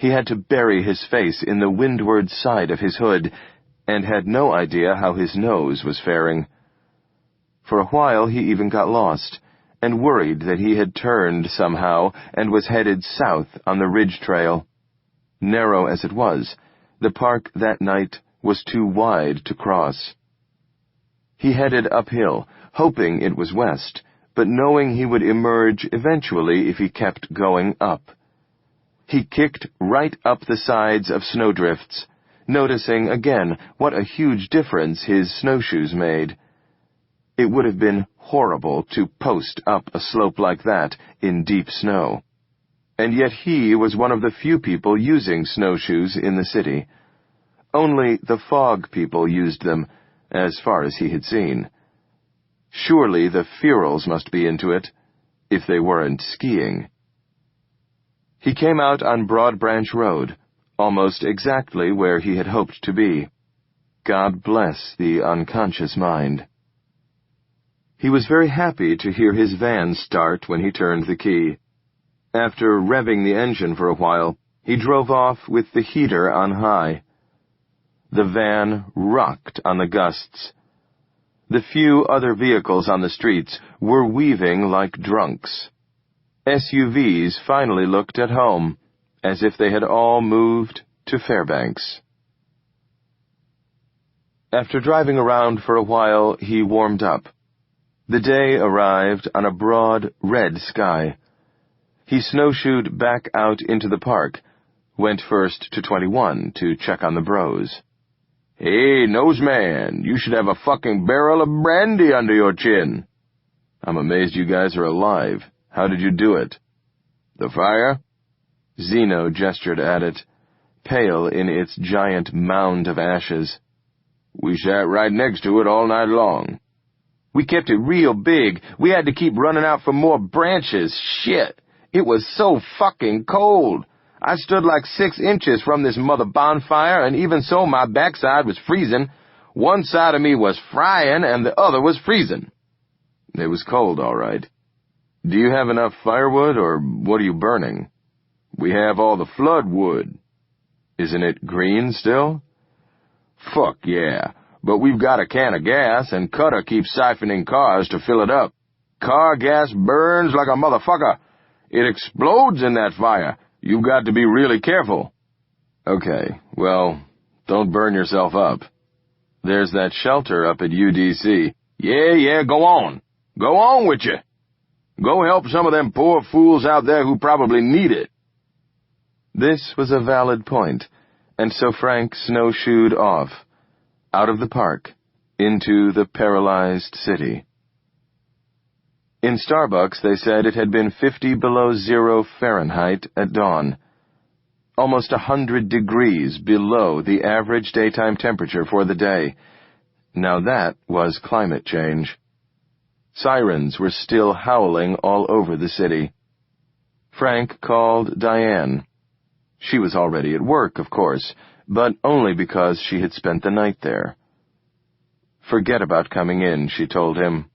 He had to bury his face in the windward side of his hood, and had no idea how his nose was faring. For a while he even got lost, and worried that he had turned somehow and was headed south on the ridge trail. Narrow as it was, the park that night was too wide to cross. He headed uphill, hoping it was west, but knowing he would emerge eventually if he kept going up. He kicked right up the sides of snowdrifts, noticing again what a huge difference his snowshoes made. It would have been horrible to post up a slope like that in deep snow. And yet he was one of the few people using snowshoes in the city. Only the fog people used them, as far as he had seen. Surely the Fearles must be into it, if they weren't skiing. He came out on Broad Branch Road, almost exactly where he had hoped to be. God bless the unconscious mind. He was very happy to hear his van start when he turned the key. After revving the engine for a while, he drove off with the heater on high. The van rocked on the gusts. The few other vehicles on the streets were weaving like drunks. SUVs finally looked at home, as if they had all moved to Fairbanks. After driving around for a while, he warmed up. The day arrived on a broad, red sky. He snowshoed back out into the park, went first to 21 to check on the bros. "Hey, Noseman, you should have a fucking barrel of brandy under your chin." "I'm amazed you guys are alive. How did you do it?" "The fire?" Zeno gestured at it, pale in its giant mound of ashes. "We sat right next to it all night long. We kept it real big. We had to keep running out for more branches. Shit. It was so fucking cold. I stood like 6 inches from this mother bonfire, and even so my backside was freezing. One side of me was frying, and the other was freezing." "It was cold, all right. Do you have enough firewood, or what are you burning?" "We have all the flood wood." "Isn't it green still?" "Fuck yeah, but we've got a can of gas, and Cutter keeps siphoning cars to fill it up. Car gas burns like a motherfucker. It explodes in that fire. You've got to be really careful." "Okay, well, don't burn yourself up. There's that shelter up at UDC. Yeah, go on. Go on with you. Go help some of them poor fools out there who probably need it." This was a valid point, and so Frank snowshoed off, out of the park, into the paralyzed city. In Starbucks, they said it had been 50 below zero Fahrenheit at dawn, almost 100 degrees below the average daytime temperature for the day. Now that was climate change. Sirens were still howling all over the city. Frank called Diane. She was already at work, of course, but only because she had spent the night there. "Forget about coming in," she told him.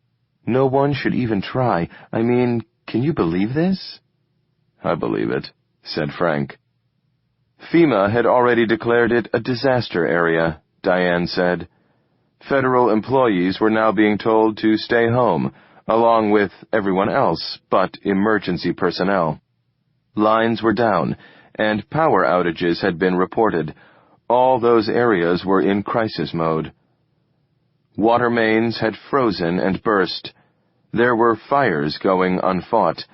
"No one should even try. I mean, can you believe this?" "I believe it," said Frank. FEMA had already declared it a disaster area, Diane said. Federal employees were now being told to stay home, along with everyone else but emergency personnel. Lines were down, and power outages had been reported. All those areas were in crisis mode. Water mains had frozen and burst. There were fires going unfought,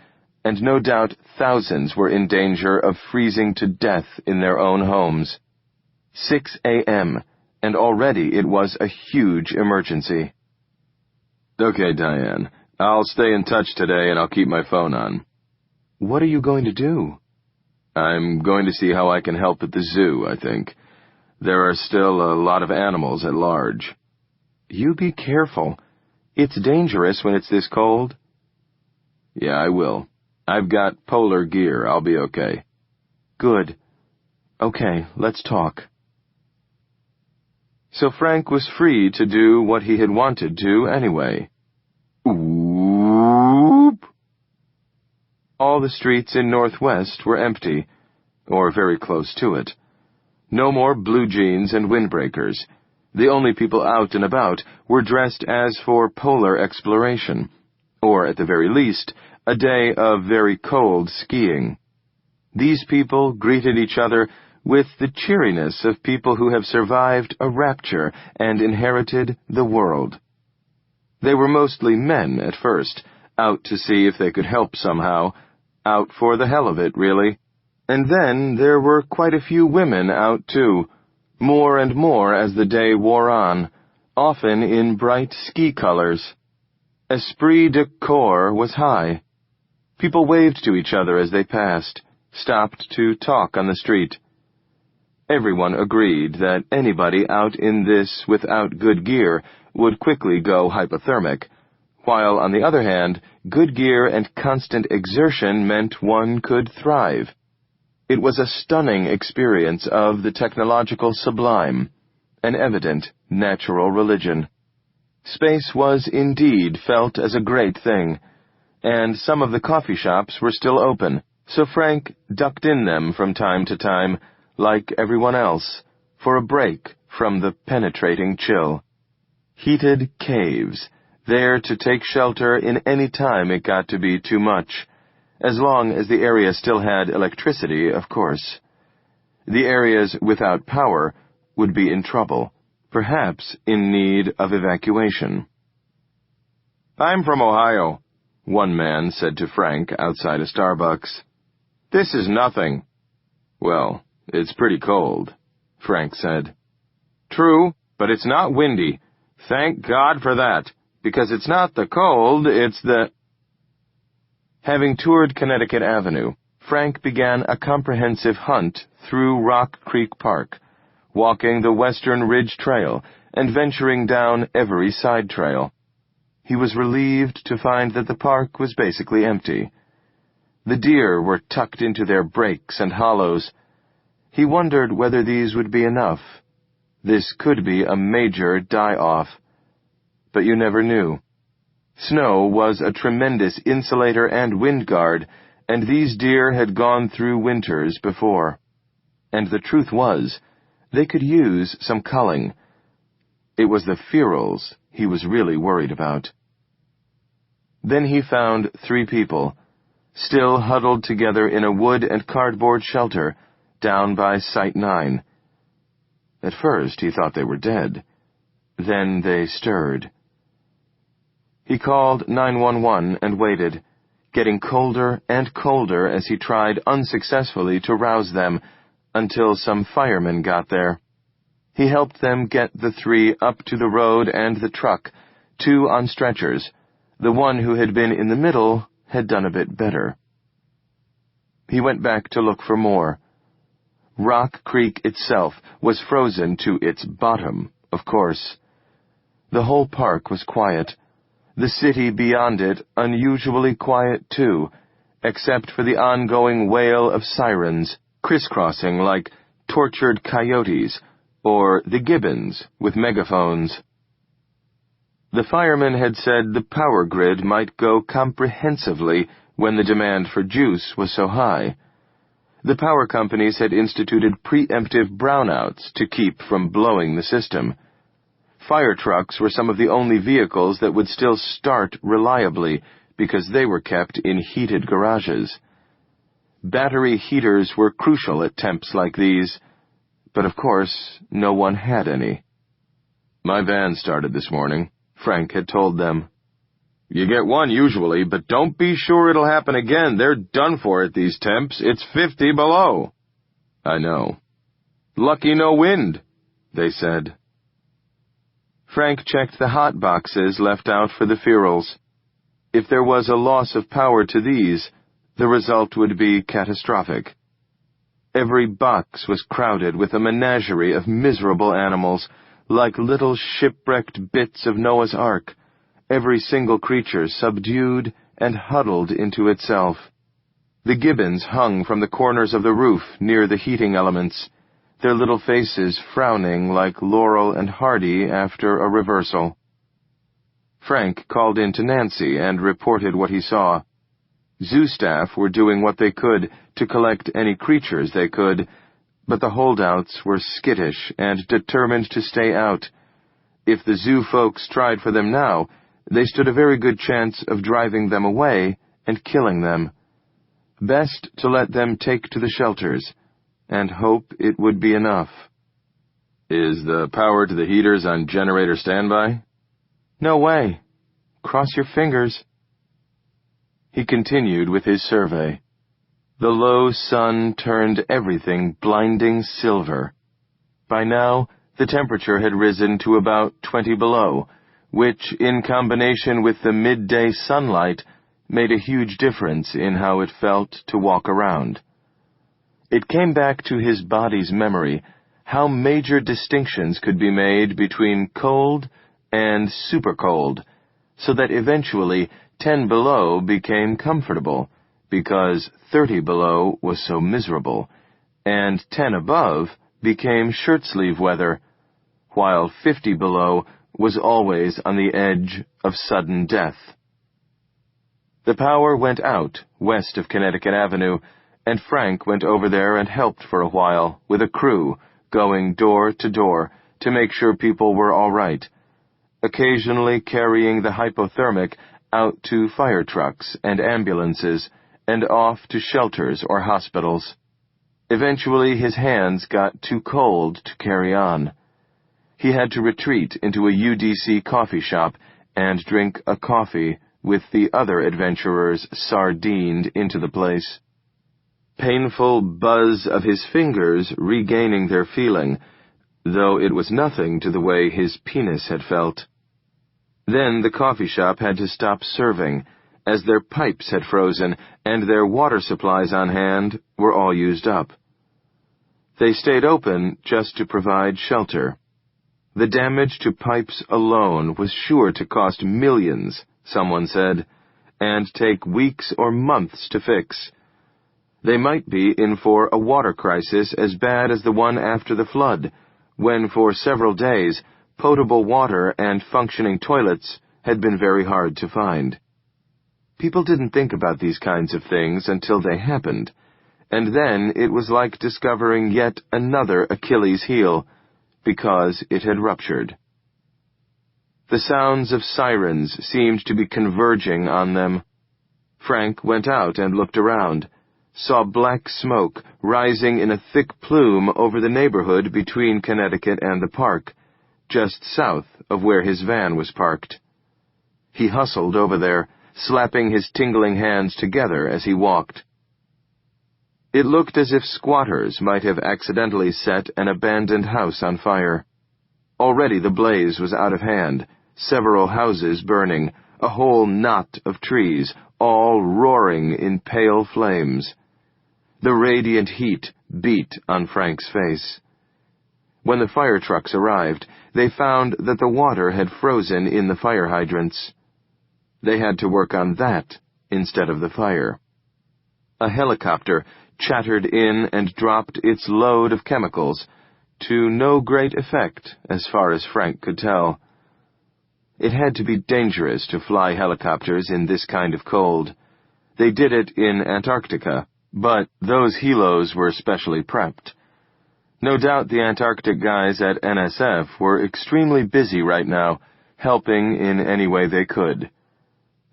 and no doubt thousands were in danger of freezing to death in their own homes. 6 a.m., and already it was a huge emergency. "Okay, Diane, I'll stay in touch today and I'll keep my phone on." "What are you going to do?" "I'm going to see how I can help at the zoo, I think. There are still a lot of animals at large." "You be careful. It's dangerous when it's this cold." "Yeah, I will. I've got polar gear. I'll be okay." "Good. Okay, let's talk." So Frank was free to do what he had wanted to anyway. Oop! All the streets in Northwest were empty. or very close to it. No more blue jeans and windbreakers. The only people out and about were dressed as for polar exploration, or at the very least, a day of very cold skiing. These people greeted each other with the cheeriness of people who have survived a rapture and inherited the world. They were mostly men at first, out to see if they could help somehow, out for the hell of it, really. And then there were quite a few women out too, more and more as the day wore on, often in bright ski colors. Esprit de corps was high. People waved to each other as they passed, stopped to talk on the street. Everyone agreed that anybody out in this without good gear would quickly go hypothermic, while on the other hand, good gear and constant exertion meant one could thrive. It was a stunning experience of the technological sublime, an evident natural religion. Space was indeed felt as a great thing, and some of the coffee shops were still open, so Frank ducked in them from time to time, like everyone else, for a break from the penetrating chill. Heated caves, there to take shelter in any time it got to be too much, as long as the area still had electricity, of course. The areas without power would be in trouble, perhaps in need of evacuation. "I'm from Ohio," one man said to Frank outside a Starbucks. "This is nothing." "Well, it's pretty cold," Frank said. "True, but it's not windy. Thank God for that, because it's not the cold, it's the—" Having toured Connecticut Avenue, Frank began a comprehensive hunt through Rock Creek Park, walking the Western Ridge Trail and venturing down every side trail. He was relieved to find that the park was basically empty. The deer were tucked into their breaks and hollows. He wondered whether these would be enough. This could be a major die-off. But you never knew. Snow was a tremendous insulator and wind guard, and these deer had gone through winters before. And the truth was, they could use some culling. It was the ferals he was really worried about. Then he found 3 people, still huddled together in a wood and cardboard shelter down by Site 9. At first he thought they were dead. Then they stirred. He called 911 and waited, getting colder and colder as he tried unsuccessfully to rouse them until some firemen got there. He helped them get the 3 up to the road and the truck, 2 on stretchers. The one who had been in the middle had done a bit better. He went back to look for more. Rock Creek itself was frozen to its bottom, of course. The whole park was quiet. The city beyond it unusually quiet, too, except for the ongoing wail of sirens, crisscrossing like tortured coyotes, or the gibbons with megaphones. The firemen had said the power grid might go comprehensively when the demand for juice was so high. The power companies had instituted preemptive brownouts to keep from blowing the system. Fire trucks were some of the only vehicles that would still start reliably because they were kept in heated garages. Battery heaters were crucial at temps like these, but of course no one had any. "My van started this morning," Frank had told them. "You get one usually, but don't be sure it'll happen again. They're done for at these temps. It's 50 below. "I know." "Lucky no wind," they said. Frank checked the hot boxes left out for the ferals. If there was a loss of power to these, the result would be catastrophic. Every box was crowded with a menagerie of miserable animals, like little shipwrecked bits of Noah's Ark, every single creature subdued and huddled into itself. The gibbons hung from the corners of the roof near the heating elements, their little faces frowning like Laurel and Hardy after a reversal. Frank called in to Nancy and reported what he saw. Zoo staff were doing what they could to collect any creatures they could, but the holdouts were skittish and determined to stay out. If the zoo folks tried for them now, they stood a very good chance of driving them away and killing them. Best to let them take to the shelters, and hope it would be enough. "Is the power to the heaters on generator standby?" "No way. Cross your fingers." He continued with his survey. The low sun turned everything blinding silver. By now, the temperature had risen to about 20 below, which, in combination with the midday sunlight, made a huge difference in how it felt to walk around. It came back to his body's memory how major distinctions could be made between cold and super cold, so that eventually 10 below became comfortable, because 30 below was so miserable, and 10 above became shirt-sleeve weather, while 50 below was always on the edge of sudden death. The power went out west of Connecticut Avenue, and Frank went over there and helped for a while with a crew, going door to door to make sure people were all right, occasionally carrying the hypothermic out to fire trucks and ambulances and off to shelters or hospitals. Eventually his hands got too cold to carry on. He had to retreat into a UDC coffee shop and drink a coffee with the other adventurers sardined into the place. Painful buzz of his fingers regaining their feeling, though it was nothing to the way his penis had felt. Then the coffee shop had to stop serving, as their pipes had frozen and their water supplies on hand were all used up. They stayed open just to provide shelter. The damage to pipes alone was sure to cost millions, someone said, and take weeks or months to fix. They might be in for a water crisis as bad as the one after the flood, when for several days potable water and functioning toilets had been very hard to find. People didn't think about these kinds of things until they happened, and then it was like discovering yet another Achilles heel, because it had ruptured. The sounds of sirens seemed to be converging on them. Frank went out and looked around, saw black smoke rising in a thick plume over the neighborhood between Connecticut and the park, just south of where his van was parked. He hustled over there, slapping his tingling hands together as he walked. It looked as if squatters might have accidentally set an abandoned house on fire. Already the blaze was out of hand, several houses burning, a whole knot of trees, all roaring in pale flames. The radiant heat beat on Frank's face. When the fire trucks arrived, they found that the water had frozen in the fire hydrants. They had to work on that instead of the fire. A helicopter chattered in and dropped its load of chemicals, to no great effect as far as Frank could tell. It had to be dangerous to fly helicopters in this kind of cold. They did it in Antarctica, but those helos were specially prepped. No doubt the Antarctic guys at NSF were extremely busy right now, helping in any way they could.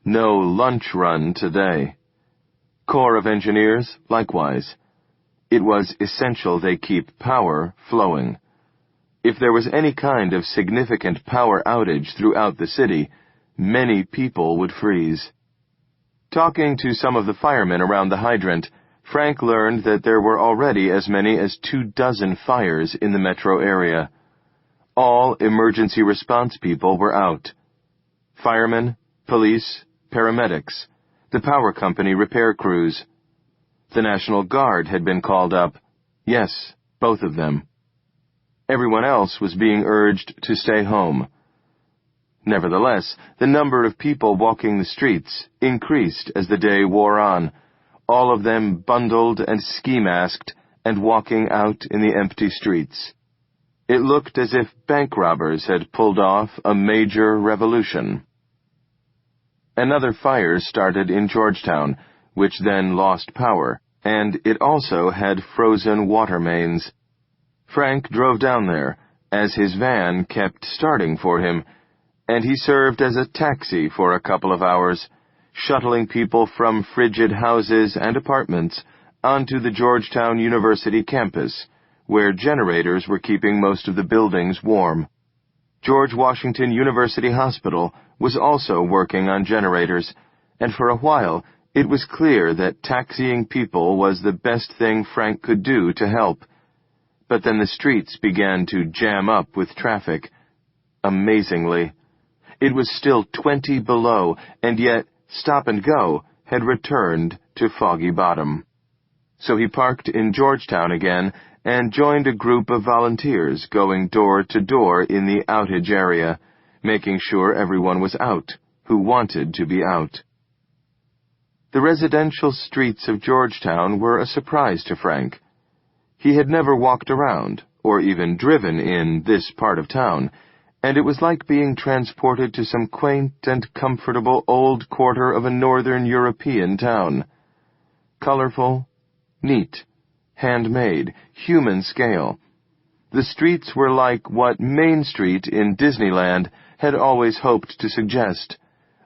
No lunch run today. Corps of Engineers, likewise. It was essential they keep power flowing. If there was any kind of significant power outage throughout the city, many people would freeze. Talking to some of the firemen around the hydrant, Frank learned that there were already as many as 24 fires in the metro area. All emergency response people were out. Firemen, police, paramedics, the power company repair crews. The National Guard had been called up. Yes, both of them. Everyone else was being urged to stay home. Nevertheless, the number of people walking the streets increased as the day wore on, all of them bundled and ski-masked and walking out in the empty streets. It looked as if bank robbers had pulled off a major revolution. Another fire started in Georgetown, which then lost power, and it also had frozen water mains. Frank drove down there, as his van kept starting for him, and he served as a taxi for a couple of hours, shuttling people from frigid houses and apartments onto the Georgetown University campus, where generators were keeping most of the buildings warm. George Washington University Hospital was also working on generators, and for a while it was clear that taxiing people was the best thing Frank could do to help. But then the streets began to jam up with traffic. Amazingly. It was still 20 below, and yet Stop and Go had returned to Foggy Bottom. So he parked in Georgetown again and joined a group of volunteers going door to door in the outage area, making sure everyone was out who wanted to be out. The residential streets of Georgetown were a surprise to Frank. He had never walked around, or even driven in this part of town, and it was like being transported to some quaint and comfortable old quarter of a northern European town. Colorful, neat, handmade, human scale. The streets were like what Main Street in Disneyland had always hoped to suggest.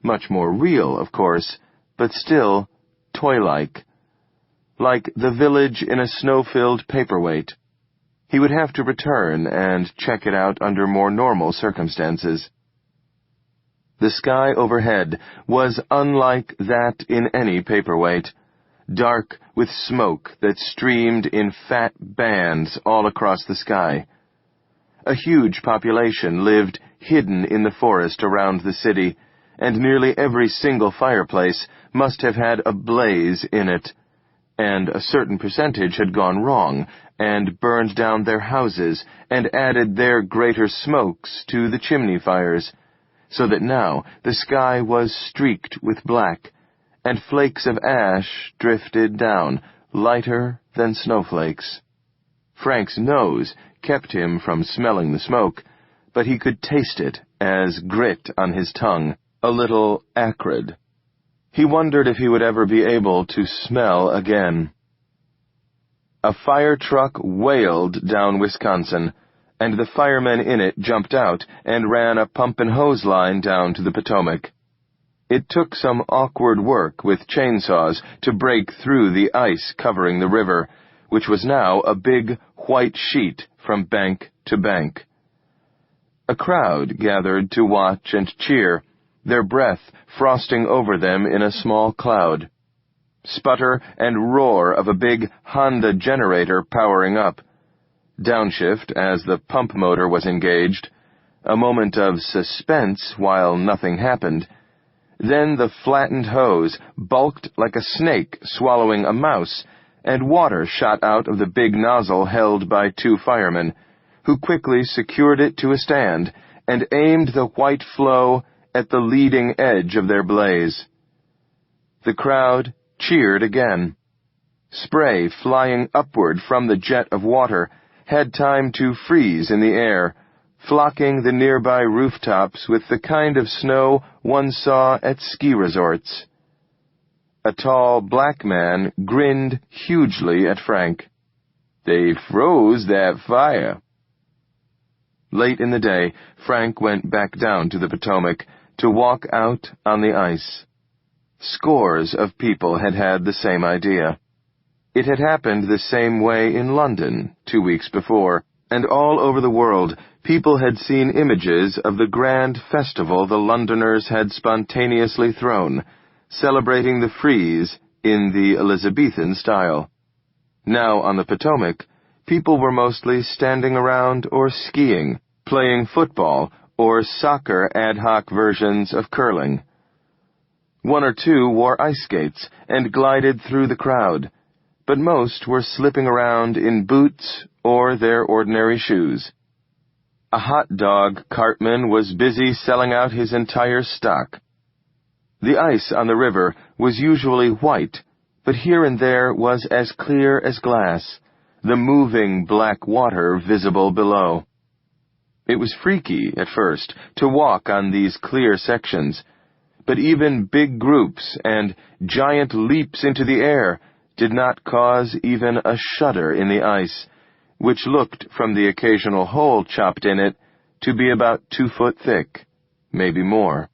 Much more real, of course, but still toy-like. Like the village in a snow-filled paperweight. He would have to return and check it out under more normal circumstances. The sky overhead was unlike that in any paperweight, dark with smoke that streamed in fat bands all across the sky. A huge population lived hidden in the forest around the city, and nearly every single fireplace must have had a blaze in it, and a certain percentage had gone wrong and burned down their houses and added their greater smokes to the chimney fires, so that now the sky was streaked with black, and flakes of ash drifted down, lighter than snowflakes. Frank's nose kept him from smelling the smoke, but he could taste it as grit on his tongue, a little acrid. He wondered if he would ever be able to smell again. A fire truck wailed down Wisconsin, and the firemen in it jumped out and ran a pump and hose line down to the Potomac. It took some awkward work with chainsaws to break through the ice covering the river, which was now a big white sheet from bank to bank. A crowd gathered to watch and cheer, their breath frosting over them in a small cloud. Sputter and roar of a big Honda generator powering up. Downshift as the pump motor was engaged. A moment of suspense while nothing happened. Then the flattened hose bulked like a snake swallowing a mouse, and water shot out of the big nozzle held by two firemen, who quickly secured it to a stand and aimed the white flow at the leading edge of their blaze. The crowd cheered again. Spray flying upward from the jet of water had time to freeze in the air, flocking the nearby rooftops with the kind of snow one saw at ski resorts. A tall black man grinned hugely at Frank. "They froze that fire." Late in the day, Frank went back down to the Potomac to walk out on the ice. Scores of people had had the same idea. It had happened the same way in London 2 weeks before, and all over the world people had seen images of the grand festival the Londoners had spontaneously thrown, celebrating the freeze in the Elizabethan style. Now on the Potomac, people were mostly standing around or skiing, playing football, or soccer ad hoc versions of curling. One or two wore ice skates and glided through the crowd, but most were slipping around in boots or their ordinary shoes. A hot dog cartman was busy selling out his entire stock. The ice on the river was usually white, but here and there was as clear as glass, the moving black water visible below. It was freaky, at first, to walk on these clear sections, but even big groups and giant leaps into the air did not cause even a shudder in the ice, which looked, from the occasional hole chopped in it, to be about 2 foot thick, maybe more.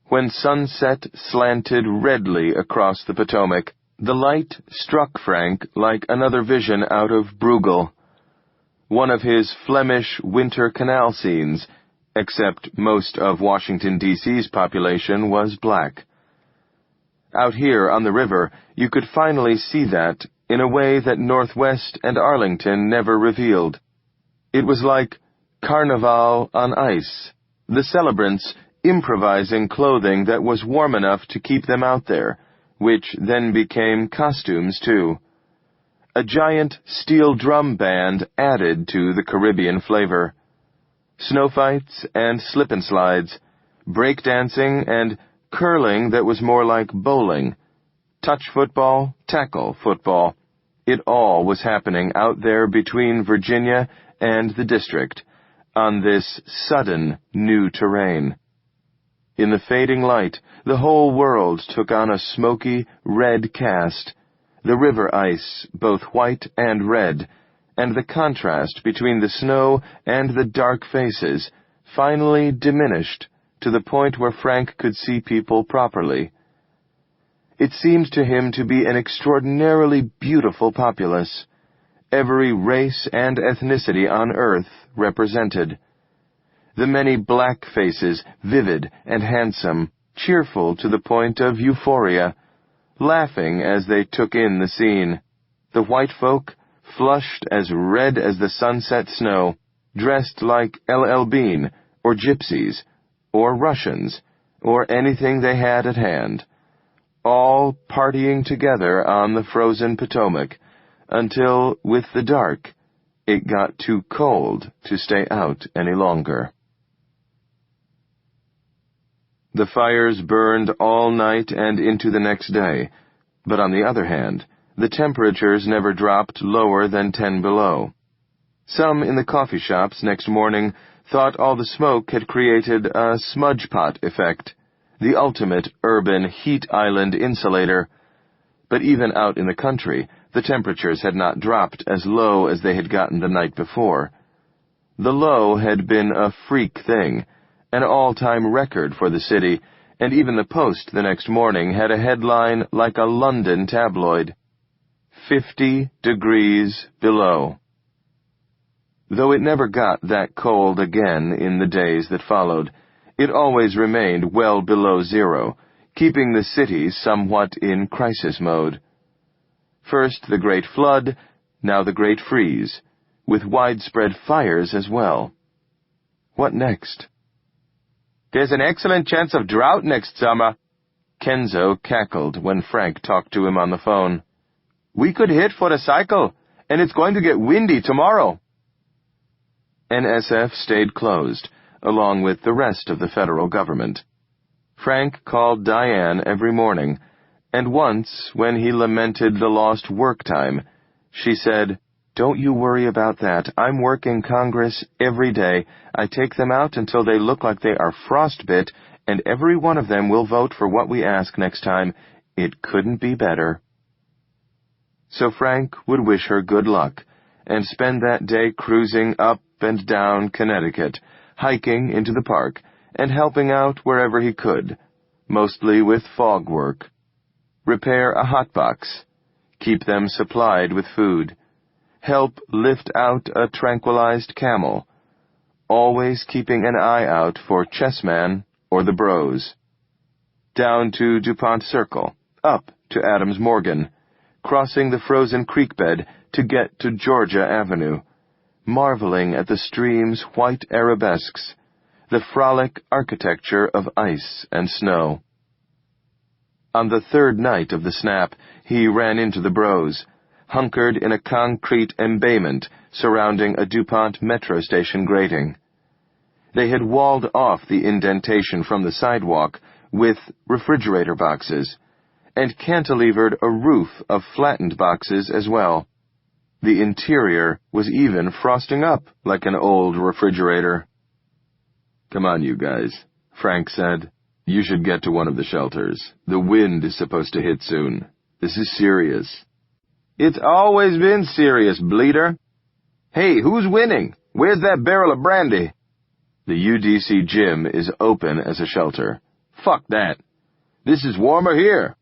When sunset slanted redly across the Potomac, the light struck Frank like another vision out of Bruegel, one of his Flemish winter canal scenes, except most of Washington, D.C.'s population was black. Out here on the river, you could finally see that in a way that Northwest and Arlington never revealed. It was like Carnival on ice, the celebrants improvising clothing that was warm enough to keep them out there, which then became costumes too. A giant steel drum band added to the Caribbean flavor. Snow fights and slip-and-slides, break-dancing and curling that was more like bowling, touch football, tackle football. It all was happening out there between Virginia and the district, on this sudden new terrain. In the fading light, the whole world took on a smoky, red cast, the river ice both white and red, and the contrast between the snow and the dark faces finally diminished to the point where Frank could see people properly. It seemed to him to be an extraordinarily beautiful populace, every race and ethnicity on earth represented. The many black faces, vivid and handsome, cheerful to the point of euphoria, laughing as they took in the scene. The white folk, flushed as red as the sunset snow, dressed like L.L. Bean, or gypsies, or Russians, or anything they had at hand, all partying together on the frozen Potomac, until, with the dark, it got too cold to stay out any longer. The fires burned all night and into the next day, but on the other hand, the temperatures never dropped lower than 10 below. Some in the coffee shops next morning thought all the smoke had created a smudge pot effect, the ultimate urban heat island insulator, but even out in the country, the temperatures had not dropped as low as they had gotten the night before. The low had been a freak thing, an all-time record for the city, and even the Post the next morning had a headline like a London tabloid: 50 degrees below. Though it never got that cold again in the days that followed, it always remained well below zero, keeping the city somewhat in crisis mode. First the Great Flood, now the Great Freeze, with widespread fires as well. What next? "There's an excellent chance of drought next summer," Kenzo cackled when Frank talked to him on the phone. "We could hit for a cycle, and it's going to get windy tomorrow." NSF stayed closed, along with the rest of the federal government. Frank called Diane every morning, and once, when he lamented the lost work time, she said, "Don't you worry about that. I'm working Congress every day. I take them out until they look like they are frostbit, and every one of them will vote for what we ask next time. It couldn't be better." So Frank would wish her good luck, and spend that day cruising up and down Connecticut, hiking into the park, and helping out wherever he could, mostly with fog work. Repair a hotbox, keep them supplied with food, help lift out a tranquilized camel, always keeping an eye out for Chessman or the Bros. Down to DuPont Circle, up to Adams Morgan, crossing the frozen creek bed to get to Georgia Avenue, marveling at the stream's white arabesques, the frolic architecture of ice and snow. On the third night of the snap, he ran into the Bros, hunkered in a concrete embayment surrounding a DuPont metro station grating. They had walled off the indentation from the sidewalk with refrigerator boxes, and cantilevered a roof of flattened boxes as well. The interior was even frosting up like an old refrigerator. "Come on, you guys," Frank said. You should get to one of the shelters. The wind is supposed to hit soon. This is serious. It's always been serious, bleeder. Hey, who's winning? Where's that barrel of brandy? The UDC gym is open as a shelter. Fuck that. This is warmer here.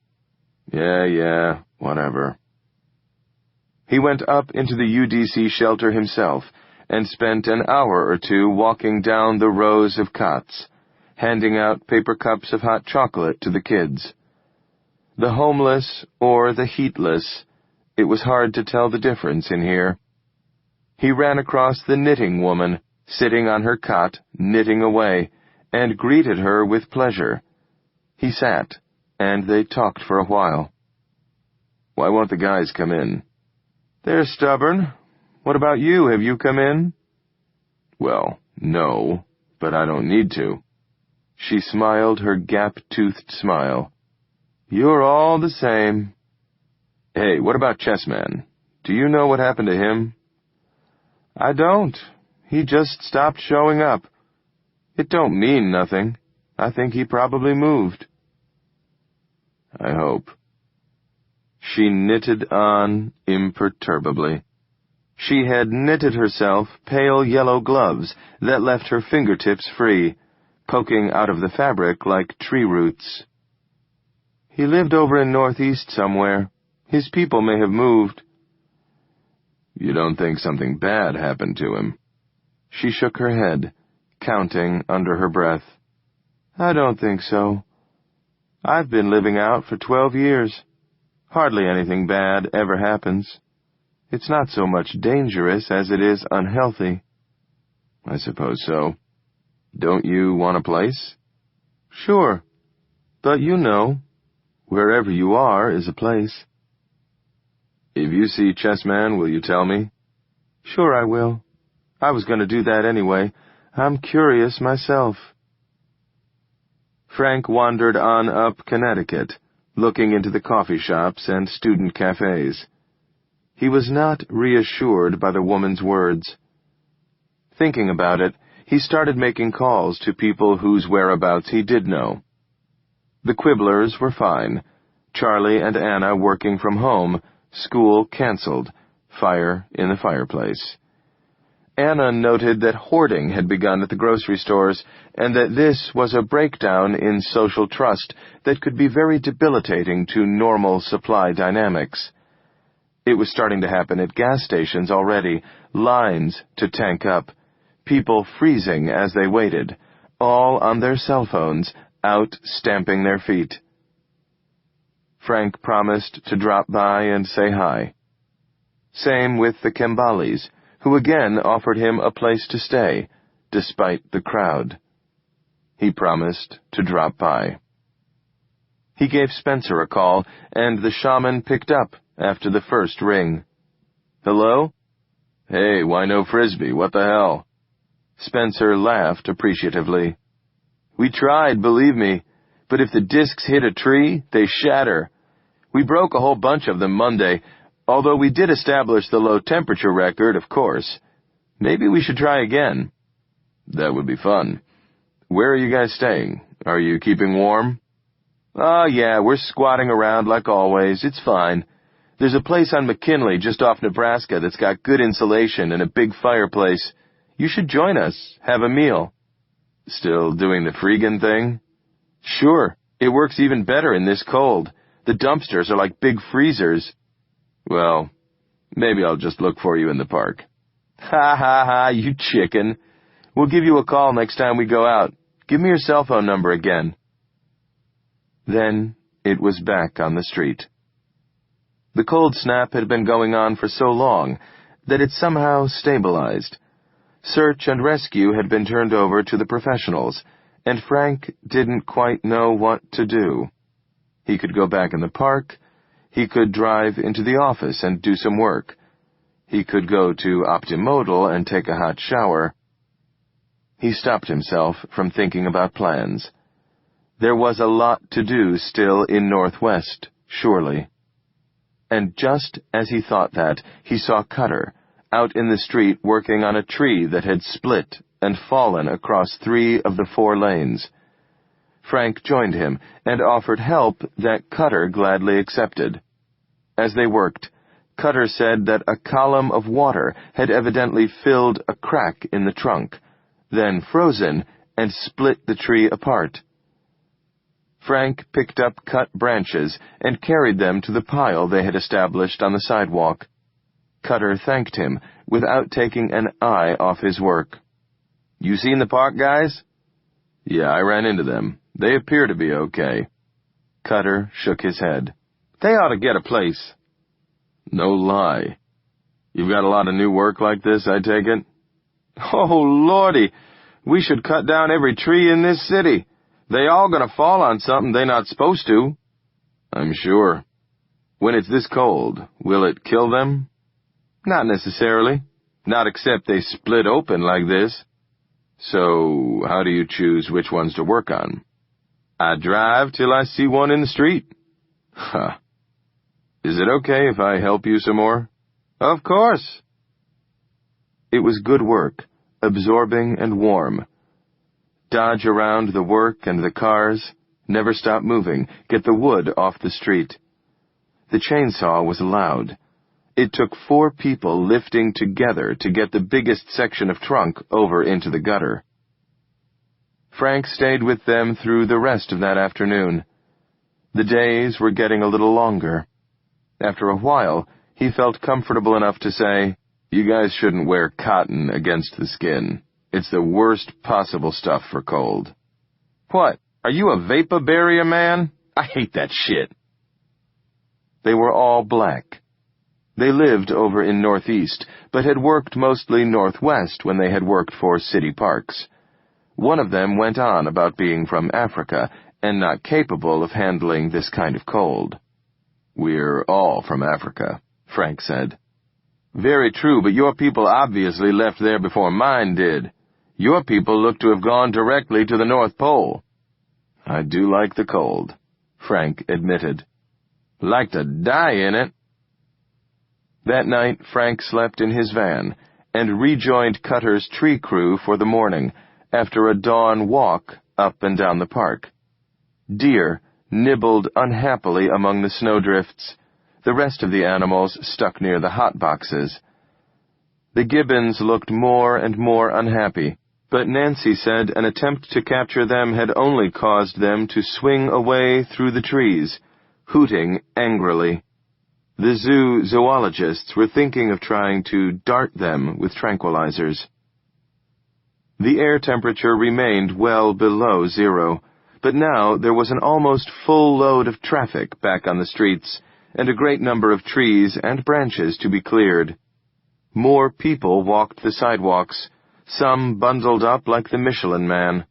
Yeah, whatever. He went up into the UDC shelter himself and spent an hour or two walking down the rows of cots, handing out paper cups of hot chocolate to the kids. The homeless or the heatless, it was hard to tell the difference in here. He ran across the knitting woman, sitting on her cot, knitting away, and greeted her with pleasure. He sat, and they talked for a while. Why won't the guys come in? They're stubborn. What about you? Have you come in? Well, no, but I don't need to. She smiled her gap-toothed smile. You're all the same. Hey, what about Chessman? Do you know what happened to him? I don't. He just stopped showing up. It don't mean nothing. I think he probably moved. I hope. She knitted on imperturbably. She had knitted herself pale yellow gloves that left her fingertips free, poking out of the fabric like tree roots. He lived over in Northeast somewhere. His people may have moved. You don't think something bad happened to him? She shook her head, counting under her breath. I don't think so. I've been living out for 12 years. Hardly anything bad ever happens. It's not so much dangerous as it is unhealthy. I suppose so. Don't you want a place? Sure. But you know, wherever you are is a place. If you see Chessman, will you tell me? Sure I will. I was going to do that anyway. I'm curious myself. Frank wandered on up Connecticut, looking into the coffee shops and student cafes. He was not reassured by the woman's words. Thinking about it, he started making calls to people whose whereabouts he did know. The Quiblers were fine. Charlie and Anna working from home, school canceled, fire in the fireplace. Anna noted that hoarding had begun at the grocery stores and that this was a breakdown in social trust that could be very debilitating to normal supply dynamics. It was starting to happen at gas stations already, lines to tank up, people freezing as they waited, all on their cell phones, out stamping their feet. Frank promised to drop by and say hi. Same with the Kembalis, who again offered him a place to stay, despite the crowd. He promised to drop by. He gave Spencer a call, and the shaman picked up after the first ring. Hello? Hey, why no Frisbee? What the hell? Spencer laughed appreciatively. We tried, believe me, but if the discs hit a tree, they shatter. We broke a whole bunch of them Monday, although we did establish the low temperature record, of course. Maybe we should try again. That would be fun. Where are you guys staying? Are you keeping warm? Oh, yeah, we're squatting around like always. It's fine. There's a place on McKinley just off Nebraska that's got good insulation and a big fireplace. You should join us, have a meal. Still doing the freegan thing? Sure, it works even better in this cold. The dumpsters are like big freezers. Well, maybe I'll just look for you in the park. Ha ha ha, you chicken. We'll give you a call next time we go out. Give me your cell phone number again. Then it was back on the street. The cold snap had been going on for so long that it somehow stabilized. Search and rescue had been turned over to the professionals, and Frank didn't quite know what to do. He could go back in the park. He could drive into the office and do some work. He could go to Optimodal and take a hot shower. He stopped himself from thinking about plans. There was a lot to do still in Northwest, surely. And just as he thought that, he saw Cutter, out in the street working on a tree that had split and fallen across 3 of the 4 lanes. Frank joined him and offered help that Cutter gladly accepted. As they worked, Cutter said that a column of water had evidently filled a crack in the trunk, then frozen and split the tree apart. Frank picked up cut branches and carried them to the pile they had established on the sidewalk. Cutter thanked him without taking an eye off his work. "You seen the park guys?" "Yeah, I ran into them. They appear to be okay." Cutter shook his head. "They ought to get a place." "No lie. You've got a lot of new work like this, I take it?" "Oh, Lordy, we should cut down every tree in this city. They all gonna fall on something they not supposed to." "I'm sure. When it's this cold, will it kill them?" "Not necessarily. Not except they split open like this." "So, how do you choose which ones to work on?" "I drive till I see one in the street." "Huh. Is it okay if I help you some more?" "Of course." It was good work, absorbing and warm. Dodge around the work and the cars, never stop moving, get the wood off the street. The chainsaw was loud. It took 4 people lifting together to get the biggest section of trunk over into the gutter. Frank stayed with them through the rest of that afternoon. The days were getting a little longer. After a while, he felt comfortable enough to say, "You guys shouldn't wear cotton against the skin. It's the worst possible stuff for cold." "What, are you a vapor barrier man? I hate that shit." They were all black. They lived over in Northeast, but had worked mostly Northwest when they had worked for city parks. One of them went on about being from Africa and not capable of handling this kind of cold. "We're all from Africa," Frank said. "Very true, but your people obviously left there before mine did. Your people look to have gone directly to the North Pole." "I do like the cold," Frank admitted. "Like to die in it." That night, Frank slept in his van and rejoined Cutter's tree crew for the morning after a dawn walk up and down the park. Deer nibbled unhappily among the snowdrifts. The rest of the animals stuck near the hot boxes. The gibbons looked more and more unhappy, but Nancy said an attempt to capture them had only caused them to swing away through the trees, hooting angrily. The zoo zoologists were thinking of trying to dart them with tranquilizers. The air temperature remained well below 0, but now there was an almost full load of traffic back on the streets, and a great number of trees and branches to be cleared. More people walked the sidewalks, some bundled up like the Michelin Man.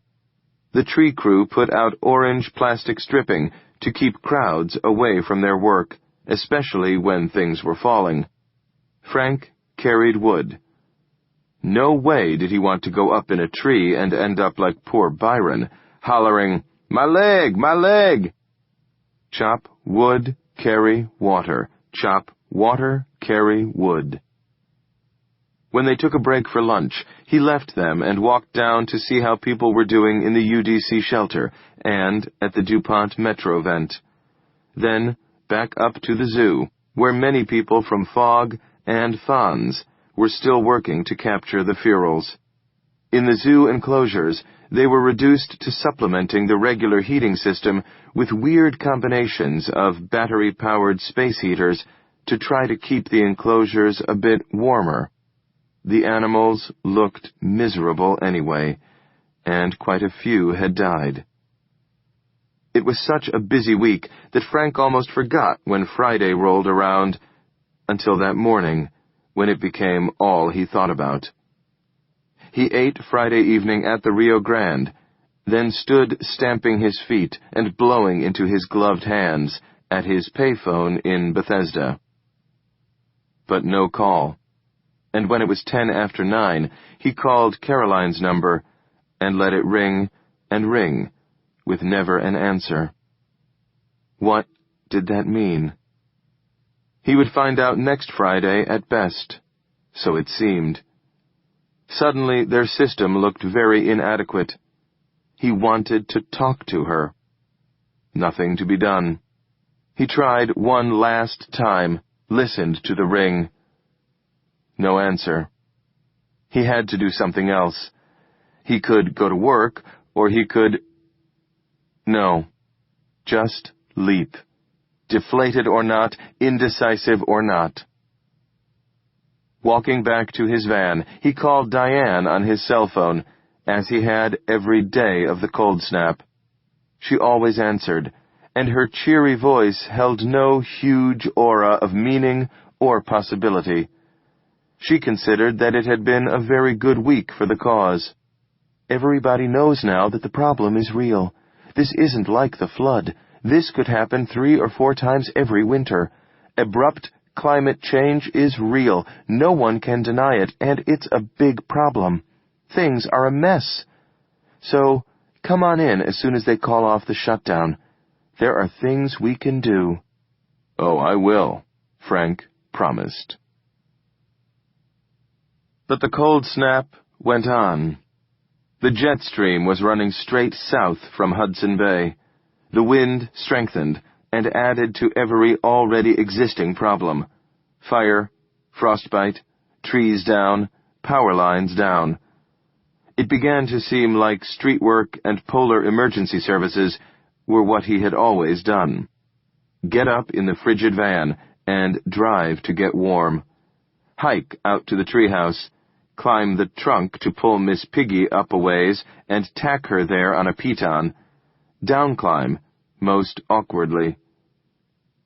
The tree crew put out orange plastic stripping to keep crowds away from their work, especially when things were falling. Frank carried wood. No way did he want to go up in a tree and end up like poor Byron, hollering, "My leg! My leg!" Chop wood, carry water. Chop water, carry wood. When they took a break for lunch, he left them and walked down to see how people were doing in the UDC shelter and at the DuPont Metro vent. Then back up to the zoo, where many people from Fogg and Fonz were still working to capture the ferals. In the zoo enclosures, they were reduced to supplementing the regular heating system with weird combinations of battery-powered space heaters to try to keep the enclosures a bit warmer. The animals looked miserable anyway, and quite a few had died. It was such a busy week that Frank almost forgot when Friday rolled around, until that morning, when it became all he thought about. He ate Friday evening at the Rio Grande, then stood stamping his feet and blowing into his gloved hands at his payphone in Bethesda. But no call. And when it was 10 after 9, he called Caroline's number and let it ring and ring, with never an answer. What did that mean? He would find out next Friday at best, so it seemed. Suddenly their system looked very inadequate. He wanted to talk to her. Nothing to be done. He tried one last time, listened to the ring. No answer. He had to do something else. He could go to work, or he could... No. Just leap. Deflated or not, indecisive or not. Walking back to his van, he called Diane on his cell phone, as he had every day of the cold snap. She always answered, and her cheery voice held no huge aura of meaning or possibility. She considered that it had been a very good week for the cause. Everybody knows now that the problem is real. This isn't like the flood. This could happen 3 or 4 times every winter. Abrupt climate change is real. No one can deny it, and it's a big problem. Things are a mess. So, come on in as soon as they call off the shutdown. There are things we can do. Oh, I will, Frank promised. But the cold snap went on. The jet stream was running straight south from Hudson Bay. The wind strengthened and added to every already existing problem. Fire, frostbite, trees down, power lines down. It began to seem like street work and polar emergency services were what he had always done. Get up in the frigid van and drive to get warm. Hike out to the treehouse. Climb the trunk to pull Miss Piggy up a ways and tack her there on a piton. Downclimb, most awkwardly.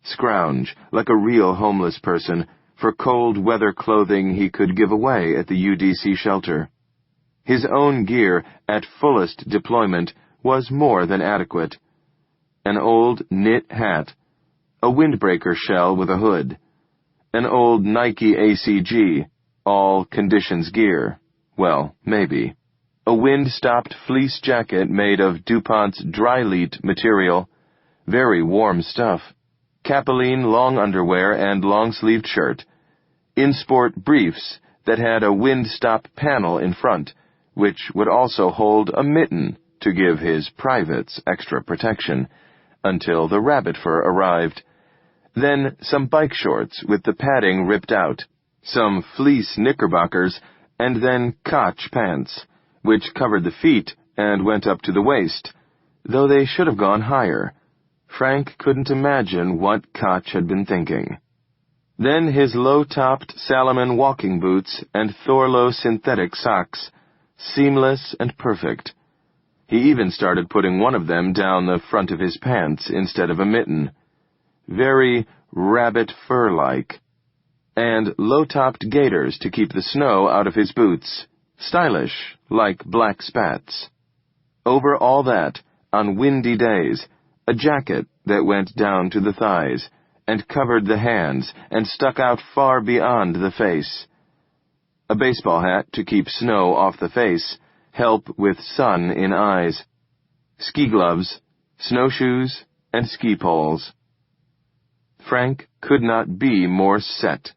Scrounge, like a real homeless person, for cold weather clothing he could give away at the UDC shelter. His own gear, at fullest deployment, was more than adequate. An old knit hat, a windbreaker shell with a hood, an old Nike ACG, all conditions gear. Well, maybe. A wind-stopped fleece jacket made of DuPont's Dryleat material. Very warm stuff. Capilene long underwear and long-sleeved shirt. In-sport briefs that had a wind-stop panel in front, which would also hold a mitten to give his privates extra protection, until the rabbit fur arrived. Then some bike shorts with the padding ripped out. Some fleece knickerbockers, and then Koch pants, which covered the feet and went up to the waist, though they should have gone higher. Frank couldn't imagine what Koch had been thinking. Then his low-topped Salomon walking boots and Thorlo synthetic socks, seamless and perfect. He even started putting one of them down the front of his pants instead of a mitten. Very rabbit fur-like. And low-topped gaiters to keep the snow out of his boots, stylish, like black spats. Over all that, on windy days, a jacket that went down to the thighs, and covered the hands, and stuck out far beyond the face. A baseball hat to keep snow off the face, help with sun in eyes. Ski gloves, snowshoes, and ski poles. Frank could not be more set.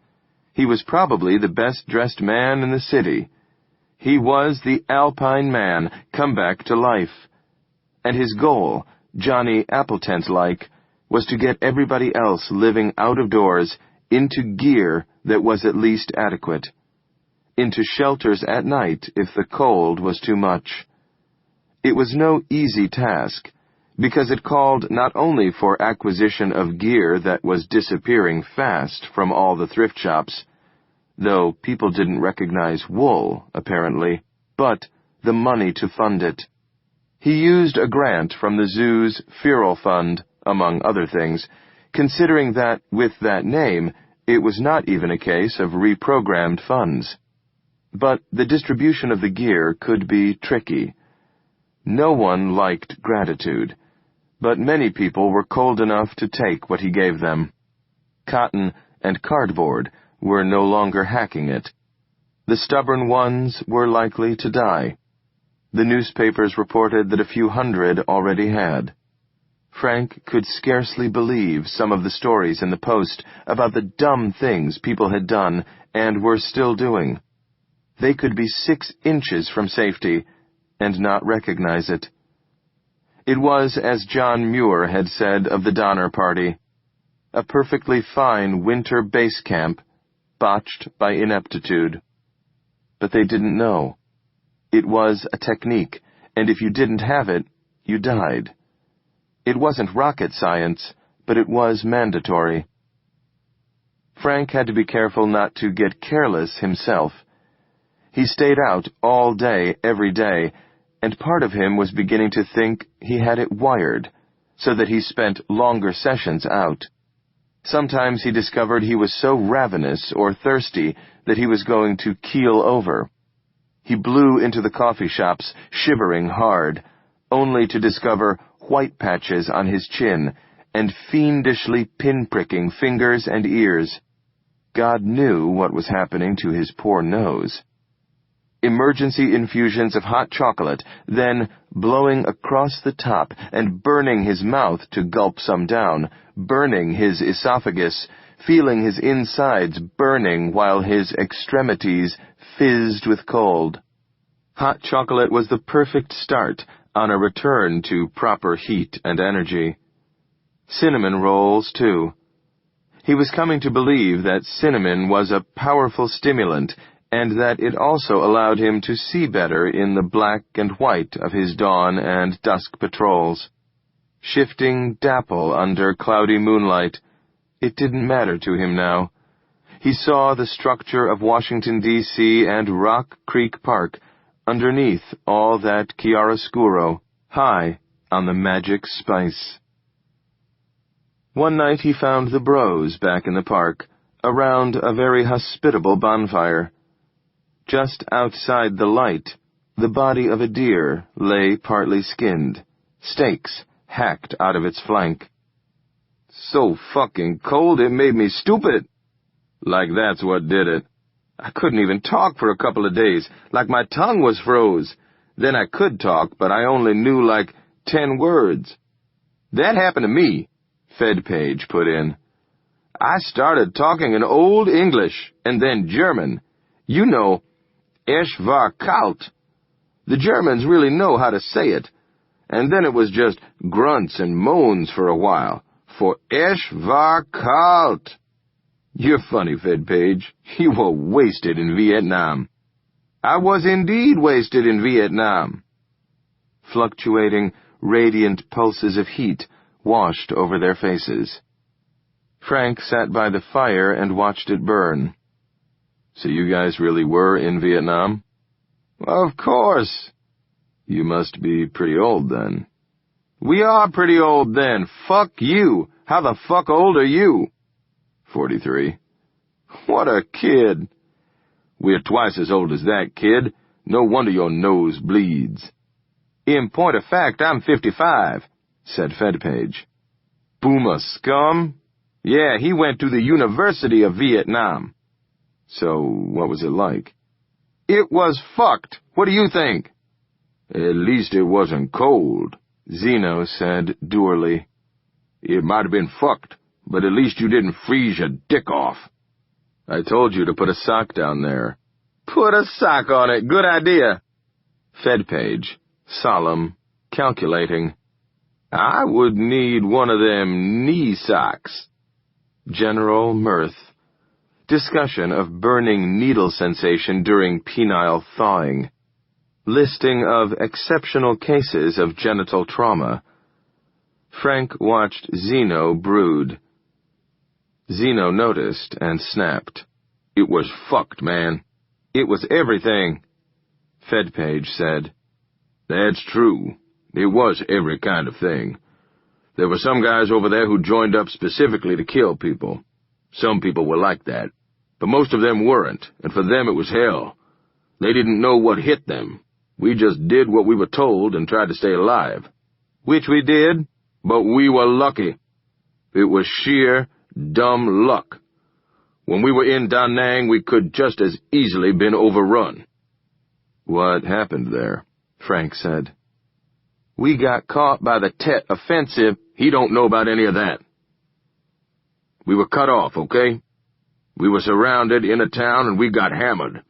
He was probably the best-dressed man in the city. He was the Alpine man come back to life. And his goal, Johnny Appletent-like, was to get everybody else living out of doors into gear that was at least adequate. Into shelters at night if the cold was too much. It was no easy task, because it called not only for acquisition of gear that was disappearing fast from all the thrift shops, though people didn't recognize wool, apparently, but the money to fund it. He used a grant from the zoo's Feral Fund, among other things, considering that, with that name, it was not even a case of reprogrammed funds. But the distribution of the gear could be tricky. No one liked gratitude, but many people were cold enough to take what he gave them. Cotton and cardboard were no longer hacking it. The stubborn ones were likely to die. The newspapers reported that a few hundred already had. Frank could scarcely believe some of the stories in the Post about the dumb things people had done and were still doing. They could be 6 inches from safety and not recognize it. It was as John Muir had said of the Donner Party, a perfectly fine winter base camp, botched by ineptitude. But they didn't know. It was a technique, and if you didn't have it, you died. It wasn't rocket science, but it was mandatory. Frank had to be careful not to get careless himself. He stayed out all day, every day, and part of him was beginning to think he had it wired, so that he spent longer sessions out. Sometimes he discovered he was so ravenous or thirsty that he was going to keel over. He blew into the coffee shops, shivering hard, only to discover white patches on his chin and fiendishly pinpricking fingers and ears. God knew what was happening to his poor nose. Emergency infusions of hot chocolate, then blowing across the top and burning his mouth to gulp some down, burning his esophagus, feeling his insides burning while his extremities fizzed with cold. Hot chocolate was the perfect start on a return to proper heat and energy. Cinnamon rolls, too. He was coming to believe that cinnamon was a powerful stimulant, and that it also allowed him to see better in the black and white of his dawn and dusk patrols. Shifting dapple under cloudy moonlight, it didn't matter to him now. He saw the structure of Washington, D.C. and Rock Creek Park underneath all that chiaroscuro, high on the magic spice. One night he found the bros back in the park, around a very hospitable bonfire. Just outside the light, the body of a deer lay partly skinned, steaks hacked out of its flank. So fucking cold it made me stupid. Like that's what did it. I couldn't even talk for a couple of days, like my tongue was froze. Then I could talk, but I only knew like 10 words. That happened to me, Fedpage put in. I started talking in Old English, and then German. You know, Es war kalt. The Germans really know how to say it. And then it was just grunts and moans for a while. For Es war kalt. You're funny, Fedpage. You were wasted in Vietnam. I was indeed wasted in Vietnam. Fluctuating, radiant pulses of heat washed over their faces. Frank sat by the fire and watched it burn. So you guys really were in Vietnam? Of course. You must be pretty old then. We are pretty old then. Fuck you. How the fuck old are you? 43. What a kid. We're twice as old as that, kid. No wonder your nose bleeds. In point of fact, I'm 55, said Fedpage. Boomer scum? Yeah, he went to the University of Vietnam. So, what was it like? It was fucked. What do you think? At least it wasn't cold, Zeno said dourly. It might have been fucked, but at least you didn't freeze your dick off. I told you to put a sock down there. Put a sock on it. Good idea. Fedpage, solemn, calculating. I would need one of them knee socks. General mirth. Discussion of burning needle sensation during penile thawing. Listing of exceptional cases of genital trauma. Frank watched Zeno brood. Zeno noticed and snapped. It was fucked, man. It was everything. Fedpage said. That's true. It was every kind of thing. There were some guys over there who joined up specifically to kill people. Some people were like that. But most of them weren't, and for them it was hell. They didn't know what hit them. We just did what we were told and tried to stay alive. Which we did, but we were lucky. It was sheer, dumb luck. When we were in Da Nang, we could just as easily been overrun. What happened there? Frank said. We got caught by the Tet offensive. He don't know about any of that. We were cut off, okay? We were surrounded in a town and we got hammered.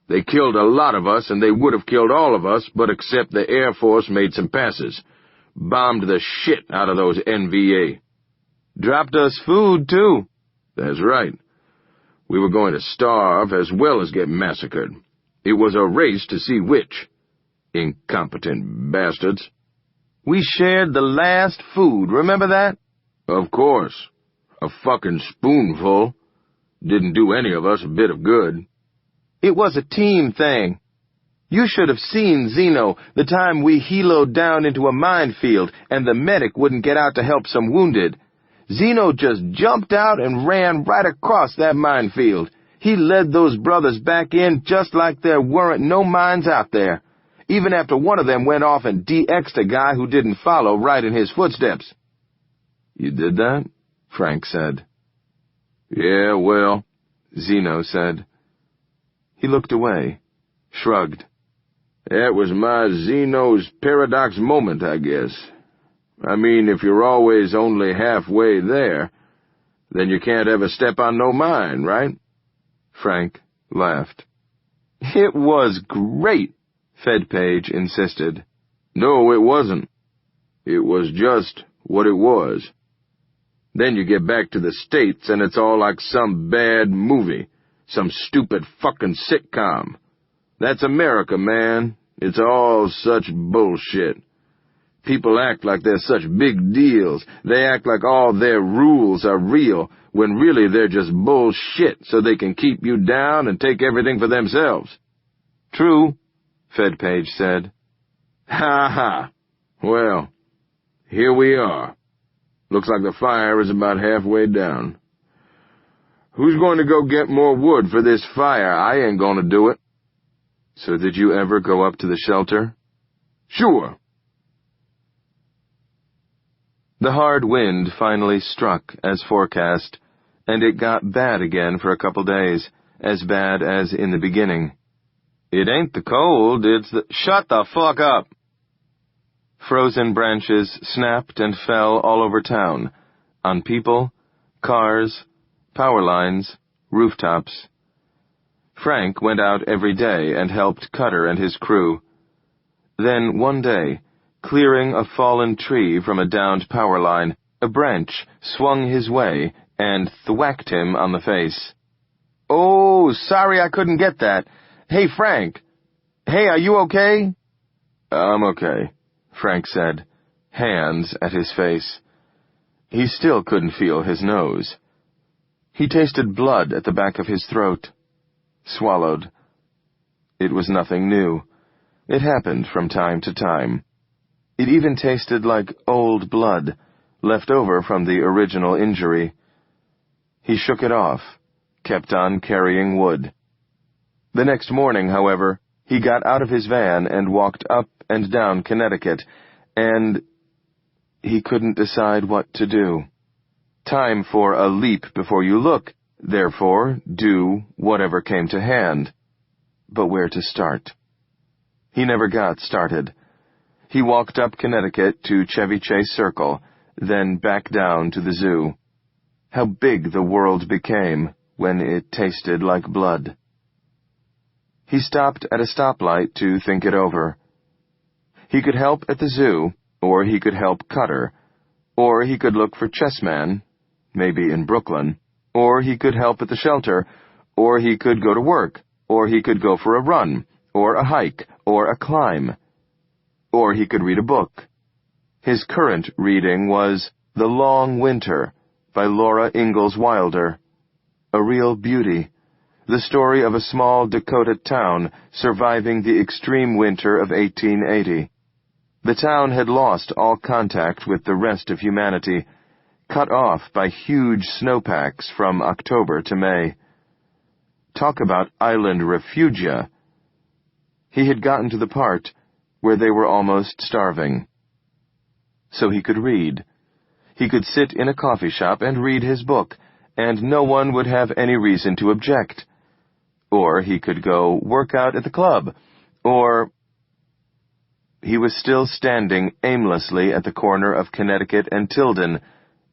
They killed a lot of us and they would have killed all of us, but except the Air Force made some passes. Bombed the shit out of those NVA. Dropped us food, too. That's right. We were going to starve as well as get massacred. It was a race to see which. Incompetent bastards. We shared the last food, remember that? Of course. A fucking spoonful. Didn't do any of us a bit of good. It was a team thing. You should have seen Zeno the time we heloed down into a minefield and the medic wouldn't get out to help some wounded. Zeno just jumped out and ran right across that minefield. He led those brothers back in just like there weren't no mines out there, even after one of them went off and DX'd a guy who didn't follow right in his footsteps. You did that? Frank said. Yeah, well, Zeno said. He looked away, shrugged. That was my Zeno's paradox moment, I guess. I mean, if you're always only halfway there, then you can't ever step on no mine, right? Frank laughed. It was great, Fedpage insisted. No, it wasn't. It was just what it was. Then you get back to the States and it's all like some bad movie, some stupid fucking sitcom. That's America, man. It's all such bullshit. People act like they're such big deals. They act like all their rules are real, when really they're just bullshit so they can keep you down and take everything for themselves. True, Fedpage said. Ha ha. Well, here we are. Looks like the fire is about halfway down. Who's going to go get more wood for this fire? I ain't going to do it. So did you ever go up to the shelter? Sure. The hard wind finally struck as forecast, and it got bad again for a couple days, as bad as in the beginning. It ain't the cold, it's the— Shut the fuck up! Frozen branches snapped and fell all over town, on people, cars, power lines, rooftops. Frank went out every day and helped Cutter and his crew. Then one day, clearing a fallen tree from a downed power line, a branch swung his way and thwacked him on the face. Oh, sorry I couldn't get that. Hey, Frank. Hey, are you okay? I'm okay, Frank said, hands at his face. He still couldn't feel his nose. He tasted blood at the back of his throat. Swallowed. It was nothing new. It happened from time to time. It even tasted like old blood, left over from the original injury. He shook it off, kept on carrying wood. The next morning, however, he got out of his van and walked up and down Connecticut, and he couldn't decide what to do. Time for a leap before you look, therefore do whatever came to hand. But where to start? He never got started. He walked up Connecticut to Chevy Chase Circle, then back down to the zoo. How big the world became when it tasted like blood. He stopped at a stoplight to think it over. He could help at the zoo, or he could help Cutter, or he could look for Chessman, maybe in Brooklyn, or he could help at the shelter, or he could go to work, or he could go for a run, or a hike, or a climb. Or he could read a book. His current reading was The Long Winter by Laura Ingalls Wilder. A real beauty. The story of a small Dakota town surviving the extreme winter of 1880. The town had lost all contact with the rest of humanity, cut off by huge snowpacks from October to May. Talk about island refugia. He had gotten to the part where they were almost starving. So he could read. He could sit in a coffee shop and read his book, and no one would have any reason to object. Or he could go work out at the club, or— He was still standing aimlessly at the corner of Connecticut and Tilden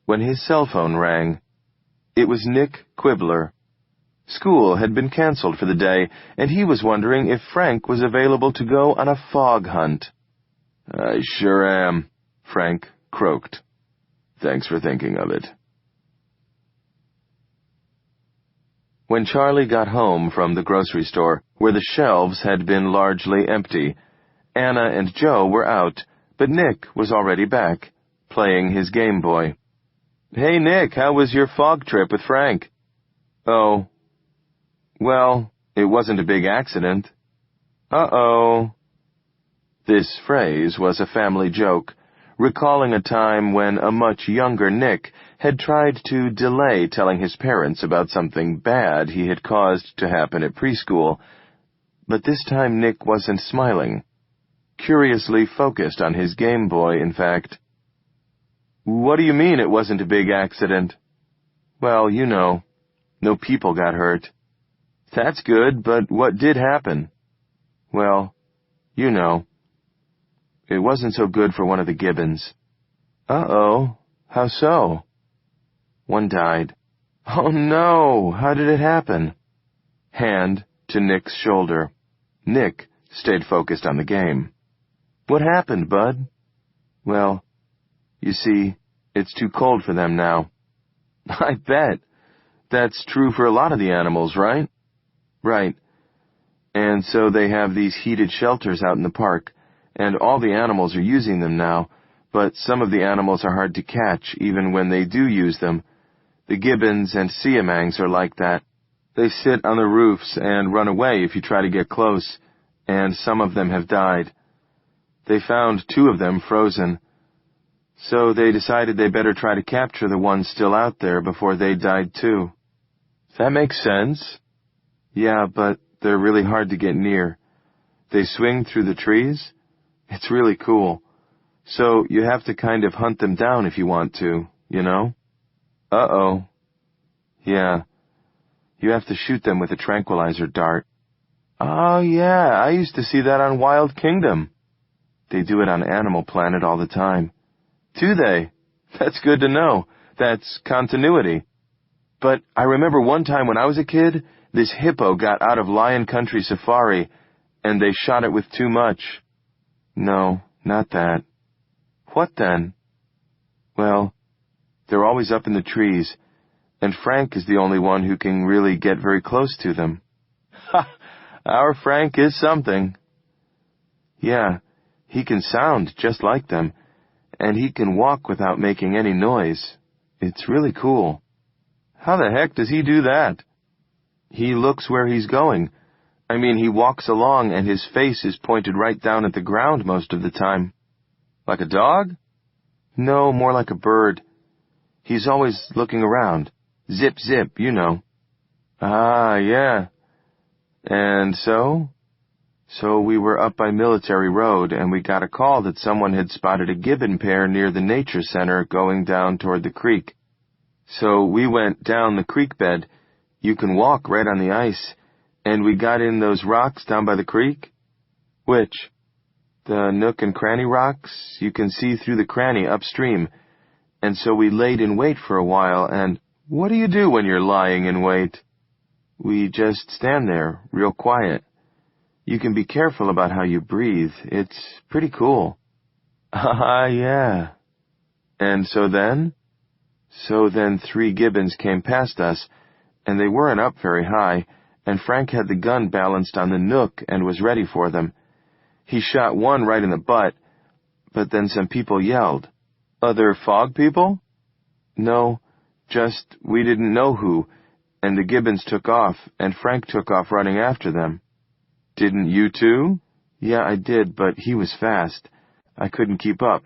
when his cell phone rang. It was Nick Quibler. School had been canceled for the day, and he was wondering if Frank was available to go on a fog hunt. I sure am, Frank croaked. "Thanks for thinking of it." When Charlie got home from the grocery store, where the shelves had been largely empty, Anna and Joe were out, but Nick was already back, playing his Game Boy. "Hey, Nick, how was your fog trip with Frank?" "Oh, well, it wasn't a big accident." "Uh-oh." This phrase was a family joke, recalling a time when a much younger Nick had tried to delay telling his parents about something bad he had caused to happen at preschool, but this time Nick wasn't smiling. Curiously focused on his Game Boy, in fact. "What do you mean it wasn't a big accident?" "Well, you know, no people got hurt." "That's good, but what did happen?" "Well, you know. It wasn't so good for one of the gibbons." "Uh-oh. How so?" "One died." "Oh, no! How did it happen?" Hand to Nick's shoulder. Nick stayed focused on the game. "What happened, bud?" "Well, you see, it's too cold for them now." "I bet. That's true for a lot of the animals, right?" "Right. And so they have these heated shelters out in the park, and all the animals are using them now, but some of the animals are hard to catch even when they do use them. The gibbons and siamangs are like that. They sit on the roofs and run away if you try to get close, and some of them have died. They found 2 of them frozen. So they decided they better try to capture the ones still out there before they died too." "That makes sense." "Yeah, but they're really hard to get near. They swing through the trees. It's really cool. So you have to kind of hunt them down if you want to, you know?" "Uh-oh." "Yeah. You have to shoot them with a tranquilizer dart." "Oh, yeah, I used to see that on Wild Kingdom." "They do it on Animal Planet all the time." "Do they? That's good to know. That's continuity. But I remember one time when I was a kid, this hippo got out of Lion Country Safari, and they shot it with too much." "No, not that." "What then?" "Well, they're always up in the trees, and Frank is the only one who can really get very close to them." "Ha! Our Frank is something." "Yeah, he can sound just like them, and he can walk without making any noise. It's really cool." "How the heck does he do that?" "He looks where he's going. I mean, he walks along and his face is pointed right down at the ground most of the time." "Like a dog?" "No, more like a bird. He's always looking around. Zip, zip, you know." "Ah, yeah. And so?" "So we were up by Military Road, and we got a call that someone had spotted a gibbon pair near the nature center going down toward the creek. So we went down the creek bed. You can walk right on the ice. And we got in those rocks down by the creek." "Which?" "The nook and cranny rocks. You can see through the cranny upstream. And so we laid in wait for a while, and—" "What do you do when you're lying in wait?" "We just stand there, real quiet. You can be careful about how you breathe. It's pretty cool." "Ah, yeah. And so then?" "So then 3 gibbons came past us, and they weren't up very high, and Frank had the gun balanced on the nook and was ready for them. He shot one right in the butt, but then some people yelled." "Other fog people?" "No, just we didn't know who, and the gibbons took off, and Frank took off running after them." "Didn't you too?" "Yeah, I did, but he was fast. I couldn't keep up.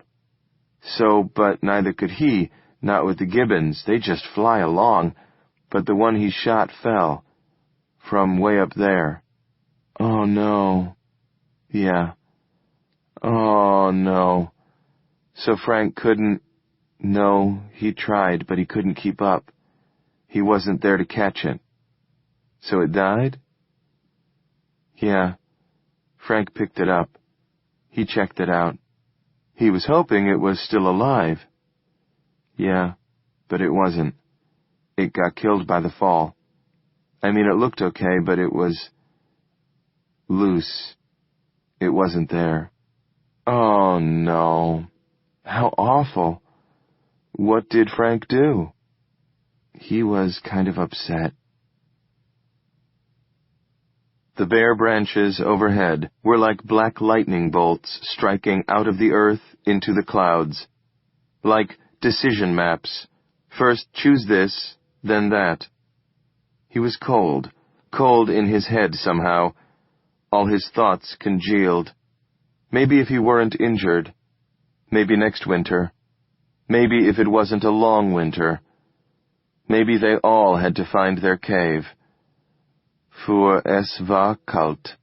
So, but neither could he, not with the gibbons. They just fly along, but the one he shot fell. From way up there." "Oh, no." "Yeah." "Oh, no." "So Frank couldn't—" "No, he tried, but he couldn't keep up. He wasn't there to catch it." "So it died?" "Yeah. Frank picked it up. He checked it out. He was hoping it was still alive." "Yeah, but it wasn't. It got killed by the fall. I mean, it looked okay, but it was loose. It wasn't there." "Oh, no." How awful. What did Frank do? He was kind of upset. The bare branches overhead were like black lightning bolts striking out of the earth into the clouds. Like decision maps. First choose this, then that. He was cold in his head somehow. All his thoughts congealed. Maybe if he weren't injured. Maybe next winter. Maybe if it wasn't a long winter. Maybe they all had to find their cave. Für es war kalt.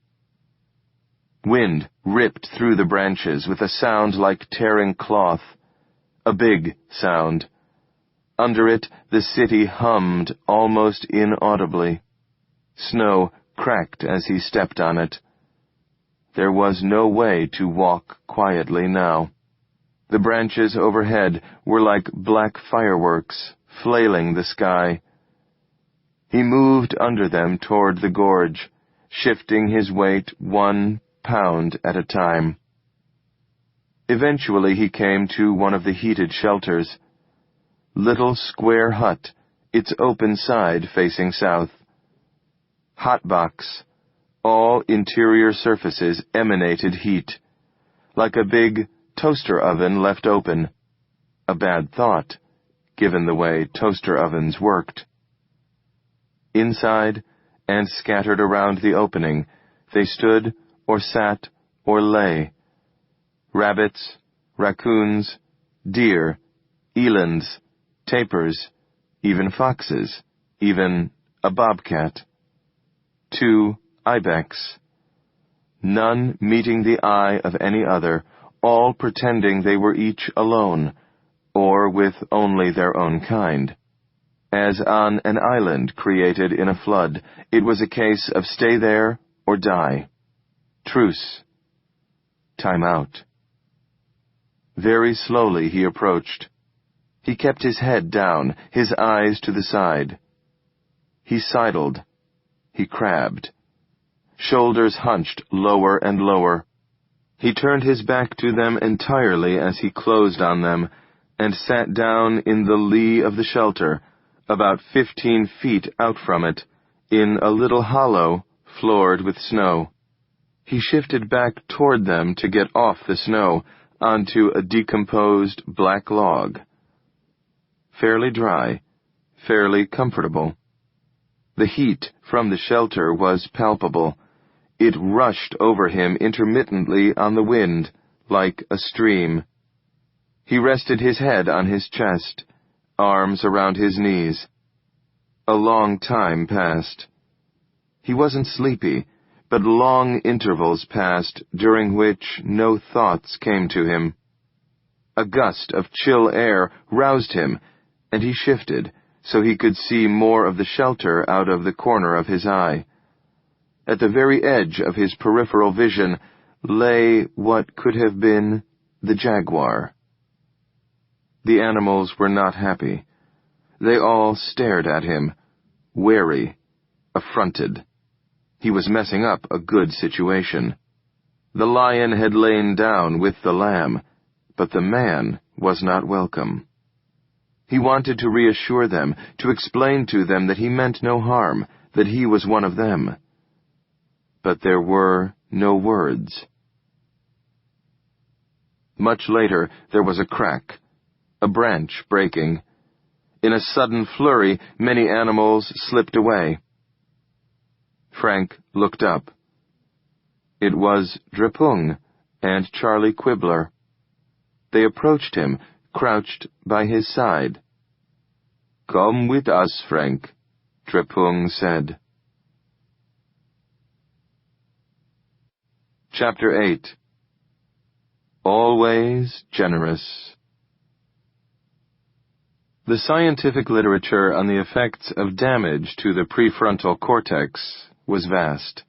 Wind ripped through the branches with a sound like tearing cloth. A big sound. Under it, the city hummed almost inaudibly. Snow cracked as he stepped on it. There was no way to walk quietly now. The branches overhead were like black fireworks, flailing the sky. He moved under them toward the gorge, shifting his weight 1 pound at a time. Eventually he came to one of the heated shelters. Little square hut, its open side facing south. Hot box. All interior surfaces emanated heat, like a big toaster oven left open. A bad thought, given the way toaster ovens worked. Inside, and scattered around the opening, they stood or sat or lay. Rabbits, raccoons, deer, elands, tapirs, even foxes, even a bobcat. 2 ibex. None meeting the eye of any other, all pretending they were each alone, or with only their own kind. As on an island created in a flood, it was a case of stay there or die. Truce. Time out. Very slowly he approached. He kept his head down, his eyes to the side. He sidled. He crabbed. Shoulders hunched lower and lower. He turned his back to them entirely as he closed on them, and sat down in the lee of the shelter, about 15 feet out from it, in a little hollow floored with snow. He shifted back toward them to get off the snow onto a decomposed black log. Fairly dry, fairly comfortable. The heat from the shelter was palpable. It rushed over him intermittently on the wind, like a stream. He rested his head on his chest, arms around his knees. A long time passed. He wasn't sleepy, but long intervals passed during which no thoughts came to him. A gust of chill air roused him, and he shifted so he could see more of the shelter out of the corner of his eye. At the very edge of his peripheral vision lay what could have been the jaguar. The animals were not happy. They all stared at him, wary, affronted. He was messing up a good situation. The lion had lain down with the lamb, but the man was not welcome. He wanted to reassure them, to explain to them that he meant no harm, that he was one of them. But there were no words. Much later, there was a crack, a branch breaking. In a sudden flurry, many animals slipped away. Frank looked up. It was Drepung and Charlie Quibler. They approached him, crouched by his side. "Come with us, Frank," Drepung said. Chapter 8. Always generous. The scientific literature on the effects of damage to the prefrontal cortex was vast.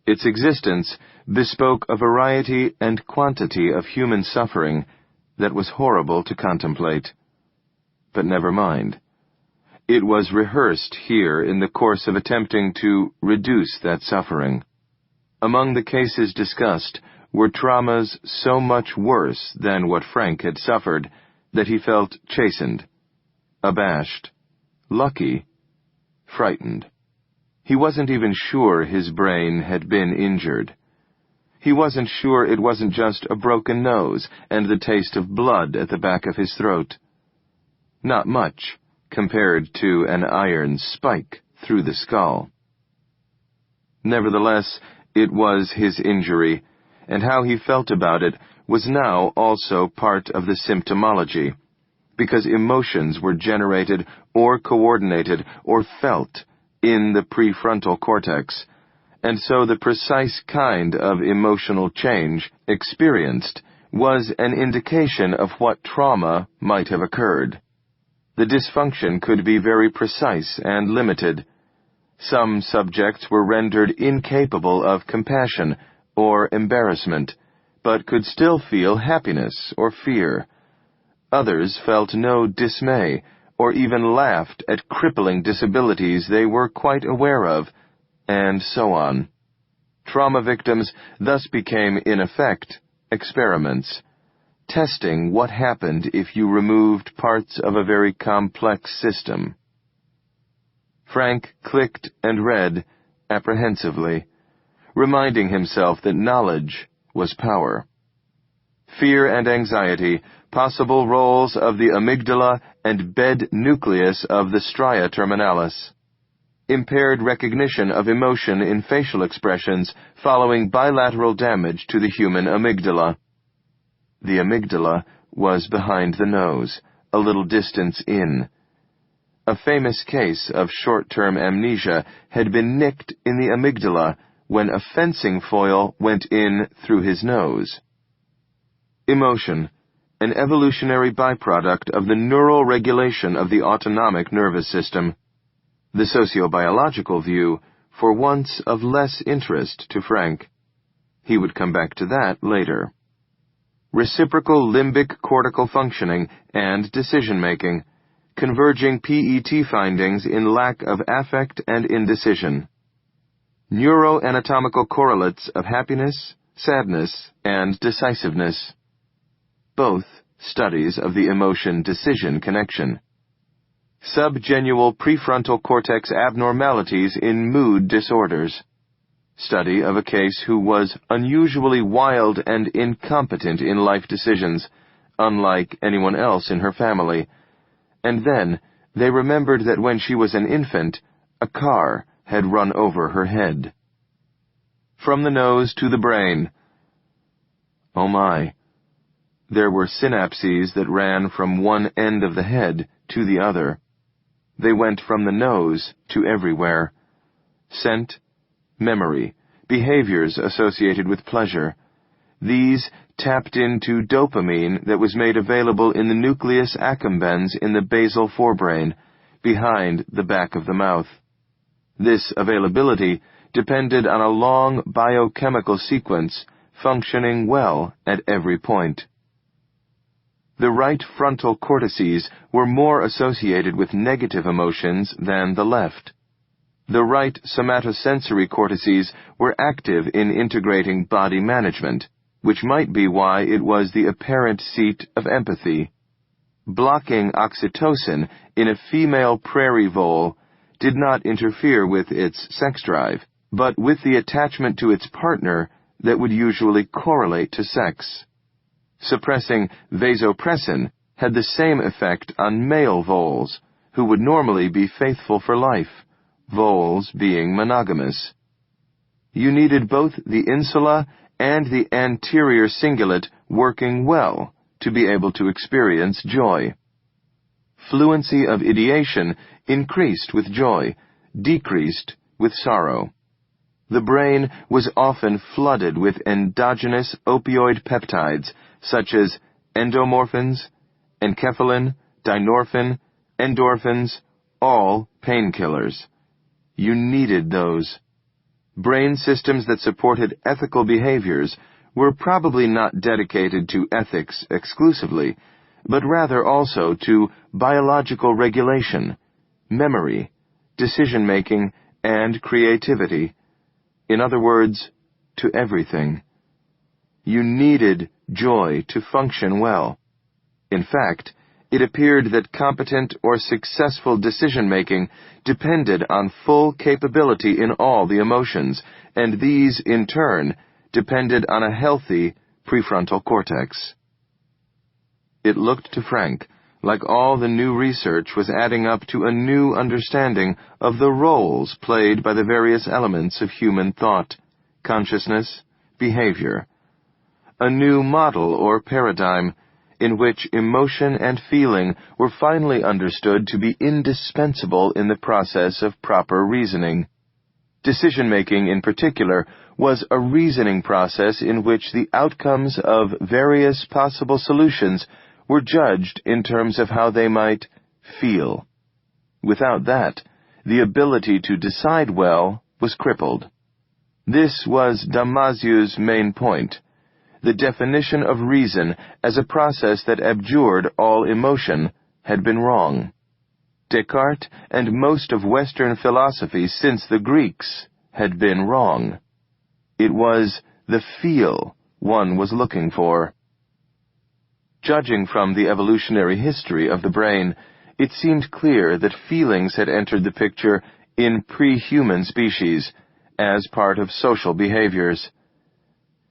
Its existence bespoke a variety and quantity of human suffering that was horrible to contemplate. But never mind. It was rehearsed here in the course of attempting to reduce that suffering. Among the cases discussed were traumas so much worse than what Frank had suffered that he felt chastened, abashed, lucky, frightened. He wasn't even sure his brain had been injured. He wasn't sure it wasn't just a broken nose and the taste of blood at the back of his throat. Not much compared to an iron spike through the skull. Nevertheless, it was his injury, and how he felt about it was now also part of the symptomology, because emotions were generated or coordinated or felt in the prefrontal cortex, and so the precise kind of emotional change experienced was an indication of what trauma might have occurred. The dysfunction could be very precise and limited. Some subjects were rendered incapable of compassion or embarrassment, but could still feel happiness or fear. Others felt no dismay, or even laughed at crippling disabilities they were quite aware of, and so on. Trauma victims thus became, in effect, experiments, testing what happened if you removed parts of a very complex system. Frank clicked and read apprehensively, reminding himself that knowledge was power. Fear and anxiety, possible roles of the amygdala and bed nucleus of the stria terminalis. Impaired recognition of emotion in facial expressions following bilateral damage to the human amygdala. The amygdala was behind the nose, a little distance in. A famous case of short-term amnesia had been nicked in the amygdala when a fencing foil went in through his nose. Emotion, an evolutionary byproduct of the neural regulation of the autonomic nervous system. The sociobiological view, for once of less interest to Frank. He would come back to that later. Reciprocal limbic cortical functioning and decision-making, converging PET findings in lack of affect and indecision. Neuroanatomical correlates of happiness, sadness, and decisiveness. Both studies of the emotion-decision connection. Subgenual prefrontal cortex abnormalities in mood disorders. Study of a case who was unusually wild and incompetent in life decisions, unlike anyone else in her family. And then they remembered that when she was an infant, a car had run over her head. From the nose to the brain. Oh my. There were synapses that ran from one end of the head to the other. They went from the nose to everywhere. Scent, memory, behaviors associated with pleasure. These tapped into dopamine that was made available in the nucleus accumbens in the basal forebrain, behind the back of the mouth. This availability depended on a long biochemical sequence functioning well at every point. The right frontal cortices were more associated with negative emotions than the left. The right somatosensory cortices were active in integrating body management, which might be why it was the apparent seat of empathy. Blocking oxytocin in a female prairie vole did not interfere with its sex drive, but with the attachment to its partner that would usually correlate to sex. Suppressing vasopressin had the same effect on male voles, who would normally be faithful for life, voles being monogamous. You needed both the insula and the anterior cingulate working well to be able to experience joy. Fluency of ideation increased with joy, decreased with sorrow. The brain was often flooded with endogenous opioid peptides such as endomorphins, enkephalin, dynorphin, endorphins, all painkillers. You needed those. Brain systems that supported ethical behaviors were probably not dedicated to ethics exclusively, but rather also to biological regulation, memory, decision-making, and creativity. In other words, to everything. You needed joy to function well. In fact, it appeared that competent or successful decision-making depended on full capability in all the emotions, and these, in turn, depended on a healthy prefrontal cortex. It looked to Frank like all the new research was adding up to a new understanding of the roles played by the various elements of human thought, consciousness, behavior. A new model or paradigm in which emotion and feeling were finally understood to be indispensable in the process of proper reasoning. Decision-making, in particular, was a reasoning process in which the outcomes of various possible solutions were judged in terms of how they might feel. Without that, the ability to decide well was crippled. This was Damasio's main point. The definition of reason as a process that abjured all emotion had been wrong. Descartes and most of Western philosophy since the Greeks had been wrong. It was the feel one was looking for. Judging from the evolutionary history of the brain, it seemed clear that feelings had entered the picture in pre-human species as part of social behaviors.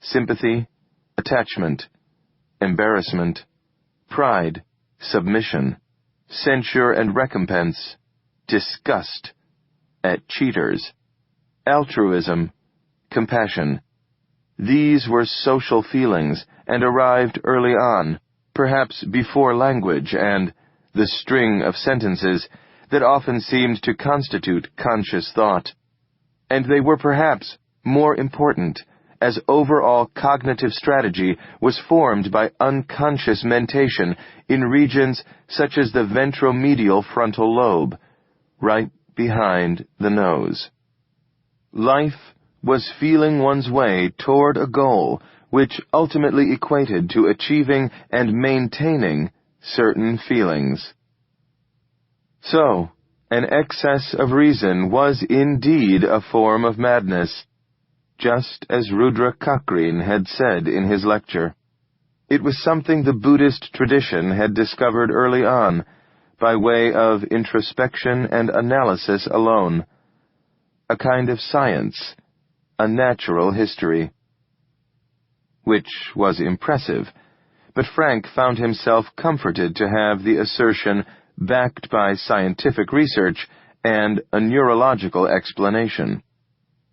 Sympathy, attachment, embarrassment, pride, submission, censure and recompense, disgust at cheaters, altruism, compassion. These were social feelings and arrived early on, perhaps before language and the string of sentences that often seemed to constitute conscious thought. And they were perhaps more important, as overall cognitive strategy was formed by unconscious mentation in regions such as the ventromedial frontal lobe, right behind the nose. Life was feeling one's way toward a goal which ultimately equated to achieving and maintaining certain feelings. So, an excess of reason was indeed a form of madness, just as Rudra Kakrin had said in his lecture. It was something the Buddhist tradition had discovered early on, by way of introspection and analysis alone. A kind of science, a natural history. Which was impressive, but Frank found himself comforted to have the assertion backed by scientific research and a neurological explanation,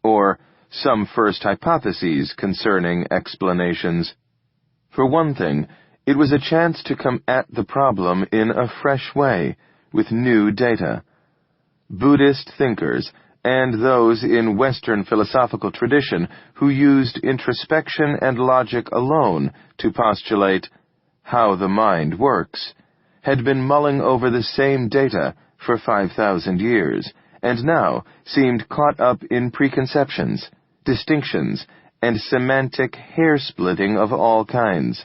or some first hypotheses concerning explanations. For one thing, it was a chance to come at the problem in a fresh way, with new data. Buddhist thinkers, and those in Western philosophical tradition who used introspection and logic alone to postulate how the mind works, had been mulling over the same data for 5,000 years, and now seemed caught up in preconceptions, distinctions, and semantic hair-splitting of all kinds.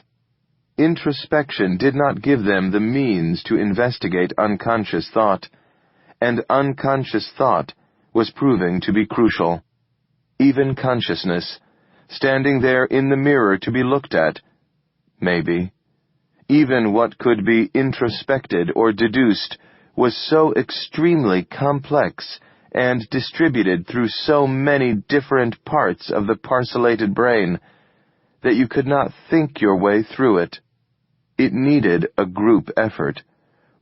Introspection did not give them the means to investigate unconscious thought, and unconscious thought was proving to be crucial. Even consciousness, standing there in the mirror to be looked at, maybe, even what could be introspected or deduced, was so extremely complex and distributed through so many different parts of the parcellated brain that you could not think your way through it. It needed a group effort,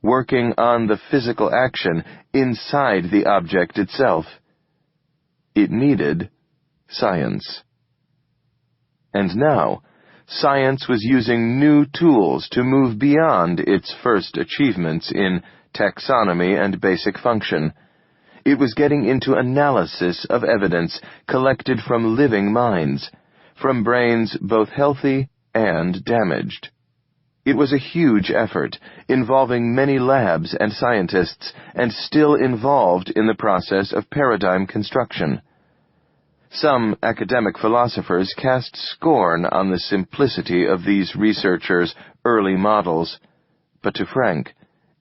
working on the physical action inside the object itself. It needed science. And now, science was using new tools to move beyond its first achievements in taxonomy and basic function. It was getting into analysis of evidence collected from living minds, from brains both healthy and damaged. It was a huge effort, involving many labs and scientists, and still involved in the process of paradigm construction. Some academic philosophers cast scorn on the simplicity of these researchers' early models, but to Frank,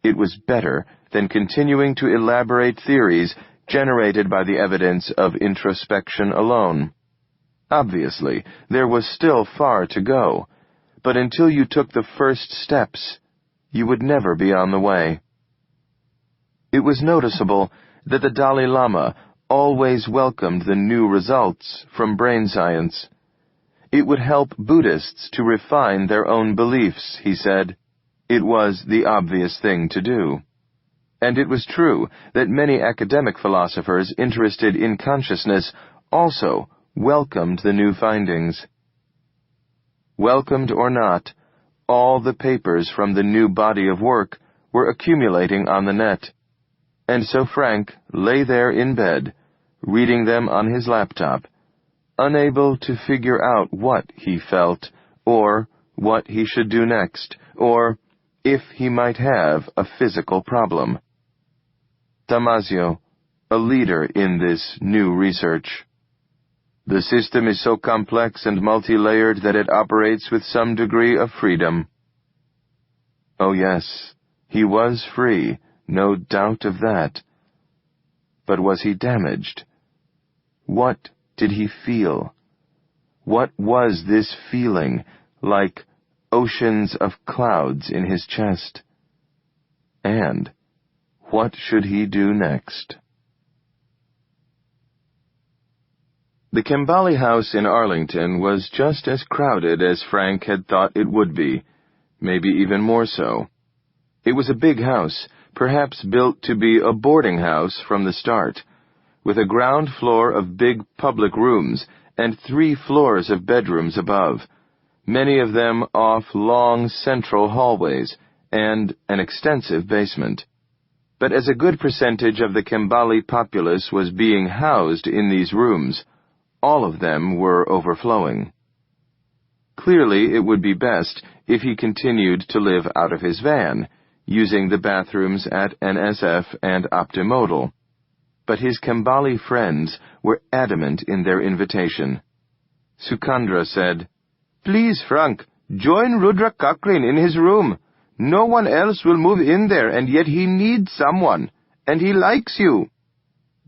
it was better than continuing to elaborate theories generated by the evidence of introspection alone. Obviously, there was still far to go, but until you took the first steps, you would never be on the way. It was noticeable that the Dalai Lama always welcomed the new results from brain science. It would help Buddhists to refine their own beliefs, he said. It was the obvious thing to do. And it was true that many academic philosophers interested in consciousness also welcomed the new findings. Welcomed or not, all the papers from the new body of work were accumulating on the net. And so Frank lay there in bed, reading them on his laptop, unable to figure out what he felt, or what he should do next, or if he might have a physical problem. Damasio, a leader in this new research. The system is so complex and multi-layered that it operates with some degree of freedom. Oh yes, he was free, no doubt of that. But was he damaged? What did he feel? What was this feeling, like oceans of clouds in his chest? And what should he do next? The Kembali house in Arlington was just as crowded as Frank had thought it would be, maybe even more so. It was a big house, perhaps built to be a boarding house from the start, with a ground floor of big public rooms and 3 floors of bedrooms above, many of them off long central hallways, and an extensive basement. But as a good percentage of the Kembali populace was being housed in these rooms, all of them were overflowing. Clearly, it would be best if he continued to live out of his van, using the bathrooms at NSF and Optimodal. But his Kembali friends were adamant in their invitation. Sukandra said, "Please, Frank, join Rudra Cochrane in his room. No one else will move in there, and yet he needs someone, and he likes you."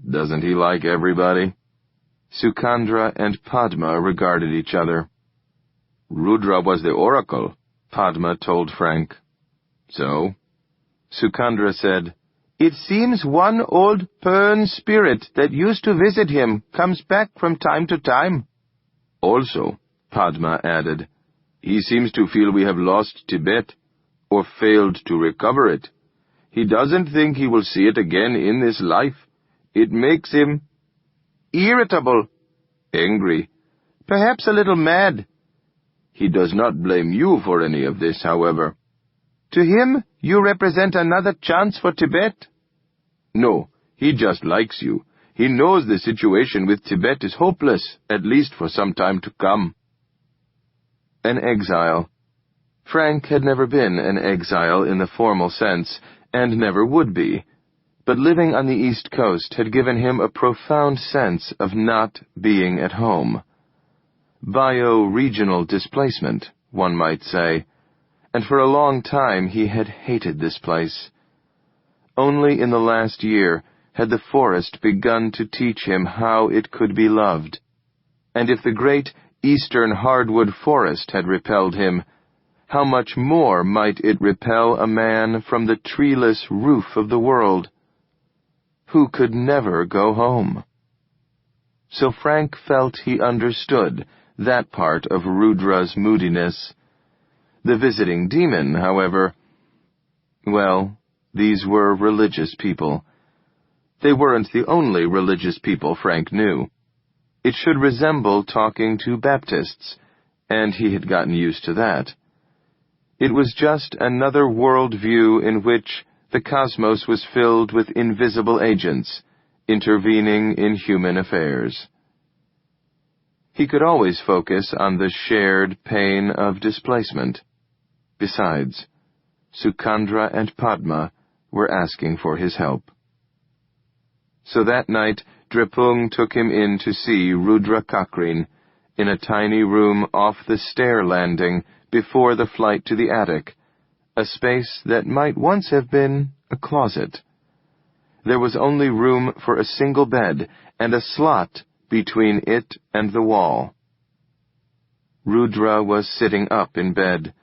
"Doesn't he like everybody?" Sukandra and Padma regarded each other. "Rudra was the oracle," Padma told Frank. "So?" Sukandra said, "It seems one old Pern spirit that used to visit him comes back from time to time." "Also," Padma added, "he seems to feel we have lost Tibet, or failed to recover it. He doesn't think he will see it again in this life. It makes him irritable, angry, perhaps a little mad. He does not blame you for any of this, however." "To him, you represent another chance for Tibet?" "No, he just likes you. He knows the situation with Tibet is hopeless, at least for some time to come." An exile. Frank had never been an exile in the formal sense, and never would be, but living on the East Coast had given him a profound sense of not being at home. Bio-regional displacement, one might say, and for a long time he had hated this place. Only in the last year had the forest begun to teach him how it could be loved, and if the great eastern hardwood forest had repelled him, how much more might it repel a man from the treeless roof of the world, who could never go home? So Frank felt he understood that part of Rudra's moodiness. The visiting demon, however, well, these were religious people. They weren't the only religious people Frank knew. It should resemble talking to Baptists, and he had gotten used to that. It was just another world view in which the cosmos was filled with invisible agents, intervening in human affairs. He could always focus on the shared pain of displacement. Besides, Sukandra and Padma were asking for his help. So that night, Drepung took him in to see Rudra Cochrane in a tiny room off the stair landing before the flight to the attic, a space that might once have been a closet. There was only room for a single bed and a slot between it and the wall. Rudra was sitting up in bed.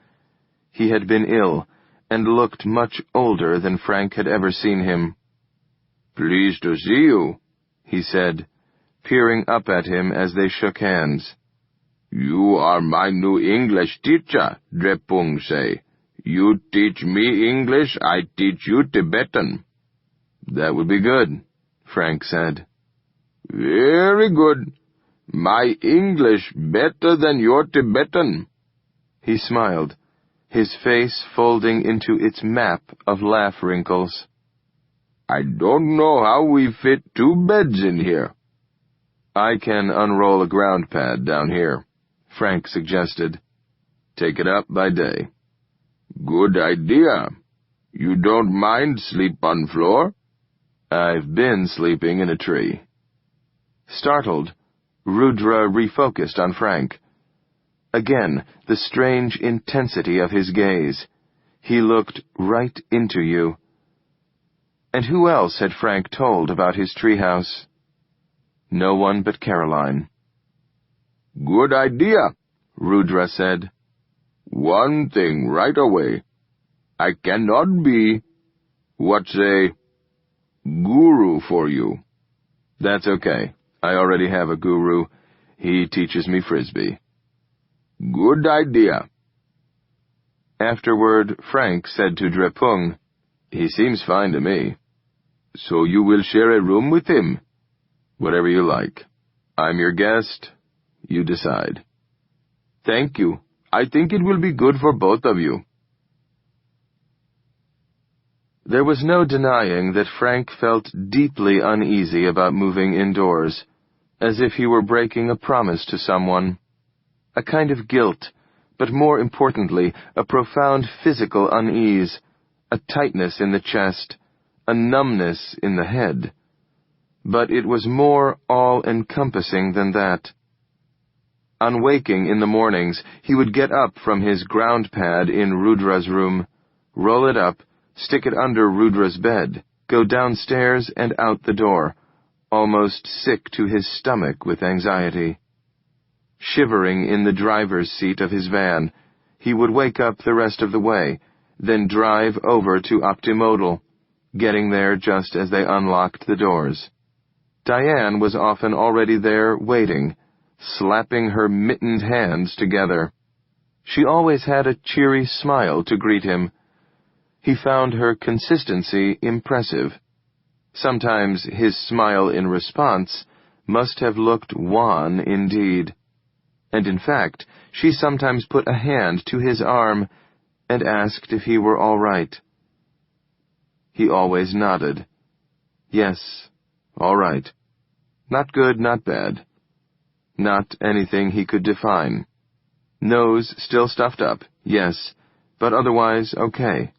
He had been ill, and looked much older than Frank had ever seen him. "Pleased to see you," he said, peering up at him as they shook hands. "You are my new English teacher, Drepung say. You teach me English, I teach you Tibetan." "That would be good," Frank said. "Very good. My English better than your Tibetan." He smiled, his face folding into its map of laugh wrinkles. "I don't know how we fit 2 beds in here." "I can unroll a ground pad down here," Frank suggested. "Take it up by day." "Good idea. You don't mind sleep on floor?" "I've been sleeping in a tree." Startled, Rudra refocused on Frank. Again, the strange intensity of his gaze. He looked right into you. And who else had Frank told about his treehouse? No one but Caroline. "Good idea," Rudra said. "One thing right away. I cannot be, guru for you." "That's okay. I already have a guru. He teaches me Frisbee." "Good idea." Afterward, Frank said to Drepung, "He seems fine to me." "So you will share a room with him?" "Whatever you like. I'm your guest. You decide." "Thank you. I think it will be good for both of you." There was no denying that Frank felt deeply uneasy about moving indoors, as if he were breaking a promise to someone. A kind of guilt, but more importantly, a profound physical unease, a tightness in the chest, a numbness in the head. But it was more all-encompassing than that. On waking in the mornings, he would get up from his ground pad in Rudra's room, roll it up, stick it under Rudra's bed, go downstairs and out the door, almost sick to his stomach with anxiety. Shivering in the driver's seat of his van, he would wake up the rest of the way, then drive over to Optimodal, getting there just as they unlocked the doors. Diane was often already there waiting, slapping her mittened hands together. She always had a cheery smile to greet him. He found her consistency impressive. Sometimes his smile in response must have looked wan indeed. And in fact, she sometimes put a hand to his arm and asked if he were all right. He always nodded. Yes, all right. Not good, not bad. Not anything he could define. Nose still stuffed up, yes, but otherwise okay.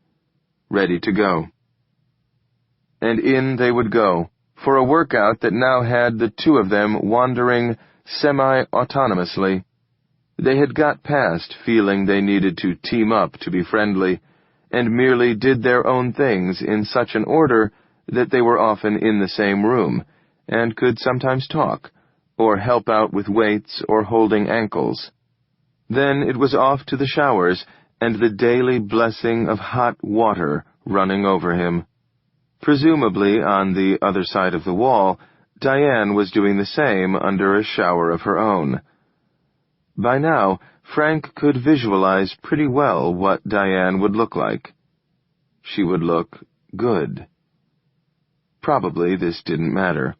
Ready to go. And in they would go, for a workout that now had the 2 of them wandering semi-autonomously. They had got past feeling they needed to team up to be friendly, and merely did their own things in such an order that they were often in the same room, and could sometimes talk, or help out with weights or holding ankles. Then it was off to the showers, and the daily blessing of hot water running over him. Presumably, on the other side of the wall, Diane was doing the same under a shower of her own. By now, Frank could visualize pretty well what Diane would look like. She would look good. Probably this didn't matter.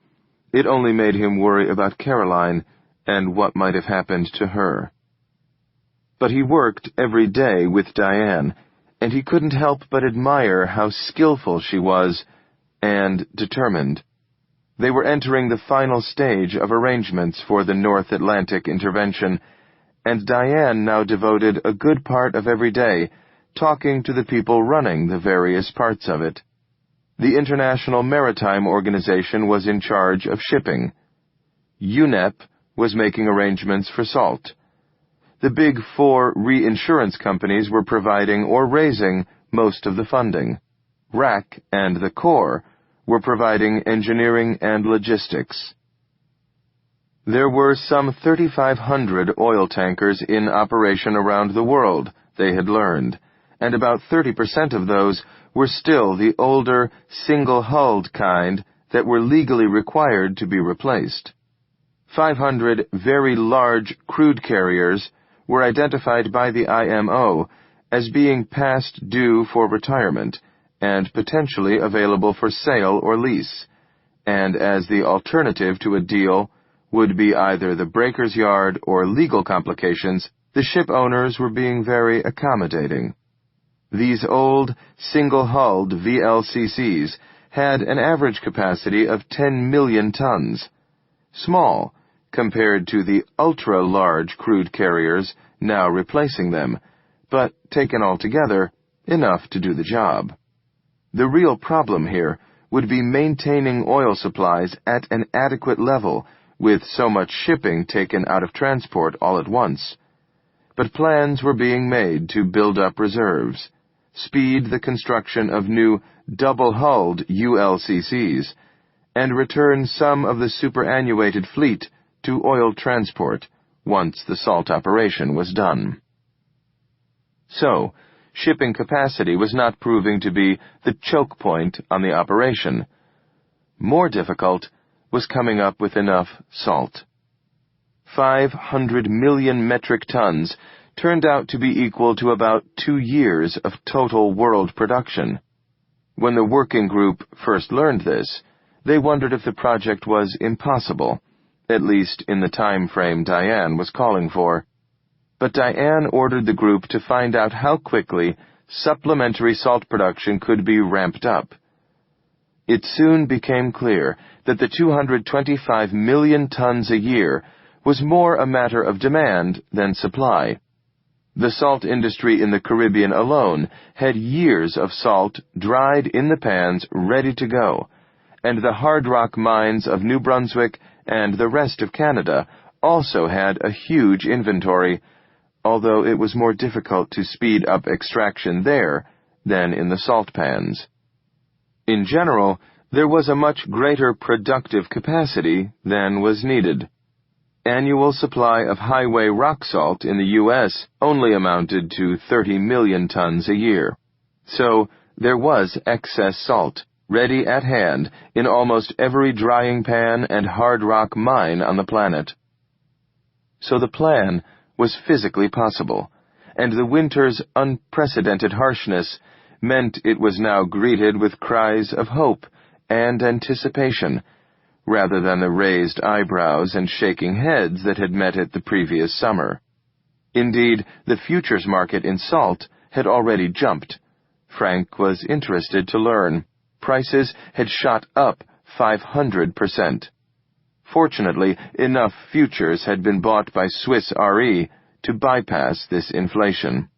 It only made him worry about Caroline and what might have happened to her. But he worked every day with Diane, and he couldn't help but admire how skillful she was and determined. They were entering the final stage of arrangements for the North Atlantic intervention, and Diane now devoted a good part of every day talking to the people running the various parts of it. The International Maritime Organization was in charge of shipping. UNEP was making arrangements for salt. The big 4 reinsurance companies were providing or raising most of the funding. RAC and the Corps were providing engineering and logistics. There were some 3,500 oil tankers in operation around the world, they had learned, and about 30% of those were still the older, single-hulled kind that were legally required to be replaced. 500 very large crude carriers were identified by the IMO as being past due for retirement and potentially available for sale or lease, and as the alternative to a deal would be either the breaker's yard or legal complications, the ship owners were being very accommodating. These old, single-hulled VLCCs had an average capacity of 10 million tons, small compared to the ultra-large crude carriers now replacing them, but taken all together, enough to do the job. The real problem here would be maintaining oil supplies at an adequate level with so much shipping taken out of transport all at once. But plans were being made to build up reserves, speed the construction of new double-hulled ULCCs, and return some of the superannuated fleet to oil transport once the salt operation was done. So, shipping capacity was not proving to be the choke point on the operation. More difficult was coming up with enough salt. 500 million metric tons turned out to be equal to about 2 years of total world production. When the working group first learned this, they wondered if the project was impossible, at least in the time frame Diane was calling for. But Diane ordered the group to find out how quickly supplementary salt production could be ramped up. It soon became clear that the 225 million tons a year was more a matter of demand than supply. The salt industry in the Caribbean alone had years of salt dried in the pans ready to go, and the hard rock mines of New Brunswick and the rest of Canada also had a huge inventory, although it was more difficult to speed up extraction there than in the salt pans. In general, there was a much greater productive capacity than was needed. Annual supply of highway rock salt in the U.S. only amounted to 30 million tons a year. So there was excess salt, ready at hand in almost every drying pan and hard rock mine on the planet. So the plan was physically possible, and the winter's unprecedented harshness meant it was now greeted with cries of hope and anticipation, rather than the raised eyebrows and shaking heads that had met it the previous summer. Indeed, the futures market in salt had already jumped. Frank was interested to learn. Prices had shot up 500%. Fortunately, enough futures had been bought by Swiss Re to bypass this inflation.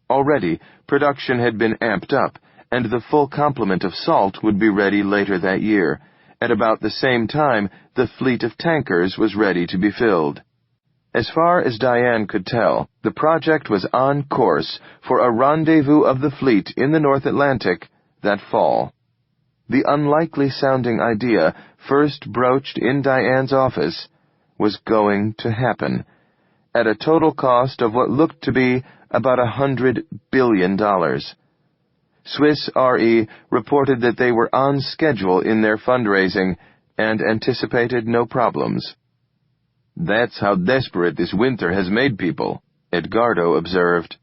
Already, production had been amped up, and the full complement of salt would be ready later that year. At about the same time, the fleet of tankers was ready to be filled. As far as Diane could tell, the project was on course for a rendezvous of the fleet in the North Atlantic that fall. The unlikely-sounding idea, first broached in Diane's office, was going to happen, at a total cost of what looked to be about $100 billion. Swiss Re reported that they were on schedule in their fundraising and anticipated no problems. "That's how desperate this winter has made people," Edgardo observed.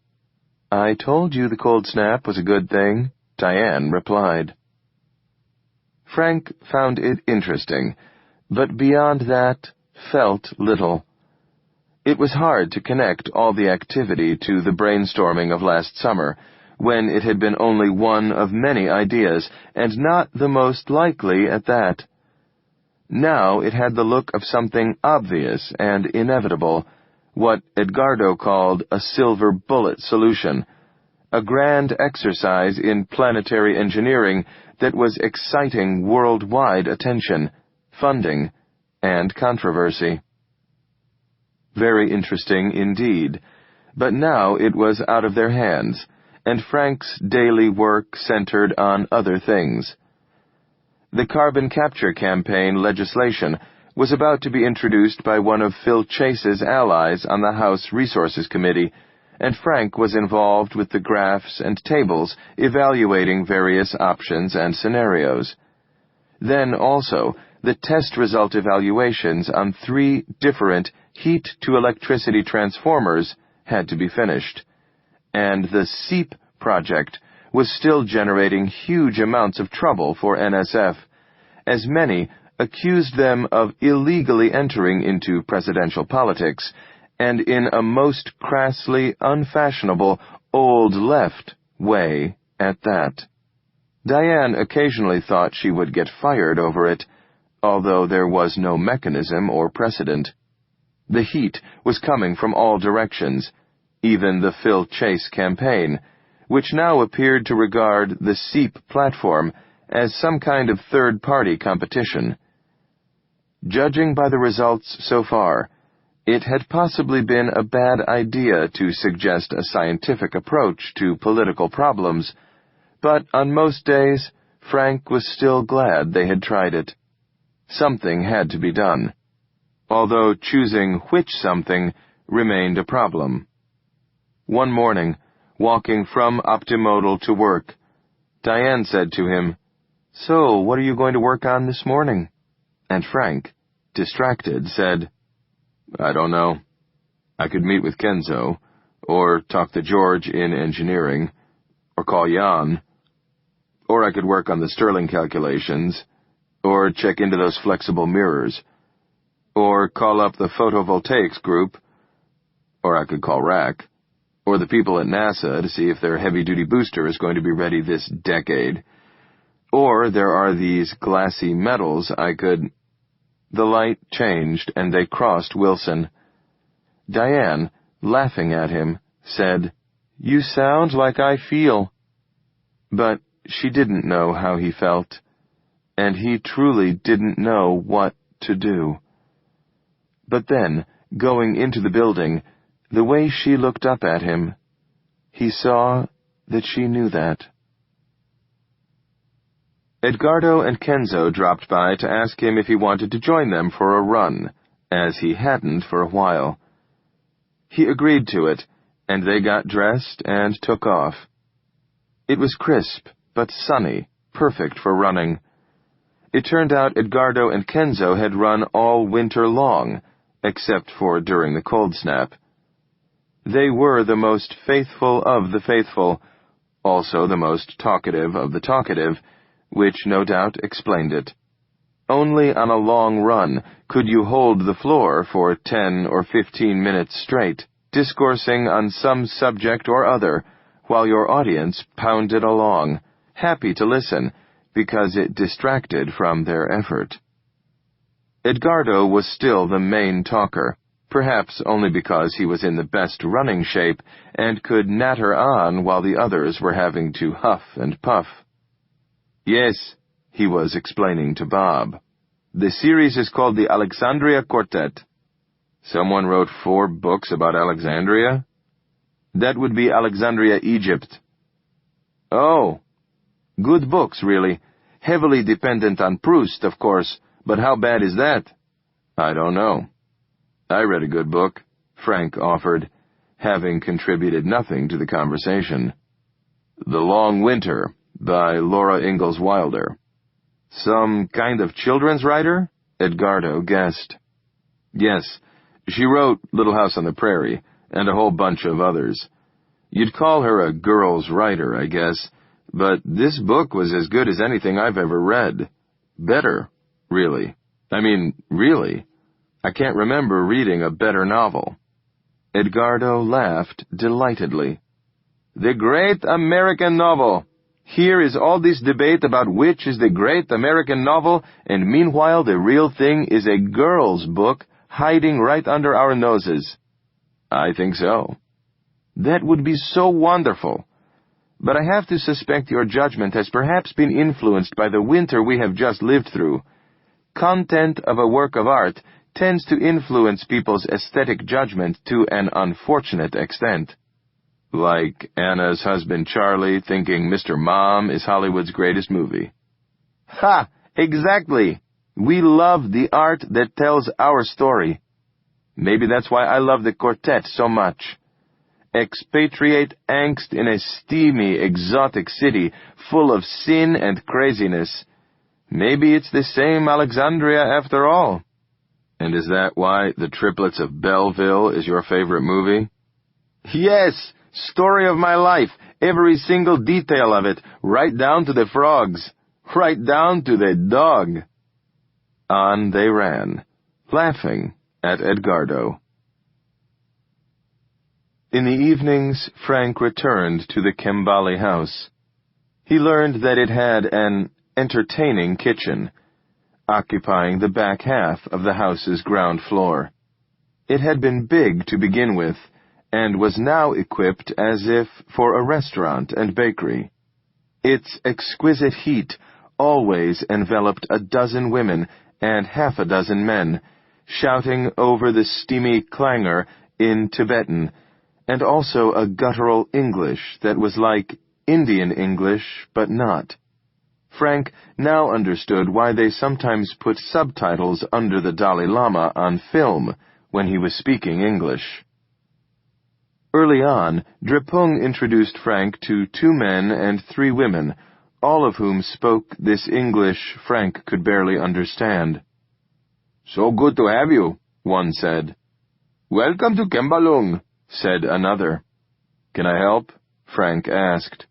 "I told you the cold snap was a good thing," Diane replied. Frank found it interesting, but beyond that, felt little. It was hard to connect all the activity to the brainstorming of last summer, when it had been only one of many ideas, and not the most likely at that. Now it had the look of something obvious and inevitable, what Edgardo called a silver bullet solution, a grand exercise in planetary engineering that was exciting worldwide attention, funding, and controversy. Very interesting indeed, but now it was out of their hands, and Frank's daily work centered on other things. The carbon capture campaign legislation was about to be introduced by one of Phil Chase's allies on the House Resources Committee, and Frank was involved with the graphs and tables evaluating various options and scenarios. Then also, the test result evaluations on 3 different heat-to-electricity transformers had to be finished, and the SEEP project was still generating huge amounts of trouble for NSF, as many accused them of illegally entering into presidential politics, and in a most crassly unfashionable old left way at that. Diane occasionally thought she would get fired over it, although there was no mechanism or precedent. The heat was coming from all directions, even the Phil Chase campaign, which now appeared to regard the SEEP platform as some kind of third-party competition. Judging by the results so far, it had possibly been a bad idea to suggest a scientific approach to political problems, but on most days, Frank was still glad they had tried it. Something had to be done, although choosing which something remained a problem. One morning, walking from Optimodal to work, Diane said to him, "So, what are you going to work on this morning?" And Frank, distracted, said, "I don't know. I could meet with Kenzo, or talk to George in engineering, or call Jan, or I could work on the Sterling calculations, or check into those flexible mirrors, or call up the photovoltaics group, or I could call RAC, or the people at NASA to see if their heavy-duty booster is going to be ready this decade, or there are these glassy metals I could—" The light changed, and they crossed Wilson. Diane, laughing at him, said, "You sound like I feel." But she didn't know how he felt, and he truly didn't know what to do. But then, going into the building, the way she looked up at him, he saw that she knew that. Edgardo and Kenzo dropped by to ask him if he wanted to join them for a run, as he hadn't for a while. He agreed to it, and they got dressed and took off. It was crisp, but sunny, perfect for running. It turned out Edgardo and Kenzo had run all winter long, except for during the cold snap. They were the most faithful of the faithful, also the most talkative of the talkative, which no doubt explained it. Only on a long run could you hold the floor for 10 or 15 minutes straight, discoursing on some subject or other, while your audience pounded along, happy to listen, because it distracted from their effort. Edgardo was still the main talker, perhaps only because he was in the best running shape and could natter on while the others were having to huff and puff. "Yes," he was explaining to Bob. "The series is called the Alexandria Quartet." "Someone wrote 4 books about Alexandria?" "That would be Alexandria, Egypt." "Oh, good books, really. Heavily dependent on Proust, of course, but how bad is that?" "I don't know. I read a good book," Frank offered, having contributed nothing to the conversation. "The Long Winter," by Laura Ingalls Wilder. "Some kind of children's writer?" Edgardo guessed. "Yes, she wrote Little House on the Prairie, and a whole bunch of others. You'd call her a girl's writer, I guess, but this book was as good as anything I've ever read. Better, really. I mean, really. I can't remember reading a better novel." Edgardo laughed delightedly. "The great American novel! Here is all this debate about which is the great American novel, and meanwhile the real thing is a girl's book hiding right under our noses." "I think so." "That would be so wonderful. But I have to suspect your judgment has perhaps been influenced by the winter we have just lived through. Content of a work of art tends to influence people's aesthetic judgment to an unfortunate extent. Like Anna's husband Charlie thinking Mr. Mom is Hollywood's greatest movie." "Ha! Exactly! We love the art that tells our story. Maybe that's why I love the quartet so much. Expatriate angst in a steamy, exotic city full of sin and craziness. Maybe it's the same Alexandria after all. And is that why The Triplets of Belleville is your favorite movie? Yes, story of my life, every single detail of it, right down to the frogs, right down to the dog. On they ran, laughing at Edgardo. In the evenings, Frank returned to the Kembali house. He learned that it had an entertaining kitchen, occupying the back half of the house's ground floor. It had been big to begin with, and was now equipped as if for a restaurant and bakery. Its exquisite heat always enveloped a dozen women and half a dozen men, shouting over the steamy clangor in Tibetan, and also a guttural English that was like Indian English, but not. Frank now understood why they sometimes put subtitles under the Dalai Lama on film when he was speaking English. Early on, Drepung introduced Frank to 2 men and 3 women, all of whom spoke this English Frank could barely understand. "So good to have you," one said. "Welcome to Kembalung," said another. "Can I help?" Frank asked.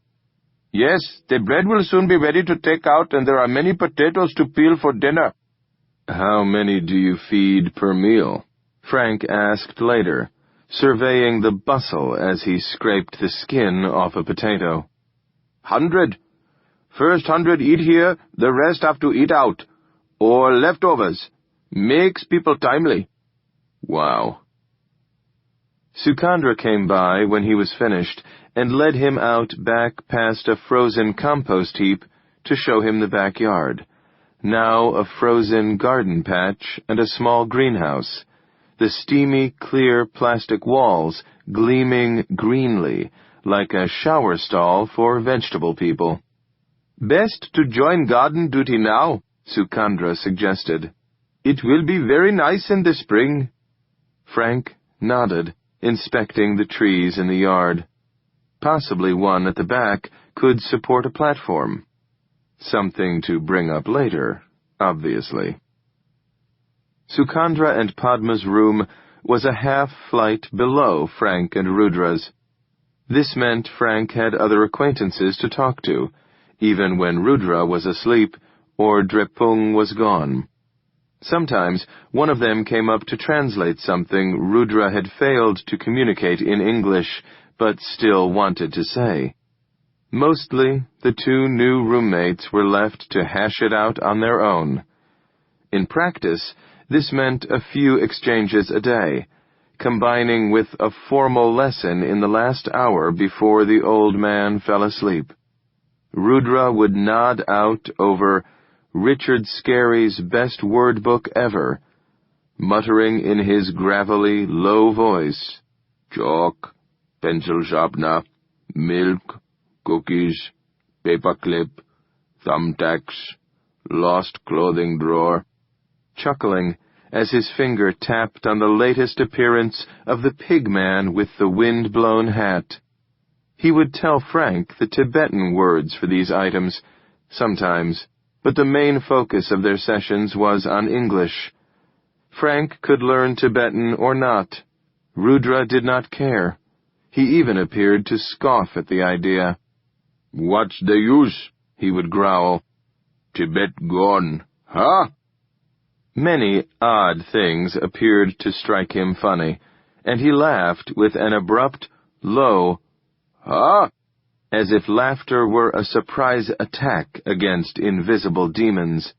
"Yes, the bread will soon be ready to take out, and there are many potatoes to peel for dinner." "How many do you feed per meal?" Frank asked later, surveying the bustle as he scraped the skin off a potato. 100. First 100 eat here, the rest have to eat out. Or leftovers. Makes people timely. Wow. Sukandra came by when he was finished and led him out back past a frozen compost heap to show him the backyard, now a frozen garden patch and a small greenhouse, the steamy, clear plastic walls gleaming greenly like a shower stall for vegetable people. "Best to join garden duty now," Sukandra suggested. "It will be very nice in the spring." Frank nodded, inspecting the trees in the yard. Possibly one at the back could support a platform. Something to bring up later, obviously. Sukandra and Padma's room was a half-flight below Frank and Rudra's. This meant Frank had other acquaintances to talk to, even when Rudra was asleep or Drepung was gone. Sometimes one of them came up to translate something Rudra had failed to communicate in English, but still wanted to say. Mostly, the 2 new roommates were left to hash it out on their own. In practice, this meant a few exchanges a day, combining with a formal lesson in the last hour before the old man fell asleep. Rudra would nod out over Richard Scarry's best word book ever, muttering in his gravelly, low voice, "Chalk, pencil sharpener, milk, cookies, paperclip, thumbtacks, lost clothing drawer," chuckling as his finger tapped on the latest appearance of the pig man with the wind-blown hat. He would tell Frank the Tibetan words for these items, sometimes, but the main focus of their sessions was on English. Frank could learn Tibetan or not. Rudra did not care. He even appeared to scoff at the idea. "What's the use?" he would growl. "Tibet gone, huh?" Many odd things appeared to strike him funny, and he laughed with an abrupt, low, "huh?" as if laughter were a surprise attack against invisible demons.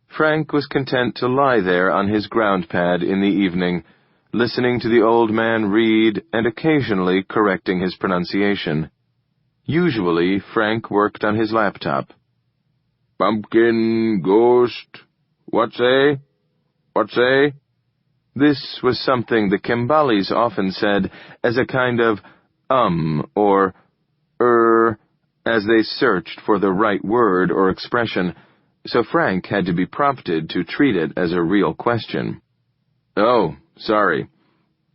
Frank was content to lie there on his ground pad in the evening, listening to the old man read and occasionally correcting his pronunciation. Usually, Frank worked on his laptop. "Pumpkin, ghost, what say? What say?" This was something the Kembalis often said as a kind of or as they searched for the right word or expression, so Frank had to be prompted to treat it as a real question. "Oh, sorry.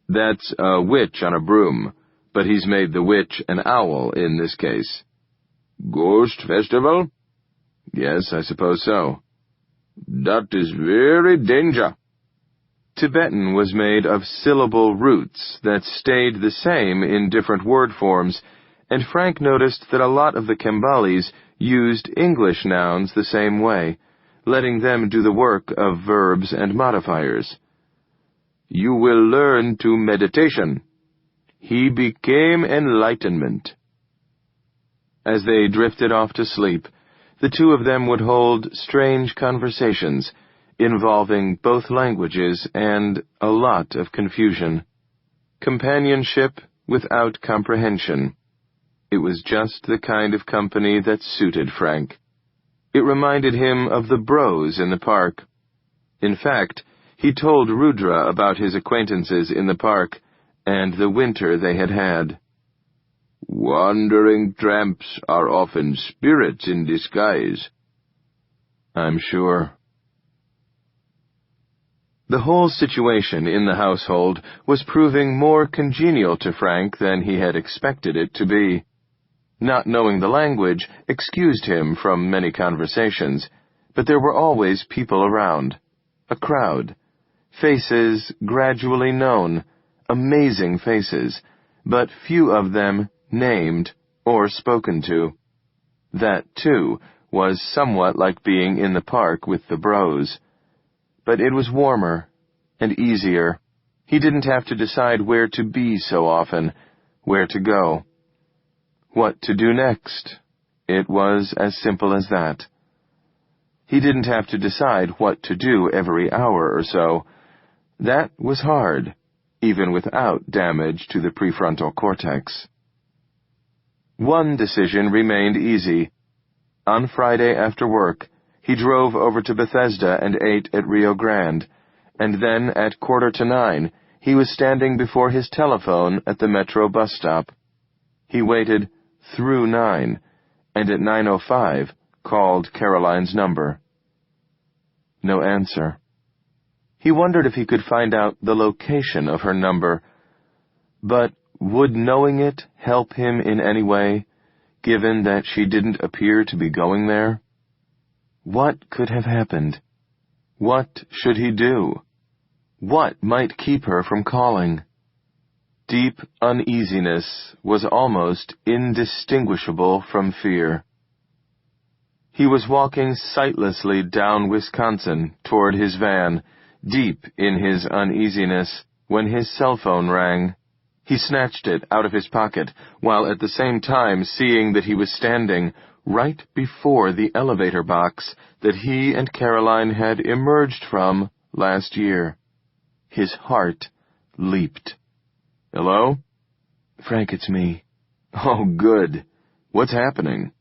That's a witch on a broom, but he's made the witch an owl in this case." "Ghost festival?" "Yes, I suppose so." "That is very danger." Tibetan was made of syllable roots that stayed the same in different word forms, and Frank noticed that a lot of the Kembalis used English nouns the same way, letting them do the work of verbs and modifiers. "You will learn to meditation. He became enlightenment." As they drifted off to sleep, the two of them would hold strange conversations, involving both languages and a lot of confusion. Companionship without comprehension. It was just the kind of company that suited Frank. It reminded him of the bros in the park. In fact, he told Rudra about his acquaintances in the park and the winter they had had. "Wandering tramps are often spirits in disguise." "I'm sure." The whole situation in the household was proving more congenial to Frank than he had expected it to be. Not knowing the language excused him from many conversations, but there were always people around. A crowd. Faces gradually known. Amazing faces, but few of them named or spoken to. That, too, was somewhat like being in the park with the bros. But it was warmer and easier. He didn't have to decide where to be so often, where to go. What to do next? It was as simple as that. He didn't have to decide what to do every hour or so. That was hard, even without damage to the prefrontal cortex. One decision remained easy. On Friday after work, he drove over to Bethesda and ate at Rio Grande, and then at 8:45, he was standing before his telephone at the Metro bus stop. He waited through 9, and at 9:05 called Caroline's number. No answer. He wondered if he could find out the location of her number, but would knowing it help him in any way, given that she didn't appear to be going there? What could have happened? What should he do? What might keep her from calling? Deep uneasiness was almost indistinguishable from fear. He was walking sightlessly down Wisconsin toward his van, deep in his uneasiness, when his cell phone rang. He snatched it out of his pocket, while at the same time seeing that he was standing right before the elevator box that he and Caroline had emerged from last year. His heart leaped. "Hello?" "Frank, it's me." "Oh, good. What's happening?"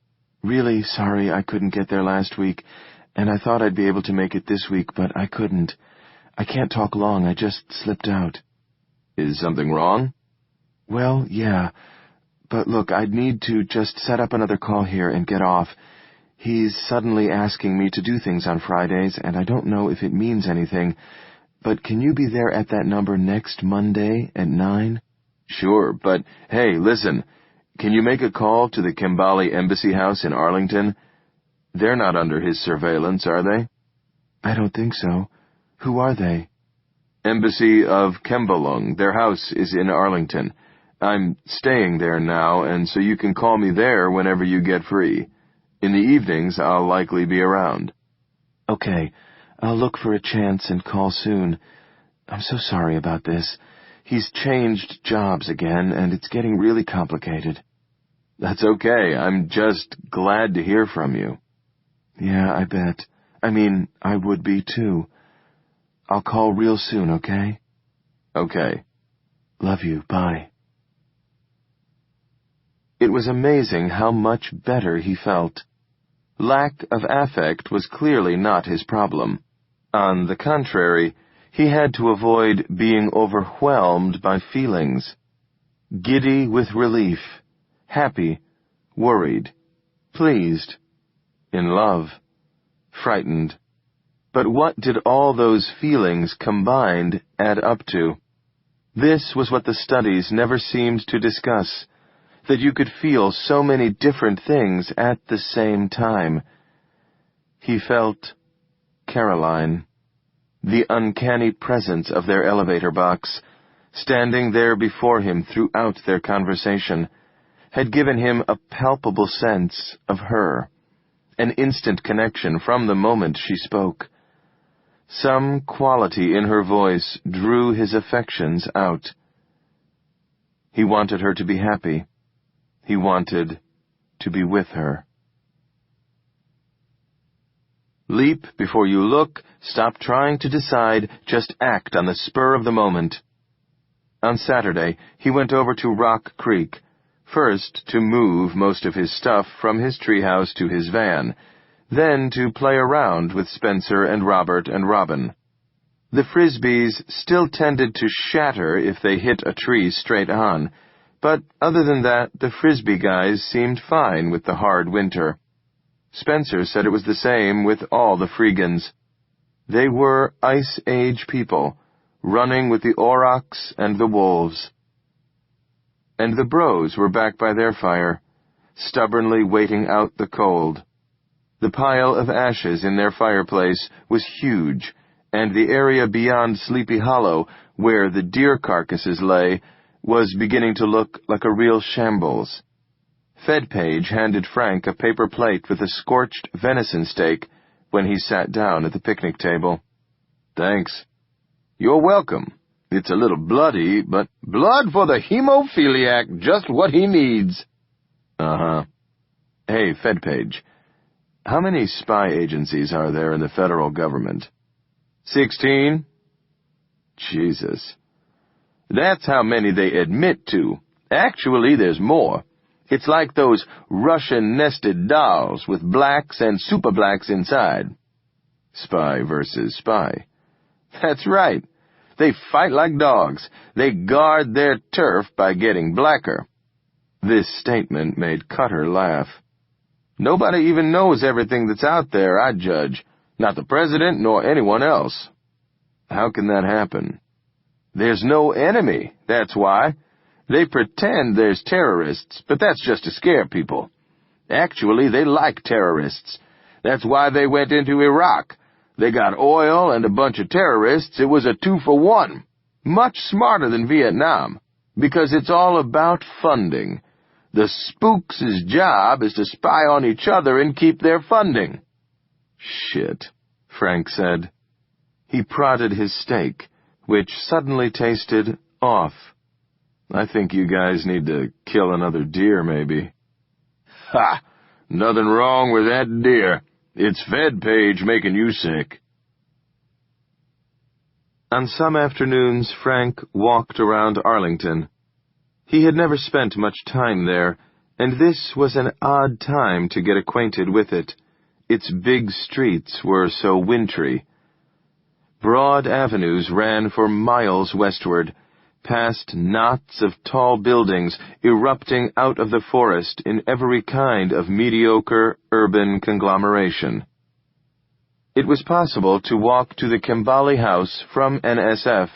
"Really sorry I couldn't get there last week, and I thought I'd be able to make it this week, but I couldn't. I can't talk long, I just slipped out." "Is something wrong?" "Well, yeah. But look, I'd need to just set up another call here and get off. He's suddenly asking me to do things on Fridays, and I don't know if it means anything. But can you be there at that number next Monday at 9? "Sure, but hey, listen. Can you make a call to the Kembali Embassy House in Arlington? They're not under his surveillance, are they?" "I don't think so. Who are they?" "Embassy of Kembalung. Their house is in Arlington. I'm staying there now, and so you can call me there whenever you get free. In the evenings, I'll likely be around." "Okay. I'll look for a chance and call soon. I'm so sorry about this. He's changed jobs again, and it's getting really complicated." "That's okay. I'm just glad to hear from you." "Yeah, I bet. I would be too. I'll call real soon, okay?" "Okay." "Love you. Bye." It was amazing how much better he felt. Lack of affect was clearly not his problem. On the contrary, he had to avoid being overwhelmed by feelings. Giddy with relief, happy, worried, pleased, in love, frightened. But what did all those feelings combined add up to? This was what the studies never seemed to discuss, that you could feel so many different things at the same time. He felt Caroline, the uncanny presence of their elevator box, standing there before him throughout their conversation, had given him a palpable sense of her, an instant connection from the moment she spoke. Some quality in her voice drew his affections out. He wanted her to be happy. He wanted to be with her. Leap before you look, stop trying to decide, just act on the spur of the moment. On Saturday, he went over to Rock Creek, first to move most of his stuff from his treehouse to his van, then to play around with Spencer and Robert and Robin. The frisbees still tended to shatter if they hit a tree straight on, but other than that, the frisbee guys seemed fine with the hard winter. Spencer said it was the same with all the Freegans. They were Ice Age people, running with the aurochs and the wolves. And the bros were back by their fire, stubbornly waiting out the cold. The pile of ashes in their fireplace was huge, and the area beyond Sleepy Hollow, where the deer carcasses lay, was beginning to look like a real shambles. Fedpage handed Frank a paper plate with a scorched venison steak when he sat down at the picnic table. "Thanks." "You're welcome. It's a little bloody, but blood for the hemophiliac, just what he needs." Uh-huh. Hey, Fedpage, how many spy agencies are there in the federal government? 16. Jesus. That's how many they admit to. Actually, there's more. It's like those Russian nested dolls with blacks and superblacks inside. Spy versus spy. That's right. They fight like dogs. They guard their turf by getting blacker. This statement made Cutter laugh. Nobody even knows everything that's out there, I judge. Not the president nor anyone else. How can that happen? There's no enemy, that's why. They pretend there's terrorists, but that's just to scare people. Actually, they like terrorists. That's why they went into Iraq. They got oil and a bunch of terrorists. It was a 2-for-1. Much smarter than Vietnam, because it's all about funding. The spooks' job is to spy on each other and keep their funding. Shit, Frank said. He prodded his steak, which suddenly tasted off. I think you guys need to kill another deer, maybe. Ha! Nothing wrong with that deer. It's Fedpage making you sick. On some afternoons, Frank walked around Arlington. He had never spent much time there, and this was an odd time to get acquainted with it. Its big streets were so wintry. Broad avenues ran for miles westward, past knots of tall buildings erupting out of the forest in every kind of mediocre urban conglomeration. It was possible to walk to the Kembali House from NSF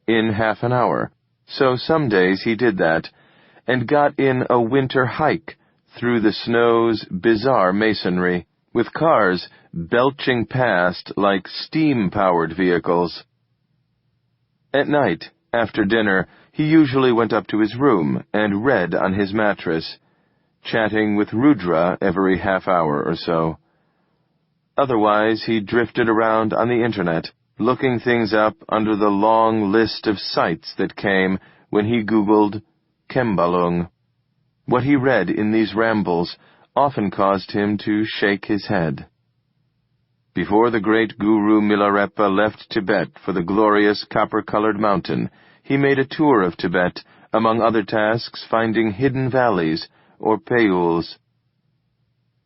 in half an hour, so some days he did that, and got in a winter hike through the snow's bizarre masonry, with cars belching past like steam-powered vehicles. At night, after dinner, he usually went up to his room and read on his mattress, chatting with Rudra every half hour or so. Otherwise, he drifted around on the Internet, looking things up under the long list of sites that came when he Googled Kembalung. What he read in these rambles often caused him to shake his head. Before the great Guru Milarepa left Tibet for the glorious copper-colored mountain, he made a tour of Tibet, among other tasks finding hidden valleys, or payuls.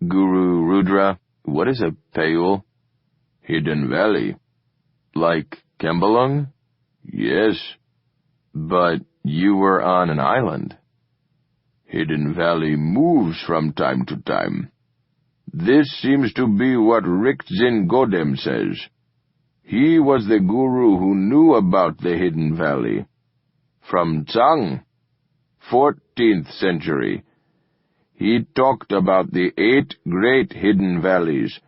Guru Rudra, what is a payul? Hidden valley. Like Kembalung? Yes. But you were on an island. Hidden valley moves from time to time. This seems to be what Rickzin Godem says. He was the guru who knew about the hidden valley. From Tsang, 14th century. He talked about the 8 great hidden valleys,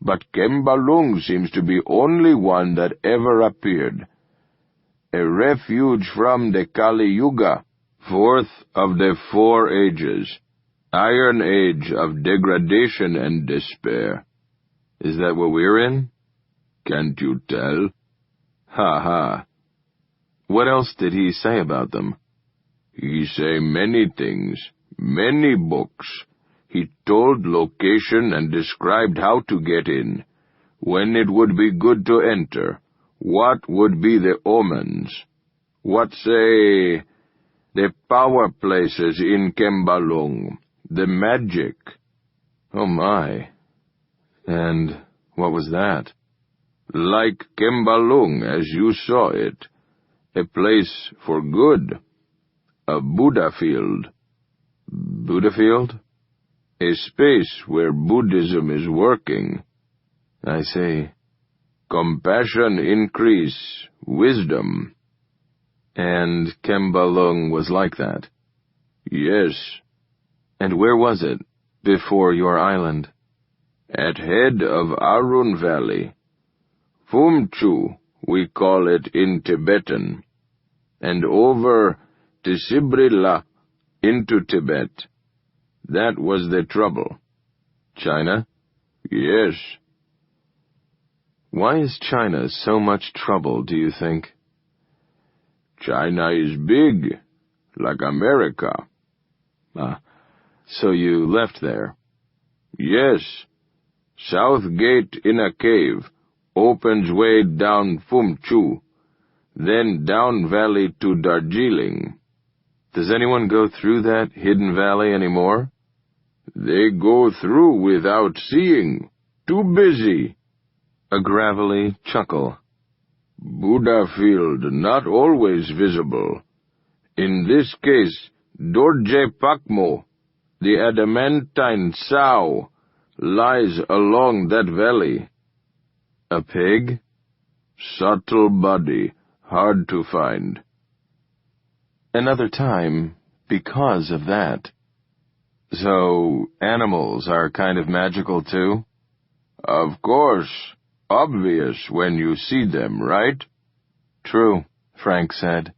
but Kembalung seems to be only one that ever appeared. A refuge from the Kali Yuga, 4th of the 4 ages, Iron Age of degradation and despair. Is that what we're in? Can't you tell? Ha ha. What else did he say about them? He say many things, many books. He told location and described how to get in, when it would be good to enter, what would be the omens, what say, the power places in Kembalung, the magic. Oh my. And what was that? Like Kembalung as you saw it, a place for good, a Buddha field. Buddha field? A space where Buddhism is working. I see. Compassion increase, wisdom. And Kembalung was like that? Yes. And where was it, before your island? At head of Arun Valley. Fumchu, we call it in Tibetan. And over Tisibrila into Tibet. That was the trouble. China? Yes. Why is China so much trouble, do you think? China is big, like America. So you left there? Yes. South gate in a cave, opens way down Fumchu, then down valley to Darjeeling. Does anyone go through that hidden valley anymore? They go through without seeing. Too busy. A gravelly chuckle. Buddha field not always visible. In this case, Dorje Pakmo, the adamantine sow, lies along that valley. A pig? Subtle body, hard to find. Another time, because of that. So, animals are kind of magical too? Of course. Obvious when you see them, right? True, Frank said.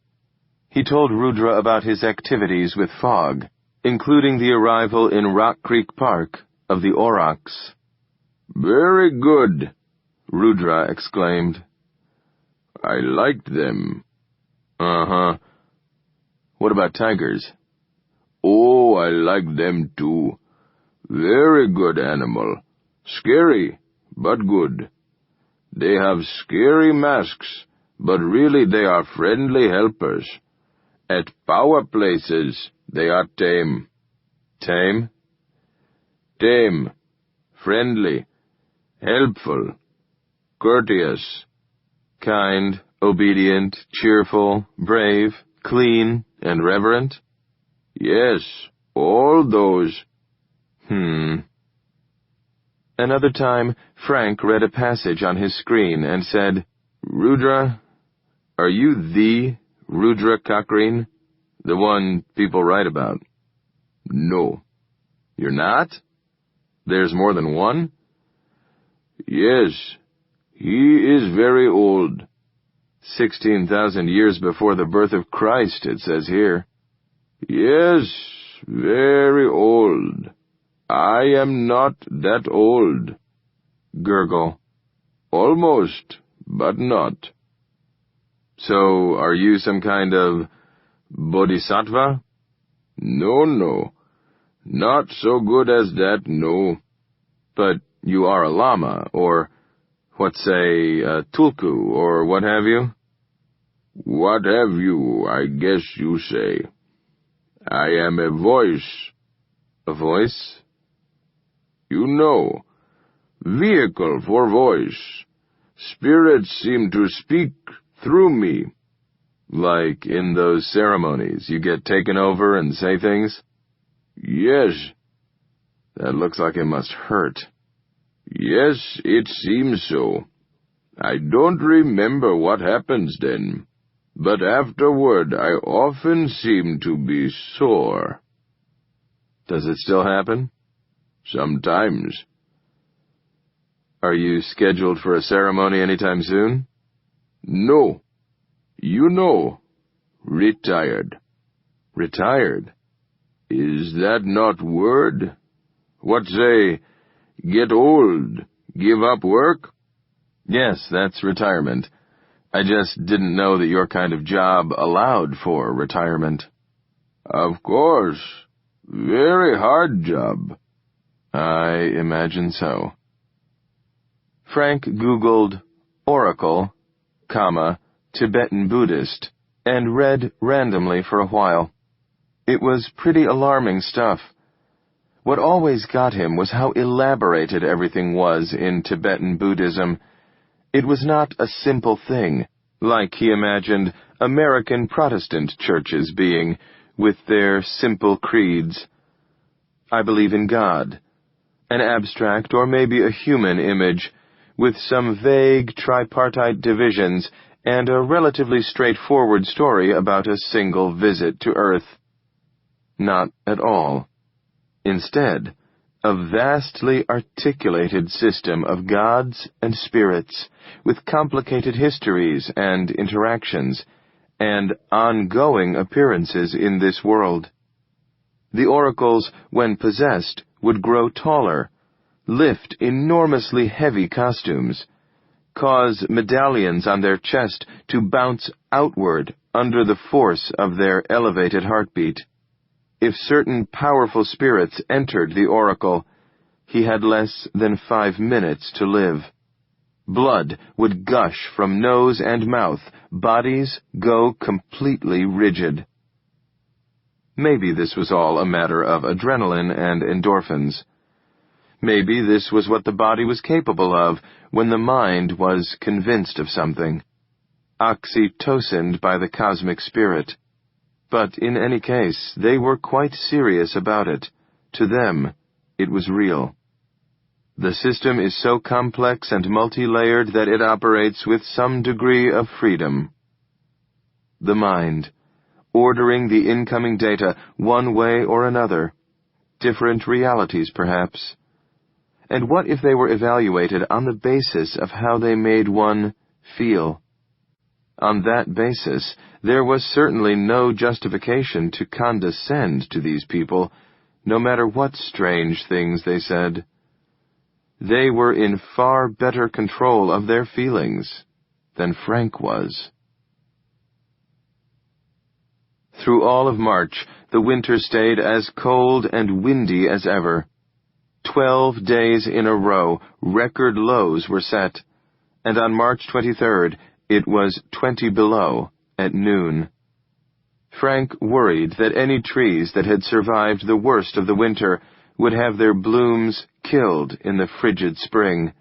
He told Rudra about his activities with fog, including the arrival in Rock Creek Park of the aurochs. Very good, Rudra exclaimed. I liked them. Uh-huh. What about tigers? Oh, I like them too. Very good animal. Scary, but good. They have scary masks, but really they are friendly helpers. At power places, they are tame. Tame? Tame. Friendly. Helpful. Courteous. Kind, obedient, cheerful, brave, clean, and reverent? Yes, all those. Another time, Frank read a passage on his screen and said, Rudra, are you the Rudra Cochrane? The one people write about? No. You're not? There's more than one? Yes. He is very old. 16,000 years before the birth of Christ, it says here. Yes, very old. I am not that old. Gurgle. Almost, but not. So, are you some kind of bodhisattva? No. Not so good as that, no. But you are a lama, or, say, a tulku, or what have you? What have you, I guess you say. I am a voice. A voice? You know, vehicle for voice. Spirits seem to speak through me. Like in those ceremonies, you get taken over and say things? Yes. That looks like it must hurt. Yes, it seems so. I don't remember what happens then, but afterward I often seem to be sore. Does it still happen? Sometimes. Are you scheduled for a ceremony anytime soon? No. You know, retired. Retired? Is that not word? What say, get old, give up work? Yes, that's retirement. I just didn't know that your kind of job allowed for retirement. Of course. Very hard job. I imagine so. Frank Googled oracle, Tibetan Buddhist, and read randomly for a while. It was pretty alarming stuff. What always got him was how elaborated everything was in Tibetan Buddhism. It was not a simple thing, like he imagined American Protestant churches being, with their simple creeds. I believe in God, an abstract or maybe a human image, with some vague tripartite divisions and a relatively straightforward story about a single visit to Earth. Not at all. Instead, a vastly articulated system of gods and spirits, with complicated histories and interactions, and ongoing appearances in this world. The oracles, when possessed, would grow taller, lift enormously heavy costumes, cause medallions on their chest to bounce outward under the force of their elevated heartbeat. If certain powerful spirits entered the oracle, he had less than 5 minutes to live. Blood would gush from nose and mouth, bodies go completely rigid. Maybe this was all a matter of adrenaline and endorphins. Maybe this was what the body was capable of when the mind was convinced of something, oxytocined by the cosmic spirit. But in any case, they were quite serious about it. To them, it was real. The system is so complex and multi-layered that it operates with some degree of freedom. The mind, ordering the incoming data one way or another, different realities perhaps. And what if they were evaluated on the basis of how they made one feel? On that basis, there was certainly no justification to condescend to these people, no matter what strange things they said. They were in far better control of their feelings than Frank was. Through all of March, the winter stayed as cold and windy as ever. 12 days in a row, record lows were set, and on March 23rd, it was 20 below at noon. Frank worried that any trees that had survived the worst of the winter would have their blooms killed in the frigid spring.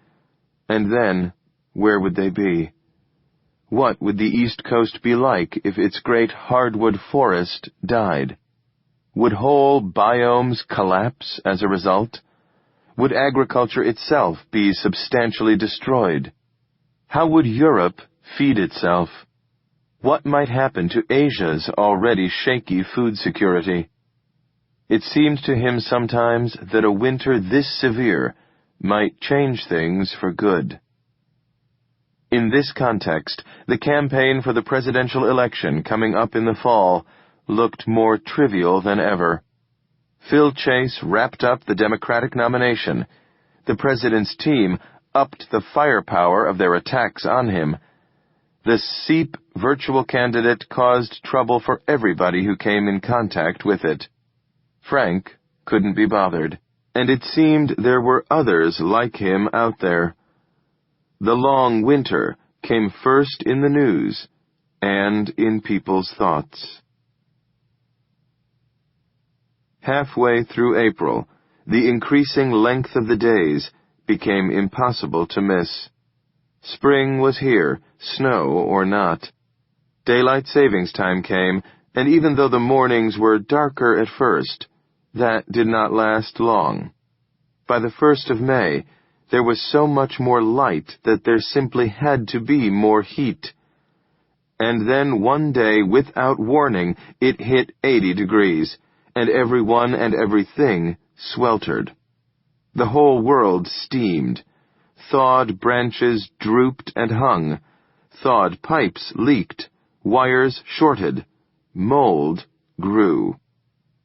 And then, where would they be? What would the East Coast be like if its great hardwood forest died? Would whole biomes collapse as a result? Would agriculture itself be substantially destroyed? How would Europe feed itself? What might happen to Asia's already shaky food security? It seemed to him sometimes that a winter this severe might change things for good. In this context, the campaign for the presidential election coming up in the fall looked more trivial than ever. Phil Chase wrapped up the Democratic nomination. The president's team upped the firepower of their attacks on him. The SEEP virtual candidate caused trouble for everybody who came in contact with it. Frank couldn't be bothered, and it seemed there were others like him out there. The long winter came first in the news and in people's thoughts. Halfway through April, the increasing length of the days became impossible to miss. Spring was here, snow or not. Daylight savings time came, and even though the mornings were darker at first, that did not last long. By the 1st of May, There was so much more light that there simply had to be more heat. And then one day, without warning, it hit 80 degrees, and everyone and everything sweltered. The whole world steamed. Thawed branches drooped and hung. Thawed pipes leaked. Wires shorted. Mold grew.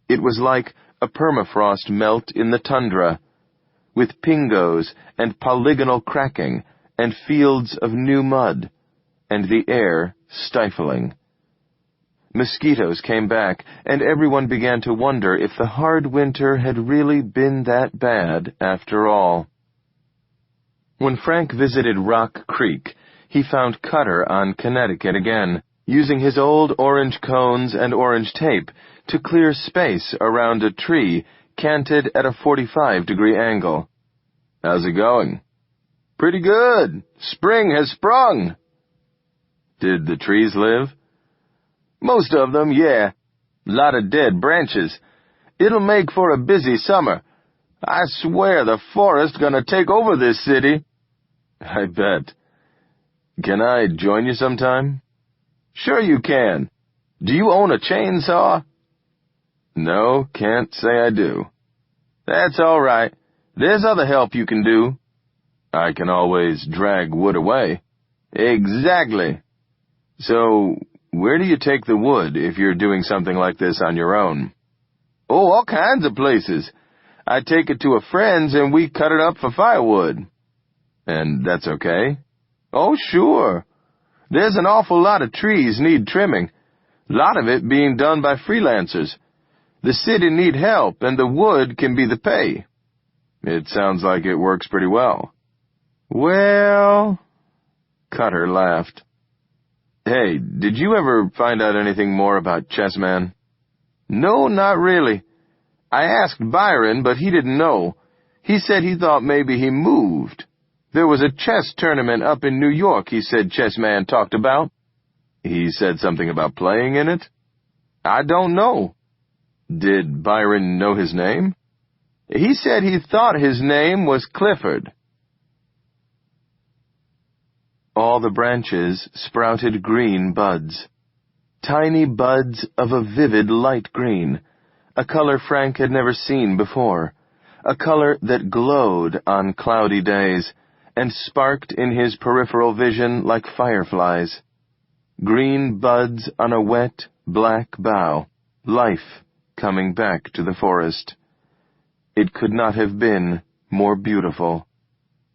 It was like a permafrost melt in the tundra, with pingos and polygonal cracking and fields of new mud, and the air stifling. Mosquitoes came back, and everyone began to wonder if the hard winter had really been that bad after all. When Frank visited Rock Creek, he found Cutter on Connecticut again, using his old orange cones and orange tape to clear space around a tree canted at a 45-degree angle. "How's it going?" "Pretty good. Spring has sprung." "Did the trees live?" "Most of them, yeah. Lot of dead branches. It'll make for a busy summer. I swear the forest gonna take over this city." "I bet. Can I join you sometime?" "Sure you can. Do you own a chainsaw?" "No, can't say I do." "That's all right. There's other help you can do." "I can always drag wood away." "Exactly." "So, where do you take the wood if you're doing something like this on your own?" "Oh, all kinds of places. I take it to a friend's and we cut it up for firewood." "And that's okay?" "Oh, sure. There's an awful lot of trees need trimming. Lot of it being done by freelancers. The city need help, and the wood can be the pay." "It sounds like it works pretty well." "Well..." Cutter laughed. "Hey, did you ever find out anything more about Chessman?" "No, not really. I asked Byron, but he didn't know. He said he thought maybe he moved. There was a chess tournament up in New York he said Chessman talked about." "He said something about playing in it?" "I don't know." "Did Byron know his name?" "He said he thought his name was Clifford." All the branches sprouted green buds. Tiny buds of a vivid light green, a color Frank had never seen before, a color that glowed on cloudy days and sparked in his peripheral vision like fireflies. Green buds on a wet, black bough, life coming back to the forest. It could not have been more beautiful.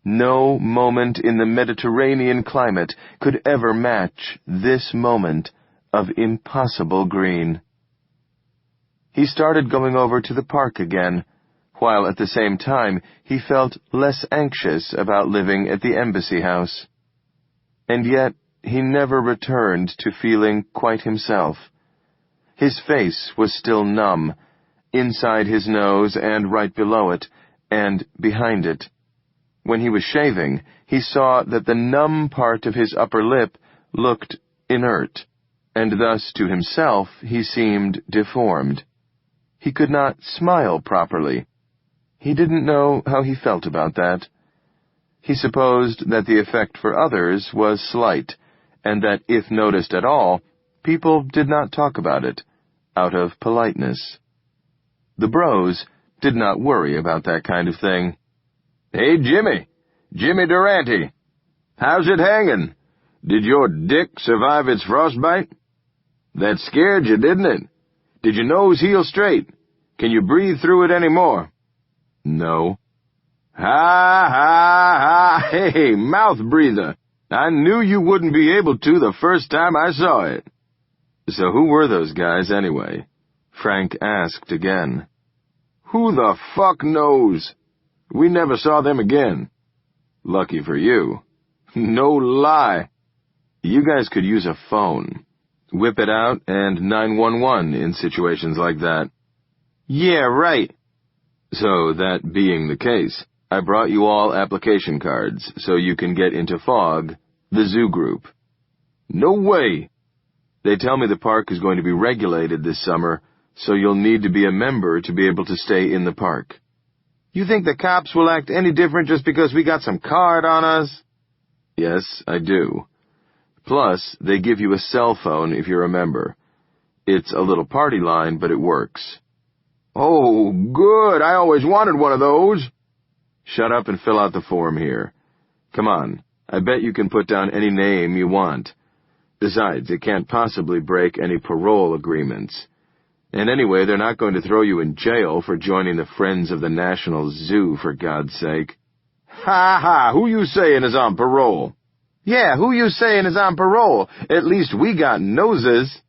No moment in the Mediterranean climate could ever match this moment of impossible green. He started going over to the park again, while at the same time he felt less anxious about living at the embassy house. And yet he never returned to feeling quite himself. His face was still numb, inside his nose and right below it, and behind it. When he was shaving, he saw that the numb part of his upper lip looked inert, and thus to himself he seemed deformed. He could not smile properly. He didn't know how he felt about that. He supposed that the effect for others was slight, and that if noticed at all, people did not talk about it, out of politeness. The bros did not worry about that kind of thing. "Hey, Jimmy Durante, how's it hanging? Did your dick survive its frostbite? That scared you, didn't it? Did your nose heal straight? Can you breathe through it anymore?" "No." "Ha, ha, ha, hey, mouth breather. I knew you wouldn't be able to the first time I saw it." "So who were those guys anyway?" Frank asked again. "Who the fuck knows? We never saw them again." "Lucky for you." "No lie." "You guys could use a phone. Whip it out and 911 in situations like that." "Yeah, right." "So that being the case, I brought you all application cards so you can get into FOG, the zoo group." "No way." "They tell me the park is going to be regulated this summer, so you'll need to be a member to be able to stay in the park." You think the cops will act any different just because we got some card on us? Yes, I do. Plus, they give you a cell phone if you're a member. It's a little party line, but it works. Oh, good. I always wanted one of those. Shut up and fill out the form here. Come on. I bet you can put down any name you want. Besides, it can't possibly break any parole agreements. And anyway, they're not going to throw you in jail for joining the Friends of the National Zoo, for God's sake. Ha ha! Who you saying is on parole? Yeah, who you saying is on parole? At least we got noses.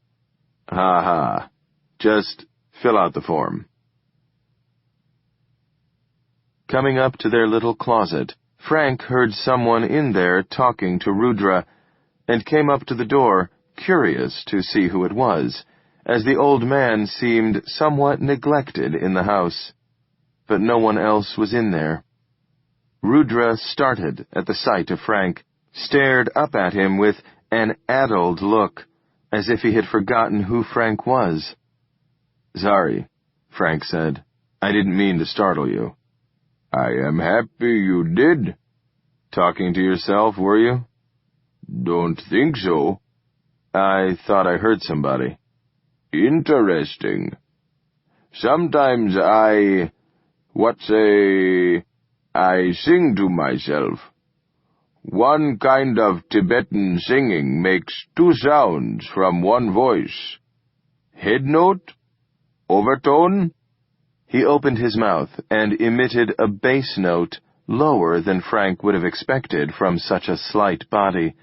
Ha ha. Just fill out the form. Coming up to their little closet, Frank heard someone in there talking to Rudra, and came up to the door, curious to see who it was, as the old man seemed somewhat neglected in the house. But no one else was in there. Rudra started at the sight of Frank, stared up at him with an addled look, as if he had forgotten who Frank was. "Sorry," Frank said. "I didn't mean to startle you." "I am happy you did." "Talking to yourself, were you?" "Don't think so." "I thought I heard somebody." "Interesting. Sometimes I sing to myself. One kind of Tibetan singing makes two sounds from one voice. Head note? Overtone?" He opened his mouth and emitted a bass note lower than Frank would have expected from such a slight body,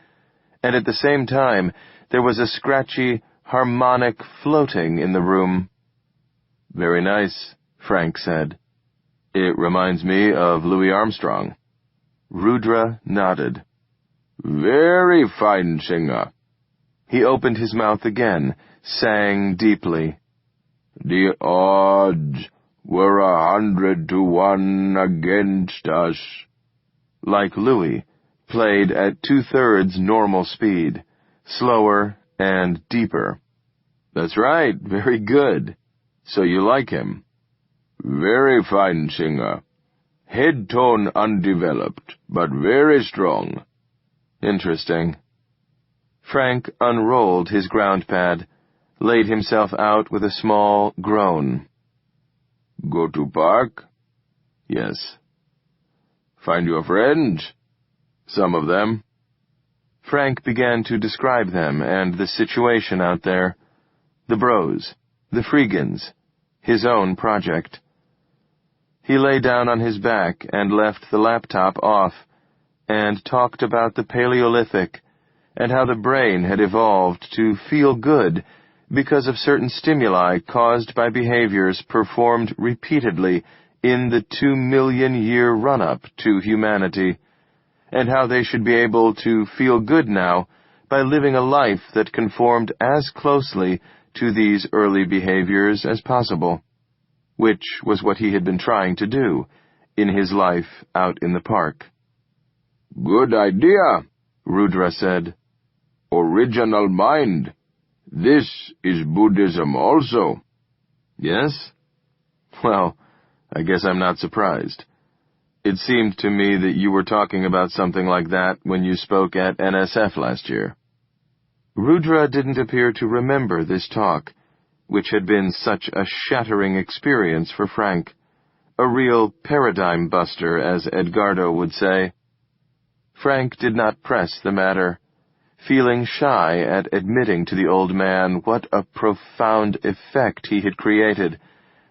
and at the same time there was a scratchy, harmonic floating in the room. "Very nice," Frank said. "It reminds me of Louis Armstrong." Rudra nodded. "Very fine singer." He opened his mouth again, sang deeply. "The odds were 100 to 1 against us." Like Louis, played at 2/3 normal speed, slower and deeper. "That's right, very good. So you like him?" "Very fine singer. Head tone undeveloped, but very strong." "Interesting." Frank unrolled his ground pad, laid himself out with a small groan. "Go to park?" "Yes." "Find your friends?" "Some of them." Frank began to describe them and the situation out there. The bros, the Freegans, his own project. He lay down on his back and left the laptop off, and talked about the Paleolithic, and how the brain had evolved to feel good because of certain stimuli caused by behaviors performed repeatedly in the 2-million-year run-up to humanity, and how they should be able to feel good now by living a life that conformed as closely to these early behaviors as possible, which was what he had been trying to do in his life out in the park. "Good idea," Rudra said. "Original mind. This is Buddhism also." "Yes? Well, I guess I'm not surprised. It seemed to me that you were talking about something like that when you spoke at NSF last year." Rudra didn't appear to remember this talk, which had been such a shattering experience for Frank. A real paradigm buster, as Edgardo would say. Frank did not press the matter, feeling shy at admitting to the old man what a profound effect he had created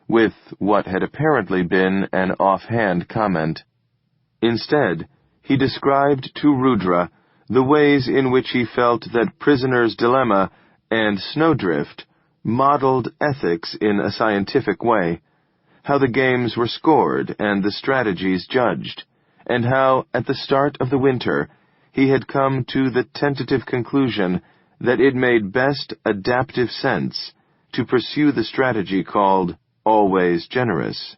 with what had apparently been an offhand comment. Instead, he described to Rudra the ways in which he felt that Prisoner's Dilemma and Snowdrift modeled ethics in a scientific way, how the games were scored and the strategies judged, and how, at the start of the winter, he had come to the tentative conclusion that it made best adaptive sense to pursue the strategy called always generous.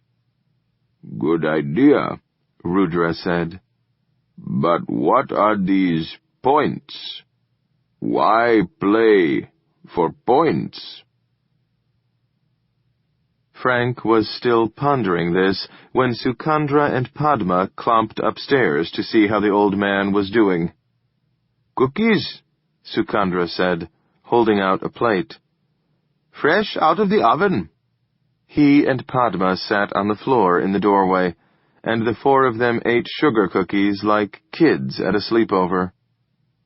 "Good idea," Rudra said. "But what are these points? Why play for points?" Frank was still pondering this when Sukandra and Padma clomped upstairs to see how the old man was doing. "Cookies," Sukandra said, holding out a plate. "Fresh out of the oven." He and Padma sat on the floor in the doorway, and the four of them ate sugar cookies like kids at a sleepover.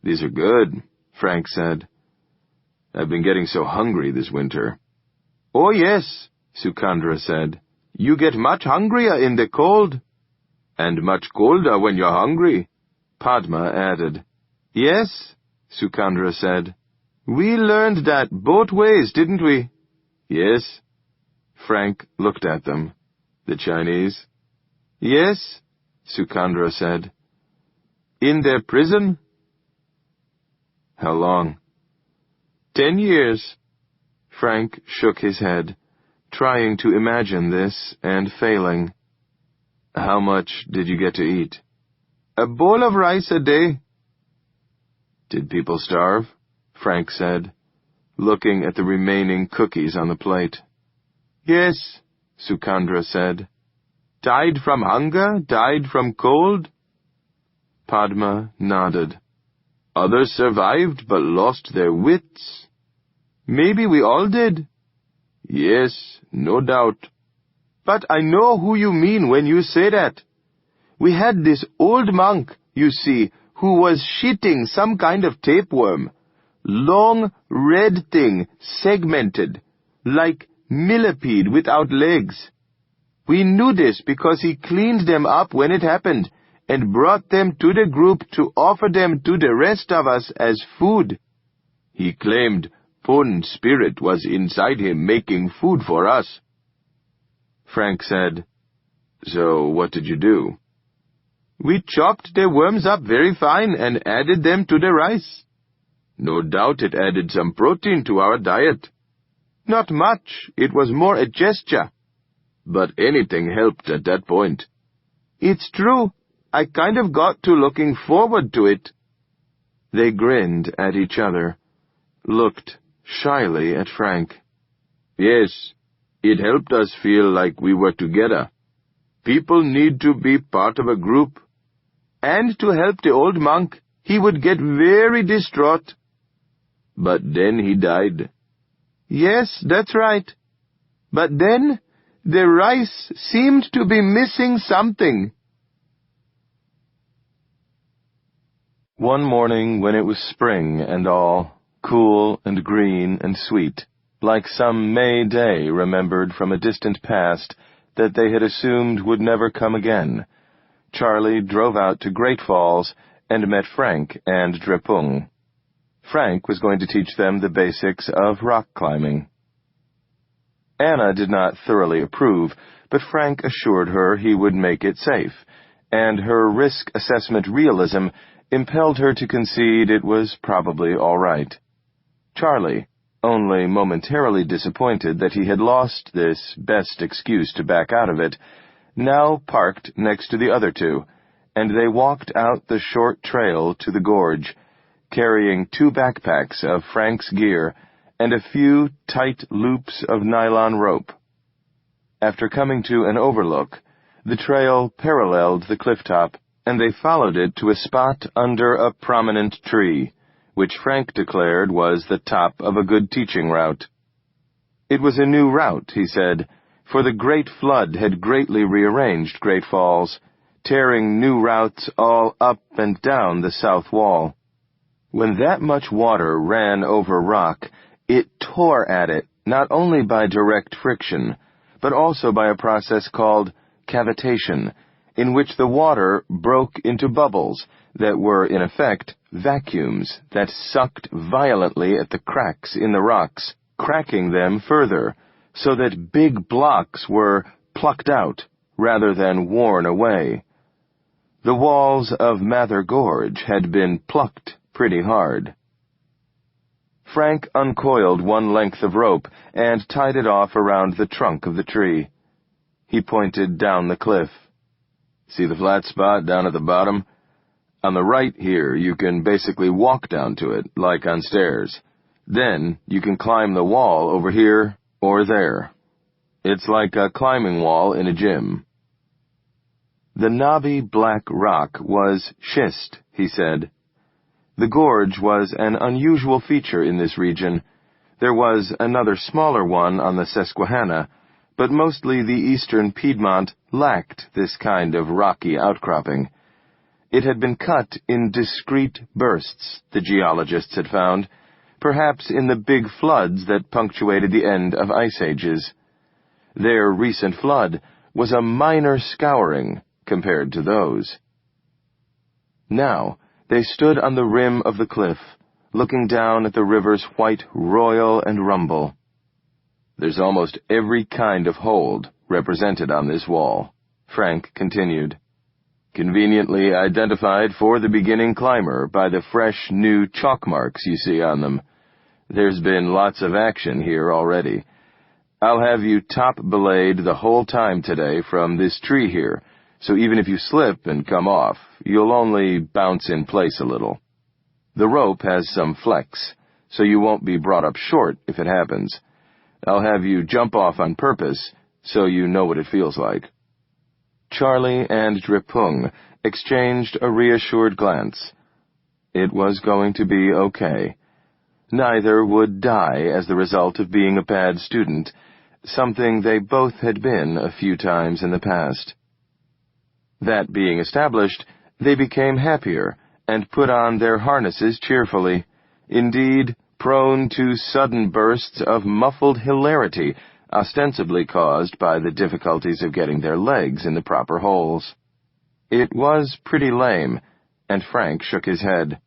"These are good," Frank said. "I've been getting so hungry this winter." "Oh yes," Sukandra said. "You get much hungrier in the cold." "And much colder when you're hungry," Padma added. "Yes," Sukandra said. "We learned that both ways, didn't we?" "Yes." Frank looked at them. "The Chinese?" "Yes," Sukandra said. "In their prison." "How long?" 10 years. Frank shook his head, trying to imagine this and failing. "How much did you get to eat?" "A bowl of rice a day." "Did people starve?" Frank said, looking at the remaining cookies on the plate. "Yes," Sukandra said. "Died from hunger, died from cold." Padma nodded. "Others survived but lost their wits." "Maybe we all did." "Yes, no doubt." "But I know who you mean when you say that. We had this old monk, you see, who was shitting some kind of tapeworm. Long, red thing, segmented, like millipede without legs. We knew this because he cleaned them up when it happened and brought them to the group to offer them to the rest of us as food. He claimed Pun spirit was inside him making food for us." Frank said, "So what did you do?" "We chopped the worms up very fine and added them to the rice. No doubt it added some protein to our diet. Not much, it was more a gesture. But anything helped at that point. It's true, I kind of got to looking forward to it." They grinned at each other, looked shyly at Frank. "Yes, it helped us feel like we were together. People need to be part of a group." "And to help the old monk, he would get very distraught." "But then he died." "Yes, that's right. But then the rice seemed to be missing something." One morning when it was spring and all, cool and green and sweet, like some May day remembered from a distant past that they had assumed would never come again, Charlie drove out to Great Falls and met Frank and Drepung. Frank was going to teach them the basics of rock climbing. Anna did not thoroughly approve, but Frank assured her he would make it safe, and her risk assessment realism impelled her to concede it was probably all right. Charlie, only momentarily disappointed that he had lost this best excuse to back out of it, now parked next to the other two, and they walked out the short trail to the gorge, carrying 2 backpacks of Frank's gear and a few tight loops of nylon rope. After coming to an overlook, the trail paralleled the cliff top, and they followed it to a spot under a prominent tree, which Frank declared was the top of a good teaching route. It was a new route, he said, for the Great Flood had greatly rearranged Great Falls, tearing new routes all up and down the south wall. When that much water ran over rock, it tore at it, not only by direct friction, but also by a process called cavitation, in which the water broke into bubbles that were, in effect, vacuums that sucked violently at the cracks in the rocks, cracking them further, so that big blocks were plucked out rather than worn away. The walls of Mather Gorge had been plucked pretty hard. Frank uncoiled one length of rope and tied it off around the trunk of the tree. He pointed down the cliff. "See the flat spot down at the bottom? On the right here, you can basically walk down to it, like on stairs. Then you can climb the wall over here or there. It's like a climbing wall in a gym. The knobby black rock was schist, he said. The gorge was an unusual feature in this region. There was another smaller one on the Susquehanna, but mostly the eastern Piedmont lacked this kind of rocky outcropping. It had been cut in discrete bursts, the geologists had found, perhaps in the big floods that punctuated the end of ice ages. Their recent flood was a minor scouring compared to those. Now, they stood on the rim of the cliff, looking down at the river's white roil and rumble. There's almost every kind of hold represented on this wall, Frank continued. Conveniently identified for the beginning climber by the fresh, new chalk marks you see on them. There's been lots of action here already. I'll have you top belayed the whole time today from this tree here, so even if you slip and come off, you'll only bounce in place a little. The rope has some flex, so you won't be brought up short if it happens. I'll have you jump off on purpose, so you know what it feels like. Charlie and Dripung exchanged a reassured glance. It was going to be okay. Neither would die as the result of being a bad student, something they both had been a few times in the past. That being established, they became happier and put on their harnesses cheerfully, indeed prone to sudden bursts of muffled hilarity, ostensibly caused by the difficulties of getting their legs in the proper holes. It was pretty lame, and Frank shook his head.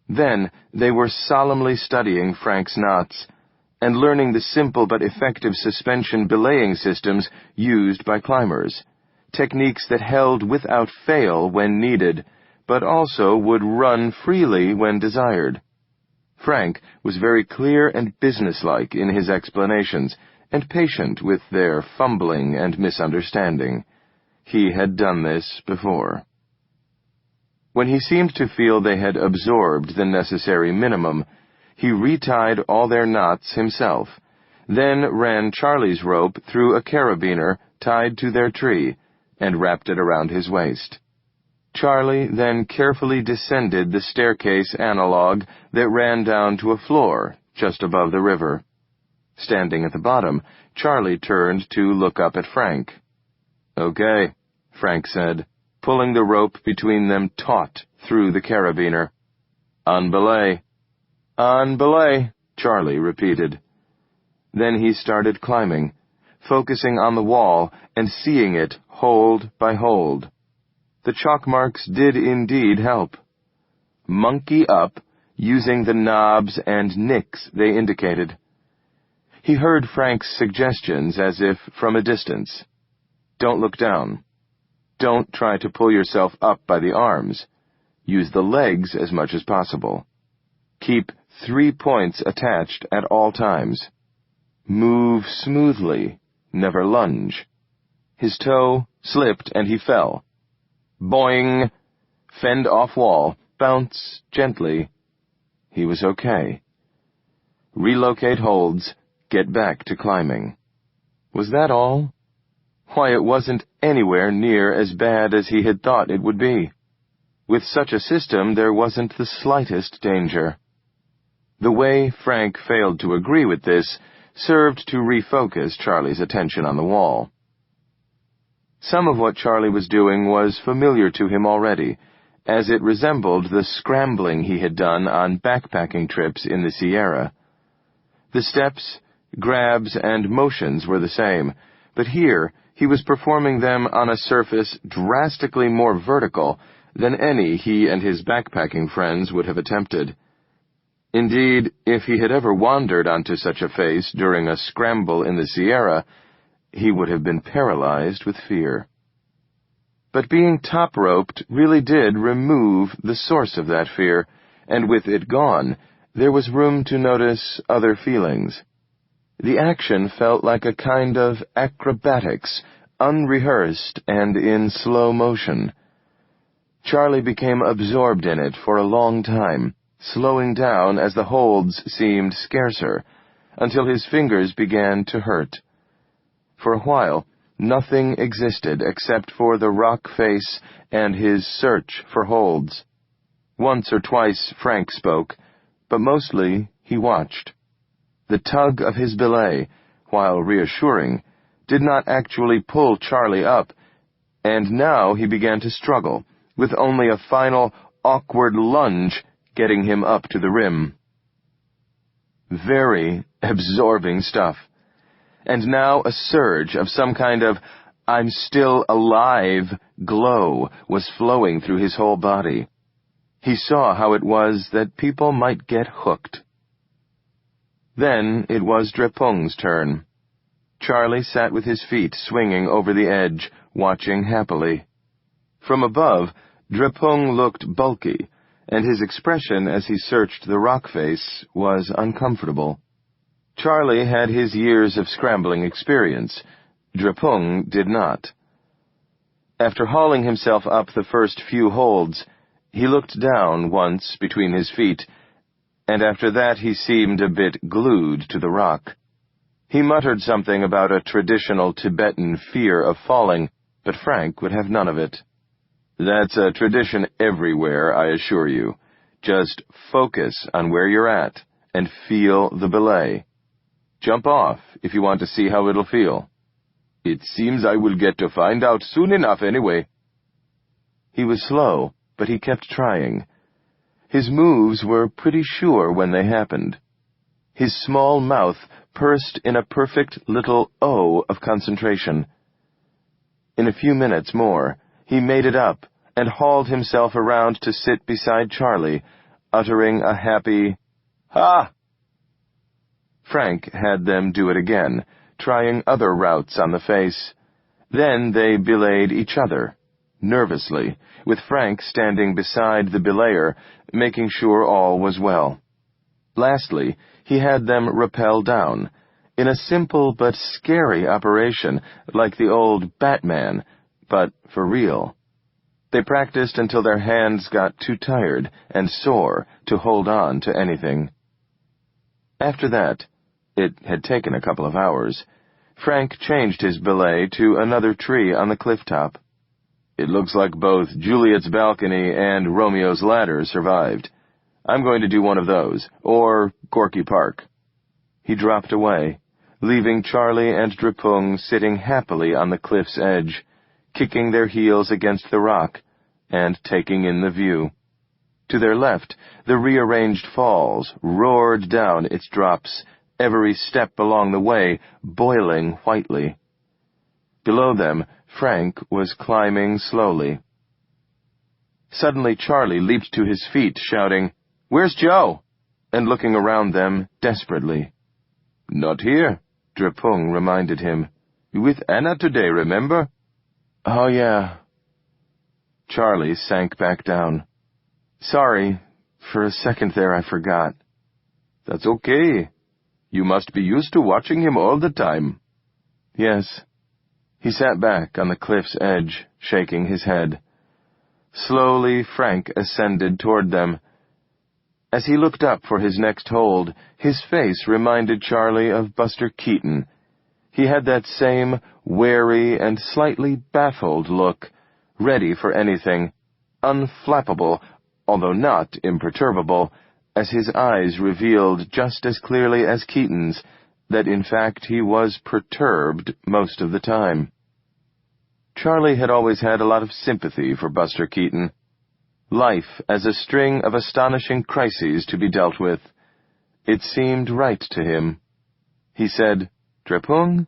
Then they were solemnly studying Frank's knots, and learning the simple but effective suspension belaying systems used by climbers, techniques that held without fail when needed, but also would run freely when desired. Frank was very clear and businesslike in his explanations, and patient with their fumbling and misunderstanding. He had done this before. When he seemed to feel they had absorbed the necessary minimum, he retied all their knots himself, then ran Charlie's rope through a carabiner tied to their tree, and wrapped it around his waist. Charlie then carefully descended the staircase analog that ran down to a floor just above the river. Standing at the bottom, Charlie turned to look up at Frank. "Okay," Frank said, pulling the rope between them taut through the carabiner. "On belay." "On belay," Charlie repeated. Then he started climbing, focusing on the wall and seeing it hold by hold. The chalk marks did indeed help. Monkey up, using the knobs and nicks they indicated. He heard Frank's suggestions as if from a distance. Don't look down. Don't try to pull yourself up by the arms. Use the legs as much as possible. Keep 3 points attached at all times. Move smoothly, never lunge. His toe slipped and he fell. Boing! Fend off wall, bounce gently. He was okay. Relocate holds, get back to climbing. Was that all? Why, it wasn't anywhere near as bad as he had thought it would be. With such a system, there wasn't the slightest danger. The way Frank failed to agree with this served to refocus Charlie's attention on the wall. Some of what Charlie was doing was familiar to him already, as it resembled the scrambling he had done on backpacking trips in the Sierra. The steps, grabs, and motions were the same, but here he was performing them on a surface drastically more vertical than any he and his backpacking friends would have attempted. Indeed, if he had ever wandered onto such a face during a scramble in the Sierra, he would have been paralyzed with fear. But being top-roped really did remove the source of that fear, and with it gone, there was room to notice other feelings. The action felt like a kind of acrobatics, unrehearsed and in slow motion. Charlie became absorbed in it for a long time, slowing down as the holds seemed scarcer, until his fingers began to hurt. For a while, nothing existed except for the rock face and his search for holds. Once or twice Frank spoke, but mostly he watched. The tug of his belay, while reassuring, did not actually pull Charlie up, and now he began to struggle, with only a final, awkward lunge getting him up to the rim. Very absorbing stuff. And now a surge of some kind of "I'm still alive" glow was flowing through his whole body. He saw how it was that people might get hooked. Then it was Drepung's turn. Charlie sat with his feet swinging over the edge, watching happily. From above, Drepung looked bulky, and his expression as he searched the rock face was uncomfortable. Charlie had his years of scrambling experience. Drepung did not. After hauling himself up the first few holds, he looked down once between his feet, and after that he seemed a bit glued to the rock. He muttered something about a traditional Tibetan fear of falling, but Frank would have none of it. "That's a tradition everywhere, I assure you. Just focus on where you're at, and feel the belay. Jump off if you want to see how it'll feel. It seems I will get to find out soon enough anyway." He was slow, but he kept trying. His moves were pretty sure when they happened. His small mouth pursed in a perfect little O of concentration. In a few minutes more, he made it up and hauled himself around to sit beside Charlie, uttering a happy, "Ha!" Frank had them do it again, trying other routes on the face. Then they belayed each other, nervously, with Frank standing beside the belayer, making sure all was well. Lastly, he had them rappel down, in a simple but scary operation, like the old Batman, but for real. They practiced until their hands got too tired and sore to hold on to anything. After that, it had taken a couple of hours, Frank changed his belay to another tree on the cliff top. "It looks like both Juliet's balcony and Romeo's ladder survived. I'm going to do one of those, or Gorky Park." He dropped away, leaving Charlie and Drepung sitting happily on the cliff's edge, kicking their heels against the rock, and taking in the view. To their left, the rearranged falls roared down its drops, every step along the way boiling whitely. Below them, Frank was climbing slowly. Suddenly Charlie leaped to his feet, shouting, "Where's Joe?" and looking around them desperately. "Not here," Drepung reminded him. "You with Anna today, remember?" "Oh, yeah." Charlie sank back down. "Sorry, for a second there I forgot." "That's okay. You must be used to watching him all the time." "Yes." He sat back on the cliff's edge, shaking his head. Slowly Frank ascended toward them. As he looked up for his next hold, his face reminded Charlie of Buster Keaton. He had that same wary and slightly baffled look, ready for anything, unflappable, although not imperturbable, as his eyes revealed just as clearly as Keaton's that in fact he was perturbed most of the time. Charlie had always had a lot of sympathy for Buster Keaton. Life as a string of astonishing crises to be dealt with. It seemed right to him. He said, "Drepung?"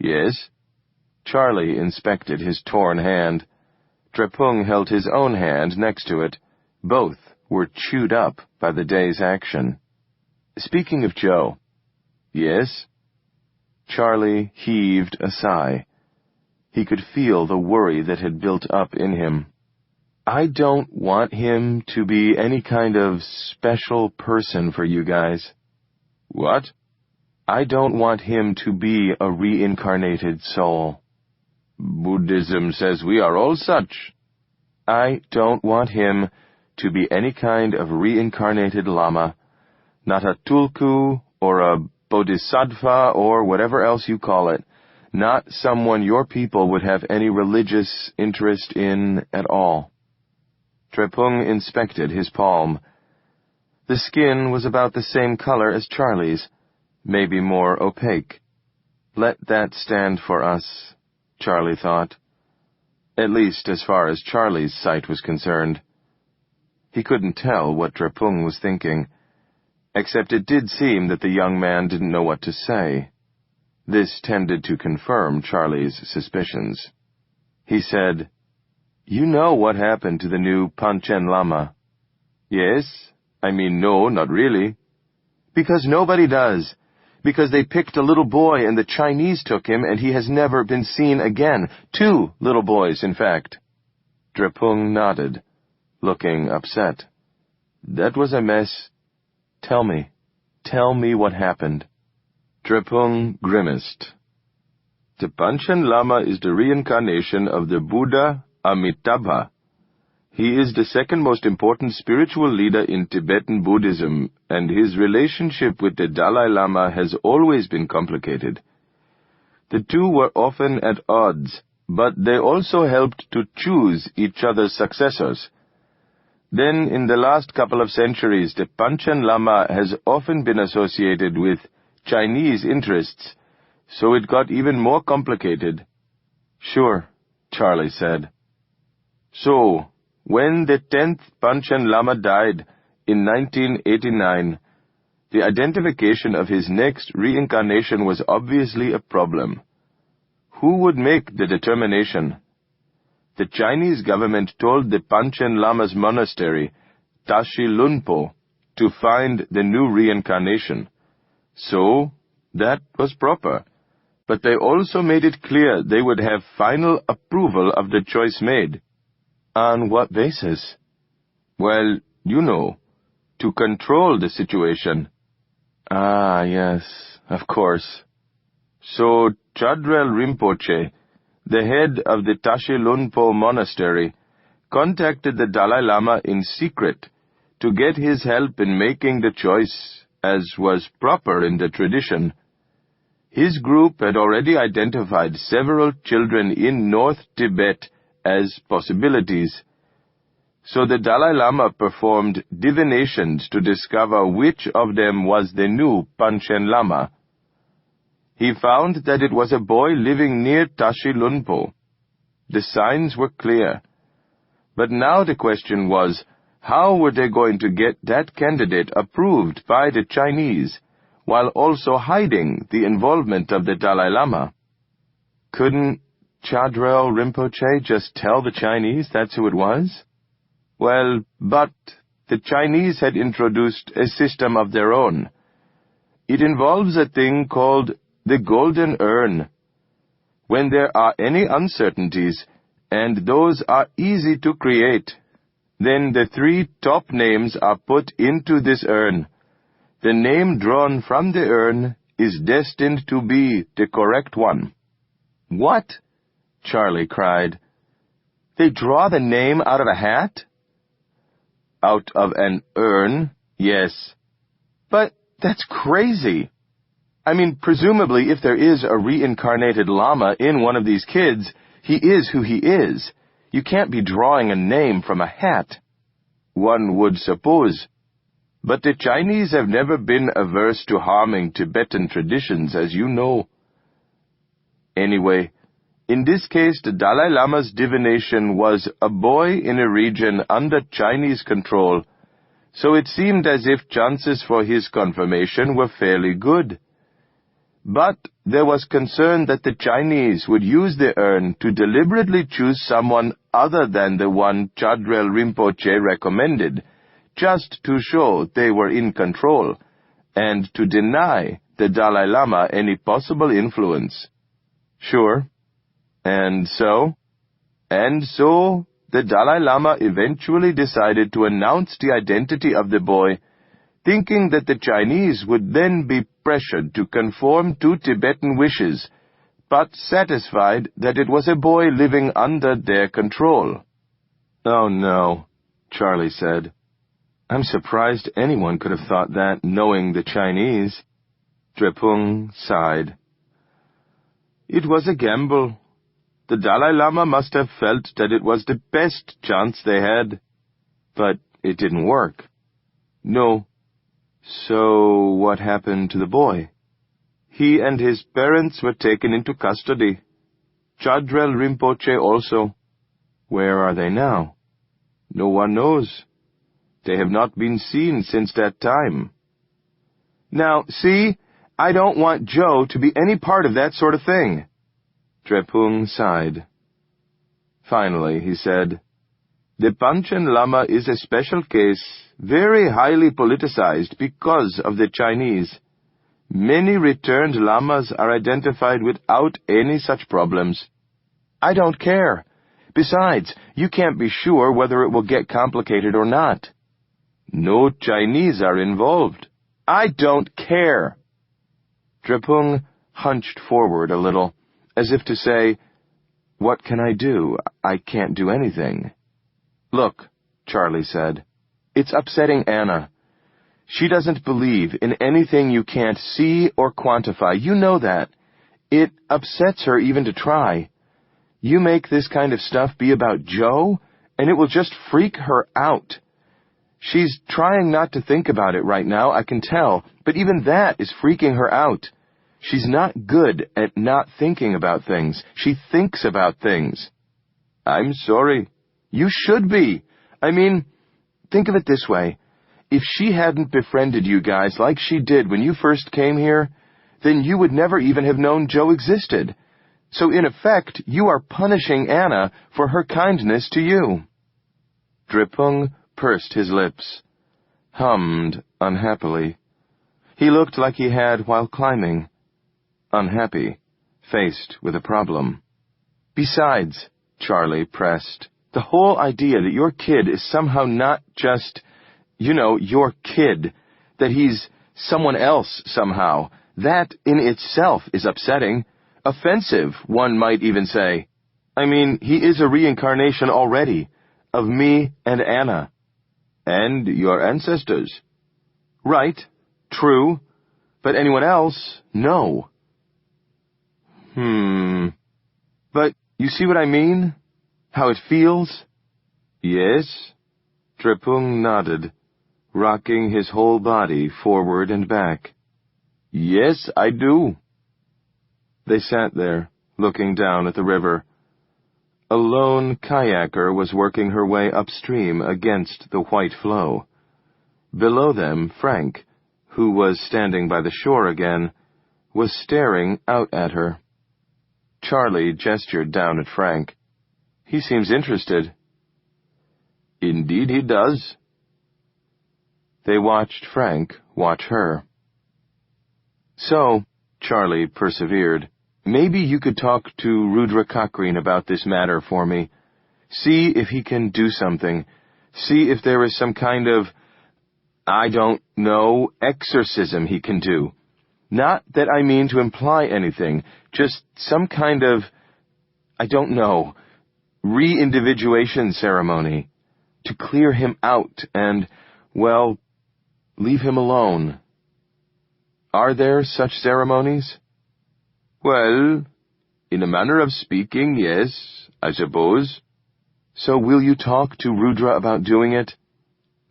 "Yes?" Charlie inspected his torn hand. Drepung held his own hand next to it. Both were chewed up by the day's action. "Speaking of Joe." "Yes?" Charlie heaved a sigh. He could feel the worry that had built up in him. "I don't want him to be any kind of special person for you guys." "What?" "I don't want him to be a reincarnated soul." "Buddhism says we are all such." "I don't want him to be any kind of reincarnated lama, not a tulku or a bodhisattva or whatever else you call it, Not someone your people would have any religious interest in at all. Trepung inspected his palm. The skin was about the same color as Charlie's, maybe more opaque. Let that stand for us, Charlie thought. At least as far as Charlie's sight was concerned. He couldn't tell what Trepung was thinking, except it did seem that the young man didn't know what to say. This tended to confirm Charlie's suspicions. He said, "You know what happened to the new Panchen Lama?" "Yes. I mean, no, not really." "Because nobody does. Because they picked a little boy and the Chinese took him and he has never been seen again. 2 little boys, in fact." Trepung nodded, looking upset. "That was a mess. Tell me what happened." Trepung grimaced. "The Panchen Lama is the reincarnation of the Buddha Amitabha. He is the second most important spiritual leader in Tibetan Buddhism, and his relationship with the Dalai Lama has always been complicated. The two were often at odds, but they also helped to choose each other's successors. Then, in the last couple of centuries, the Panchen Lama has often been associated with Chinese interests, so it got even more complicated." "Sure," Charlie said. "So, when the 10th Panchen Lama died in 1989, the identification of his next reincarnation was obviously a problem. Who would make the determination? The Chinese government told the Panchen Lama's monastery, Tashi Lunpo, to find the new reincarnation. So, that was proper. But they also made it clear they would have final approval of the choice made." "On what basis?" "Well, you know, to control the situation." "Ah, yes, of course." So Chadrel Rinpoche, the head of the Tashi Lunpo monastery, contacted the Dalai Lama in secret to get his help in making the choice, as was proper in the tradition. His group had already identified several children in North Tibet as possibilities. So the Dalai Lama performed divinations to discover which of them was the new Panchen Lama. He found that it was a boy living near Tashi Lunpo. The signs were clear. But now the question was, how were they going to get that candidate approved by the Chinese, while also hiding the involvement of the Dalai Lama? Couldn't Chadrel Rinpoche just tell the Chinese that's who it was? Well, but the Chinese had introduced a system of their own. It involves a thing called the Golden Urn. When there are any uncertainties, and those are easy to create, then the 3 top names are put into this urn. The name drawn from the urn is destined to be the correct one." "What?" Charlie cried. "They draw the name out of a hat?" "Out of an urn, yes." "But that's crazy. I mean, presumably if there is a reincarnated Lama in one of these kids, he is who he is. You can't be drawing a name from a hat." "One would suppose. But the Chinese have never been averse to harming Tibetan traditions, as you know. Anyway, in this case, the Dalai Lama's divination was a boy in a region under Chinese control, so it seemed as if chances for his confirmation were fairly good. But there was concern that the Chinese would use the urn to deliberately choose someone other than the one Chadrel Rinpoche recommended, just to show they were in control, and to deny the Dalai Lama any possible influence." "Sure. And so?" "And so, the Dalai Lama eventually decided to announce the identity of the boy, thinking that the Chinese would then be pressured to conform to Tibetan wishes, but satisfied that it was a boy living under their control." "Oh no," Charlie said. "I'm surprised anyone could have thought that, knowing the Chinese." Trepung sighed. It was a gamble. The Dalai Lama must have felt that it was the best chance they had. But it didn't work. No. So what happened to the boy? He and his parents were taken into custody. Chadrel Rinpoche also. Where are they now? No one knows. They have not been seen since that time. Now, see, I don't want Joe to be any part of that sort of thing. Drepung sighed. Finally, he said, The Panchen Lama is a special case, very highly politicized because of the Chinese. Many returned lamas are identified without any such problems. I don't care. Besides, you can't be sure whether it will get complicated or not. No Chinese are involved. I don't care. Drepung hunched forward a little, as if to say, What can I do? I can't do anything. Look, Charlie said, it's upsetting Anna. She doesn't believe in anything you can't see or quantify. You know that. It upsets her even to try. You make this kind of stuff be about Joe, and it will just freak her out. She's trying not to think about it right now, I can tell, but even that is freaking her out. She's not good at not thinking about things. She thinks about things. I'm sorry. You should be. I mean, think of it this way. If she hadn't befriended you guys like she did when you first came here, then you would never even have known Joe existed. So in effect, you are punishing Anna for her kindness to you. Drepung pursed his lips, hummed unhappily. He looked like he had while climbing. Unhappy, faced with a problem. Besides, Charlie pressed, the whole idea that your kid is somehow not just, your kid, that he's someone else somehow, that in itself is upsetting. Offensive, one might even say. I mean, he is a reincarnation already, of me and Anna. And your ancestors. Right, true, but anyone else, no. But you see what I mean? How it feels? Yes. Drepung nodded, rocking his whole body forward and back. Yes, I do. They sat there, looking down at the river. A lone kayaker was working her way upstream against the white flow. Below them, Frank, who was standing by the shore again, was staring out at her. Charlie gestured down at Frank. He seems interested. Indeed he does. They watched Frank watch her. So, Charlie persevered, maybe you could talk to Rudra Cochrane about this matter for me. See if he can do something. See if there is some kind of, exorcism he can do. Not that I mean to imply anything, just some kind of, re-individuation ceremony. To clear him out and, leave him alone. Are there such ceremonies? Well, in a manner of speaking, yes, I suppose. So will you talk to Rudra about doing it?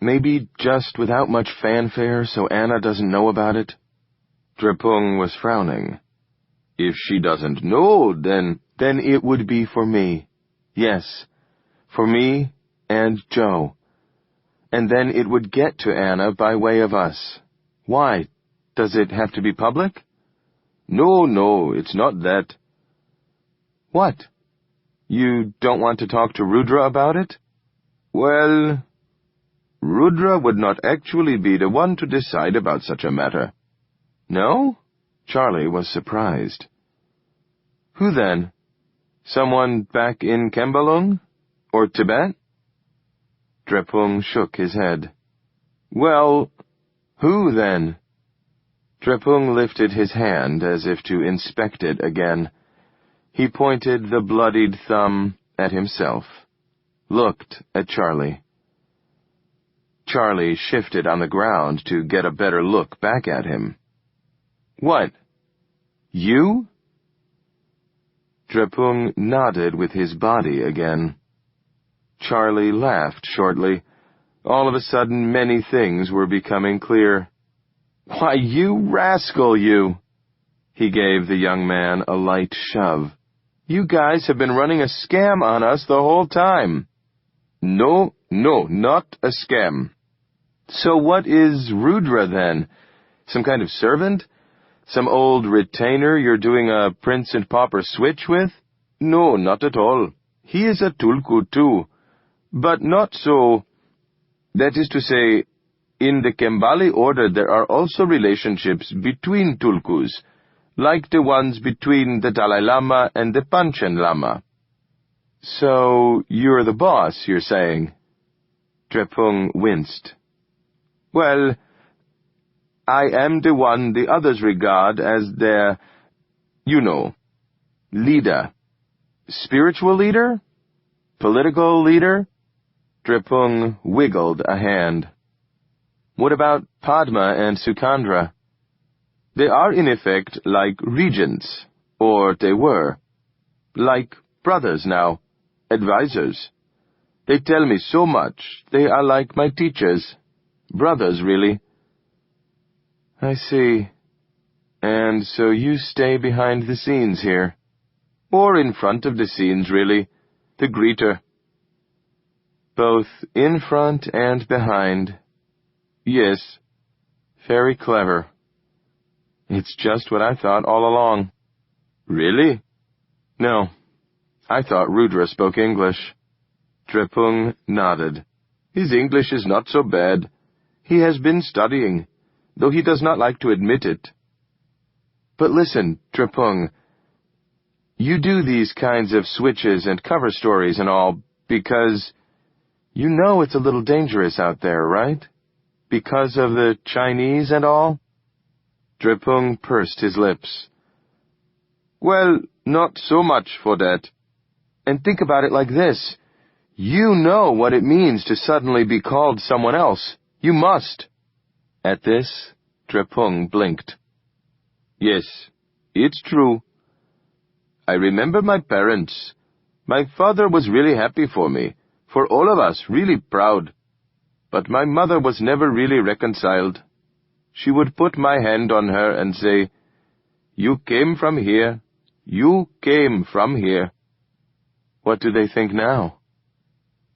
Maybe just without much fanfare so Anna doesn't know about it? Drepung was frowning. If she doesn't know, then it would be for me. Yes, for me and Joe. And then it would get to Anna by way of us. Why? Does it have to be public? No, it's not that. What? You don't want to talk to Rudra about it? Well, Rudra would not actually be the one to decide about such a matter. No? Charlie was surprised. Who then? Someone back in Kembalung? Or Tibet? Drepung shook his head. Well, who then? Drepung lifted his hand as if to inspect it again. He pointed the bloodied thumb at himself, looked at Charlie. Charlie shifted on the ground to get a better look back at him. What? You? Drepung nodded with his body again. Charlie laughed shortly. All of a sudden, many things were becoming clear. "Why, you rascal, you!" He gave the young man a light shove. "You guys have been running a scam on us the whole time." No, not a scam." "So what is Rudra, then? Some kind of servant? Some old retainer you're doing a prince and pauper switch with?" "No, not at all. He is a tulku too, but not so. That is to say, in the Kembali order there are also relationships between tulkus, like the ones between the Dalai Lama and the Panchen Lama." "So you're the boss, you're saying?" Drepung winced. "Well, I am the one the others regard as their, leader." "Spiritual leader? Political leader?" Drepung wiggled a hand. "What about Padma and Sukandra?" "They are in effect like regents, or they were. Like brothers now, advisors. They tell me so much. They are like my teachers. Brothers, really." "I see. And so you stay behind the scenes here." "Or in front of the scenes, really. The greeter." "Both in front and behind." "Yes." "Very clever." "It's just what I thought all along." "Really?" "No. I thought Rudra spoke English." Drepung nodded. "His English is not so bad. He has been studying, though he does not like to admit it." "But listen, Drepung, you do these kinds of switches and cover stories and all because you know it's a little dangerous out there, right? Because of the Chinese and all?" Drepung pursed his lips. "Well, not so much for that. And think about it like this. You know what it means to suddenly be called someone else. You must." At this, Drepung blinked. "Yes, it's true. I remember my parents. My father was really happy for me, for all of us, really proud. But my mother was never really reconciled. She would put my hand on her and say, 'You came from here. You came from here.'" "What do they think now?"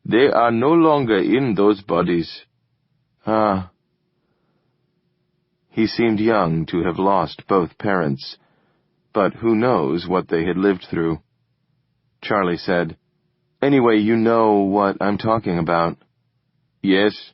"They are no longer in those bodies." "Ah." He seemed young to have lost both parents, but who knows what they had lived through. Charlie said, "Anyway, you know what I'm talking about." "Yes."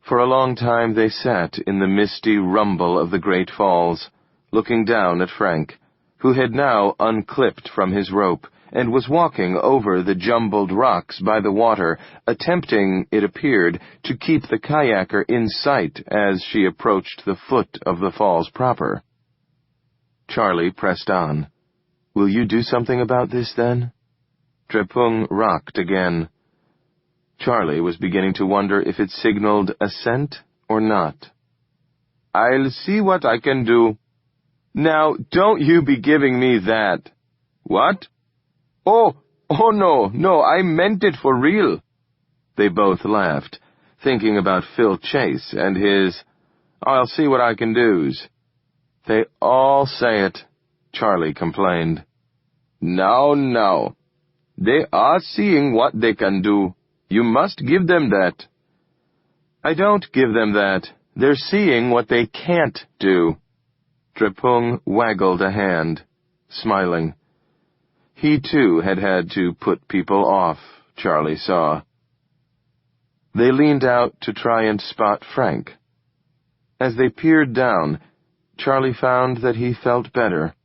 For a long time they sat in the misty rumble of the great falls, looking down at Frank, who had now unclipped from his rope and was walking over the jumbled rocks by the water, attempting, it appeared, to keep the kayaker in sight as she approached the foot of the falls proper. Charlie pressed on. "Will you do something about this, then?" Drepung rocked again. Charlie was beginning to wonder if it signaled assent or not. "I'll see what I can do." "Now, don't you be giving me that." "What?" Oh, no, I meant it for real." They both laughed, thinking about Phil Chase and his, "I'll see what I can do's." "They all say it," Charlie complained. Now. They are seeing what they can do. You must give them that." "I don't give them that. They're seeing what they can't do." Drepung waggled a hand, smiling. He, too, had had to put people off, Charlie saw. They leaned out to try and spot Frank. As they peered down, Charlie found that he felt better.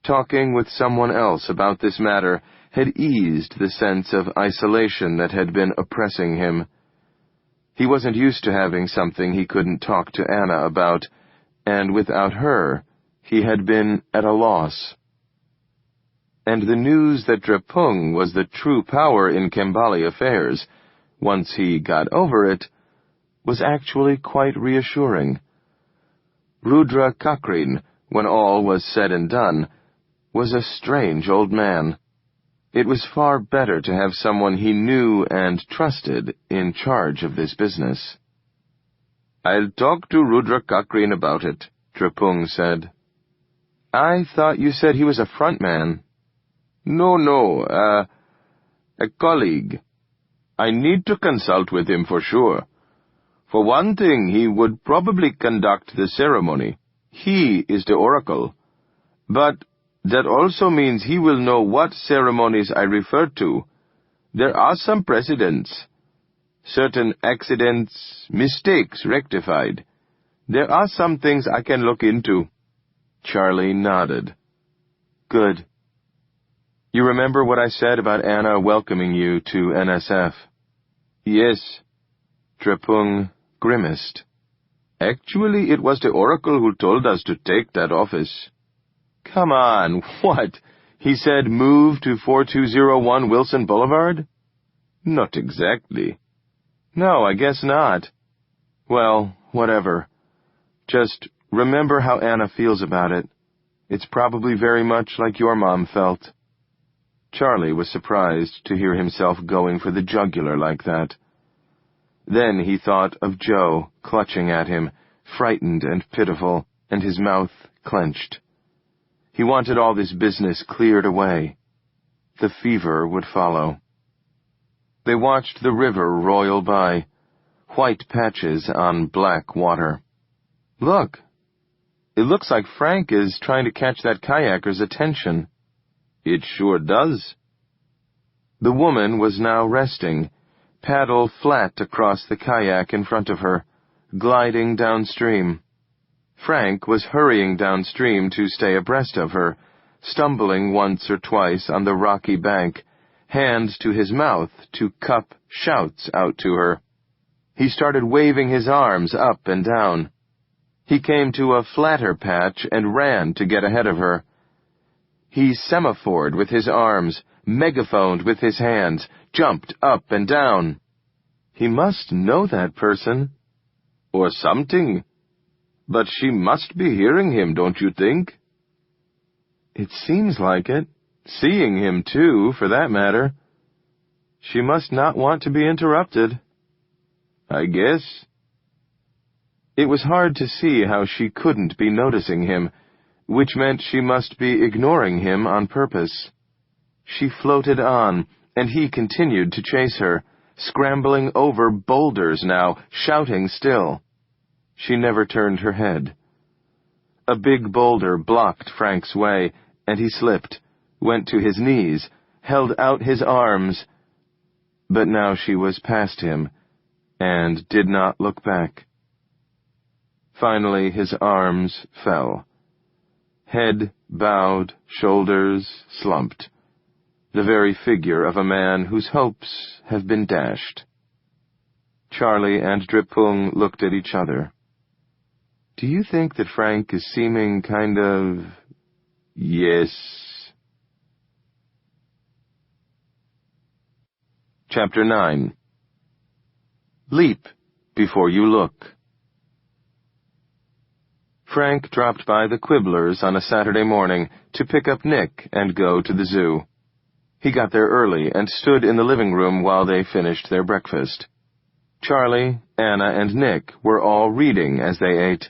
Talking with someone else about this matter had eased the sense of isolation that had been oppressing him. He wasn't used to having something he couldn't talk to Anna about, and without her, he had been at a loss. And the news that Drepung was the true power in Kembali affairs, once he got over it, was actually quite reassuring. Rudra Kakrin, when all was said and done, was a strange old man. It was far better to have someone he knew and trusted in charge of this business. "I'll talk to Rudra Cochrane about it," Tripung said. "I thought you said he was a front man." No, a colleague. I need to consult with him for sure. For one thing, he would probably conduct the ceremony. He is the oracle. But that also means he will know what ceremonies I refer to. There are some precedents. Certain accidents, mistakes rectified. There are some things I can look into." Charlie nodded. "Good. You remember what I said about Anna welcoming you to NSF?" "Yes." Tripung grimaced. "Actually, it was the oracle who told us to take that office." "Come on, what? He said move to 4201 Wilson Boulevard?" "Not exactly." "No, I guess not." "Well, whatever. Just remember how Anna feels about it. It's probably very much like your mom felt." Charlie was surprised to hear himself going for the jugular like that. Then he thought of Joe clutching at him, frightened and pitiful, and his mouth clenched. He wanted all this business cleared away. The fever would follow. They watched the river roil by, white patches on black water. "Look! It looks like Frank is trying to catch that kayaker's attention." "It sure does." The woman was now resting, paddle flat across the kayak in front of her, gliding downstream. Frank was hurrying downstream to stay abreast of her, stumbling once or twice on the rocky bank, hands to his mouth to cup shouts out to her. He started waving his arms up and down. He came to a flatter patch and ran to get ahead of her. He semaphored with his arms, megaphoned with his hands, jumped up and down. He must know that person. Or something. But she must be hearing him, don't you think? It seems like it. Seeing him, too, for that matter. She must not want to be interrupted. I guess. It was hard to see how she couldn't be noticing him, which meant she must be ignoring him on purpose. She floated on, and he continued to chase her, scrambling over boulders now, shouting still. She never turned her head. A big boulder blocked Frank's way, and he slipped, went to his knees, held out his arms. But now she was past him, and did not look back. Finally his arms fell. Head bowed, shoulders slumped. The very figure of a man whose hopes have been dashed. Charlie and Tripung looked at each other. "Do you think that Frank is seeming kind of—" "Yes." Chapter 9. Leap before you look. Frank dropped by the Quiblers on a Saturday morning to pick up Nick and go to the zoo. He got there early and stood in the living room while they finished their breakfast. Charlie, Anna, and Nick were all reading as they ate,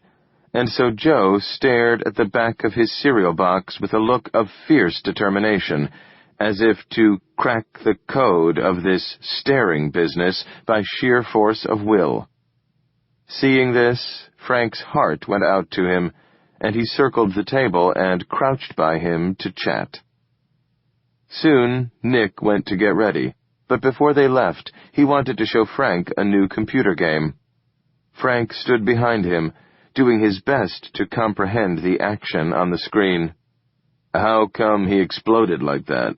and so Joe stared at the back of his cereal box with a look of fierce determination, as if to crack the code of this staring business by sheer force of will. Seeing this, Frank's heart went out to him, and he circled the table and crouched by him to chat. Soon, Nick went to get ready, but before they left, he wanted to show Frank a new computer game. Frank stood behind him, doing his best to comprehend the action on the screen. "How come he exploded like that?"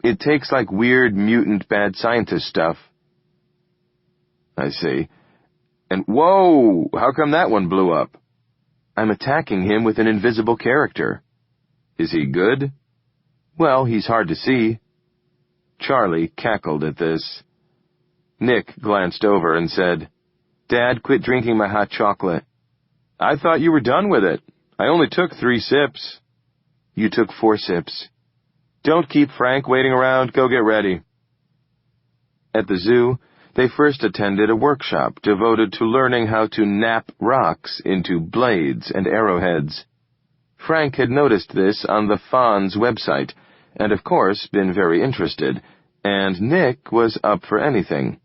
"It takes like weird mutant bad scientist stuff." "I see. And whoa! How come that one blew up?" "I'm attacking him with an invisible character." "Is he good?" "Well, he's hard to see." Charlie cackled at this. Nick glanced over and said, "Dad, quit drinking my hot chocolate." "I thought you were done with it. I only took 3 sips." You took 4 sips. Don't keep Frank waiting around. Go get ready. At the zoo, they first attended a workshop devoted to learning how to nap rocks into blades and arrowheads. Frank had noticed this on the Fawn's website, and of course been very interested, and Nick was up for anything.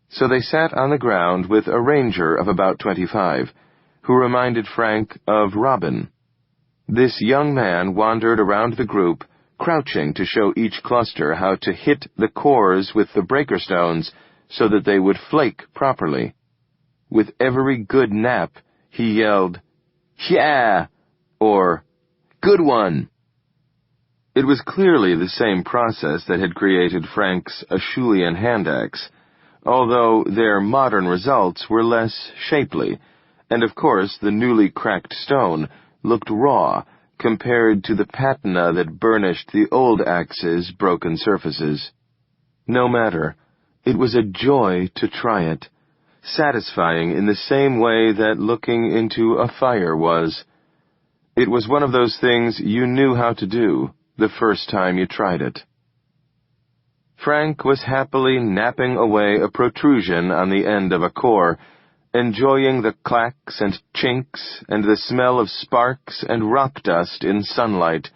So they sat on the ground with a ranger of about 25, who reminded Frank of Robin. This young man wandered around the group, crouching to show each cluster how to hit the cores with the breaker stones so that they would flake properly. With every good nap, he yelled, "Yeah!" or "Good one!" It was clearly the same process that had created Frank's Acheulean hand axe, although their modern results were less shapely, and of course the newly cracked stone looked raw compared to the patina that burnished the old axe's broken surfaces. No matter, it was a joy to try it, satisfying in the same way that looking into a fire was. It was one of those things you knew how to do the first time you tried it. Frank was happily napping away a protrusion on the end of a core, enjoying the clacks and chinks and the smell of sparks and rock dust in sunlight,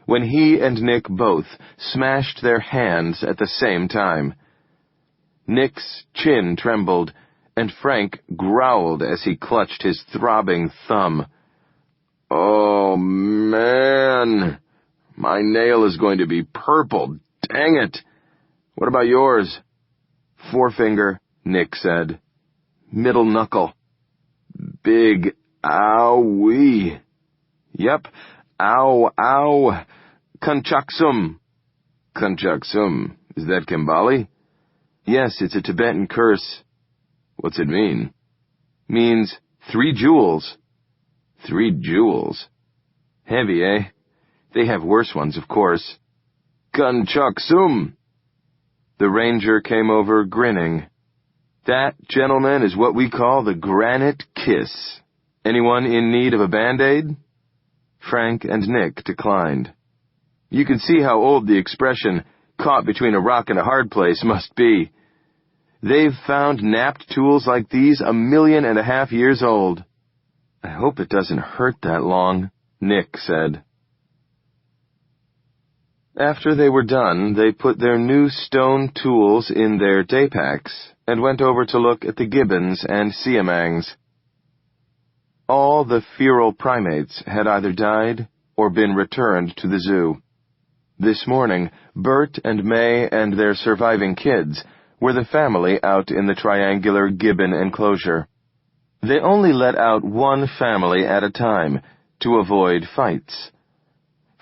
when he and Nick both smashed their hands at the same time. Nick's chin trembled, and Frank growled as he clutched his throbbing thumb. "Oh, man! My nail is going to be purple, dang it! What about yours?" "Forefinger," Nick said. "Middle knuckle." "Big owie." "Yep, ow, ow. Kunchaksum." "Kunchaksum? Is that Kambali?" "Yes, it's a Tibetan curse." "What's it mean?" "Means 3 jewels. 3 jewels? Heavy, eh? They have worse ones, of course." "Kunchaksum." The ranger came over grinning. "That, gentlemen, is what we call the granite kiss. Anyone in need of a Band-Aid?" Frank and Nick declined. You can see how old the expression, "caught between a rock and a hard place," must be. They've found napped tools like these 1.5 million years old. "I hope it doesn't hurt that long," Nick said. After they were done, they put their new stone tools in their day packs and went over to look at the gibbons and siamangs. All the feral primates had either died or been returned to the zoo. This morning, Bert and May and their surviving kids were the family out in the triangular gibbon enclosure. They only let out one family at a time to avoid fights.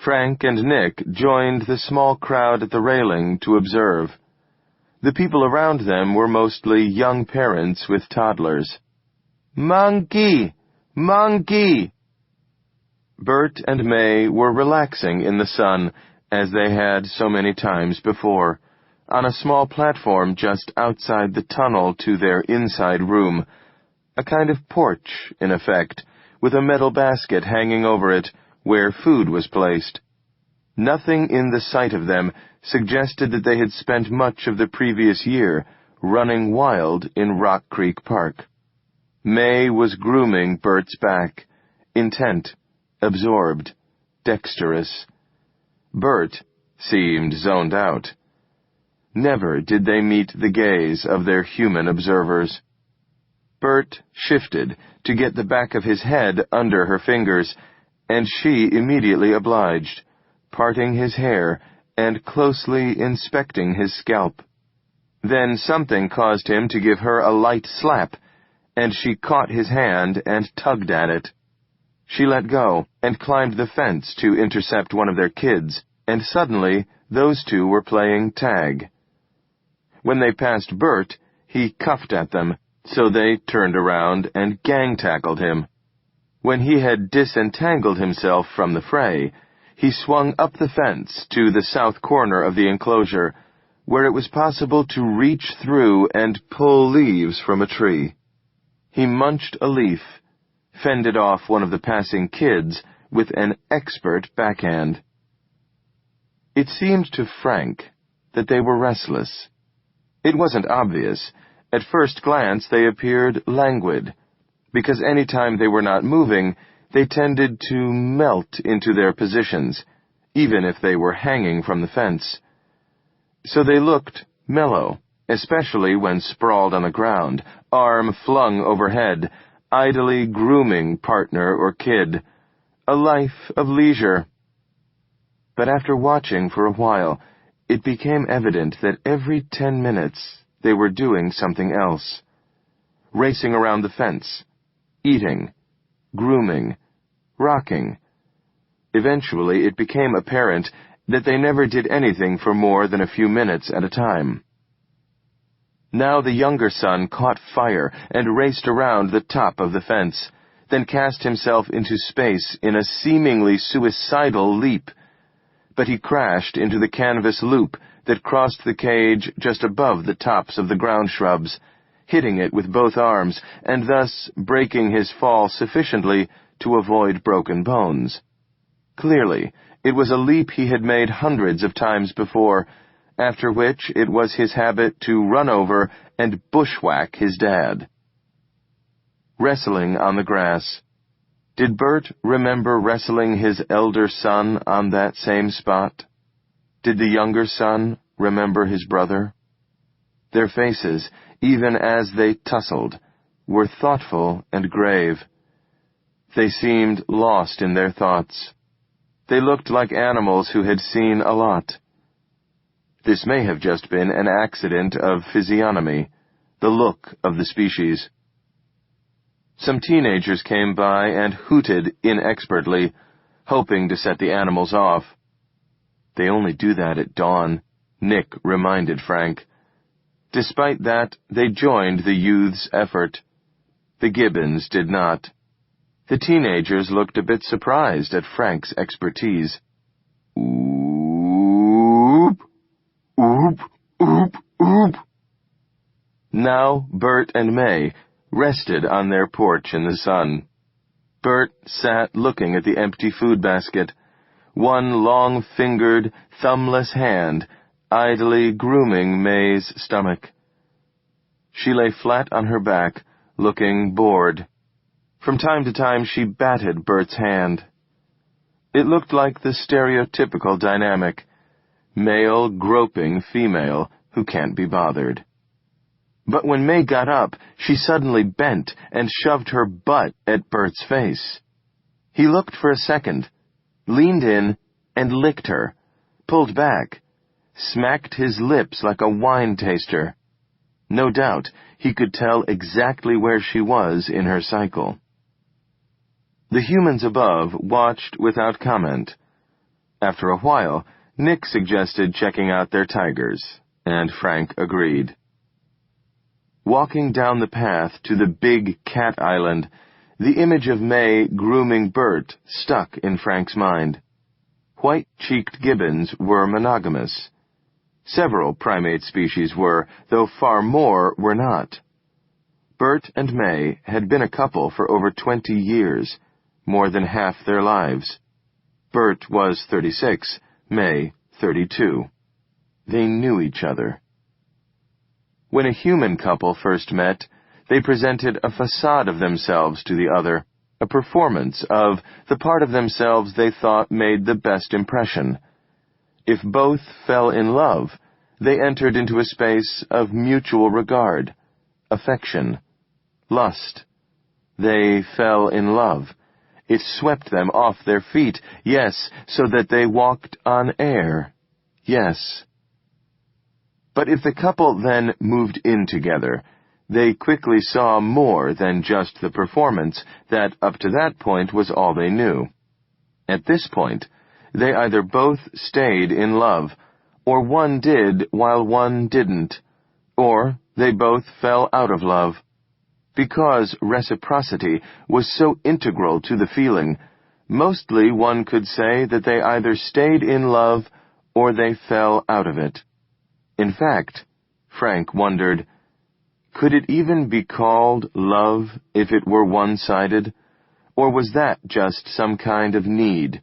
Frank and Nick joined the small crowd at the railing to observe. The people around them were mostly young parents with toddlers. "Monkey! Monkey!" Bert and May were relaxing in the sun, as they had so many times before, on a small platform just outside the tunnel to their inside room, a kind of porch, in effect, with a metal basket hanging over it where food was placed. Nothing in the sight of them suggested that they had spent much of the previous year running wild in Rock Creek Park. May was grooming Bert's back, intent, absorbed, dexterous. Bert seemed zoned out. Never did they meet the gaze of their human observers. Bert shifted to get the back of his head under her fingers, and she immediately obliged, parting his hair and closely inspecting his scalp. Then something caused him to give her a light slap, and she caught his hand and tugged at it. She let go and climbed the fence to intercept one of their kids, and suddenly those two were playing tag. When they passed Bert, he cuffed at them, so they turned around and gang-tackled him. When he had disentangled himself from the fray, he swung up the fence to the south corner of the enclosure, where it was possible to reach through and pull leaves from a tree. He munched a leaf, fended off one of the passing kids with an expert backhand. It seemed to Frank that they were restless. It wasn't obvious. At first glance, they appeared languid, because any time they were not moving, they tended to melt into their positions, even if they were hanging from the fence. So they looked mellow, especially when sprawled on the ground, arm flung overhead, idly grooming partner or kid, a life of leisure. But after watching for a while, it became evident that every 10 minutes they were doing something else. Racing around the fence, eating, grooming, rocking. Eventually it became apparent that they never did anything for more than a few minutes at a time. Now the younger son caught fire and raced around the top of the fence, then cast himself into space in a seemingly suicidal leap. But he crashed into the canvas loop that crossed the cage just above the tops of the ground shrubs, hitting it with both arms, and thus breaking his fall sufficiently to avoid broken bones. Clearly, it was a leap he had made hundreds of times before, after which it was his habit to run over and bushwhack his dad. Wrestling on the grass. Did Bert remember wrestling his elder son on that same spot? Did the younger son remember his brother? Their faces, even as they tussled, were thoughtful and grave. They seemed lost in their thoughts. They looked like animals who had seen a lot. This may have just been an accident of physiognomy, the look of the species. Some teenagers came by and hooted inexpertly, hoping to set the animals off. They only do that at dawn, Nick reminded Frank. Despite that, they joined the youth's effort. The gibbons did not. The teenagers looked a bit surprised at Frank's expertise. Oop, oop, oop, oop. Now Bert and May rested on their porch in the sun. Bert sat looking at the empty food basket, one long-fingered, thumbless hand idly grooming May's stomach. She lay flat on her back, looking bored. From time to time she batted Bert's hand. It looked like the stereotypical dynamic, male groping female who can't be bothered. But when May got up, she suddenly bent and shoved her butt at Bert's face. He looked for a second, leaned in and licked her, pulled back, smacked his lips like a wine taster. No doubt he could tell exactly where she was in her cycle. The humans above watched without comment. After a while, Nick suggested checking out their tigers, and Frank agreed. Walking down the path to the big cat island, the image of May grooming Bert stuck in Frank's mind. White-cheeked gibbons were monogamous. Several primate species were, though far more were not. Bert and May had been a couple for over 20 years, more than half their lives. Bert was 36, May 32. They knew each other. When a human couple first met, they presented a facade of themselves to the other, a performance of the part of themselves they thought made the best impression. If both fell in love, they entered into a space of mutual regard, affection, lust. They fell in love. It swept them off their feet, yes, so that they walked on air, yes. But if the couple then moved in together, they quickly saw more than just the performance that up to that point was all they knew. At this point, they either both stayed in love, or one did while one didn't, or they both fell out of love. Because reciprocity was so integral to the feeling, mostly one could say that they either stayed in love or they fell out of it. In fact, Frank wondered, could it even be called love if it were one-sided? Or was that just some kind of need,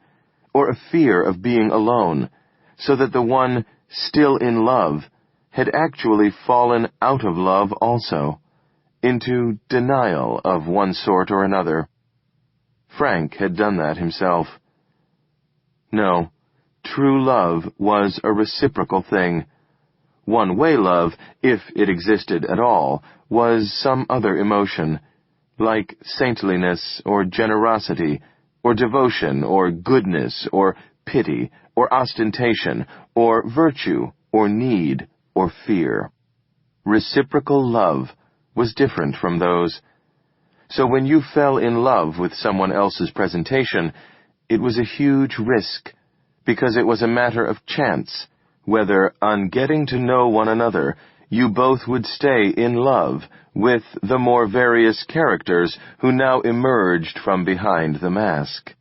or a fear of being alone, so that the one still in love had actually fallen out of love also, into denial of one sort or another? Frank had done that himself. No, true love was a reciprocal thing. One-way love, if it existed at all, was some other emotion, like saintliness or generosity, or devotion, or goodness, or pity, or ostentation, or virtue, or need, or fear. Reciprocal love was different from those. So when you fell in love with someone else's presentation, it was a huge risk, because it was a matter of chance, whether, on getting to know one another, you both would stay in love with the more various characters who now emerged from behind the mask.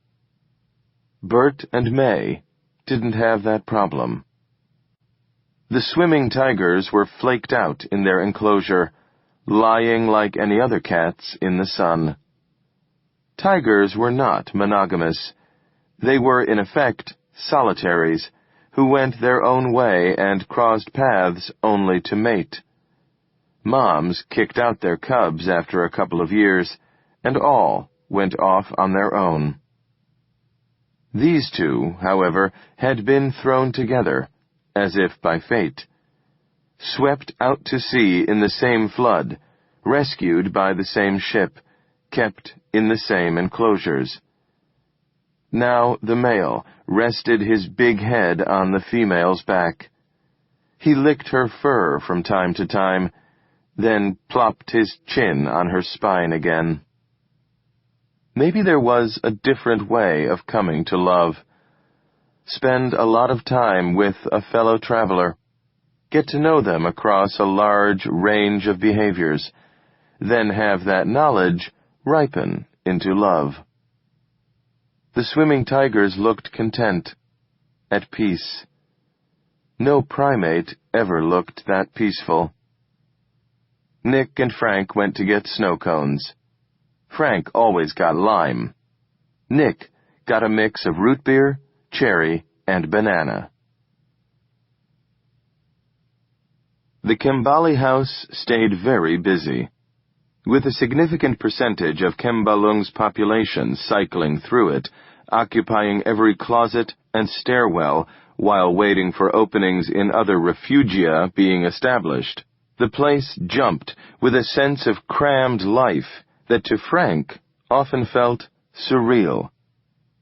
Bert and May didn't have that problem. The swimming tigers were flaked out in their enclosure, lying like any other cats in the sun. Tigers were not monogamous. They were, in effect, solitaries, who went their own way and crossed paths only to mate. Moms kicked out their cubs after a couple of years, and all went off on their own. These two, however, had been thrown together, as if by fate, swept out to sea in the same flood, rescued by the same ship, kept in the same enclosures. Now the male rested his big head on the female's back. He licked her fur from time to time, then plopped his chin on her spine again. Maybe there was a different way of coming to love. Spend a lot of time with a fellow traveler. Get to know them across a large range of behaviors, then have that knowledge ripen into love. The swimming tigers looked content, at peace. No primate ever looked that peaceful. Nick and Frank went to get snow cones. Frank always got lime. Nick got a mix of root beer, cherry, and banana. The Kembali house stayed very busy. With a significant percentage of Kembalung's population cycling through it, occupying every closet and stairwell while waiting for openings in other refugia being established, the place jumped with a sense of crammed life that to Frank often felt surreal.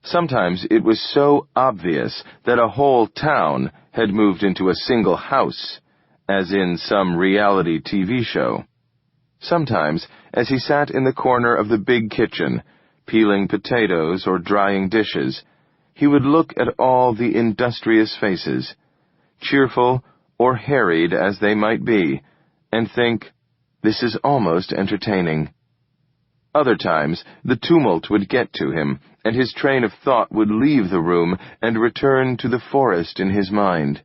Sometimes it was so obvious that a whole town had moved into a single house, as in some reality TV show. Sometimes, as he sat in the corner of the big kitchen, peeling potatoes or drying dishes, he would look at all the industrious faces, cheerful or harried as they might be, and think, this is almost entertaining. Other times, the tumult would get to him, and his train of thought would leave the room and return to the forest in his mind.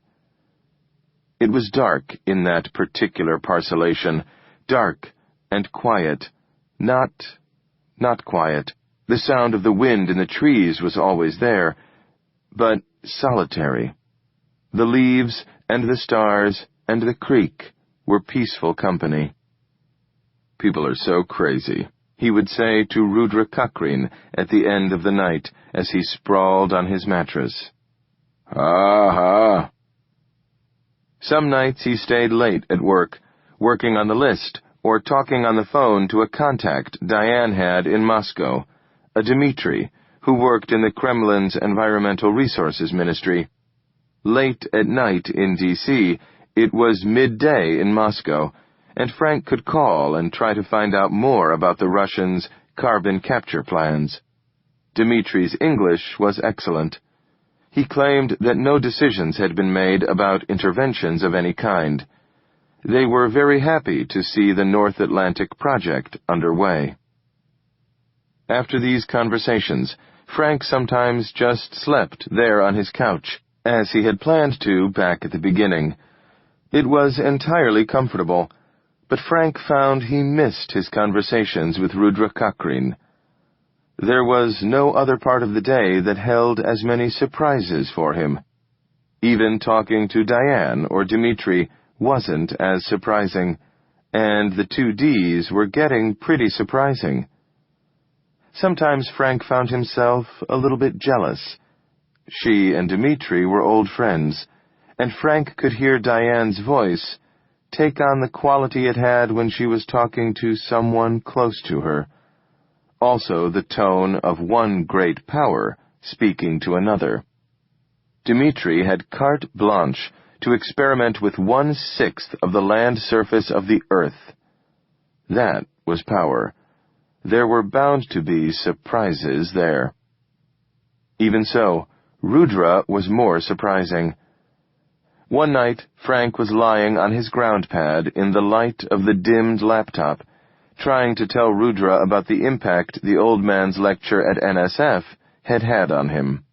It was dark in that particular parcellation, dark and quiet. Not quiet. The sound of the wind in the trees was always there, but solitary. The leaves and the stars and the creek were peaceful company. People are so crazy, he would say to Rudra Kakrin at the end of the night as he sprawled on his mattress. Ha! Some nights he stayed late at work, working on the list or talking on the phone to a contact Diane had in Moscow, a Dmitri, who worked in the Kremlin's Environmental Resources Ministry. Late at night in D.C., it was midday in Moscow, and Frank could call and try to find out more about the Russians' carbon capture plans. Dmitri's English was excellent. He claimed that no decisions had been made about interventions of any kind. They were very happy to see the North Atlantic project underway. After these conversations, Frank sometimes just slept there on his couch, as he had planned to back at the beginning. It was entirely comfortable, but Frank found he missed his conversations with Rudra Kakrin. There was no other part of the day that held as many surprises for him. Even talking to Diane or Dmitri wasn't as surprising, and the two Ds were getting pretty surprising. Sometimes Frank found himself a little bit jealous. She and Dmitri were old friends, and Frank could hear Diane's voice take on the quality it had when she was talking to someone close to her. Also the tone of one great power speaking to another. Dmitri had carte blanche to experiment with 1/6 of the land surface of the earth. That was power. There were bound to be surprises there. Even so, Rudra was more surprising. One night, Frank was lying on his ground pad in the light of the dimmed laptop, trying to tell Rudra about the impact the old man's lecture at NSF had had on him.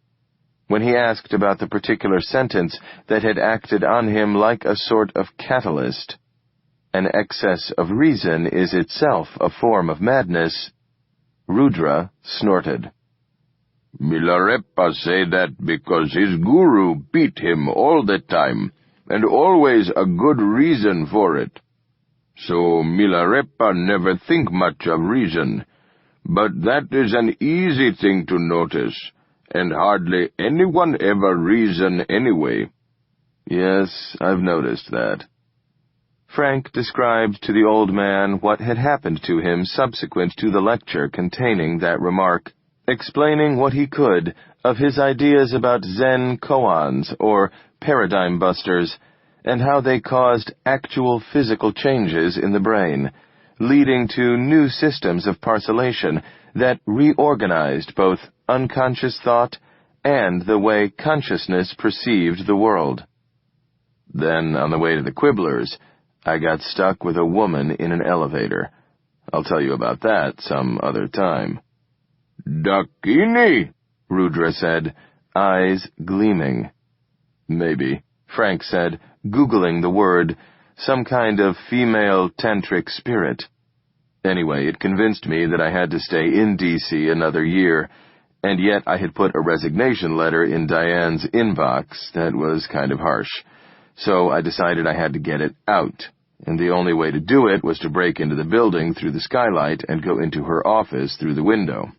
When he asked about the particular sentence that had acted on him like a sort of catalyst, "An excess of reason is itself a form of madness," Rudra snorted. Milarepa say that because his guru beat him all the time, and always a good reason for it. So Milarepa never think much of reason, but that is an easy thing to notice, and hardly anyone ever reason anyway. Yes, I've noticed that. Frank described to the old man what had happened to him subsequent to the lecture containing that remark, explaining what he could of his ideas about Zen koans, or paradigm busters, and how they caused actual physical changes in the brain, leading to new systems of parcellation that reorganized both unconscious thought and the way consciousness perceived the world. Then, on the way to the Quiblers, I got stuck with a woman in an elevator. I'll tell you about that some other time. Dakini, Rudra said, eyes gleaming. Maybe, Frank said, Googling the word, some kind of female tantric spirit. Anyway, it convinced me that I had to stay in D.C. another year, and yet I had put a resignation letter in Diane's inbox that was kind of harsh. So I decided I had to get it out, and the only way to do it was to break into the building through the skylight and go into her office through the window.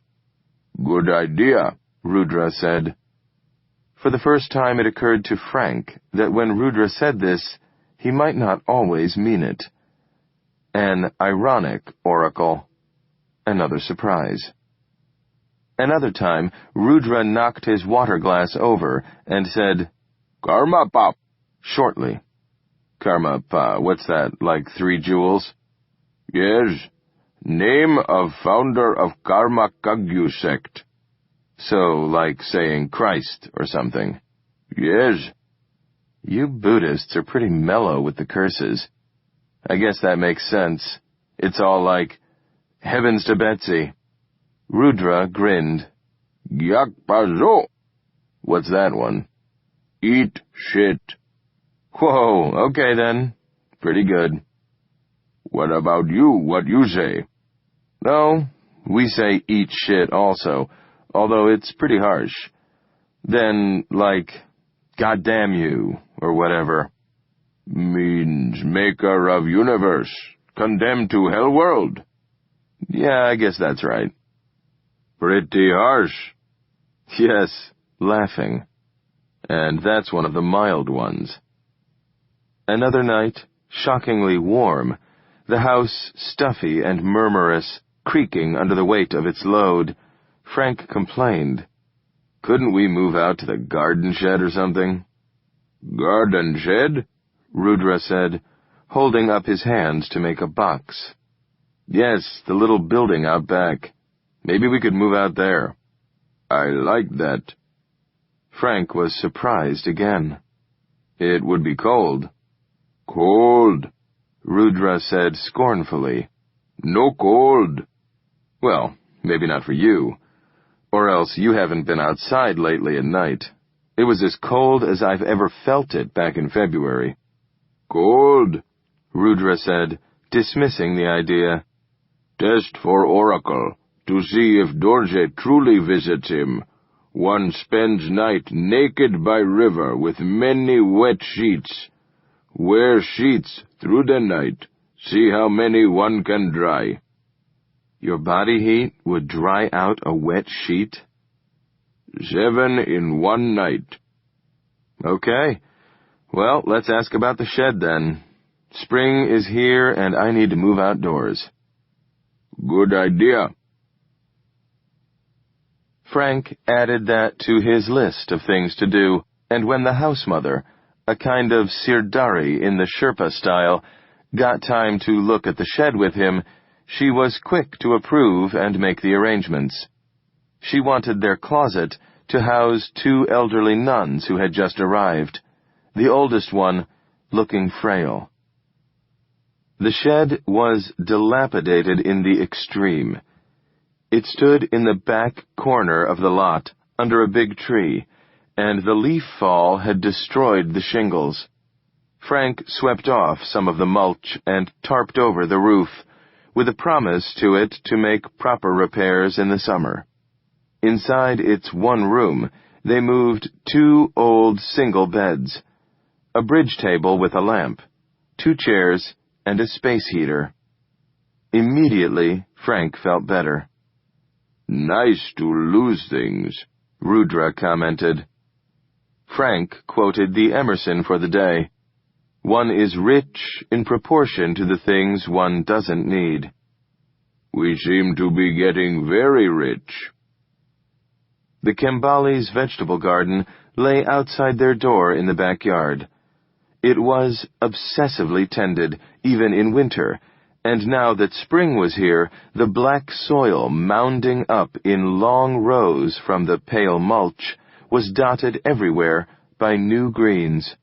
Good idea, Rudra said. For the first time it occurred to Frank that when Rudra said this, he might not always mean it. An ironic oracle. Another surprise. Another time, Rudra knocked his water glass over and said, Karma Pop, shortly. Karma Pa, what's that, like 3 jewels? Yes, name of founder of Karma Kagyu sect. So, like saying Christ or something. Yes. You Buddhists are pretty mellow with the curses. I guess that makes sense. It's all like, heavens to Betsy. Rudra grinned. Yak Pazo. What's that one? Eat shit. Whoa, okay then. Pretty good. What about you? What you say? No, we say eat shit also, although it's pretty harsh. Then, like, goddamn you, or whatever. Means maker of universe, condemned to hell world. Yeah, I guess that's right. Pretty harsh. Yes, laughing. And that's one of the mild ones. Another night, shockingly warm, the house stuffy and murmurous, creaking under the weight of its load. Frank complained. Couldn't we move out to the garden shed or something? Garden shed? Rudra said, holding up his hands to make a box. Yes, the little building out back. Maybe we could move out there. I like that. Frank was surprised again. It would be cold. Cold, Rudra said scornfully. No cold. Well, maybe not for you. Or else you haven't been outside lately at night. It was as cold as I've ever felt it back in February. Cold, Rudra said, dismissing the idea. Test for oracle. to see if Dorje truly visits him. One spends night naked by river with many wet sheets. Wear sheets through the night. See how many one can dry. Your body heat would dry out a wet sheet? 7 in one night. Okay. Well, let's ask about the shed then. Spring is here and I need to move outdoors. Good idea. Frank added that to his list of things to do, and when the house mother, a kind of sirdari in the Sherpa style, got time to look at the shed with him, she was quick to approve and make the arrangements. She wanted their closet to house 2 elderly nuns who had just arrived, the oldest one looking frail. The shed was dilapidated in the extreme. It stood in the back corner of the lot, under a big tree, and the leaf fall had destroyed the shingles. Frank swept off some of the mulch and tarped over the roof, with a promise to it to make proper repairs in the summer. Inside its one room, they moved 2 old single beds, a bridge table with a lamp, 2 chairs, and a space heater. Immediately, Frank felt better. Nice to lose things, Rudra commented. Frank quoted the Emerson for the day. One is rich in proportion to the things one doesn't need. We seem to be getting very rich. The Kembali's vegetable garden lay outside their door in the backyard. It was obsessively tended, even in winter, and now that spring was here, the black soil mounding up in long rows from the pale mulch was dotted everywhere by new greens.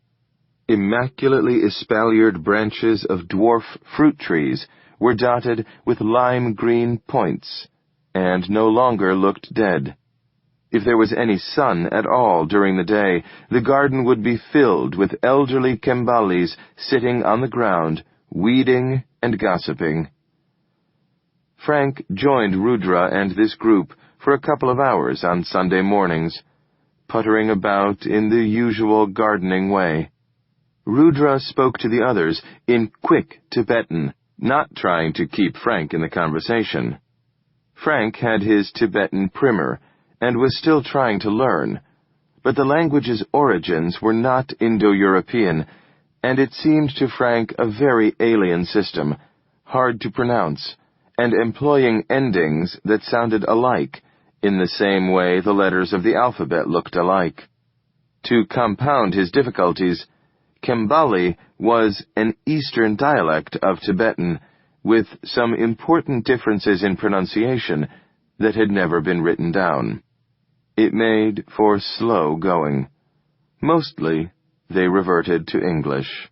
Immaculately espaliered branches of dwarf fruit trees were dotted with lime green points, and no longer looked dead. If there was any sun at all during the day, the garden would be filled with elderly Kembalis sitting on the ground, weeding and gossiping. Frank joined Rudra and this group for a couple of hours on Sunday mornings, puttering about in the usual gardening way. Rudra spoke to the others in quick Tibetan, not trying to keep Frank in the conversation. Frank had his Tibetan primer and was still trying to learn, but the language's origins were not Indo-European, and it seemed to Frank a very alien system, hard to pronounce, and employing endings that sounded alike, in the same way the letters of the alphabet looked alike. To compound his difficulties, Kembali was an Eastern dialect of Tibetan, with some important differences in pronunciation that had never been written down. It made for slow going. Mostly, they reverted to English.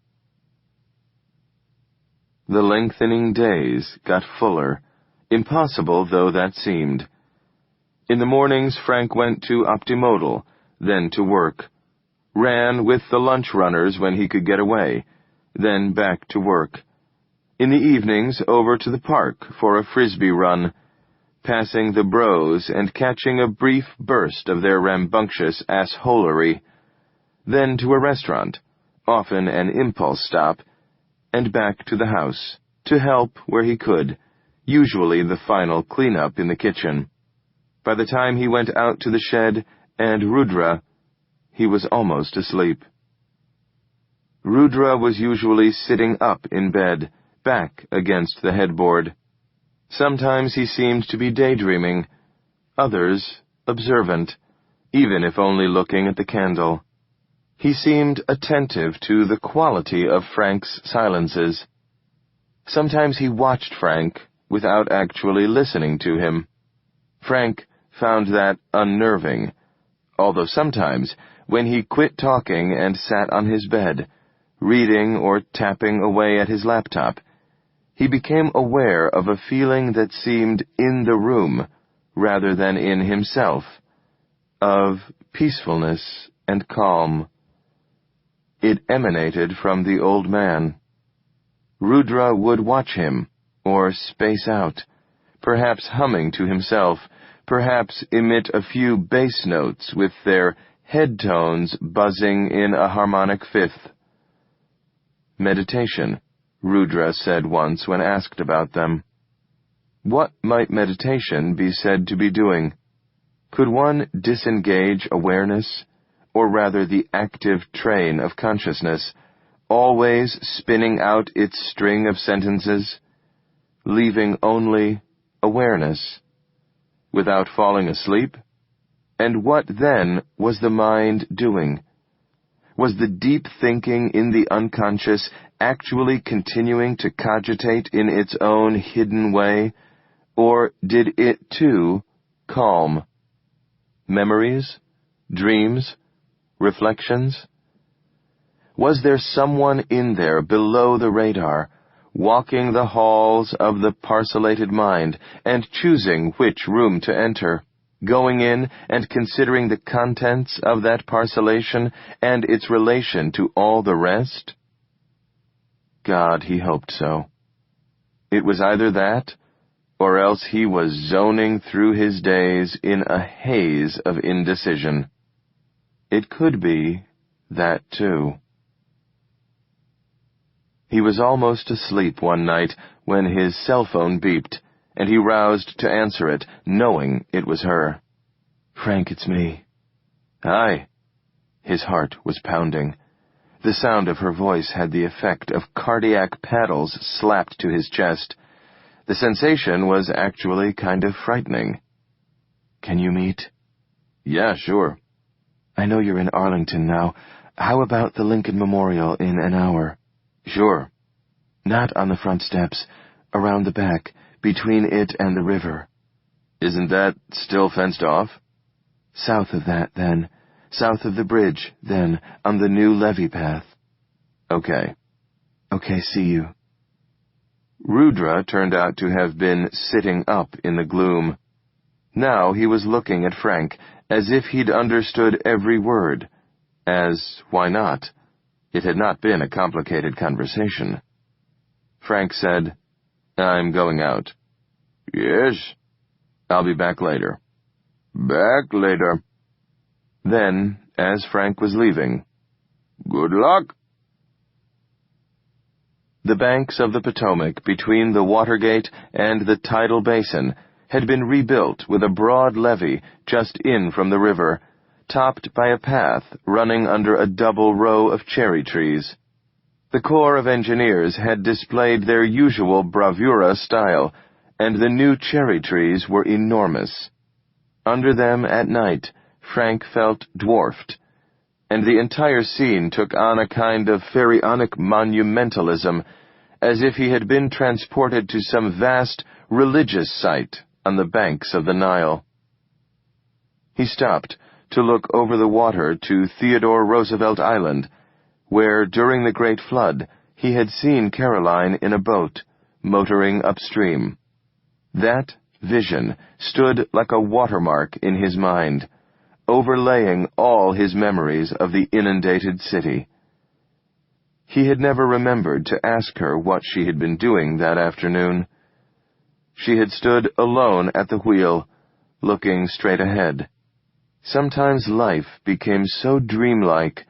The lengthening days got fuller, impossible though that seemed. In the mornings, Frank went to Optimodal, then to work, ran with the lunch runners when he could get away, then back to work. In the evenings, over to the park for a frisbee run, passing the bros and catching a brief burst of their rambunctious assholery, then to a restaurant, often an impulse stop, and back to the house, to help where he could, usually the final cleanup in the kitchen. By the time he went out to the shed and Rudra, he was almost asleep. Rudra was usually sitting up in bed, back against the headboard. Sometimes he seemed to be daydreaming, others observant, even if only looking at the candle. He seemed attentive to the quality of Frank's silences. Sometimes he watched Frank without actually listening to him. Frank found that unnerving, although sometimes, when he quit talking and sat on his bed, reading or tapping away at his laptop, he became aware of a feeling that seemed in the room rather than in himself, of peacefulness and calm. It emanated from the old man. Rudra would watch him, or space out, perhaps humming to himself, perhaps emit a few bass notes with their head tones buzzing in a harmonic fifth. Meditation, Rudra said once when asked about them. What might meditation be said to be doing? Could one disengage awareness, or rather the active train of consciousness, always spinning out its string of sentences, leaving only awareness, without falling asleep? And what then was the mind doing? Was the deep thinking in the unconscious actually continuing to cogitate in its own hidden way, or did it too calm? Memories? Dreams? Reflections? Was there someone in there below the radar, walking the halls of the parcellated mind and choosing which room to enter, going in and considering the contents of that parcellation and its relation to all the rest? God, he hoped so. It was either that, or else he was zoning through his days in a haze of indecision. It could be that too. He was almost asleep one night when his cell phone beeped, and he roused to answer it, knowing it was her. "Frank, it's me." "Hi." His heart was pounding. The sound of her voice had the effect of cardiac paddles slapped to his chest. The sensation was actually kind of frightening. "Can you meet?" "Yeah, sure." "I know you're in Arlington now. How about the Lincoln Memorial in an hour?" "Sure." "Not on the front steps. Around the back, between it and the river." "Isn't that still fenced off?" "South of that, then. South of the bridge, then, on the new levee path." "Okay." "Okay, see you." Rudra turned out to have been sitting up in the gloom. Now he was looking at Frank as if he'd understood every word. As, why not? It had not been a complicated conversation. Frank said, "I'm going out." "Yes." "I'll be back later." "Back later." Then, as Frank was leaving, "Good luck." The banks of the Potomac between the Watergate and the tidal basin had been rebuilt with a broad levee just in from the river, topped by a path running under a double row of cherry trees. The Corps of Engineers had displayed their usual bravura style, and the new cherry trees were enormous. Under them at night, Frank felt dwarfed, and the entire scene took on a kind of pharaonic monumentalism, as if he had been transported to some vast religious site on the banks of the Nile. He stopped to look over the water to Theodore Roosevelt Island, where, during the Great Flood, he had seen Caroline in a boat, motoring upstream. That vision stood like a watermark in his mind, overlaying all his memories of the inundated city. He had never remembered to ask her what she had been doing that afternoon. She had stood alone at the wheel, looking straight ahead. Sometimes life became so dreamlike,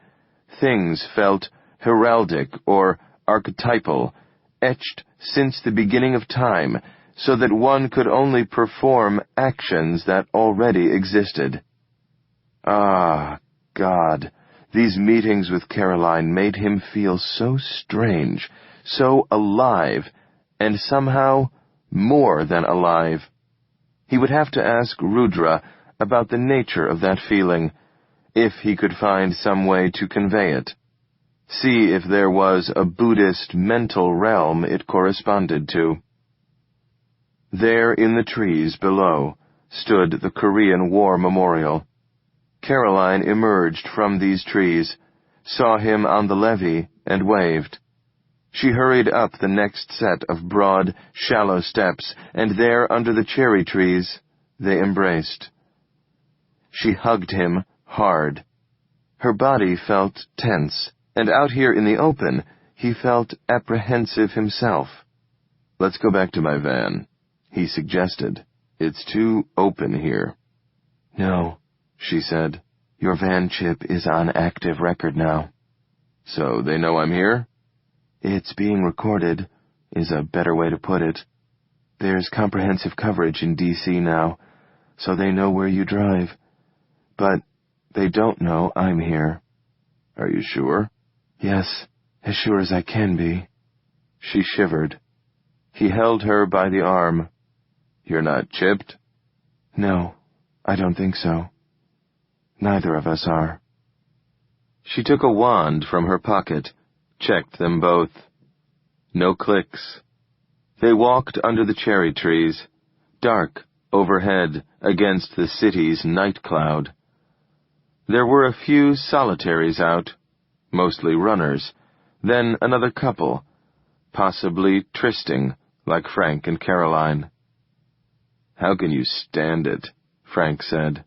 things felt heraldic or archetypal, etched since the beginning of time, so that one could only perform actions that already existed. Ah, God, these meetings with Caroline made him feel so strange, so alive, and somehow more than alive. He would have to ask Rudra about the nature of that feeling, if he could find some way to convey it. See if there was a Buddhist mental realm it corresponded to. There in the trees below stood the Korean War Memorial. Caroline emerged from these trees, saw him on the levee, and waved. She hurried up the next set of broad, shallow steps, and there under the cherry trees they embraced. She hugged him hard. Her body felt tense, and out here in the open, he felt apprehensive himself. "Let's go back to my van." he suggested. "It's too open here." "No," she said. "Your van chip is on active record now." "So they know I'm here?" "It's being recorded, is a better way to put it. There's comprehensive coverage in D.C. now, so they know where you drive. But they don't know I'm here." "Are you sure?" "Yes, as sure as I can be." She shivered. He held her by the arm. "You're not chipped?" "No, I don't think so. Neither of us are." She took a wand from her pocket, checked them both. No clicks. They walked under the cherry trees, dark overhead against the city's night cloud. There were a few solitaries out, mostly runners, then another couple, possibly trysting like Frank and Caroline. "How can you stand it?" Frank said.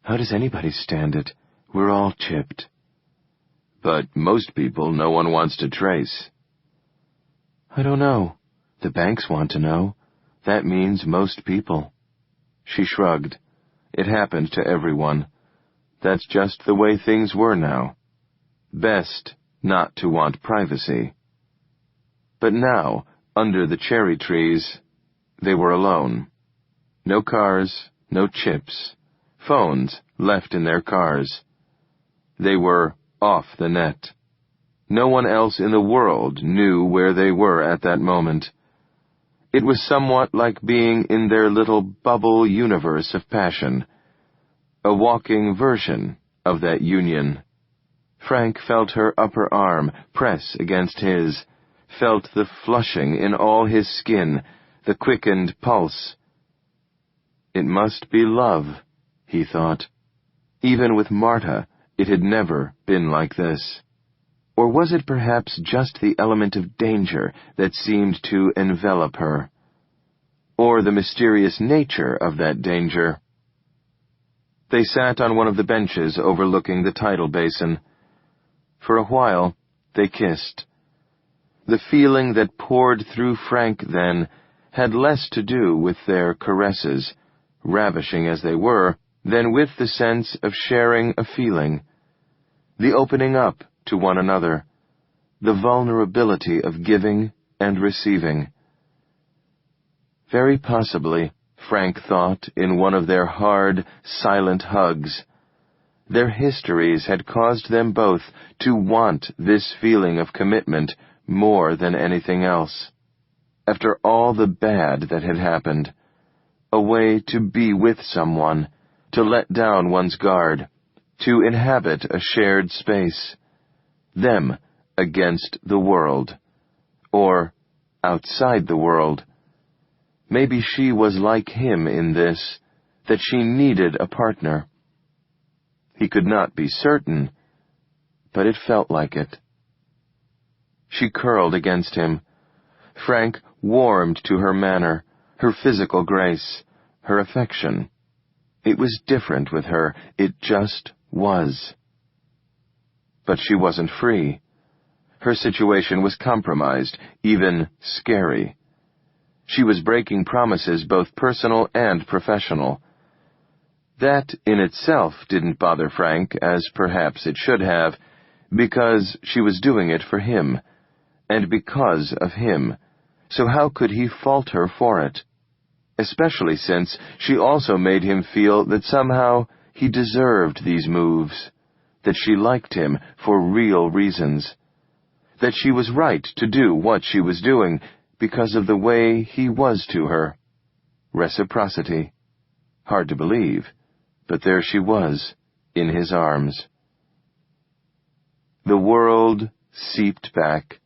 "How does anybody stand it? We're all chipped." "But most people no one wants to trace." "I don't know. The banks want to know. That means most people." She shrugged. It happened to everyone. That's just the way things were now. Best not to want privacy. But now, under the cherry trees, they were alone. No cars, no chips, phones left in their cars. They were off the net. No one else in the world knew where they were at that moment. It was somewhat like being in their little bubble universe of passion, a walking version of that union. Frank felt her upper arm press against his, felt the flushing in all his skin, the quickened pulse. It must be love, he thought. Even with Marta, it had never been like this. Or was it perhaps just the element of danger that seemed to envelop her? Or the mysterious nature of that danger? They sat on one of the benches overlooking the tidal basin. For a while, they kissed. The feeling that poured through Frank then had less to do with their caresses, ravishing as they were, than with the sense of sharing a feeling, the opening up to one another, the vulnerability of giving and receiving. Very possibly, Frank thought, in one of their hard, silent hugs, their histories had caused them both to want this feeling of commitment more than anything else. After all the bad that had happened, a way to be with someone, to let down one's guard, to inhabit a shared space. Them against the world. Or outside the world. Maybe she was like him in this, that she needed a partner. He could not be certain, but it felt like it. She curled against him. Frank warmed to her manner, her physical grace, her affection. It was different with her, it just was. But she wasn't free. Her situation was compromised, even scary. She was breaking promises, both personal and professional. That in itself didn't bother Frank, as perhaps it should have, because she was doing it for him, and because of him. So how could he fault her for it? Especially since she also made him feel that somehow he deserved these moves, that she liked him for real reasons, that she was right to do what she was doing because of the way he was to her. Reciprocity. Hard to believe, but there she was, in his arms. The world seeped back.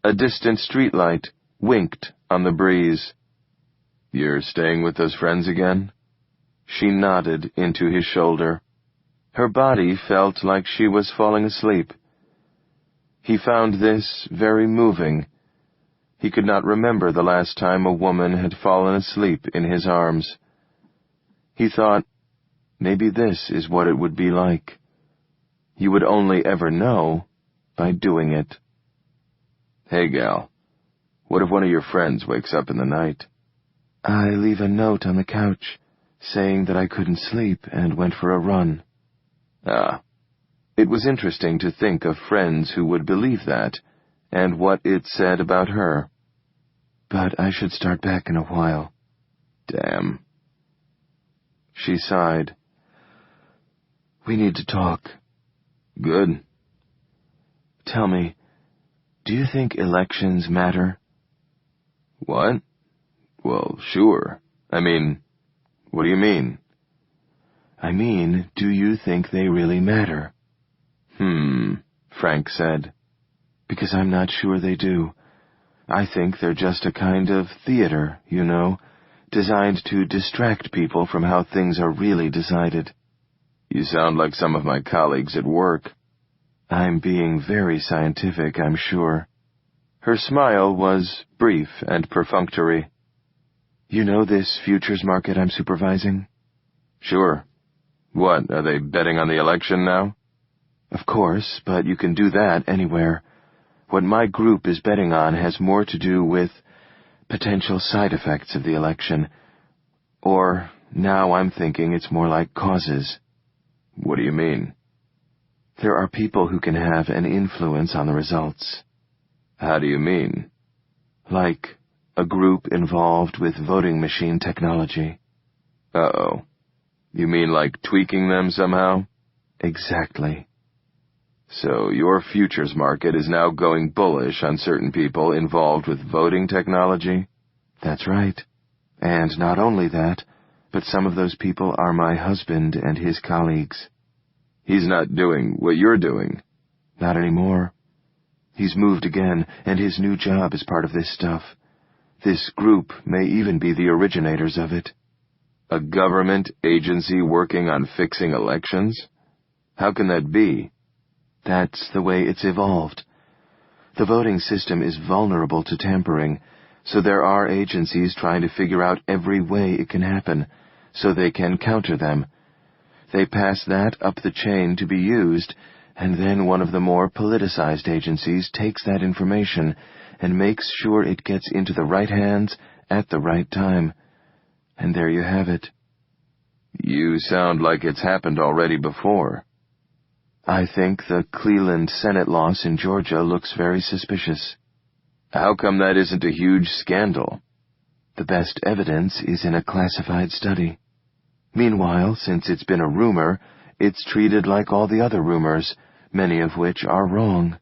A distant streetlight winked on the breeze. "You're staying with those friends again?" She nodded into his shoulder. Her body felt like she was falling asleep. He found this very moving. He could not remember the last time a woman had fallen asleep in his arms. He thought, maybe this is what it would be like. You would only ever know by doing it. "Hey, gal, What if one of your friends wakes up in the night? I leave a note on the couch, saying that I couldn't sleep and went for a run. Ah. It was interesting to think of friends who would believe that, and what it said about her. But I should start back in a while. Damn. She sighed. We need to talk. Good. Tell me, do you think elections matter? What? Well, sure. I mean, what do you mean? I mean, do you think they really matter? Frank said. Because I'm not sure they do. I think they're just a kind of theater, you know, designed to distract people from how things are really decided. You sound like some of my colleagues at work. I'm being very scientific, I'm sure. Her smile was brief and perfunctory. You know this futures market I'm supervising? Sure. What, are they betting on the election now? Of course, but you can do that anywhere. What my group is betting on has more to do with potential side effects of the election. Or, now I'm thinking it's more like causes. What do you mean? There are people who can have an influence on the results. How do you mean? Like a group involved with voting machine technology. Uh-oh. You mean like tweaking them somehow? Exactly. So your futures market is now going bullish on certain people involved with voting technology? That's right. And not only that, but some of those people are my husband and his colleagues. He's not doing what you're doing. Not anymore. He's moved again, and his new job is part of this stuff. This group may even be the originators of it. A government agency working on fixing elections? How can that be? That's the way it's evolved. The voting system is vulnerable to tampering, so there are agencies trying to figure out every way it can happen, so they can counter them. They pass that up the chain to be used, and then one of the more politicized agencies takes that information and makes sure it gets into the right hands at the right time. And there you have it. You sound like it's happened already before. I think the Cleveland Senate loss in Georgia looks very suspicious. How come that isn't a huge scandal? The best evidence is in a classified study. Meanwhile, since it's been a rumor, it's treated like all the other rumors, many of which are wrong.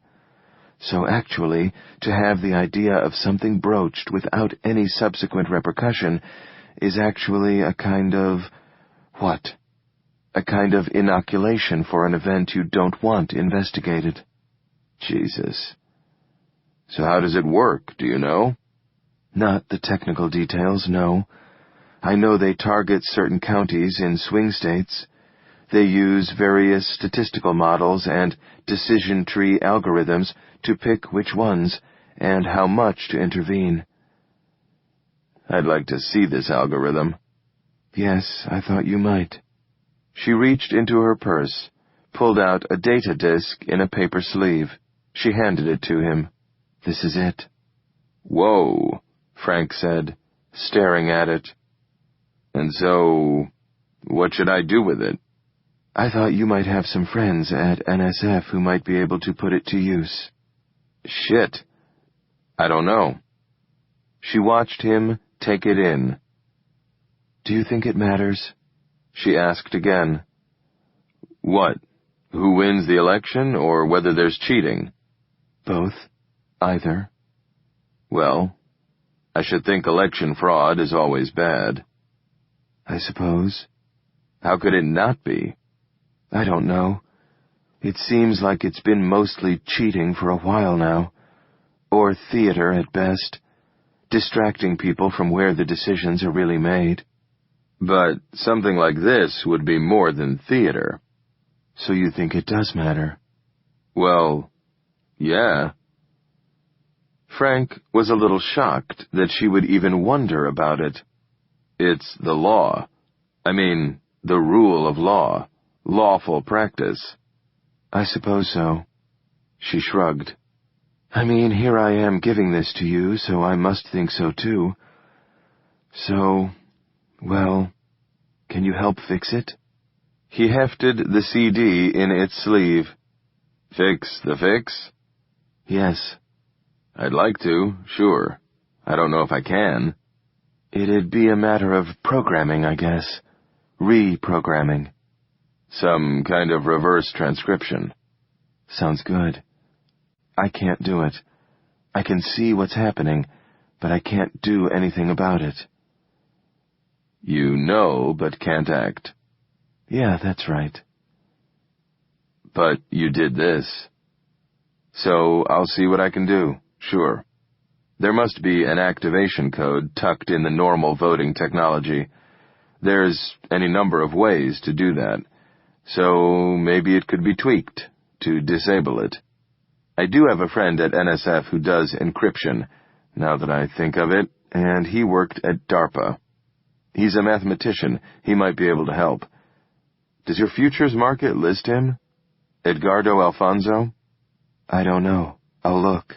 So actually, to have the idea of something broached without any subsequent repercussion is actually a kind of... what? A kind of inoculation for an event you don't want investigated. Jesus. So how does it work, do you know? Not the technical details, no. I know they target certain counties in swing states. They use various statistical models and decision tree algorithms to pick which ones and how much to intervene. I'd like to see this algorithm. Yes, I thought you might. She reached into her purse, pulled out a data disk in a paper sleeve. She handed it to him. This is it. Whoa, Frank said, staring at it. And so, what should I do with it? I thought you might have some friends at NSF who might be able to put it to use. Shit. I don't know. She watched him take it in. Do you think it matters? She asked again. What? Who wins the election, or whether there's cheating? Both. Either. Well, I should think election fraud is always bad. I suppose. How could it not be? I don't know. It seems like it's been mostly cheating for a while now. Or theater at best. Distracting people from where the decisions are really made. But something like this would be more than theater. So you think it does matter? Well, yeah. Frank was a little shocked that she would even wonder about it. It's the law. I mean, the rule of law. Lawful practice. I suppose so. She shrugged. I mean, here I am giving this to you, so I must think so too. So, well, can you help fix it? He hefted the CD in its sleeve. Fix the fix? Yes. I'd like to, sure. I don't know if I can. It'd be a matter of programming, I guess. Reprogramming. Some kind of reverse transcription. Sounds good. I can't do it. I can see what's happening, but I can't do anything about it. You know, but can't act. Yeah, that's right. But you did this. So I'll see what I can do, sure. There must be an activation code tucked in the normal voting technology. There's any number of ways to do that. So maybe it could be tweaked to disable it. I do have a friend at NSF who does encryption, now that I think of it, and he worked at DARPA. He's a mathematician. He might be able to help. Does your futures market list him? Edgardo Alfonso? I don't know. I'll look.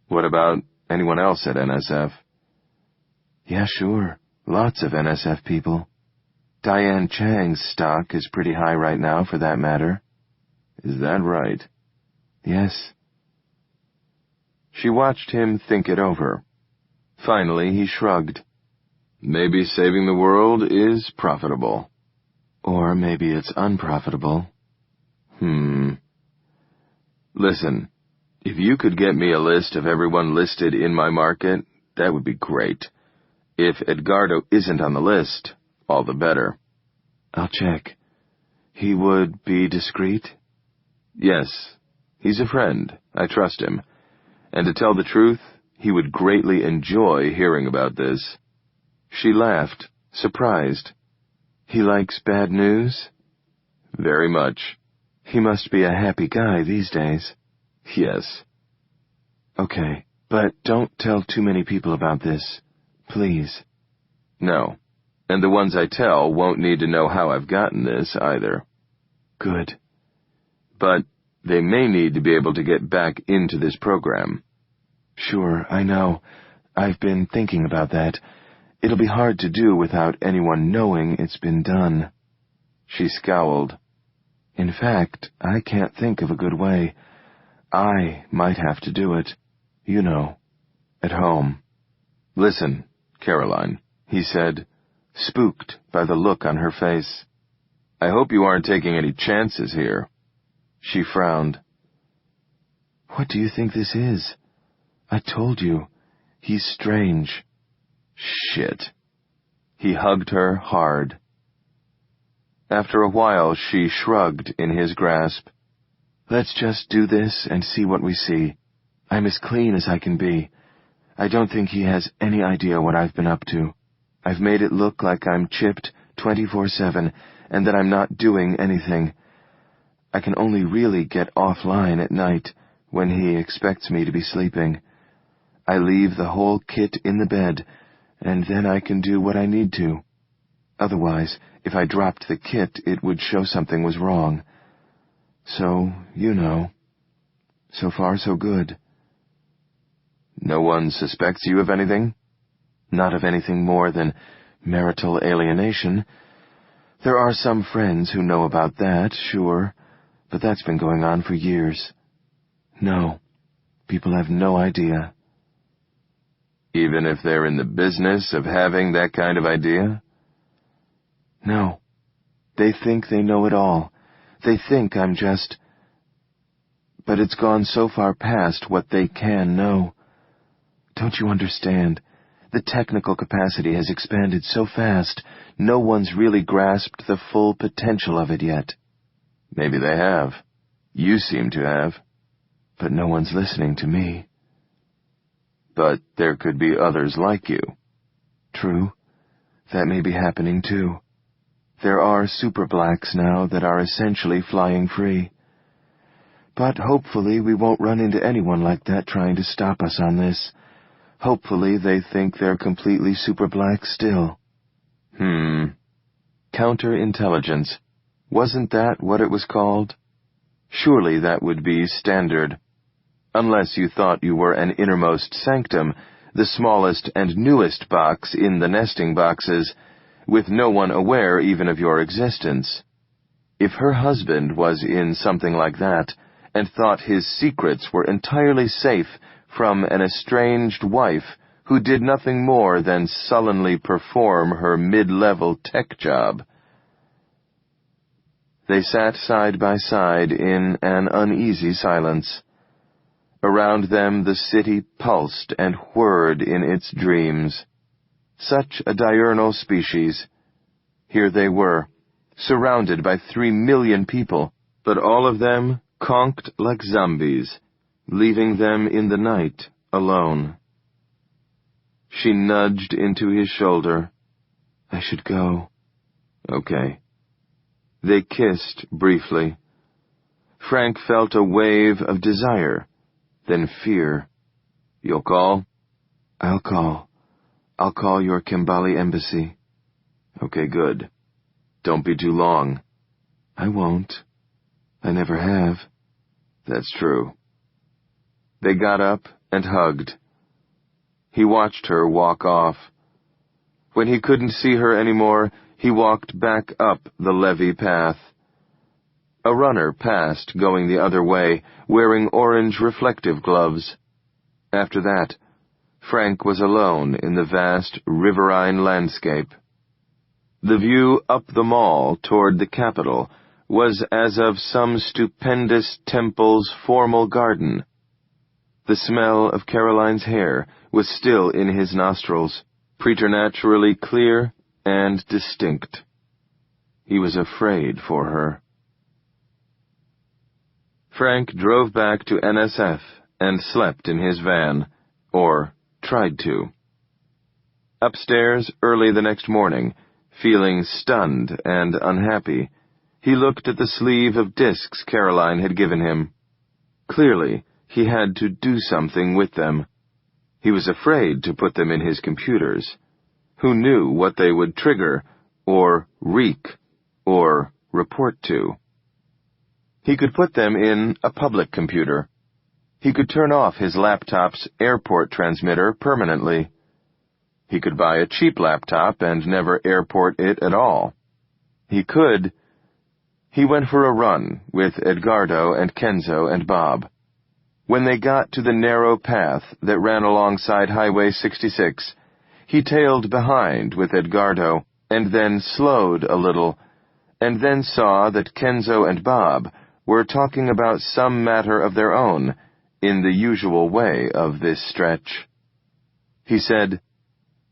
What about anyone else at NSF? Yeah, sure. Lots of NSF people. Diane Chang's stock is pretty high right now, for that matter. Is that right? Yes. She watched him think it over. Finally, he shrugged. Maybe saving the world is profitable. Or maybe it's unprofitable. Listen, if you could get me a list of everyone listed in my market, that would be great. If Edgardo isn't on the list, all the better. I'll check. He would be discreet? Yes. He's a friend. I trust him. And to tell the truth, he would greatly enjoy hearing about this. She laughed, surprised. He likes bad news? Very much. He must be a happy guy these days. Yes. Okay, but don't tell too many people about this. Please. No. And the ones I tell won't need to know how I've gotten this, either. Good. But they may need to be able to get back into this program. Sure, I know. I've been thinking about that. It'll be hard to do without anyone knowing it's been done. She scowled. In fact, I can't think of a good way. I might have to do it. You know, at home. Listen, Caroline, he said, spooked by the look on her face. I hope you aren't taking any chances here. She frowned. What do you think this is? I told you. He's strange. Shit. He hugged her hard. After a while, she shrugged in his grasp. Let's just do this and see what we see. I'm as clean as I can be. I don't think he has any idea what I've been up to. I've made it look like I'm chipped 24/7 and that I'm not doing anything. I can only really get offline at night when he expects me to be sleeping. I leave the whole kit in the bed, and then I can do what I need to. Otherwise, if I dropped the kit, it would show something was wrong. So, you know. So far, so good. No one suspects you of anything? Not of anything more than marital alienation. There are some friends who know about that, sure, but that's been going on for years. No, people have no idea. Even if they're in the business of having that kind of idea? No. They think they know it all. They think I'm just... But it's gone so far past what they can know. Don't you understand? The technical capacity has expanded so fast, no one's really grasped the full potential of it yet. Maybe they have. You seem to have. But no one's listening to me. But there could be others like you. True. That may be happening too. There are super blacks now that are essentially flying free. But hopefully we won't run into anyone like that trying to stop us on this. Hopefully they think they're completely super black still. Counterintelligence. Wasn't that what it was called? Surely that would be standard. unless you thought you were an innermost sanctum, the smallest and newest box in the nesting boxes, with no one aware even of your existence. If her husband was in something like that, and thought his secrets were entirely safe from an estranged wife who did nothing more than sullenly perform her mid-level tech job. They sat side by side in an uneasy silence. Around them the city pulsed and whirred in its dreams. Such a diurnal species. Here they were, surrounded by 3 million people, but all of them conked like zombies, leaving them in the night alone. She nudged into his shoulder. I should go. Okay. They kissed briefly. Frank felt a wave of desire, then fear. You'll call? I'll call. I'll call your Kimbali embassy. Okay, good. Don't be too long. I won't. I never have. That's true. They got up and hugged. He watched her walk off. When he couldn't see her anymore, he walked back up the levee path. A runner passed going the other way, wearing orange reflective gloves. After that, Frank was alone in the vast riverine landscape. The view up the mall toward the Capitol was as of some stupendous temple's formal garden. The smell of Caroline's hair was still in his nostrils, preternaturally clear and distinct. He was afraid for her. Frank drove back to NSF and slept in his van, or tried to. Upstairs early the next morning, feeling stunned and unhappy, he looked at the sleeve of discs Caroline had given him. Clearly, he had to do something with them. He was afraid to put them in his computers. Who knew what they would trigger, or reek, or report to? He could put them in a public computer. He could turn off his laptop's airport transmitter permanently. He could buy a cheap laptop and never airport it at all. He went for a run with Edgardo and Kenzo and Bob. When they got to the narrow path that ran alongside Highway 66, he tailed behind with Edgardo and then slowed a little, and then saw that Kenzo and Bob were talking about some matter of their own in the usual way of this stretch. He said,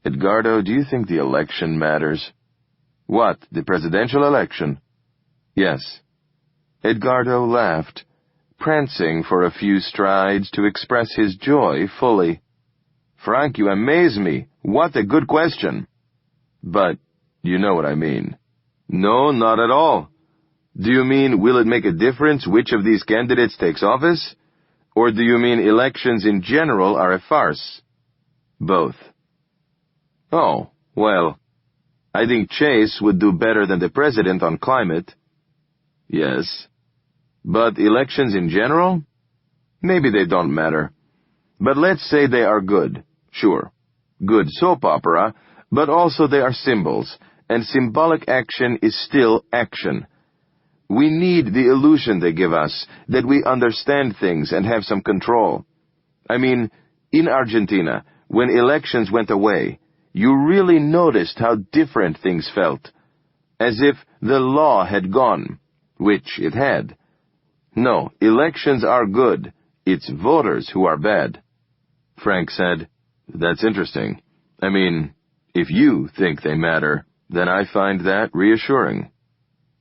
Edgardo, do you think the election matters? What, the presidential election? Yes. Edgardo laughed, prancing for a few strides to express his joy fully. Frank, you amaze me. What a good question. But you know what I mean. No, not at all. Do you mean, will it make a difference which of these candidates takes office? Or do you mean elections in general are a farce? Both. Oh, well, I think Chase would do better than the president on climate. Yes. But elections in general? Maybe they don't matter. But let's say they are good. Sure. Good soap opera, but also they are symbols, and symbolic action is still action. We need the illusion they give us, that we understand things and have some control. I mean, in Argentina, when elections went away, you really noticed how different things felt. As if the law had gone, which it had. No, elections are good. It's voters who are bad. Frank said, That's interesting. I mean, if you think they matter, then I find that reassuring.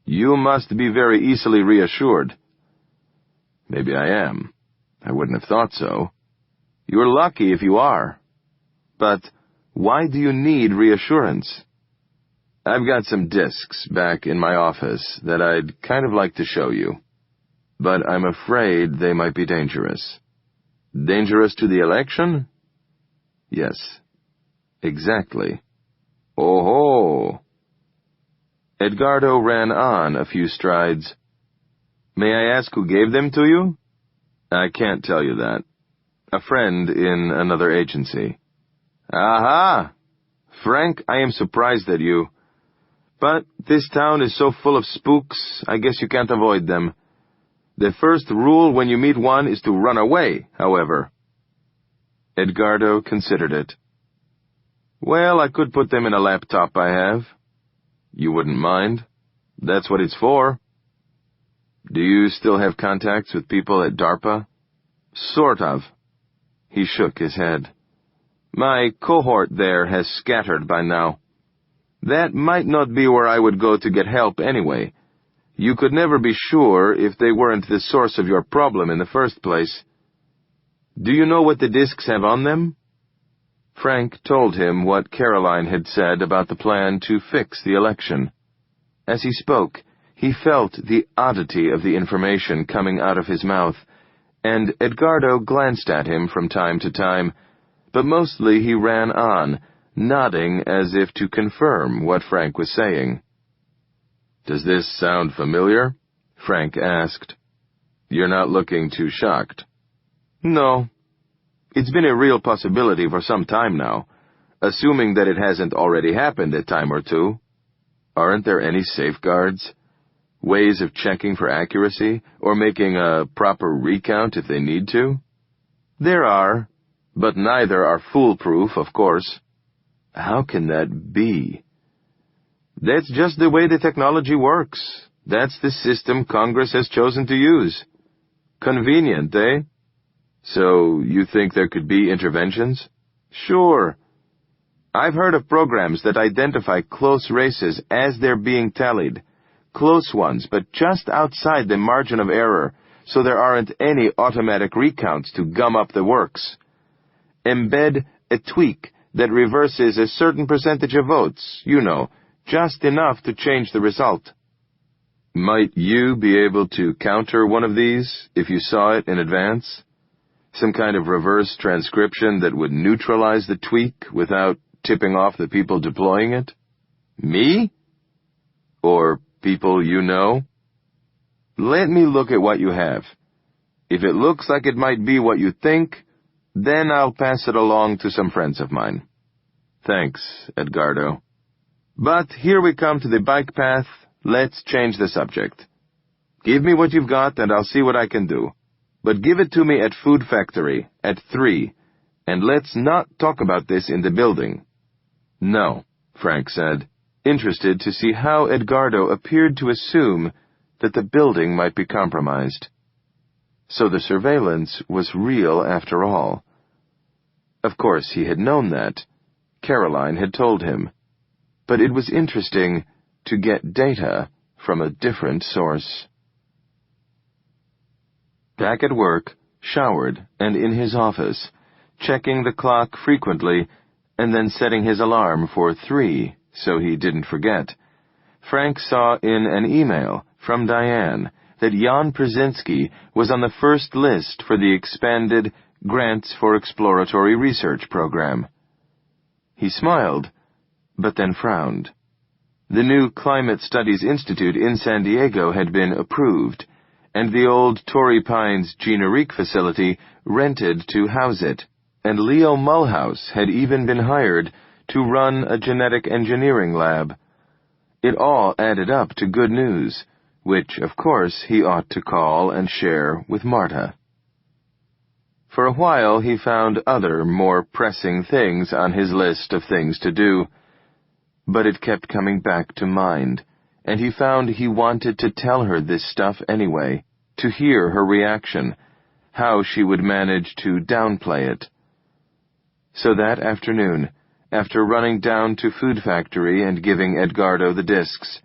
You must be very easily reassured. Maybe I am. I wouldn't have thought so. You're lucky if you are. But why do you need reassurance? I've got some discs back in my office that I'd kind of like to show you. But I'm afraid they might be dangerous. Dangerous to the election? Yes. Exactly. Oh-ho! Edgardo ran on a few strides. May I ask who gave them to you? I can't tell you that. A friend in another agency. Aha! Frank, I am surprised at you. But this town is so full of spooks, I guess you can't avoid them. The first rule when you meet one is to run away, however. Edgardo considered it. Well, I could put them in a laptop I have. You wouldn't mind? That's what it's for. Do you still have contacts with people at DARPA? Sort of. He shook his head. My cohort there has scattered by now. That might not be where I would go to get help anyway. You could never be sure if they weren't the source of your problem in the first place. Do you know what the discs have on them? Frank told him what Caroline had said about the plan to fix the election. As he spoke, he felt the oddity of the information coming out of his mouth, and Edgardo glanced at him from time to time, but mostly he ran on, nodding as if to confirm what Frank was saying. Does this sound familiar? Frank asked. You're not looking too shocked. No. It's been a real possibility for some time now, assuming that it hasn't already happened a time or two. Aren't there any safeguards? Ways of checking for accuracy, or making a proper recount if they need to? There are, but neither are foolproof, of course. How can that be? That's just the way the technology works. That's the system Congress has chosen to use. Convenient, eh? So, you think there could be interventions? Sure. I've heard of programs that identify close races as they're being tallied. Close ones, but just outside the margin of error, so there aren't any automatic recounts to gum up the works. Embed a tweak that reverses a certain percentage of votes, just enough to change the result. Might you be able to counter one of these if you saw it in advance? Some kind of reverse transcription that would neutralize the tweak without tipping off the people deploying it? Me? Or people you know? Let me look at what you have. If it looks like it might be what you think, then I'll pass it along to some friends of mine. Thanks, Edgardo. But here we come to the bike path. Let's change the subject. Give me what you've got and I'll see what I can do. But give it to me at Food Factory at 3, and let's not talk about this in the building. No, Frank said, interested to see how Edgardo appeared to assume that the building might be compromised. So the surveillance was real after all. Of course, he had known that. Caroline had told him. But it was interesting to get data from a different source. Back at work, showered, and in his office, checking the clock frequently, and then setting his alarm for 3 so he didn't forget, Frank saw in an email from Diane that Jan Brzezinski was on the first list for the expanded Grants for Exploratory Research program. He smiled, but then frowned. The new Climate Studies Institute in San Diego had been approved, and the old Torrey Pines Generique facility rented to house it, and Leo Mulhouse had even been hired to run a genetic engineering lab. It all added up to good news, which, of course, he ought to call and share with Marta. For a while he found other, more pressing things on his list of things to do, but it kept coming back to mind, and he found he wanted to tell her this stuff anyway, to hear her reaction, how she would manage to downplay it. So that afternoon, after running down to Food Factory and giving Edgardo the discs,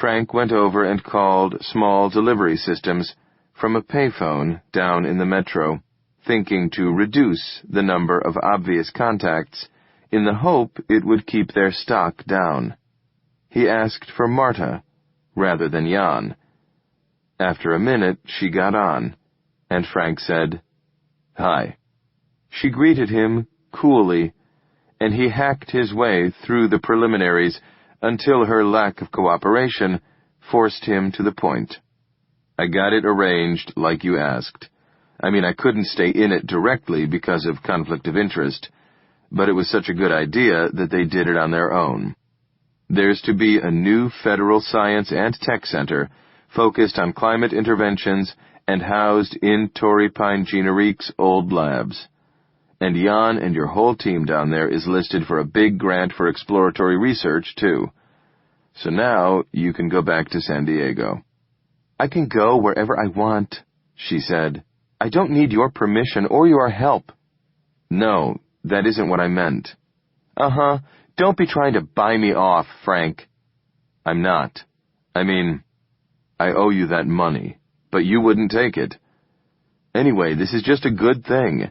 Frank went over and called Small Delivery Systems from a payphone down in the metro, thinking to reduce the number of obvious contacts in the hope it would keep their stock down. He asked for Marta, rather than Jan. After a minute, she got on, and Frank said, "Hi." She greeted him coolly, and he hacked his way through the preliminaries until her lack of cooperation forced him to the point. "I got it arranged like you asked. I mean, I couldn't stay in it directly because of conflict of interest, but it was such a good idea that they did it on their own. There's to be a new federal science and tech center focused on climate interventions and housed in Torrey Pine Generique's old labs. And Jan and your whole team down there is listed for a big grant for exploratory research, too. So now you can go back to San Diego. I can go wherever I want, she said. I don't need your permission or your help. No, that isn't what I meant. Uh-huh. Don't be trying to buy me off, Frank. I'm not. I mean, I owe you that money, but you wouldn't take it. Anyway, this is just a good thing.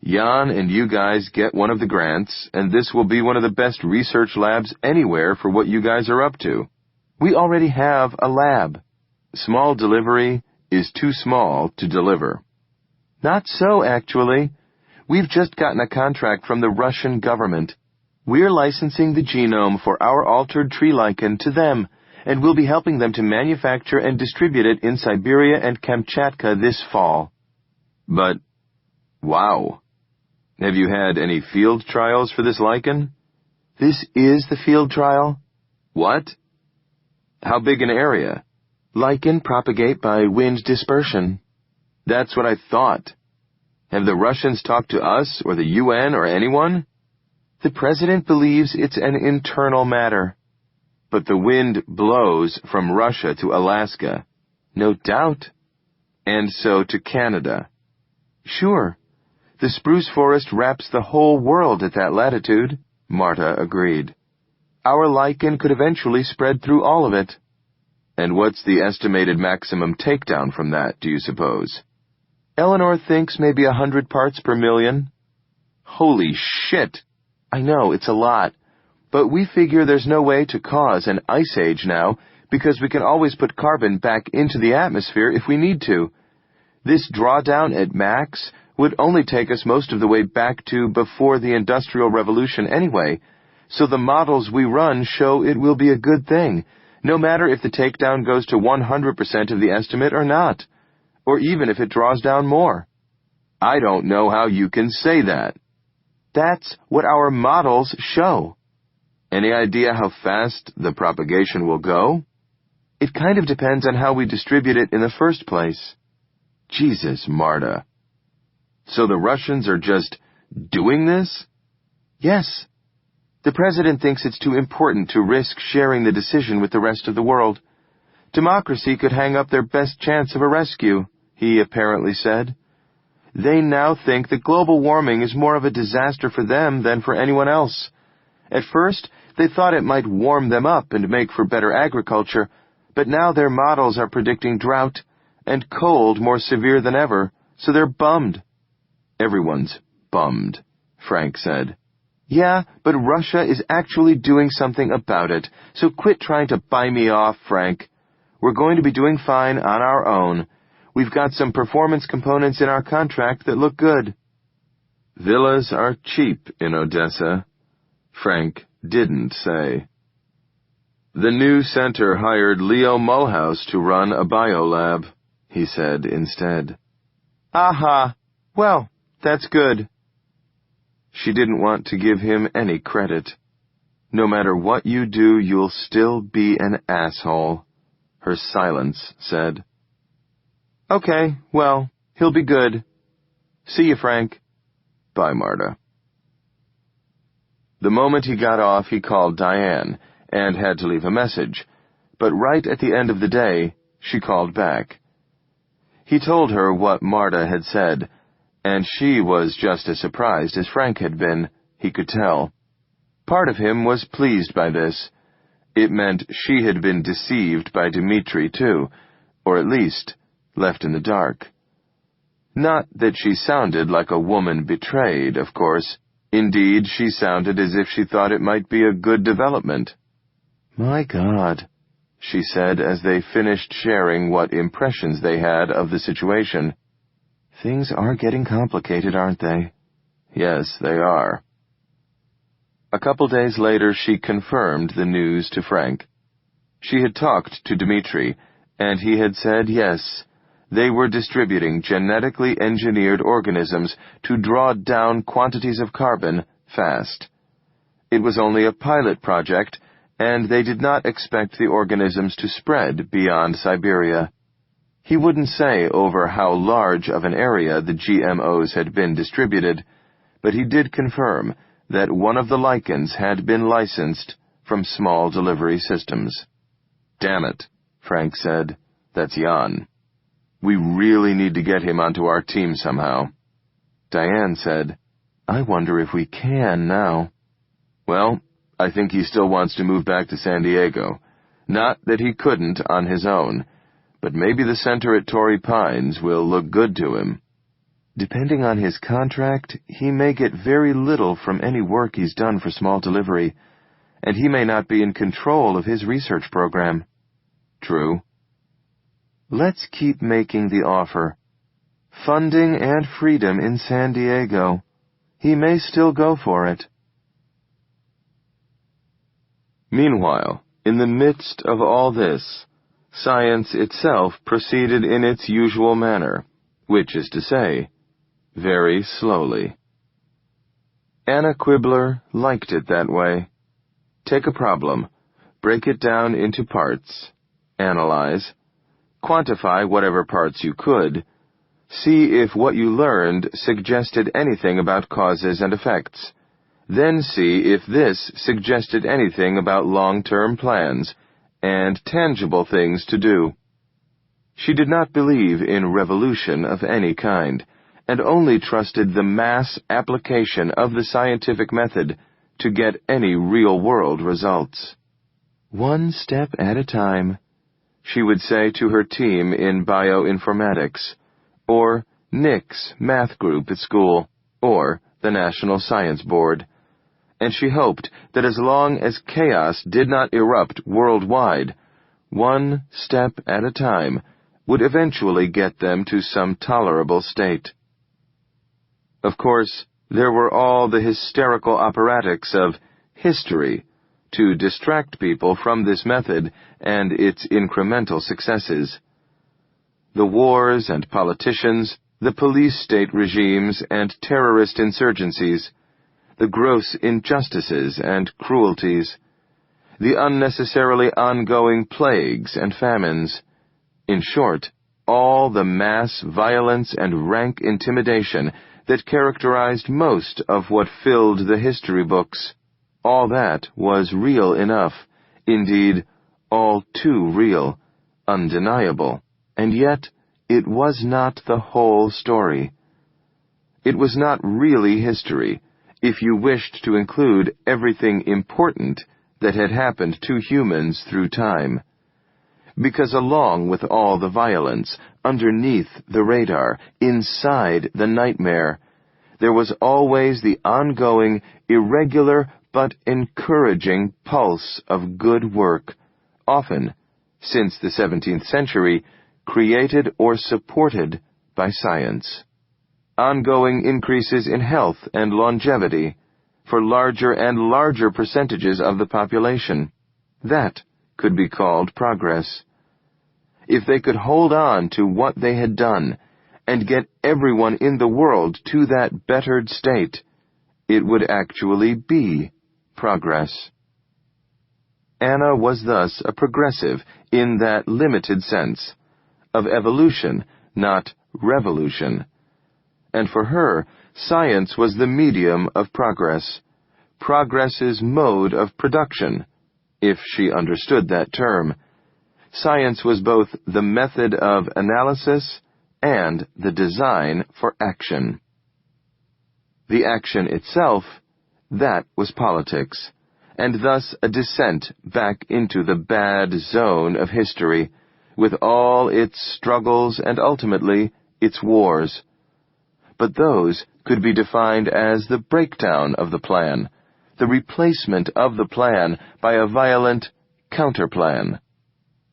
Jan and you guys get one of the grants, and this will be one of the best research labs anywhere for what you guys are up to. We already have a lab. Small delivery is too small to deliver. Not so, actually. We've just gotten a contract from the Russian government. We're licensing the genome for our altered tree lichen to them, and we'll be helping them to manufacture and distribute it in Siberia and Kamchatka this fall. But, wow. Have you had any field trials for this lichen? This is the field trial. What? How big an area? Lichen propagate by wind dispersion. That's what I thought. Have the Russians talked to us or the UN or anyone? The president believes it's an internal matter. But the wind blows from Russia to Alaska. No doubt. And so to Canada. Sure. The spruce forest wraps the whole world at that latitude, Marta agreed. Our lichen could eventually spread through all of it. And what's the estimated maximum takedown from that, do you suppose? Eleanor thinks maybe 100 parts per million. Holy shit! I know, it's a lot. But we figure there's no way to cause an ice age now, because we can always put carbon back into the atmosphere if we need to. This drawdown at max would only take us most of the way back to before the Industrial Revolution anyway, so the models we run show it will be a good thing, no matter if the takedown goes to 100% of the estimate or not, or even if it draws down more. I don't know how you can say that. That's what our models show. Any idea how fast the propagation will go? It kind of depends on how we distribute it in the first place. Jesus, Marta. So the Russians are just doing this? Yes. The president thinks it's too important to risk sharing the decision with the rest of the world. Democracy could hang up their best chance of a rescue, he apparently said. They now think that global warming is more of a disaster for them than for anyone else. At first, they thought it might warm them up and make for better agriculture, but now their models are predicting drought and cold more severe than ever, so they're bummed. Everyone's bummed, Frank said. Yeah, but Russia is actually doing something about it, so quit trying to buy me off, Frank. We're going to be doing fine on our own. We've got some performance components in our contract that look good. Villas are cheap in Odessa, Frank didn't say. The new center hired Leo Mulhouse to run a biolab, he said instead. Aha! Well, that's good. She didn't want to give him any credit. No matter what you do, you'll still be an asshole, her silence said. Okay, well, he'll be good. See you, Frank. Bye, Marta. The moment he got off, he called Diane and had to leave a message, but right at the end of the day, she called back. He told her what Marta had said, and she was just as surprised as Frank had been, he could tell. Part of him was pleased by this. It meant she had been deceived by Dmitri, too, or at least left in the dark. Not that she sounded like a woman betrayed, of course. Indeed, she sounded as if she thought it might be a good development. My God, she said as they finished sharing what impressions they had of the situation. Things are getting complicated, aren't they? Yes, they are. A couple days later, she confirmed the news to Frank. She had talked to Dmitri, and he had said yes, They were distributing genetically engineered organisms to draw down quantities of carbon fast. It was only a pilot project, and they did not expect the organisms to spread beyond Siberia. He wouldn't say over how large of an area the GMOs had been distributed, but he did confirm that one of the lichens had been licensed from small delivery systems. "Damn it," Frank said. "That's Jan. We really need to get him onto our team somehow." Diane said, "I wonder if we can now." "Well, I think he still wants to move back to San Diego. Not that he couldn't on his own, but maybe the center at Torrey Pines will look good to him." "Depending on his contract, he may get very little from any work he's done for small delivery, and he may not be in control of his research program." "True." "Let's keep making the offer. Funding and freedom in San Diego. He may still go for it." Meanwhile, in the midst of all this, science itself proceeded in its usual manner, which is to say, very slowly. Anna Quibler liked it that way. Take a problem, break it down into parts, analyze, quantify whatever parts you could, see if what you learned suggested anything about causes and effects, then see if this suggested anything about long-term plans and tangible things to do. She did not believe in revolution of any kind, and only trusted the mass application of the scientific method to get any real-world results. "One step at a time," she would say to her team in bioinformatics, or Nick's math group at school, or the National Science Board. And she hoped that as long as chaos did not erupt worldwide, one step at a time would eventually get them to some tolerable state. Of course, there were all the hysterical operatics of history to distract people from this method and its incremental successes. The wars and politicians, the police-state regimes and terrorist insurgencies, the gross injustices and cruelties, the unnecessarily ongoing plagues and famines, in short, all the mass violence and rank intimidation that characterized most of what filled the history books. All that was real enough, indeed, all too real, undeniable, and yet it was not the whole story. It was not really history, if you wished to include everything important that had happened to humans through time. Because along with all the violence, underneath the radar, inside the nightmare, there was always the ongoing, irregular but encouraging pulse of good work, often, since the 17th century, created or supported by science. Ongoing increases in health and longevity for larger and larger percentages of the population. That could be called progress. If they could hold on to what they had done and get everyone in the world to that bettered state, it would actually be progress. Anna was thus a progressive in that limited sense, of evolution, not revolution. And for her, science was the medium of progress, progress's mode of production, if she understood that term. Science was both the method of analysis and the design for action. The action itself, that was politics, and thus a descent back into the bad zone of history, with all its struggles and ultimately its wars. But those could be defined as the breakdown of the plan, the replacement of the plan by a violent counterplan.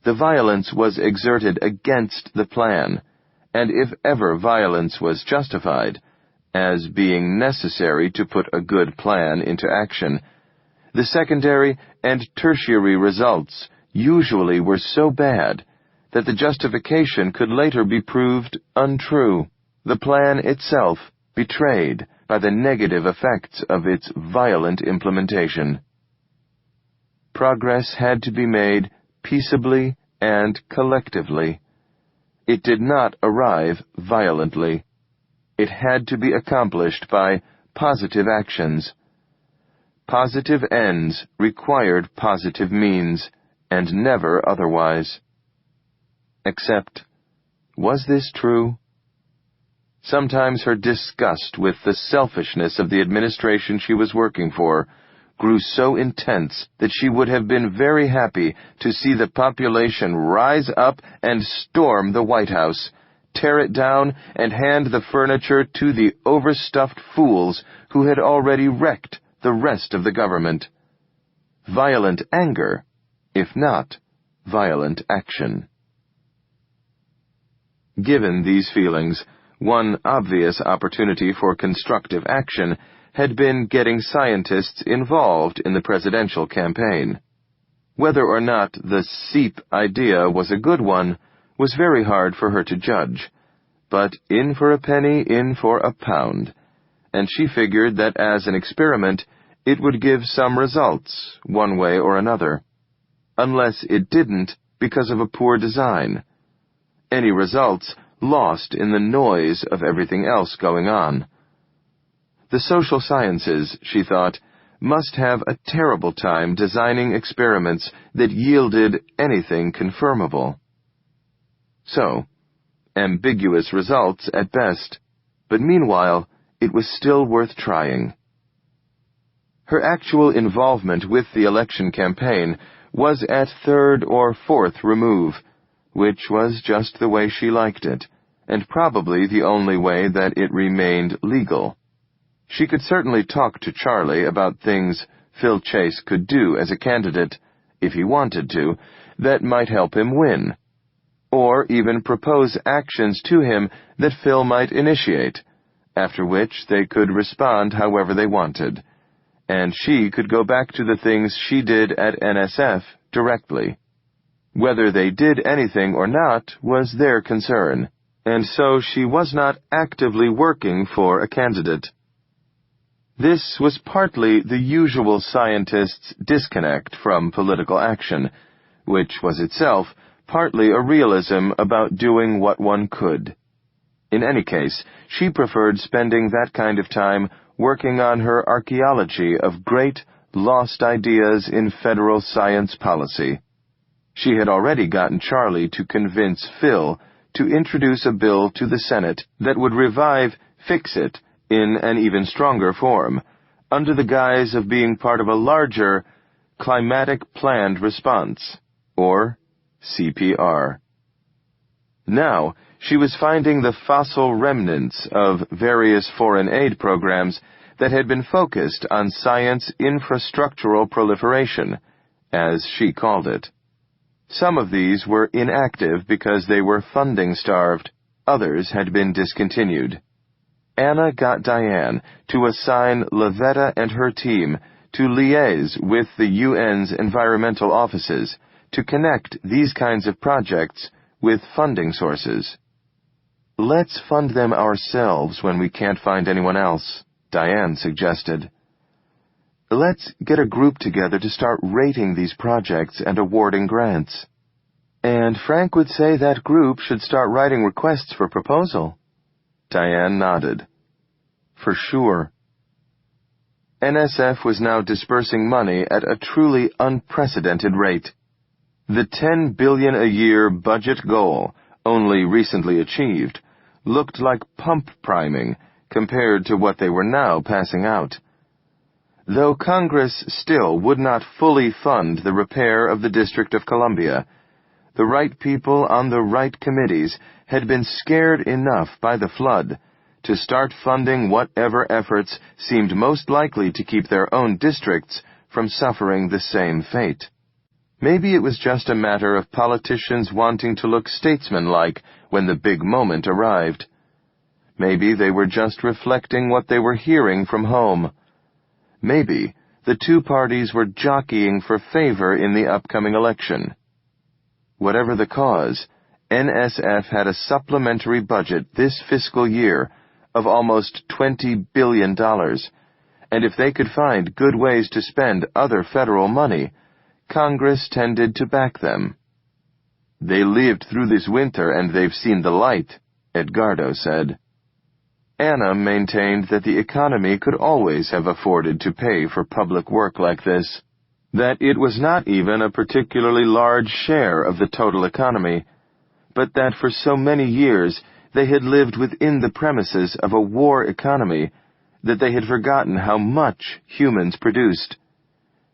The violence was exerted against the plan, and if ever violence was justified, as being necessary to put a good plan into action, the secondary and tertiary results usually were so bad that the justification could later be proved untrue, the plan itself betrayed by the negative effects of its violent implementation. Progress had to be made peaceably and collectively. It did not arrive violently. It had to be accomplished by positive actions. Positive ends required positive means, and never otherwise. Except, was this true? Sometimes her disgust with the selfishness of the administration she was working for grew so intense that she would have been very happy to see the population rise up and storm the White House, tear it down, and hand the furniture to the overstuffed fools who had already wrecked the rest of the government. Violent anger, if not violent action. Given these feelings, one obvious opportunity for constructive action had been getting scientists involved in the presidential campaign. Whether or not the SEEP idea was a good one was very hard for her to judge, but in for a penny, in for a pound, and she figured that as an experiment it would give some results, one way or another. Unless it didn't because of a poor design. Any results lost in the noise of everything else going on. The social sciences, she thought, must have a terrible time designing experiments that yielded anything confirmable. So, ambiguous results at best, but meanwhile, it was still worth trying. Her actual involvement with the election campaign was at third or fourth remove, which was just the way she liked it, and probably the only way that it remained legal. She could certainly talk to Charlie about things Phil Chase could do as a candidate, if he wanted to, that might help him win, or even propose actions to him that Phil might initiate, after which they could respond however they wanted, and she could go back to the things she did at NSF directly. Whether they did anything or not was their concern, and so she was not actively working for a candidate. This was partly the usual scientist's disconnect from political action, which was itself partly a realism about doing what one could. In any case, she preferred spending that kind of time working on her archaeology of great, lost ideas in federal science policy. She had already gotten Charlie to convince Phil to introduce a bill to the Senate that would revive Fix-It in an even stronger form, under the guise of being part of a larger Climatic Planned Response, or CPR. Now, she was finding the fossil remnants of various foreign aid programs that had been focused on science infrastructural proliferation, as she called it. Some of these were inactive because they were funding-starved, others had been discontinued. Anna got Diane to assign Lavetta and her team to liaise with the UN's environmental offices to connect these kinds of projects with funding sources. Let's fund them ourselves when we can't find anyone else, Diane suggested. Let's get a group together to start rating these projects and awarding grants. And Frank would say that group should start writing requests for proposal. Diane nodded. For sure. NSF was now dispersing money at a truly unprecedented rate. The $10 billion a year budget goal, only recently achieved, looked like pump priming compared to what they were now passing out. Though Congress still would not fully fund the repair of the District of Columbia, the right people on the right committees had been scared enough by the flood to start funding whatever efforts seemed most likely to keep their own districts from suffering the same fate. Maybe it was just a matter of politicians wanting to look statesmanlike when the big moment arrived. Maybe they were just reflecting what they were hearing from home. Maybe the two parties were jockeying for favor in the upcoming election. Whatever the cause, NSF had a supplementary budget this fiscal year of almost $20 billion, and if they could find good ways to spend other federal money, Congress tended to back them. "They lived through this winter and they've seen the light," Edgardo said. Anna maintained that the economy could always have afforded to pay for public work like this, that it was not even a particularly large share of the total economy, but that for so many years they had lived within the premises of a war economy that they had forgotten how much humans produced.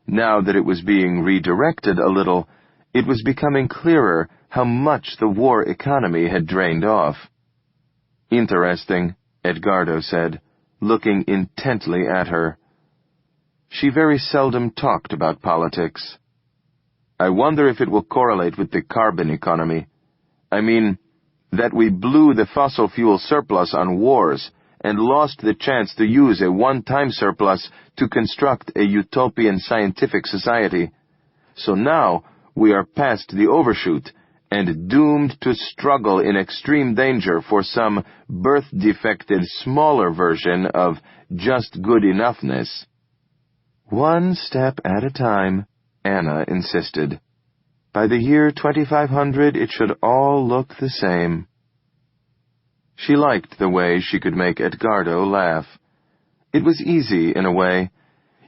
Now that it was being redirected a little, it was becoming clearer how much the war economy had drained off. "Interesting," Edgardo said, looking intently at her. She very seldom talked about politics. "I wonder if it will correlate with the carbon economy. I mean, that we blew the fossil fuel surplus on wars and lost the chance to use a one-time surplus to construct a utopian scientific society. So now we are past the overshoot and doomed to struggle in extreme danger for some birth-defected smaller version of just good enoughness." "One step at a time," Anna insisted. "By the year 2500 it should all look the same." She liked the way she could make Edgardo laugh. It was easy, in a way.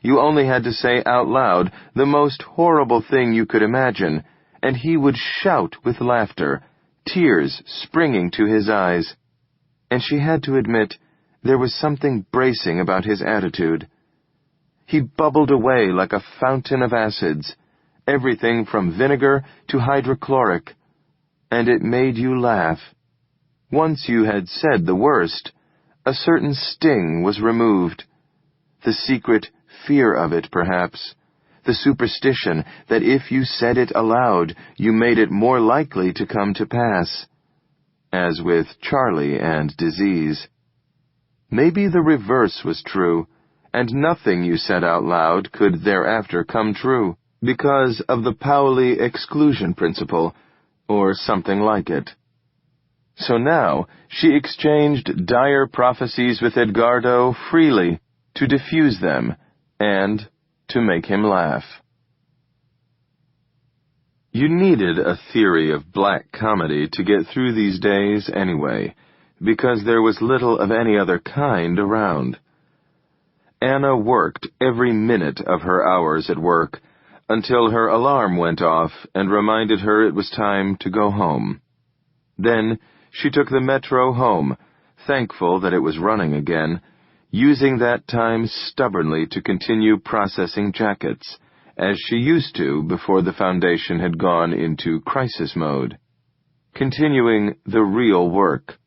You only had to say out loud the most horrible thing you could imagine, and he would shout with laughter, tears springing to his eyes. And she had to admit there was something bracing about his attitude. He bubbled away like a fountain of acids, everything from vinegar to hydrochloric, and it made you laugh. Once you had said the worst, a certain sting was removed. The secret fear of it, perhaps. The superstition that if you said it aloud, you made it more likely to come to pass. As with Charlie and disease. Maybe the reverse was true, and nothing you said out loud could thereafter come true, because of the Pauli exclusion principle, or something like it. So now she exchanged dire prophecies with Edgardo freely, to diffuse them, and to make him laugh. You needed a theory of black comedy to get through these days anyway, because there was little of any other kind around. Anna worked every minute of her hours at work, until her alarm went off and reminded her it was time to go home. Then she took the metro home, thankful that it was running again, using that time stubbornly to continue processing jackets, as she used to before the foundation had gone into crisis mode. Continuing the real work.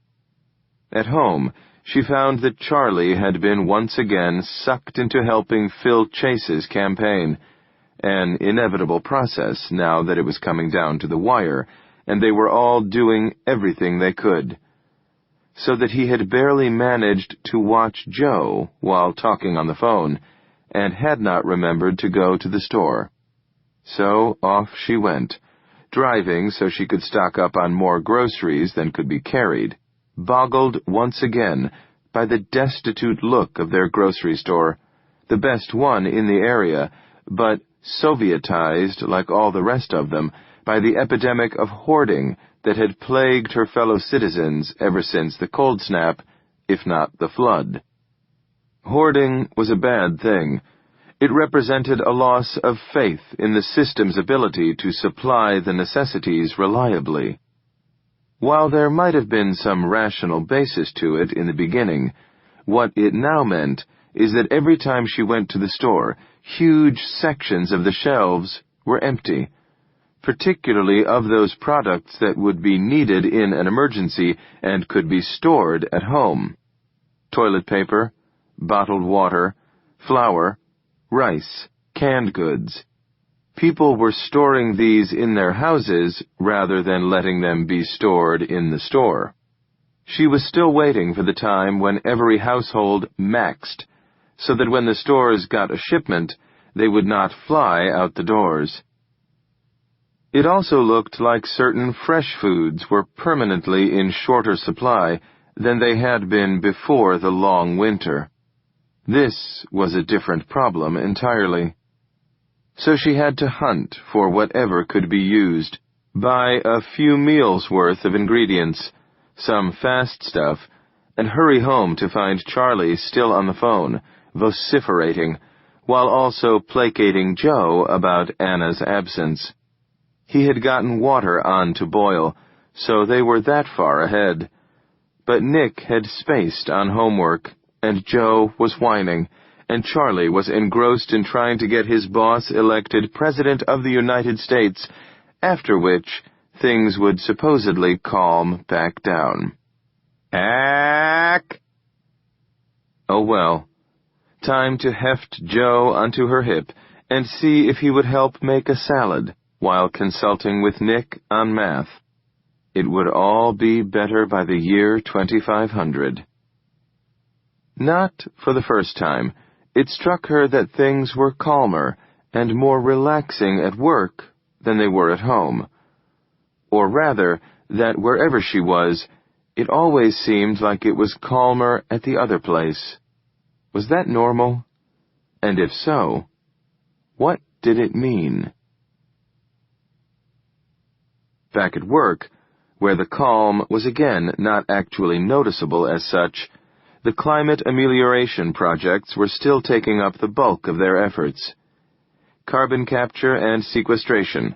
At home, she found that Charlie had been once again sucked into helping Phil Chase's campaign, an inevitable process now that it was coming down to the wire, and they were all doing everything they could. So that he had barely managed to watch Joe while talking on the phone, and had not remembered to go to the store. So off she went, driving so she could stock up on more groceries than could be carried, boggled once again by the destitute look of their grocery store, the best one in the area, but Sovietized, like all the rest of them, by the epidemic of hoarding that had plagued her fellow citizens ever since the cold snap, if not the flood. Hoarding was a bad thing. It represented a loss of faith in the system's ability to supply the necessities reliably. While there might have been some rational basis to it in the beginning, what it now meant is that every time she went to the store, huge sections of the shelves were empty, particularly of those products that would be needed in an emergency and could be stored at home. Toilet paper, bottled water, flour, rice, canned goods. People were storing these in their houses rather than letting them be stored in the store. She was still waiting for the time when every household maxed, so that when the stores got a shipment, they would not fly out the doors. It also looked like certain fresh foods were permanently in shorter supply than they had been before the long winter. This was a different problem entirely. So she had to hunt for whatever could be used, buy a few meals' worth of ingredients, some fast stuff, and hurry home to find Charlie still on the phone, vociferating, while also placating Joe about Anna's absence. He had gotten water on to boil, so they were that far ahead. But Nick had spaced on homework, and Joe was whining, and Charlie was engrossed in trying to get his boss elected President of the United States, after which things would supposedly calm back down. Ack! Oh well. Time to heft Joe onto her hip and see if he would help make a salad while consulting with Nick on math. It would all be better by the year 2500. Not for the first time, it struck her that things were calmer and more relaxing at work than they were at home. Or rather, that wherever she was, it always seemed like it was calmer at the other place. Was that normal? And if so, what did it mean? Back at work, where the calm was again not actually noticeable as such, the climate amelioration projects were still taking up the bulk of their efforts. Carbon capture and sequestration,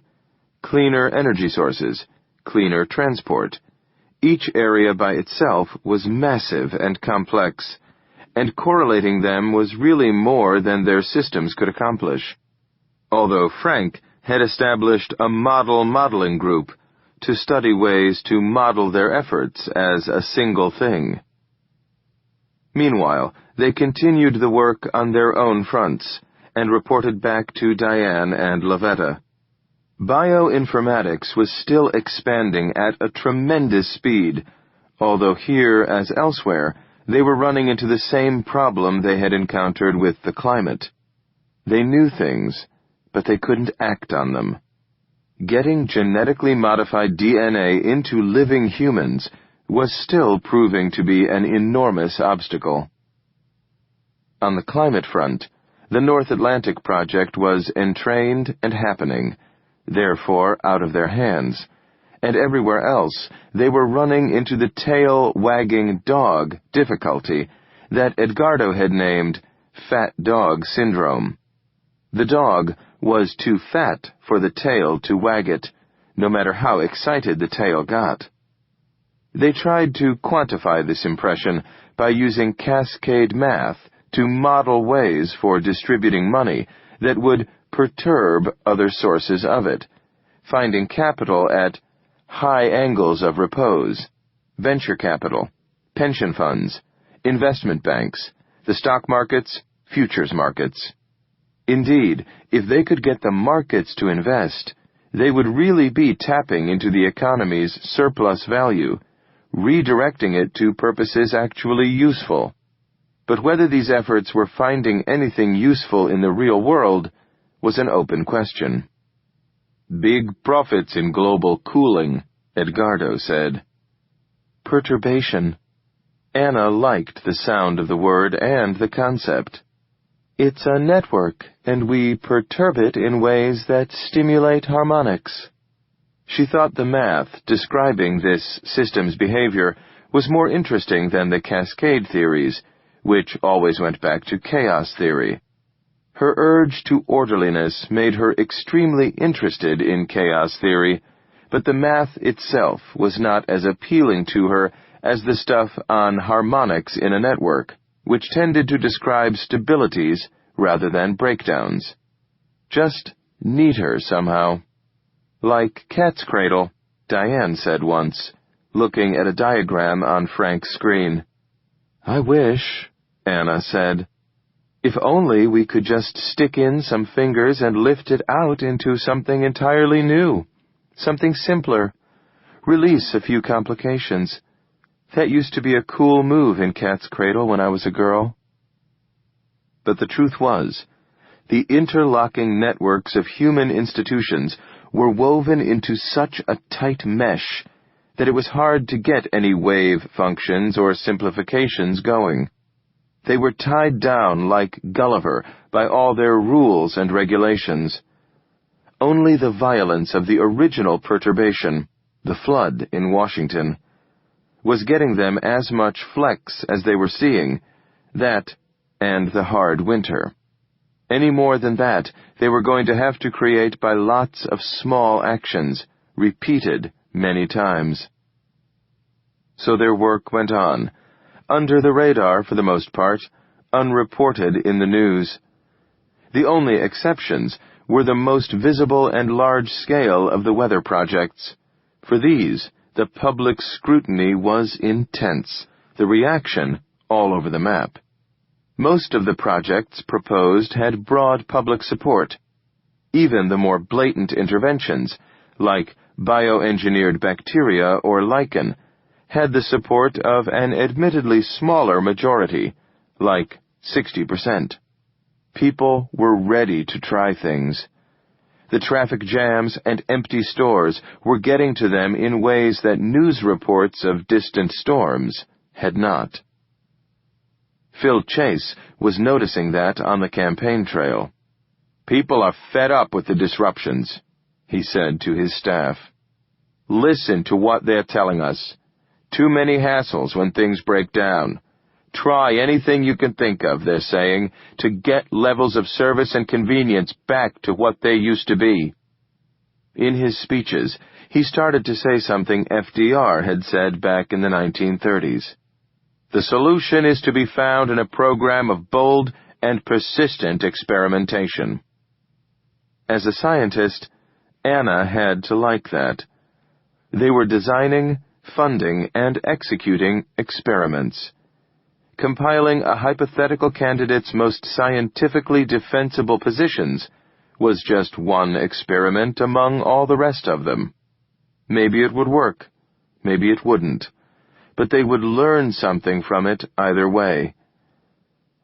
cleaner energy sources, cleaner transport. Each area by itself was massive and complex, and correlating them was really more than their systems could accomplish. Although Frank had established a modeling group to study ways to model their efforts as a single thing. Meanwhile, they continued the work on their own fronts and reported back to Diane and Lavetta. Bioinformatics was still expanding at a tremendous speed, although here, as elsewhere, they were running into the same problem they had encountered with the climate. They knew things, but they couldn't act on them. Getting genetically modified DNA into living humans was still proving to be an enormous obstacle. On the climate front, the North Atlantic project was entrained and happening, therefore out of their hands, and everywhere else they were running into the tail-wagging dog difficulty that Edgardo had named fat dog syndrome. The dog was too fat for the tail to wag it, no matter how excited the tail got. They tried to quantify this impression by using cascade math to model ways for distributing money that would perturb other sources of it, finding capital at high angles of repose, venture capital, pension funds, investment banks, the stock markets, futures markets. Indeed, if they could get the markets to invest, they would really be tapping into the economy's surplus value, redirecting it to purposes actually useful. But whether these efforts were finding anything useful in the real world was an open question. Big profits in global cooling, Edgardo said. Perturbation. Anna liked the sound of the word and the concept. It's a network, and we perturb it in ways that stimulate harmonics. She thought the math describing this system's behavior was more interesting than the cascade theories, which always went back to chaos theory. Her urge to orderliness made her extremely interested in chaos theory, but the math itself was not as appealing to her as the stuff on harmonics in a network, which tended to describe stabilities rather than breakdowns. Just neater somehow. Like cat's cradle, Diane said once, looking at a diagram on Frank's screen. I wish, Anna said. If only we could just stick in some fingers and lift it out into something entirely new, something simpler, release a few complications. That used to be a cool move in cat's cradle when I was a girl. But the truth was, the interlocking networks of human institutions were woven into such a tight mesh that it was hard to get any wave functions or simplifications going. They were tied down like Gulliver by all their rules and regulations. Only the violence of the original perturbation, the flood in Washington, was getting them as much flex as they were seeing, that and the hard winter. Any more than that, they were going to have to create by lots of small actions, repeated many times. So their work went on, under the radar for the most part, unreported in the news. The only exceptions were the most visible and large-scale of the weather projects. For these, the public scrutiny was intense, the reaction all over the map. Most of the projects proposed had broad public support. Even the more blatant interventions, like bioengineered bacteria or lichen, had the support of an admittedly smaller majority, like 60%. People were ready to try things. The traffic jams and empty stores were getting to them in ways that news reports of distant storms had not. Phil Chase was noticing that on the campaign trail. "People are fed up with the disruptions," he said to his staff. "Listen to what they're telling us. Too many hassles when things break down. Try anything you can think of," they're saying, "to get levels of service and convenience back to what they used to be." In his speeches, he started to say something FDR had said back in the 1930s. "The solution is to be found in a program of bold and persistent experimentation." As a scientist, Anna had to like that. They were designing, funding, and executing experiments. Compiling a hypothetical candidate's most scientifically defensible positions was just one experiment among all the rest of them. Maybe it would work, maybe it wouldn't, but they would learn something from it either way.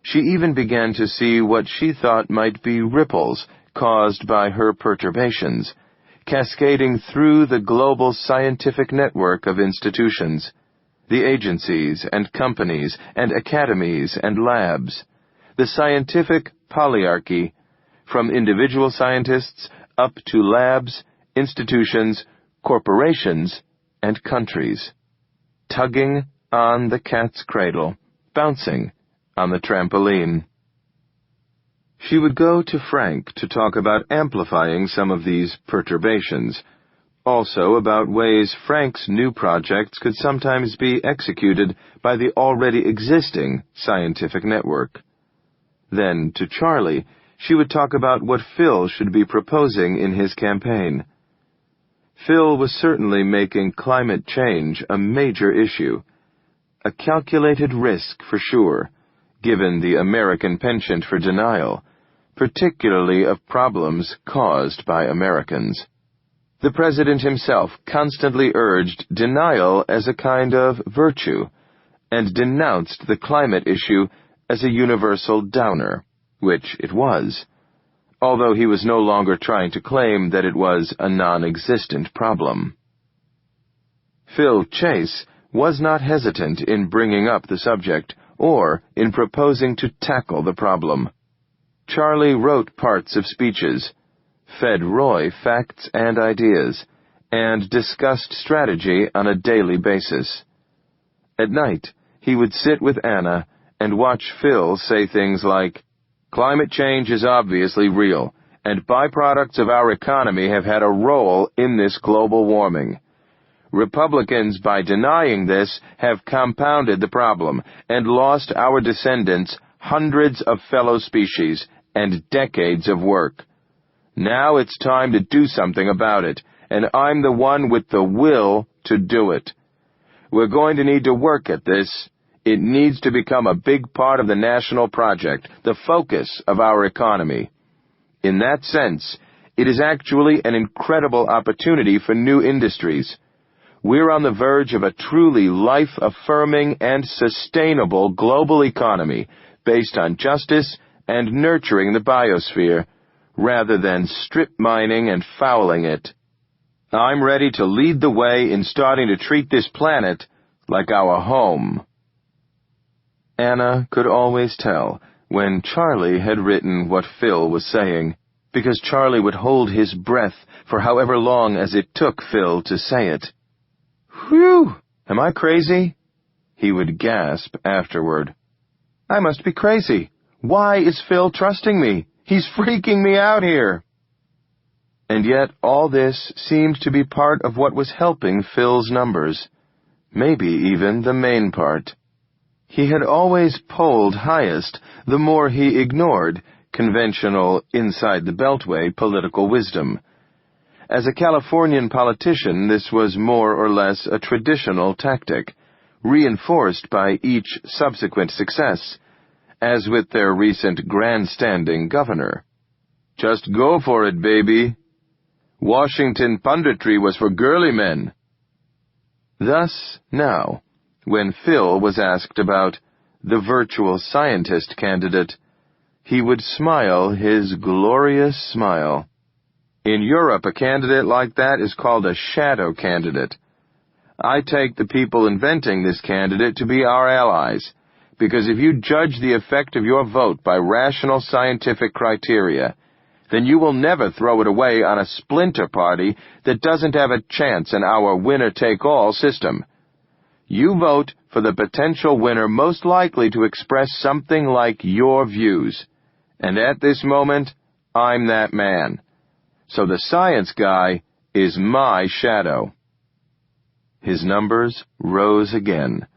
She even began to see what she thought might be ripples caused by her perturbations, cascading through the global scientific network of institutions, the agencies and companies and academies and labs, the scientific polyarchy, from individual scientists up to labs, institutions, corporations, and countries, tugging on the cat's cradle, bouncing on the trampoline. She would go to Frank to talk about amplifying some of these perturbations, also about ways Frank's new projects could sometimes be executed by the already existing scientific network. Then, to Charlie, she would talk about what Phil should be proposing in his campaign. Phil was certainly making climate change a major issue, a calculated risk for sure, given the American penchant for denial, particularly of problems caused by Americans. The president himself constantly urged denial as a kind of virtue, and denounced the climate issue as a universal downer, which it was, although he was no longer trying to claim that it was a non-existent problem. Phil Chase was not hesitant in bringing up the subject, or in proposing to tackle the problem. Charlie wrote parts of speeches, fed Roy facts and ideas, and discussed strategy on a daily basis. At night, he would sit with Anna and watch Phil say things like, "Climate change is obviously real, and byproducts of our economy have had a role in this global warming. Republicans, by denying this, have compounded the problem and lost our descendants hundreds of fellow species and decades of work. Now it's time to do something about it, and I'm the one with the will to do it. We're going to need to work at this. It needs to become a big part of the national project, the focus of our economy. In that sense, it is actually an incredible opportunity for new industries. We're on the verge of a truly life-affirming and sustainable global economy based on justice and nurturing the biosphere, rather than strip mining and fouling it." I'm ready to lead the way in starting to treat this planet like our home." Anna could always tell when Charlie had written what Phil was saying, because Charlie would hold his breath for however long as it took Phil to say it. "Whew! Am I crazy?" he would gasp afterward. "I must be crazy. Why is Phil trusting me? He's freaking me out here." And yet all this seemed to be part of what was helping Phil's numbers, maybe even the main part. He had always polled highest the more he ignored conventional, inside-the-beltway political wisdom. As a Californian politician, this was more or less a traditional tactic, reinforced by each subsequent success, as with their recent grandstanding governor. "Just go for it, baby. Washington punditry was for girly men." Thus, now, when Phil was asked about the virtual scientist candidate, he would smile his glorious smile. "In Europe, a candidate like that is called a shadow candidate. I take the people inventing this candidate to be our allies, because if you judge the effect of your vote by rational scientific criteria, then you will never throw it away on a splinter party that doesn't have a chance in our winner-take-all system. You vote for the potential winner most likely to express something like your views. And at this moment, I'm that man. So the science guy is my shadow." His numbers rose again.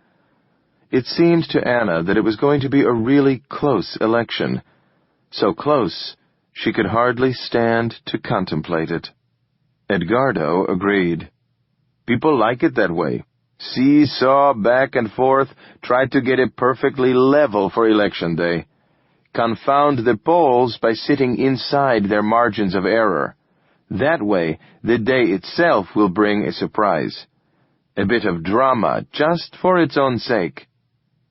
It seemed to Anna that it was going to be a really close election. So close, she could hardly stand to contemplate it. Edgardo agreed. "People like it that way. Seesaw back and forth, try to get it perfectly level for election day. Confound the polls by sitting inside their margins of error. That way, the day itself will bring a surprise. A bit of drama just for its own sake.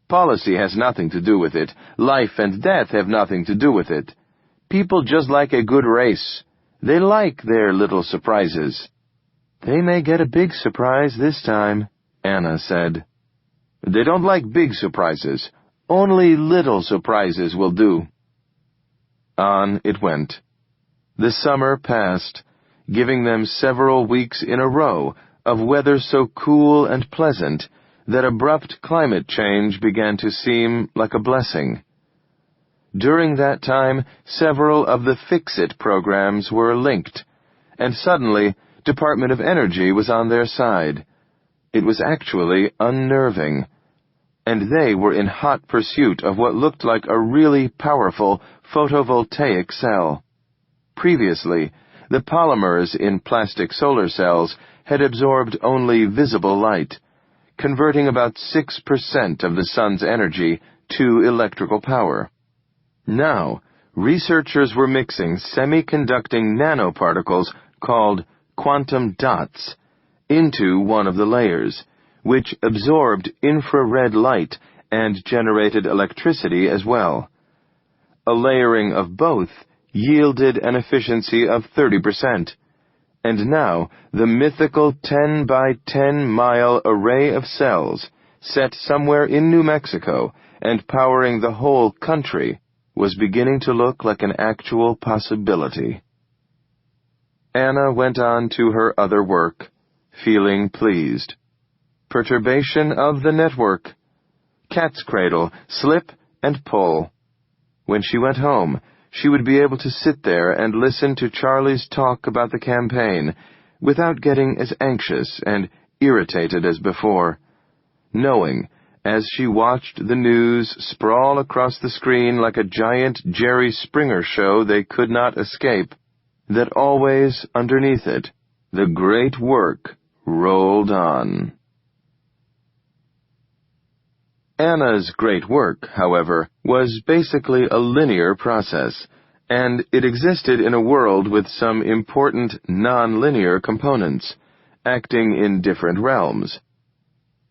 Policy has nothing to do with it. Life and death have nothing to do with it. People just like a good race. They like their little surprises." "They may get a big surprise this time," Anna said. "They don't like big surprises. Only little surprises will do." On it went. The summer passed, giving them several weeks in a row of weather so cool and pleasant that abrupt climate change began to seem like a blessing. During that time, several of the Fix-It programs were linked, and suddenly, Department of Energy was on their side. It was actually unnerving. And they were in hot pursuit of what looked like a really powerful photovoltaic cell. Previously, the polymers in plastic solar cells had absorbed only visible light, converting about 6% of the sun's energy to electrical power. Now, researchers were mixing semiconducting nanoparticles called quantum dots into one of the layers, which absorbed infrared light and generated electricity as well. A layering of both yielded an efficiency of 30%, and now the mythical 10 by 10 mile array of cells, set somewhere in New Mexico and powering the whole country, was beginning to look like an actual possibility. Anna went on to her other work, feeling pleased. Perturbation of the network. Cat's cradle, slip and pull. When she went home, she would be able to sit there and listen to Charlie's talk about the campaign without getting as anxious and irritated as before, knowing, as she watched the news sprawl across the screen like a giant Jerry Springer show they could not escape, that always underneath it, the great work rolled on. Anna's great work, however, was basically a linear process, and it existed in a world with some important non-linear components, acting in different realms.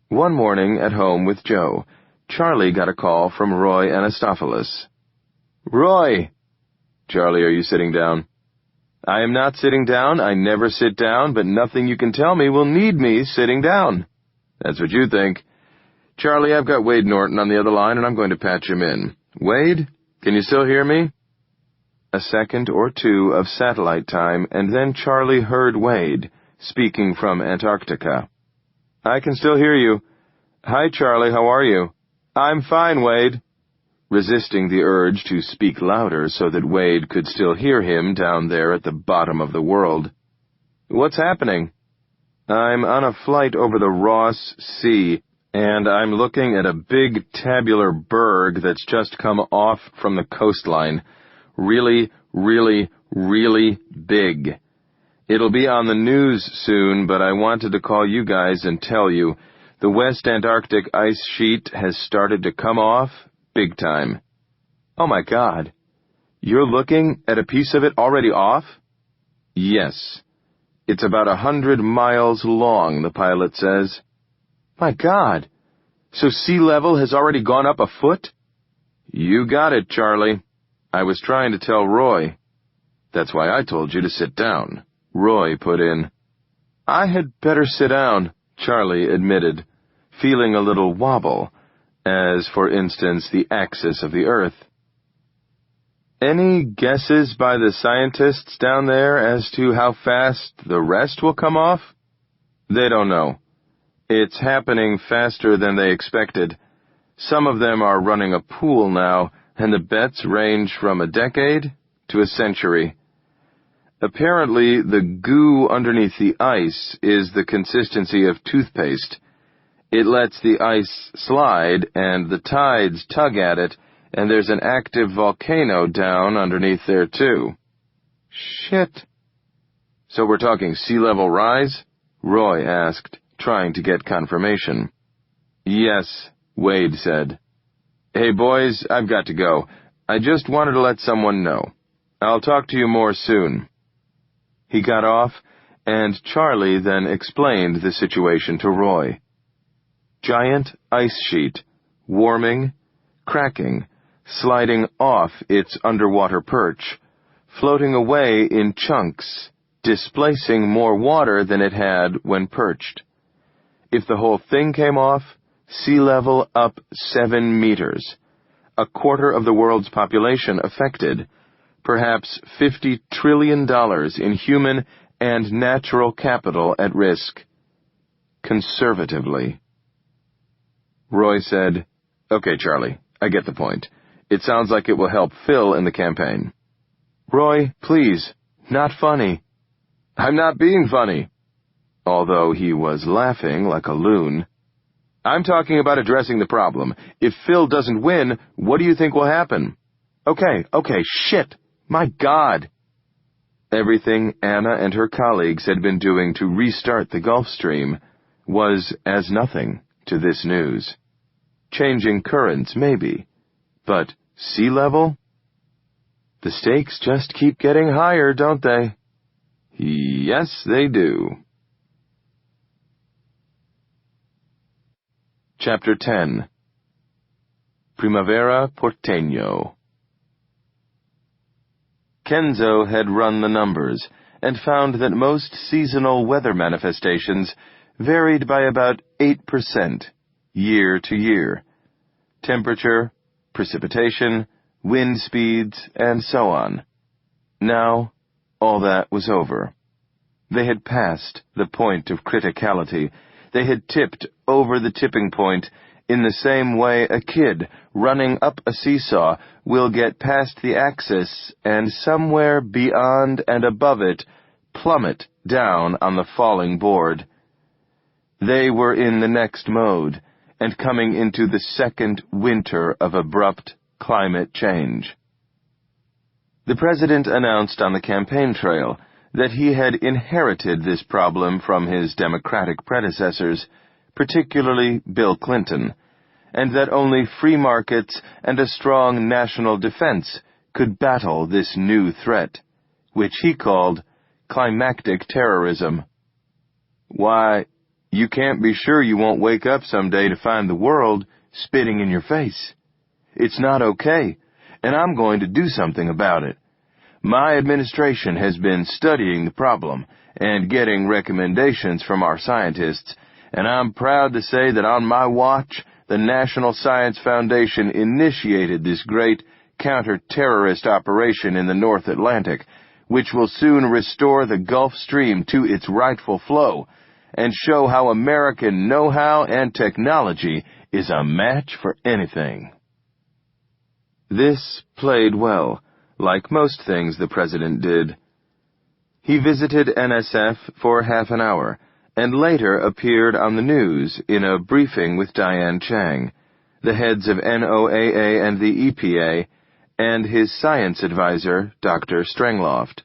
One morning at home with Joe, Charlie got a call from Roy Anastopoulos. "Roy!" "Charlie, are you sitting down?" I am not sitting down. I never sit down, but nothing you can tell me will need me sitting down. That's what you think. Charlie, I've got Wade Norton on the other line, and I'm going to patch him in. Wade, can you still hear me? A second or two of satellite time, and then Charlie heard Wade, speaking from Antarctica. I can still hear you. Hi, Charlie, how are you? I'm fine, Wade. Resisting the urge to speak louder so that Wade could still hear him down there at the bottom of the world. What's happening? I'm on a flight over the Ross Sea, and I'm looking at a big tabular berg that's just come off from the coastline. Really, really, really big. It'll be on the news soon, but I wanted to call you guys and tell you the West Antarctic ice sheet has started to come off big time. Oh my God. You're looking at a piece of it already off? Yes. It's about 100 miles long, the pilot says. My God. So sea level has already gone up a foot? You got it, Charlie. I was trying to tell Roy. That's why I told you to sit down, Roy put in. I had better sit down, Charlie admitted, feeling a little wobble, as, for instance, the axis of the Earth. Any guesses by the scientists down there as to how fast the rest will come off? They don't know. It's happening faster than they expected. Some of them are running a pool now, and the bets range from a decade to a century. Apparently, the goo underneath the ice is the consistency of toothpaste. It lets the ice slide, and the tides tug at it, and there's an active volcano down underneath there, too. Shit. So we're talking sea level rise? Roy asked, trying to get confirmation. Yes, Wade said. Hey, boys, I've got to go. I just wanted to let someone know. I'll talk to you more soon. He got off, and Charlie then explained the situation to Roy. Giant ice sheet, warming, cracking, sliding off its underwater perch, floating away in chunks, displacing more water than it had when perched. If the whole thing came off, sea level up 7 meters, a quarter of the world's population affected, perhaps $50 trillion in human and natural capital at risk. Conservatively. Roy said, Okay, Charlie, I get the point. It sounds like it will help Phil in the campaign. Roy, please, not funny. I'm not being funny. Although he was laughing like a loon. I'm talking about addressing the problem. If Phil doesn't win, what do you think will happen? Okay, shit. My God. Everything Anna and her colleagues had been doing to restart the Gulf Stream was as nothing to this news. Changing currents, maybe. But sea level? The stakes just keep getting higher, don't they? Yes, they do. Chapter 10. Primavera Porteño. Kenzo had run the numbers and found that most seasonal weather manifestations varied by about 8% year to year. Temperature, precipitation, wind speeds, and so on. Now, all that was over. They had passed the point of criticality. They had tipped over the tipping point in the same way a kid running up a seesaw will get past the axis and somewhere beyond and above it plummet down on the falling board. They were in the next mode and coming into the second winter of abrupt climate change. The president announced on the campaign trail that he had inherited this problem from his Democratic predecessors, particularly Bill Clinton, and that only free markets and a strong national defense could battle this new threat, which he called climactic terrorism. Why, you can't be sure you won't wake up someday to find the world spitting in your face. It's not okay, and I'm going to do something about it. My administration has been studying the problem and getting recommendations from our scientists, and I'm proud to say that on my watch, the National Science Foundation initiated this great counter-terrorist operation in the North Atlantic, which will soon restore the Gulf Stream to its rightful flow and show how American know-how and technology is a match for anything. This played well, like most things the President did. He visited NSF for half an hour, and later appeared on the news in a briefing with Diane Chang, the heads of NOAA and the EPA, and his science advisor, Dr. Strangloft.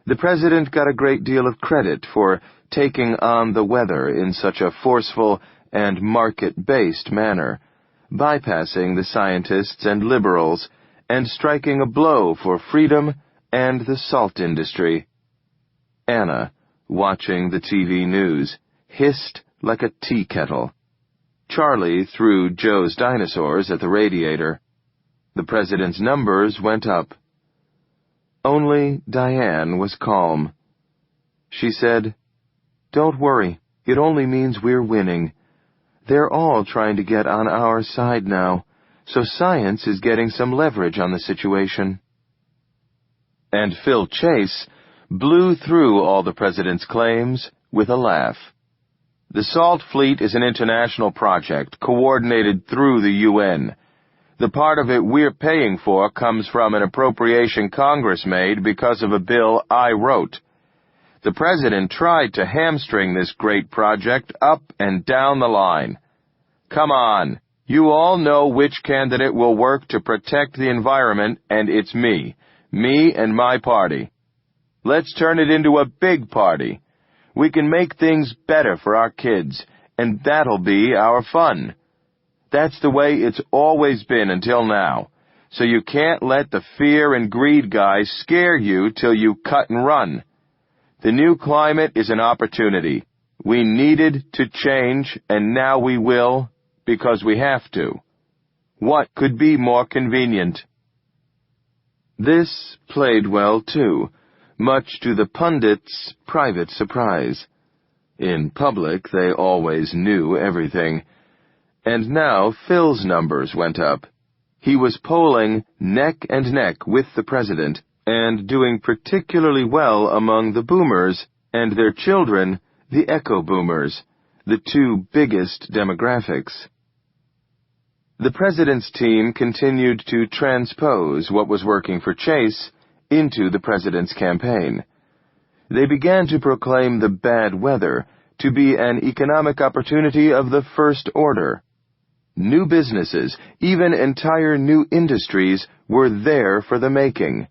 The President got a great deal of credit for taking on the weather in such a forceful and market-based manner, bypassing the scientists and liberals, and striking a blow for freedom and the salt industry. Anna, watching the TV news, hissed like a tea kettle. Charlie threw Joe's dinosaurs at the radiator. The President's numbers went up. Only Diane was calm. She said, "Don't worry, it only means we're winning. They're all trying to get on our side now, so science is getting some leverage on the situation." And Phil Chase blew through all the President's claims with a laugh. The Salt Fleet is an international project coordinated through the UN. The part of it we're paying for comes from an appropriation Congress made because of a bill I wrote. The President tried to hamstring this great project up and down the line. Come on, you all know which candidate will work to protect the environment, and it's me and my party. Let's turn it into a big party. We can make things better for our kids, and that'll be our fun. That's the way it's always been until now, so you can't let the fear and greed guys scare you till you cut and run. The new climate is an opportunity. We needed to change, and now we will, because we have to. What could be more convenient? This played well, too, much to the pundits' private surprise. In public, they always knew everything. And now Phil's numbers went up. He was polling neck and neck with the President, and doing particularly well among the boomers and their children, the echo-boomers, the two biggest demographics. The President's team continued to transpose what was working for Chase into the President's campaign. They began to proclaim the bad weather to be an economic opportunity of the first order. New businesses, even entire new industries, were there for the making.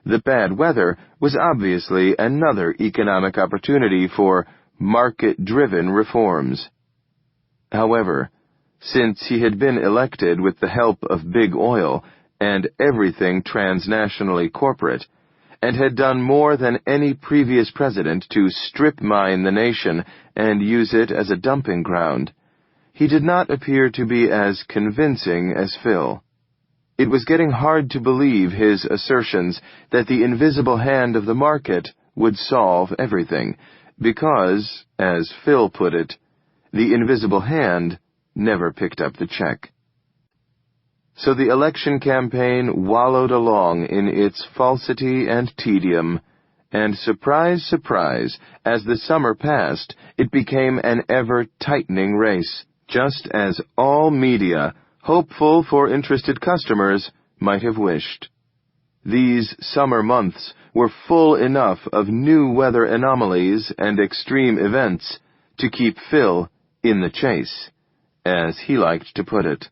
The bad weather was obviously another economic opportunity for market-driven reforms. However, since he had been elected with the help of big oil and everything transnationally corporate, and had done more than any previous president to strip mine the nation and use it as a dumping ground, he did not appear to be as convincing as Phil. It was getting hard to believe his assertions that the invisible hand of the market would solve everything, because, as Phil put it, the invisible hand never picked up the check. So the election campaign wallowed along in its falsity and tedium, and surprise, surprise, as the summer passed, it became an ever-tightening race, just as all media, hopeful for interested customers, might have wished. These summer months were full enough of new weather anomalies and extreme events to keep Phil in the chase, as he liked to put it.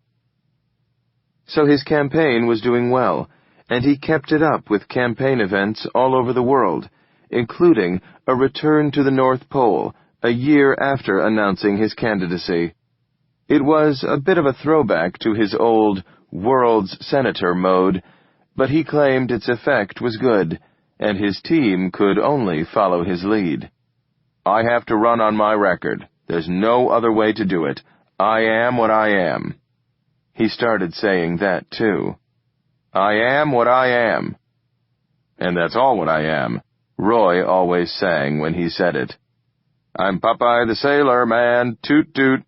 So his campaign was doing well, and he kept it up with campaign events all over the world, including a return to the North Pole a year after announcing his candidacy. It was a bit of a throwback to his old world's senator mode, but he claimed its effect was good, and his team could only follow his lead. "I have to run on my record. There's no other way to do it. I am what I am." He started saying that, too. "I am what I am." And that's all what I am, Roy always sang when he said it. I'm Popeye the Sailor Man, toot toot.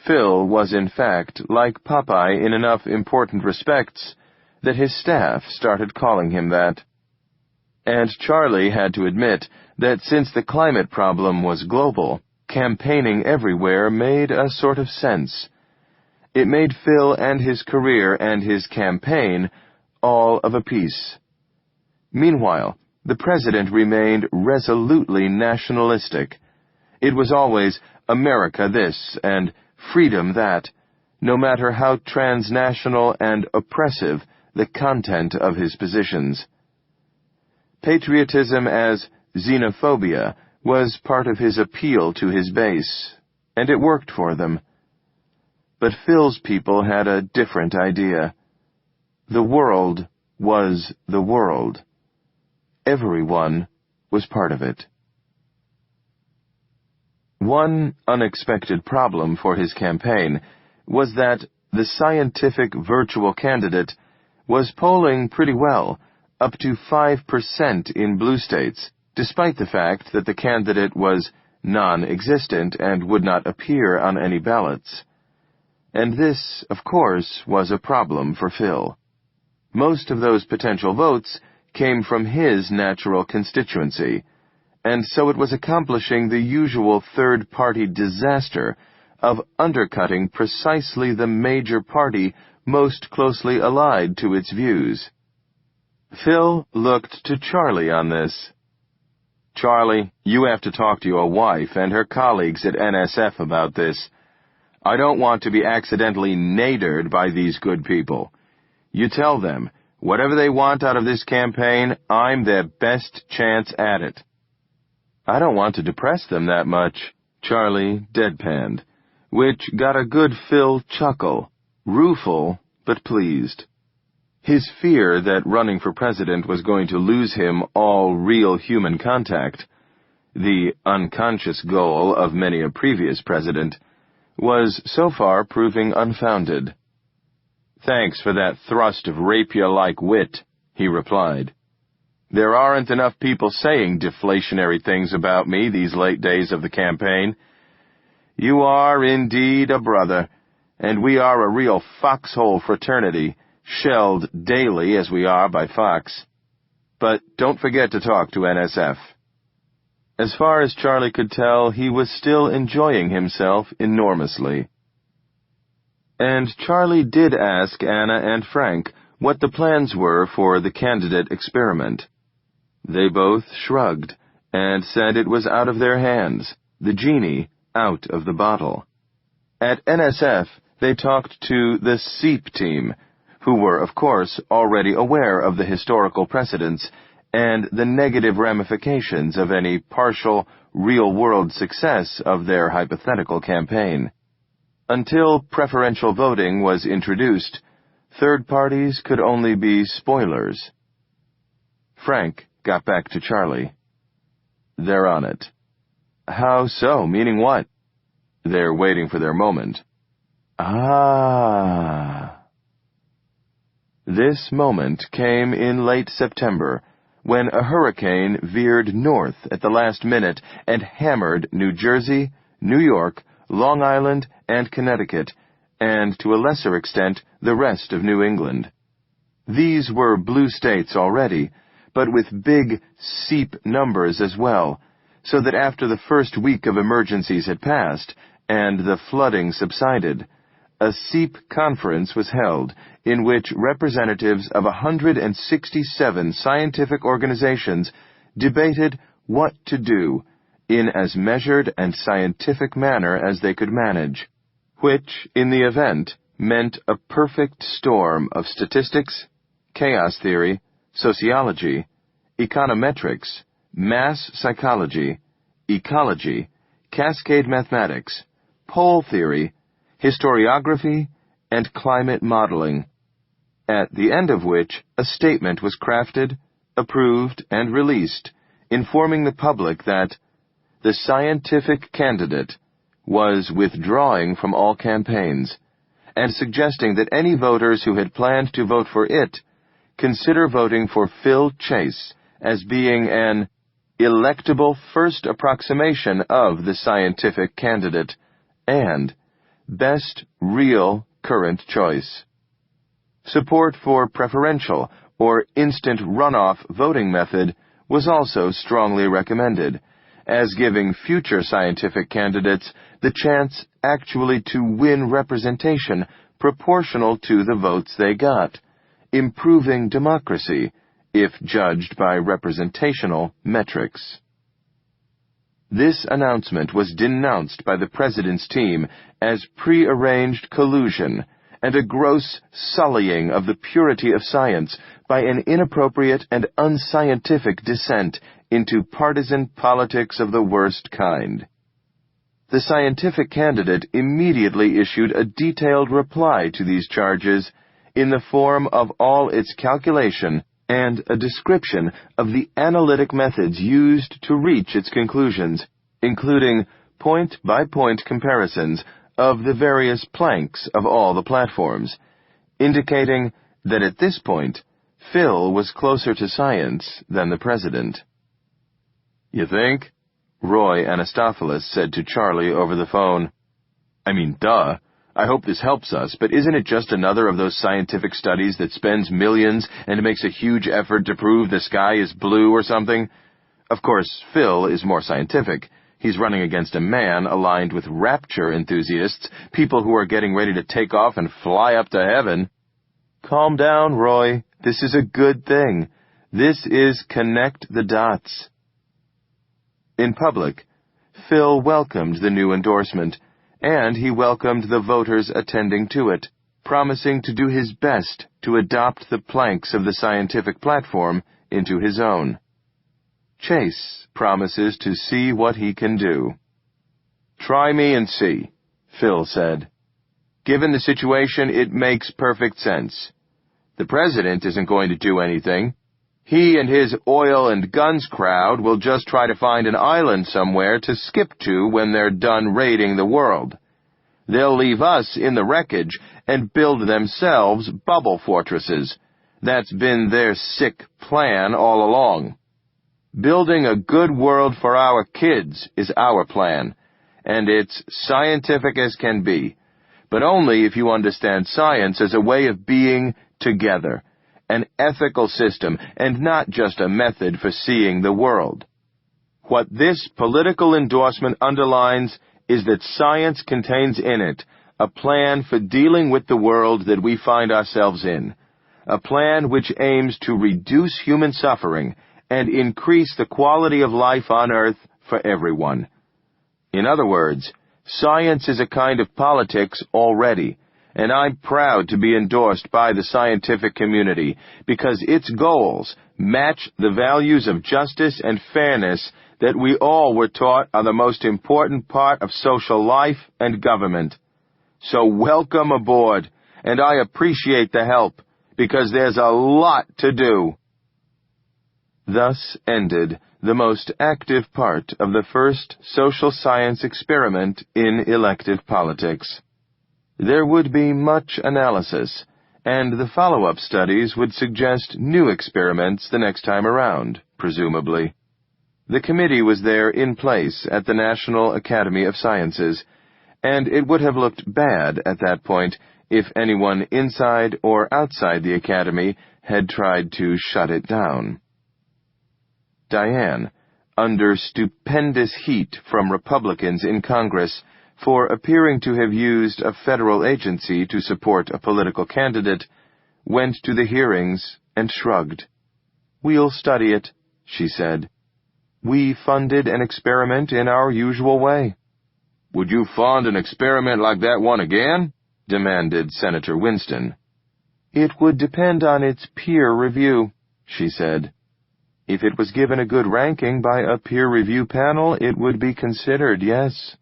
Phil was in fact like Popeye in enough important respects that his staff started calling him that. And Charlie had to admit that since the climate problem was global, campaigning everywhere made a sort of sense. It made Phil and his career and his campaign all of a piece. Meanwhile, the president remained resolutely nationalistic. It was always America this and freedom that, no matter how transnational and oppressive the content of his positions. Patriotism as xenophobia was part of his appeal to his base, and it worked for them. But Phil's people had a different idea. The world was the world. Everyone was part of it. One unexpected problem for his campaign was that the scientific virtual candidate was polling pretty well, up to 5% in blue states, despite the fact that the candidate was non-existent and would not appear on any ballots. And this, of course, was a problem for Phil. Most of those potential votes came from his natural constituency, and so it was accomplishing the usual third-party disaster of undercutting precisely the major party most closely allied to its views. Phil looked to Charlie on this. Charlie, you have to talk to your wife and her colleagues at NSF about this. I don't want to be accidentally nadered by these good people. You tell them, whatever they want out of this campaign, I'm their best chance at it. I don't want to depress them that much, Charlie deadpanned, which got a good Phil chuckle, rueful but pleased. His fear that running for president was going to lose him all real human contact, the unconscious goal of many a previous president, was so far proving unfounded. Thanks for that thrust of rapier-like wit, he replied. There aren't enough people saying deflationary things about me these late days of the campaign. You are indeed a brother, and we are a real foxhole fraternity, shelled daily as we are by Fox. But don't forget to talk to NSF. As far as Charlie could tell, he was still enjoying himself enormously. And Charlie did ask Anna and Frank what the plans were for the candidate experiment. They both shrugged and said it was out of their hands, the genie out of the bottle. At NSF, they talked to the SEEP team, who were, of course, already aware of the historical precedents and the negative ramifications of any partial, real-world success of their hypothetical campaign. Until preferential voting was introduced, third parties could only be spoilers. Frank got back to Charlie. They're on it. How so? Meaning what? They're waiting for their moment. Ah. This moment came in late September, when a hurricane veered north at the last minute and hammered New Jersey, New York, Long Island, and Connecticut, and to a lesser extent the rest of New England. These were blue states already, but with big SEEP numbers as well, so that after the first week of emergencies had passed and the flooding subsided, a SEEP conference was held in which representatives of 167 scientific organizations debated what to do in as measured and scientific manner as they could manage, which, in the event, meant a perfect storm of statistics, chaos theory, sociology, econometrics, mass psychology, ecology, cascade mathematics, pole theory, historiography, and climate modeling, at the end of which a statement was crafted, approved, and released, informing the public that the scientific candidate was withdrawing from all campaigns, and suggesting that any voters who had planned to vote for it consider voting for Phil Chase as being an electable first approximation of the scientific candidate and best real current choice. Support for preferential or instant runoff voting method was also strongly recommended, as giving future scientific candidates the chance actually to win representation proportional to the votes they got, improving democracy if judged by representational metrics. This announcement was denounced by the president's team as prearranged collusion and a gross sullying of the purity of science by an inappropriate and unscientific descent into partisan politics of the worst kind. The scientific candidate immediately issued a detailed reply to these charges in the form of all its calculation and a description of the analytic methods used to reach its conclusions, including point-by-point comparisons of the various planks of all the platforms, indicating that at this point, Phil was closer to science than the president. "You think?" Roy Anastopoulos said to Charlie over the phone. "I mean, duh. I hope this helps us, but isn't it just another of those scientific studies that spends millions and makes a huge effort to prove the sky is blue or something? Of course, Phil is more scientific. He's running against a man aligned with rapture enthusiasts, people who are getting ready to take off and fly up to heaven." "Calm down, Roy. This is a good thing. This is connect the dots." In public, Phil welcomed the new endorsement, and he welcomed the voters attending to it, promising to do his best to adopt the planks of the scientific platform into his own. Chase promises to see what he can do. "Try me and see," Phil said. "Given the situation, it makes perfect sense. The president isn't going to do anything. He and his oil and guns crowd will just try to find an island somewhere to skip to when they're done raiding the world. They'll leave us in the wreckage and build themselves bubble fortresses. That's been their sick plan all along. Building a good world for our kids is our plan, and it's scientific as can be, but only if you understand science as a way of being together, an ethical system, and not just a method for seeing the world. What this political endorsement underlines is that science contains in it a plan for dealing with the world that we find ourselves in, a plan which aims to reduce human suffering and increase the quality of life on Earth for everyone. In other words, science is a kind of politics already, and I'm proud to be endorsed by the scientific community because its goals match the values of justice and fairness that we all were taught are the most important part of social life and government. So welcome aboard, and I appreciate the help, because there's a lot to do." Thus ended the most active part of the first social science experiment in elective politics. There would be much analysis, and the follow-up studies would suggest new experiments the next time around, presumably. The committee was there in place at the National Academy of Sciences, and it would have looked bad at that point if anyone inside or outside the Academy had tried to shut it down. Diane, under stupendous heat from Republicans in Congress for appearing to have used a federal agency to support a political candidate, went to the hearings and shrugged. "We'll study it," she said. "We funded an experiment in our usual way." "Would you fund an experiment like that one again?" demanded Senator Winston. "It would depend on its peer review," she said. "If it was given a good ranking by a peer review panel, it would be considered, yes."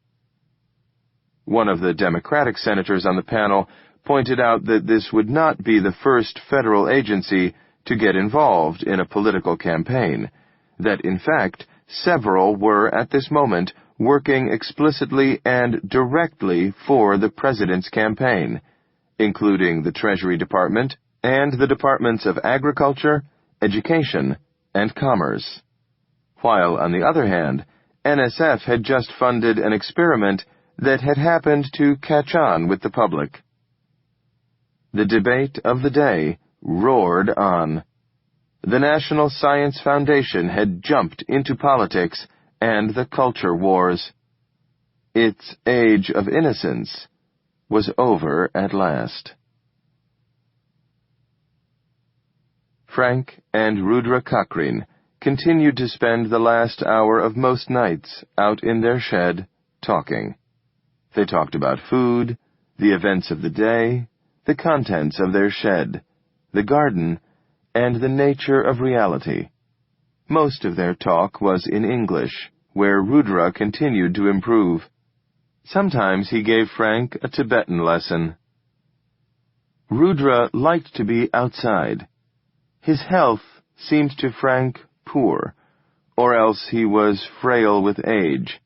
One of the Democratic senators on the panel pointed out that this would not be the first federal agency to get involved in a political campaign, that in fact several were at this moment working explicitly and directly for the president's campaign, including the Treasury Department, and the departments of agriculture, education, and commerce. While, on the other hand, NSF had just funded an experiment that had happened to catch on with the public. The debate of the day roared on. The National Science Foundation had jumped into politics and the culture wars. Its age of innocence was over at last. Frank and Rudra Cochrane continued to spend the last hour of most nights out in their shed talking. They talked about food, the events of the day, the contents of their shed, the garden, and the nature of reality. Most of their talk was in English, where Rudra continued to improve. Sometimes he gave Frank a Tibetan lesson. Rudra liked to be outside. His health seemed to Frank poor, or else he was frail with age.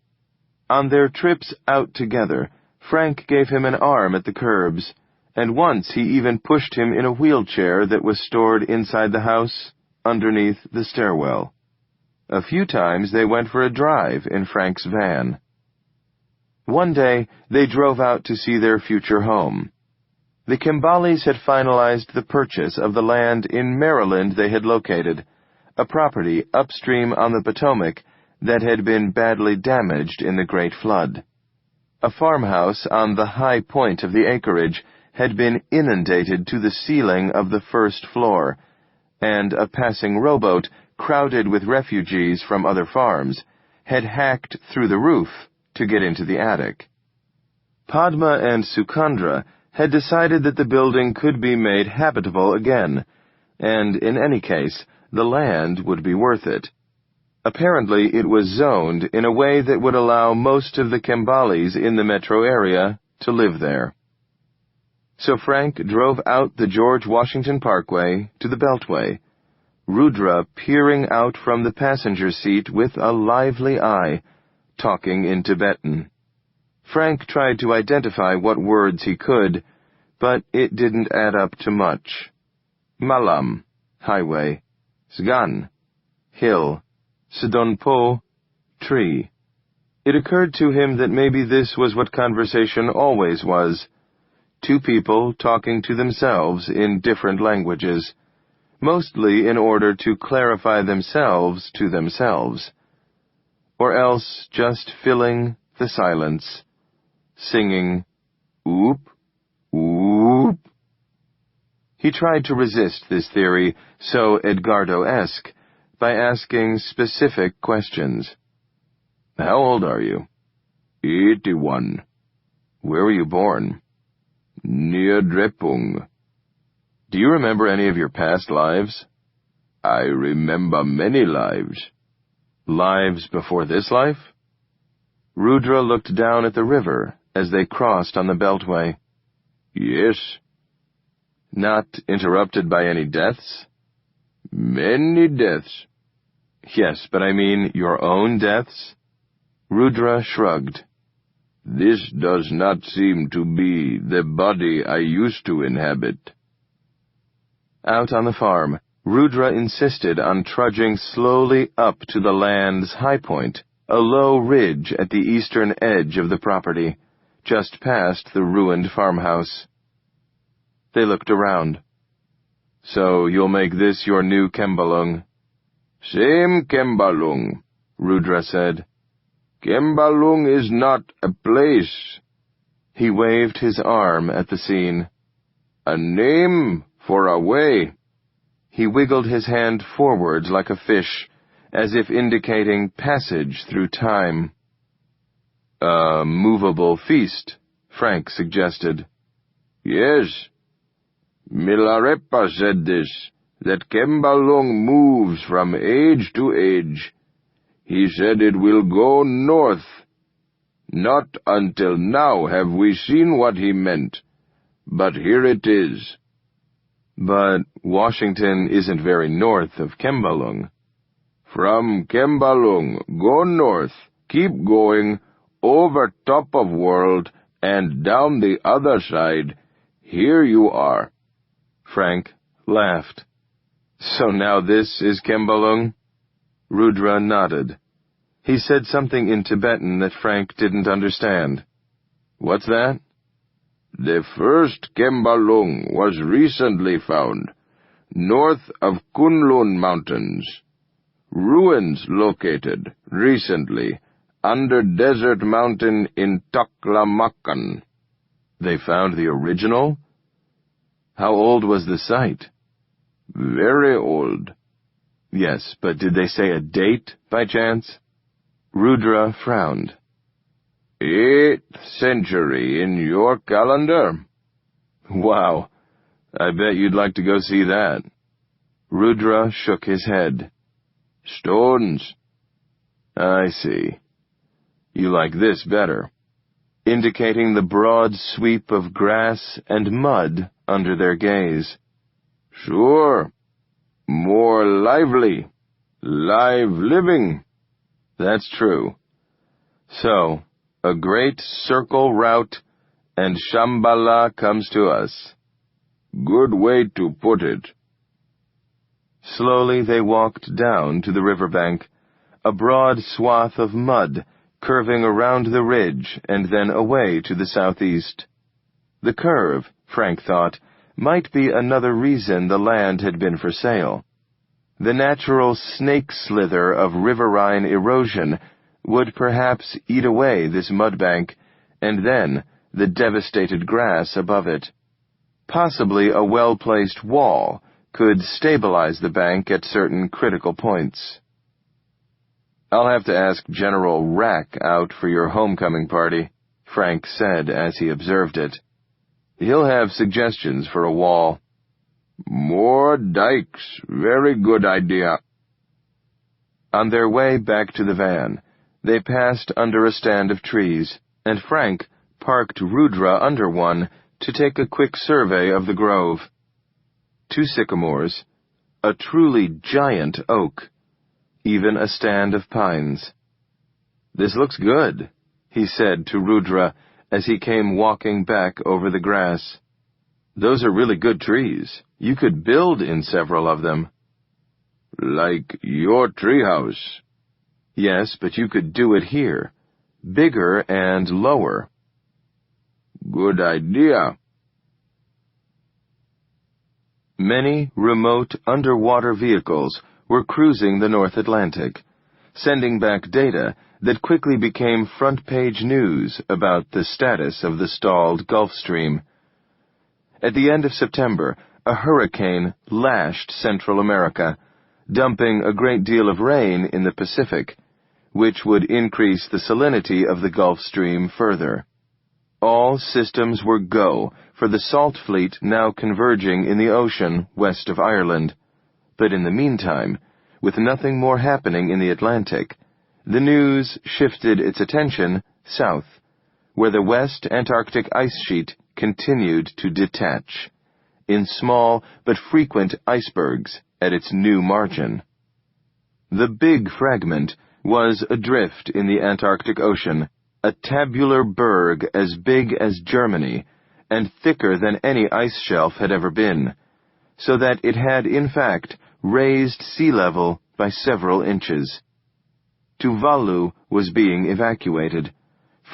On their trips out together, Frank gave him an arm at the curbs, and once he even pushed him in a wheelchair that was stored inside the house, underneath the stairwell. A few times they went for a drive in Frank's van. One day they drove out to see their future home. The Kimbalis had finalized the purchase of the land in Maryland they had located, a property upstream on the Potomac that had been badly damaged in the Great Flood. A farmhouse on the high point of the acreage had been inundated to the ceiling of the first floor, and a passing rowboat, crowded with refugees from other farms, had hacked through the roof to get into the attic. Padma and Sukandra had decided that the building could be made habitable again, and in any case, the land would be worth it. Apparently, it was zoned in a way that would allow most of the Kimbalis in the metro area to live there. So Frank drove out the George Washington Parkway to the Beltway, Rudra peering out from the passenger seat with a lively eye, talking in Tibetan. Frank tried to identify what words he could, but it didn't add up to much. Malam, highway. Sgan, hill. Sidonpo, tree. It occurred to him that maybe this was what conversation always was. Two people talking to themselves in different languages, mostly in order to clarify themselves to themselves. Or else just filling the silence, singing, oop, oop. He tried to resist this theory, so Edgardo-esque, by asking specific questions. How old are you? 81. Where were you born? Near Drepung. Do you remember any of your past lives? I remember many lives. Lives before this life? Rudra looked down at the river as they crossed on the Beltway. Yes. Not interrupted by any deaths? Many deaths. Yes, but I mean your own deaths? Rudra shrugged. This does not seem to be the body I used to inhabit. Out on the farm, Rudra insisted on trudging slowly up to the land's high point, a low ridge at the eastern edge of the property, just past the ruined farmhouse. They looked around. So you'll make this your new Kembalung? Same Kembalung, Rudra said. Kembalung is not a place. He waved his arm at the scene. A name for a way. He wiggled his hand forwards like a fish, as if indicating passage through time. A movable feast, Frank suggested. Yes. Milarepa said this, that Kembalung moves from age to age. He said it will go north. Not until now have we seen what he meant, but here it is. But Washington isn't very north of Kembalung. From Kembalung, go north, keep going, over top of world, and down the other side. Here you are. Frank laughed. "So now this is Kembalung?" Rudra nodded. He said something in Tibetan that Frank didn't understand. "What's that?" "The first Kembalung was recently found, north of Kunlun Mountains. Ruins located, recently, under Desert Mountain in Taklamakan." "They found the original? How old was the site?" "Very old." "Yes, but did they say a date, by chance?" Rudra frowned. 8th century in your calendar." "Wow, I bet you'd like to go see that." Rudra shook his head. "Stones." "I see. You like this better," indicating the broad sweep of grass and mud under their gaze. "Sure. More lively. Live living." "That's true. So, a great circle route, and Shambhala comes to us." "Good way to put it." Slowly they walked down to the riverbank, a broad swath of mud curving around the ridge and then away to the southeast. The curve, Frank thought, might be another reason the land had been for sale. The natural snake slither of riverine erosion would perhaps eat away this mudbank, and then the devastated grass above it. Possibly a well-placed wall could stabilize the bank at certain critical points. "I'll have to ask General Rack out for your homecoming party," Frank said as he observed it. "He'll have suggestions for a wall." "More dikes. Very good idea." On their way back to the van, they passed under a stand of trees, and Frank parked Rudra under one to take a quick survey of the grove. 2 sycamores, a truly giant oak, even a stand of pines. "This looks good," he said to Rudra as he came walking back over the grass. "Those are really good trees. You could build in several of them." "Like your treehouse." "Yes, but you could do it here. Bigger and lower." "Good idea." Many remote underwater vehicles were cruising the North Atlantic, sending back data that quickly became front-page news about the status of the stalled Gulf Stream. At the end of September, a hurricane lashed Central America, dumping a great deal of rain in the Pacific, which would increase the salinity of the Gulf Stream further. All systems were go for the salt fleet now converging in the ocean west of Ireland. But in the meantime, with nothing more happening in the Atlantic, the news shifted its attention south, where the West Antarctic ice sheet continued to detach, in small but frequent icebergs at its new margin. The big fragment was adrift in the Antarctic Ocean, a tabular berg as big as Germany, and thicker than any ice shelf had ever been, so that it had in fact raised sea level by several inches. Tuvalu was being evacuated.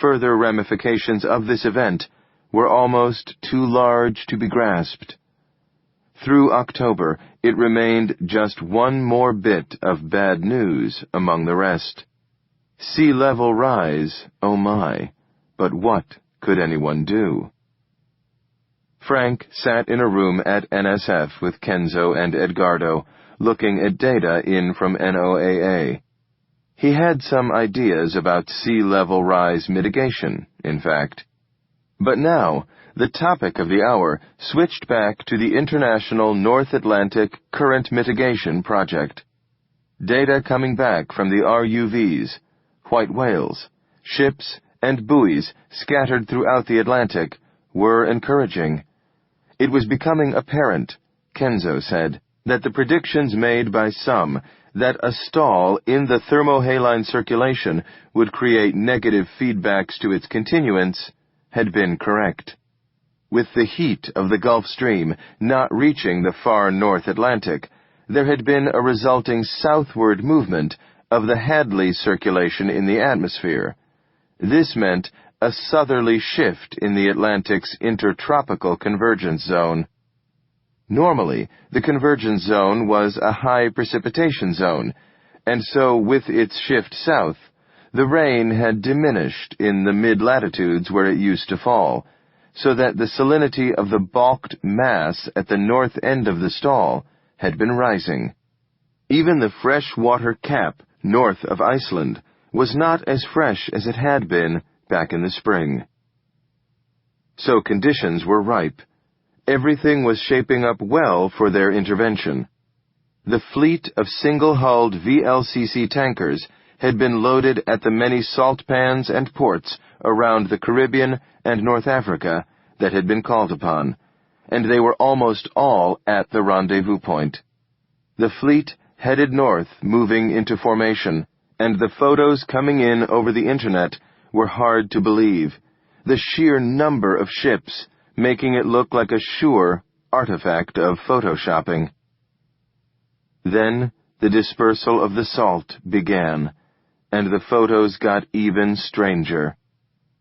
Further ramifications of this event were almost too large to be grasped. Through October, it remained just one more bit of bad news among the rest. Sea level rise, oh my, but what could anyone do? Frank sat in a room at NSF with Kenzo and Edgardo, looking at data in from NOAA. He had some ideas about sea level rise mitigation, in fact. But now, the topic of the hour switched back to the International North Atlantic Current Mitigation Project. Data coming back from the RUVs, white whales, ships, and buoys scattered throughout the Atlantic were encouraging. It was becoming apparent, Kenzo said, that the predictions made by some that a stall in the thermohaline circulation would create negative feedbacks to its continuance had been correct. with the heat of the Gulf Stream not reaching the far North Atlantic, there had been a resulting southward movement of the Hadley circulation in the atmosphere. This meant a southerly shift in the Atlantic's intertropical convergence zone. Normally, the convergence zone was a high precipitation zone, and so with its shift south, the rain had diminished in the mid-latitudes where it used to fall, so that the salinity of the balked mass at the north end of the stall had been rising. Even the fresh-water cap north of Iceland was not as fresh as it had been back in the spring. So conditions were ripe. Everything was shaping up well for their intervention. The fleet of single-hulled VLCC tankers had been loaded at the many salt pans and ports around the Caribbean and North Africa that had been called upon, and they were almost all at the rendezvous point. The fleet headed north, moving into formation, and the photos coming in over the Internet were hard to believe. The sheer number of ships making it look like a sure artifact of photoshopping. Then the dispersal of the salt began, and the photos got even stranger.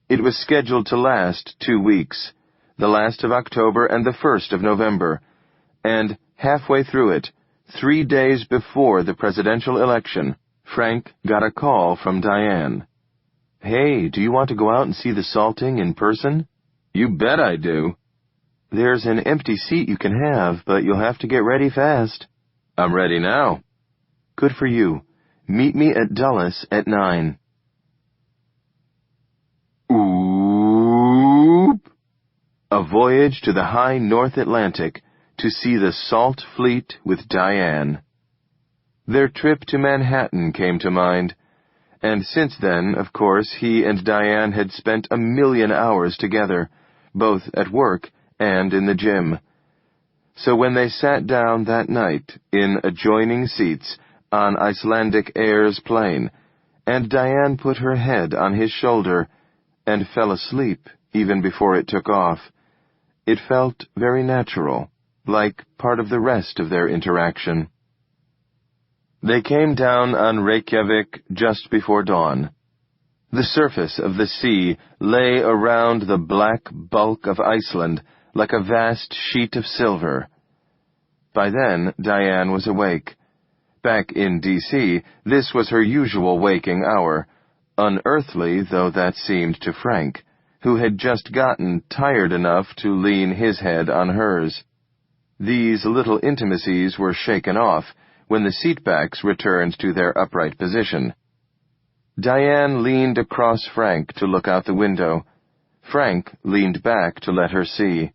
It was scheduled to last 2 weeks, the last of October and the 1st of November, and halfway through it, 3 days before the presidential election, Frank got a call from Diane. "Hey, do you want to go out and see the salting in person?" "You bet I do." "There's an empty seat you can have, but you'll have to get ready fast." "I'm ready now." "Good for you. Meet me at Dulles at 9. Oop! A voyage to the high North Atlantic to see the Salt Fleet with Diane. Their trip to Manhattan came to mind, and since then, of course, he and Diane had spent 1,000,000 hours together, both at work and in the gym. So when they sat down that night in adjoining seats on Icelandic Air's plane, and Diane put her head on his shoulder and fell asleep even before it took off, it felt very natural, like part of the rest of their interaction. They came down on Reykjavik just before dawn. The surface of the sea lay around the black bulk of Iceland like a vast sheet of silver. By then, Diane was awake. Back in D.C., this was her usual waking hour, unearthly though that seemed to Frank, who had just gotten tired enough to lean his head on hers. These little intimacies were shaken off when the seatbacks returned to their upright position. Diane leaned across Frank to look out the window. Frank leaned back to let her see.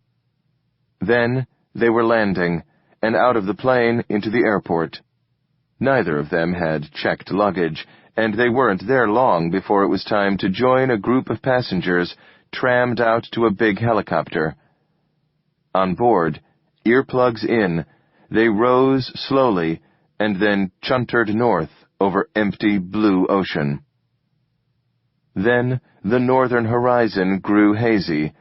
Then they were landing, and out of the plane into the airport. Neither of them had checked luggage, and they weren't there long before it was time to join a group of passengers trammed out to a big helicopter. On board, earplugs in, they rose slowly and then chuntered north over empty blue ocean. Then the northern horizon grew hazy,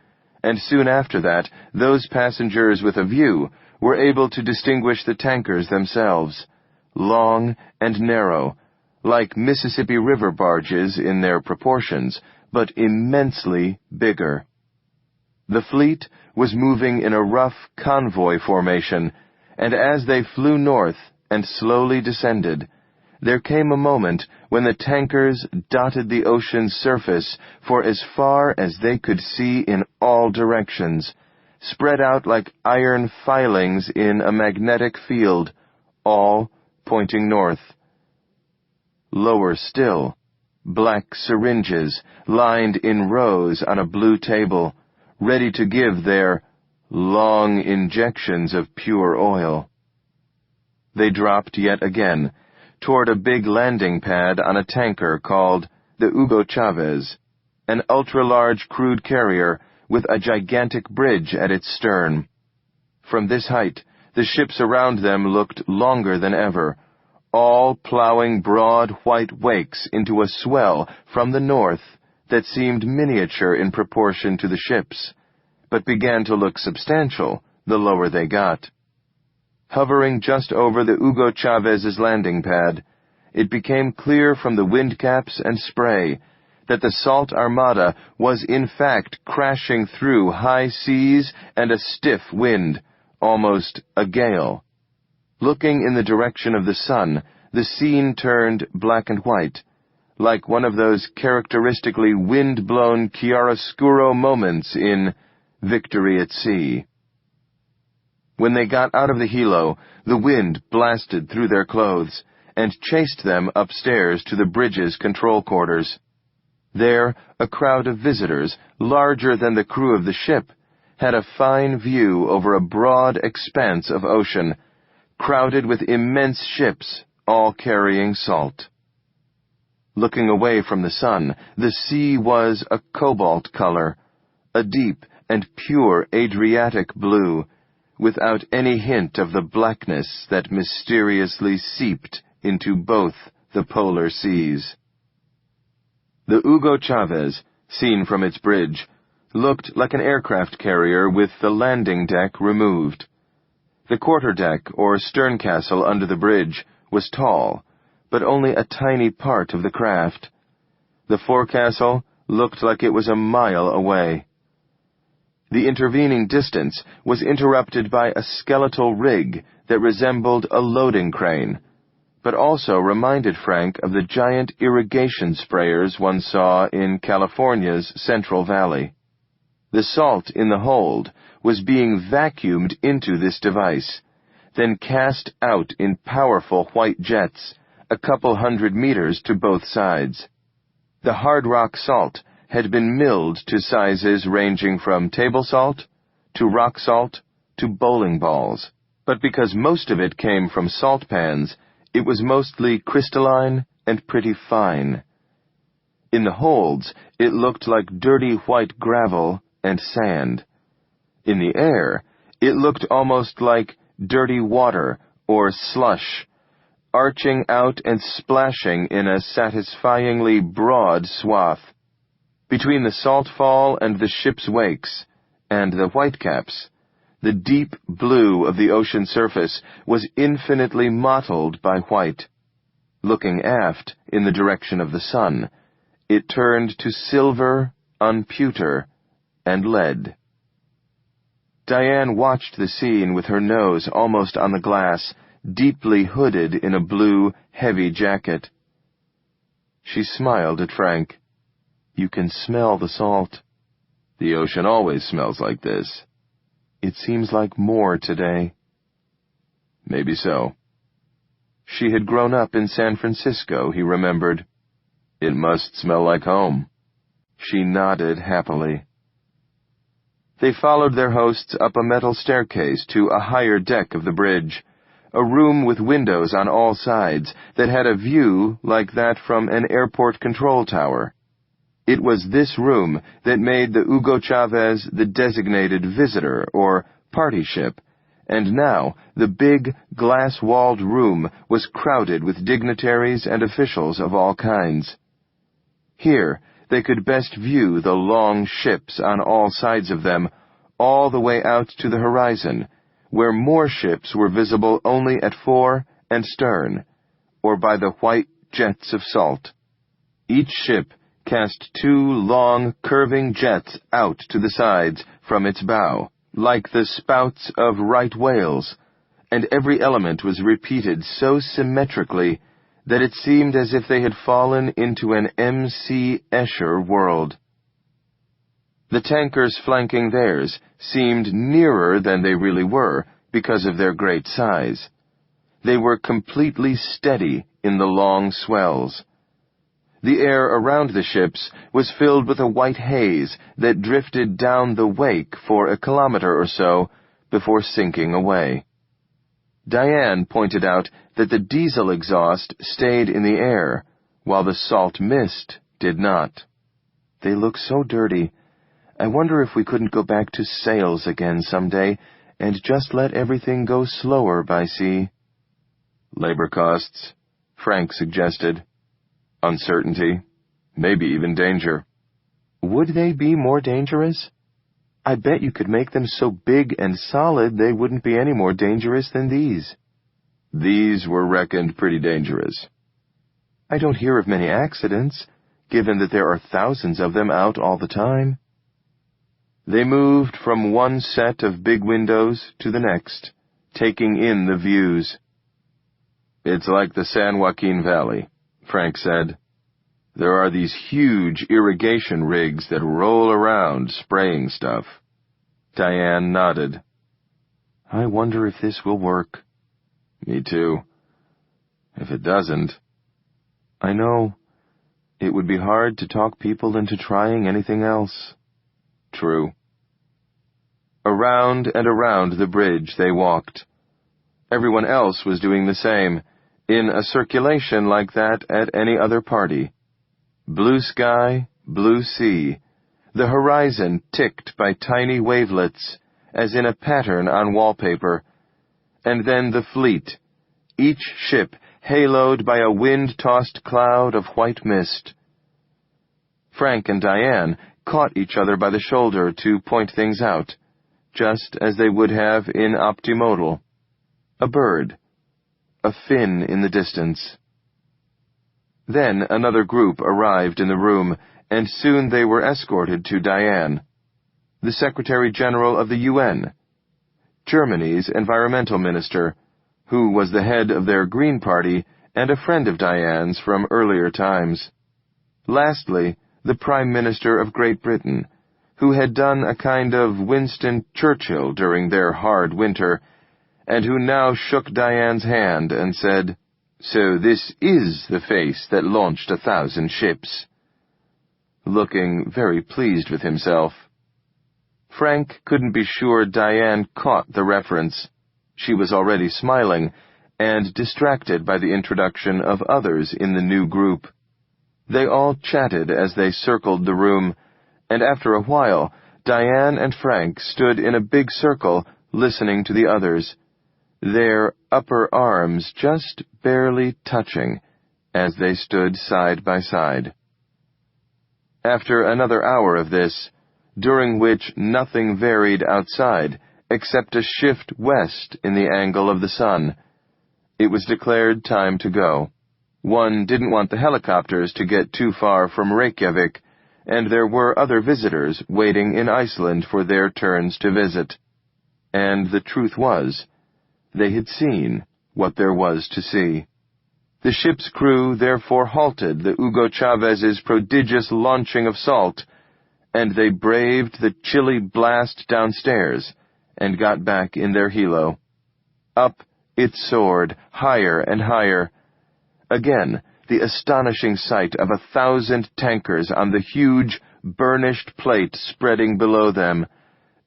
and soon after that those passengers with a view were able to distinguish the tankers themselves, long and narrow, like Mississippi River barges in their proportions, but immensely bigger. The fleet was moving in a rough convoy formation, and as they flew north and slowly descended, there came a moment when the tankers dotted the ocean's surface for as far as they could see in all directions, spread out like iron filings in a magnetic field, all pointing north. Lower still, black syringes lined in rows on a blue table, ready to give their long injections of pure oil. They dropped yet again, toward a big landing pad on a tanker called the Hugo Chavez, an ultra-large crude carrier with a gigantic bridge at its stern. From this height, the ships around them looked longer than ever, all plowing broad white wakes into a swell from the north that seemed miniature in proportion to the ships, but began to look substantial the lower they got. Hovering just over the Hugo Chávez's landing pad, it became clear from the windcaps and spray that the Salt Armada was in fact crashing through high seas and a stiff wind, almost a gale. Looking in the direction of the sun, the scene turned black and white, like one of those characteristically wind-blown chiaroscuro moments in Victory at Sea. When they got out of the helo, the wind blasted through their clothes and chased them upstairs to the bridge's control quarters. There, a crowd of visitors, larger than the crew of the ship, had a fine view over a broad expanse of ocean, crowded with immense ships, all carrying salt. Looking away from the sun, the sea was a cobalt color, a deep and pure Adriatic blue, without any hint of the blackness that mysteriously seeped into both the polar seas. The Hugo Chávez, seen from its bridge, looked like an aircraft carrier with the landing deck removed. The quarterdeck or stern castle under the bridge was tall, but only a tiny part of the craft. The forecastle looked like it was a mile away. The intervening distance was interrupted by a skeletal rig that resembled a loading crane, but also reminded Frank of the giant irrigation sprayers one saw in California's Central Valley. The salt in the hold was being vacuumed into this device, then cast out in powerful white jets, a couple 100 meters to both sides. The hard rock salt had been milled to sizes ranging from table salt to rock salt to bowling balls, but because most of it came from salt pans, it was mostly crystalline and pretty fine. In the holds, it looked like dirty white gravel and sand. In the air, it looked almost like dirty water or slush, arching out and splashing in a satisfyingly broad swath. Between the salt fall and the ship's wakes, and the whitecaps, the deep blue of the ocean surface was infinitely mottled by white. Looking aft, in the direction of the sun, it turned to silver on pewter and lead. Diane watched the scene with her nose almost on the glass, deeply hooded in a blue, heavy jacket. She smiled at Frank. "You can smell the salt." "The ocean always smells like this." "It seems like more today." "Maybe so." She had grown up in San Francisco, he remembered. "It must smell like home." She nodded happily. They followed their hosts up a metal staircase to a higher deck of the bridge, a room with windows on all sides that had a view like that from an airport control tower. It was this room that made the Hugo Chávez the designated visitor or party ship, and now the big, glass-walled room was crowded with dignitaries and officials of all kinds. Here, they could best view the long ships on all sides of them, all the way out to the horizon, where more ships were visible only at fore and stern, or by the white jets of salt. Each ship cast 2 long, curving jets out to the sides from its bow, like the spouts of right whales, and every element was repeated so symmetrically that it seemed as if they had fallen into an M.C. Escher world. The tankers flanking theirs seemed nearer than they really were because of their great size. They were completely steady in the long swells. The air around the ships was filled with a white haze that drifted down the wake for a kilometer or so before sinking away. Diane pointed out that the diesel exhaust stayed in the air, while the salt mist did not. "They look so dirty. I wonder if we couldn't go back to sails again someday and just let everything go slower by sea." "Labor costs," Frank suggested. "Uncertainty. Maybe even danger." "Would they be more dangerous?" I bet you could make them so big and solid they wouldn't be any more dangerous than these." "These were reckoned pretty dangerous." "I don't hear of many accidents, given that there are thousands of them out all the time." They moved from one set of big windows to the next, taking in the views. "It's like the San Joaquin Valley," Frank said. "There are these huge irrigation rigs that roll around spraying stuff." Diane nodded. "I wonder if this will work." "Me too. If it doesn't..." "I know. It would be hard to talk people into trying anything else." "True." Around and around the bridge they walked. Everyone else was doing the same, in a circulation like that at any other party. Blue sky, blue sea, the horizon ticked by tiny wavelets, as in a pattern on wallpaper, and then the fleet, each ship haloed by a wind-tossed cloud of white mist. Frank and Diane caught each other by the shoulder to point things out, just as they would have in optimodal. A bird, a fin in the distance. Then another group arrived in the room, and soon they were escorted to Diane, the Secretary-General of the UN, Germany's environmental minister, who was the head of their Green Party and a friend of Diane's from earlier times. Lastly, the Prime Minister of Great Britain, who had done a kind of Winston Churchill during their hard winter, and who now shook Diane's hand and said, "So this is the face that launched 1,000 ships," looking very pleased with himself. Frank couldn't be sure Diane caught the reference. She was already smiling, and distracted by the introduction of others in the new group. They all chatted as they circled the room, and after a while, Diane and Frank stood in a big circle, listening to the others, their upper arms just barely touching as they stood side by side. After another hour of this, during which nothing varied outside except a shift west in the angle of the sun, it was declared time to go. One didn't want the helicopters to get too far from Reykjavik, and there were other visitors waiting in Iceland for their turns to visit. And the truth was, they had seen what there was to see. The ship's crew therefore halted the Hugo Chávez's prodigious launching of salt, and they braved the chilly blast downstairs and got back in their helo. Up it soared, higher and higher. Again, the astonishing sight of 1,000 tankers on the huge, burnished plate spreading below them,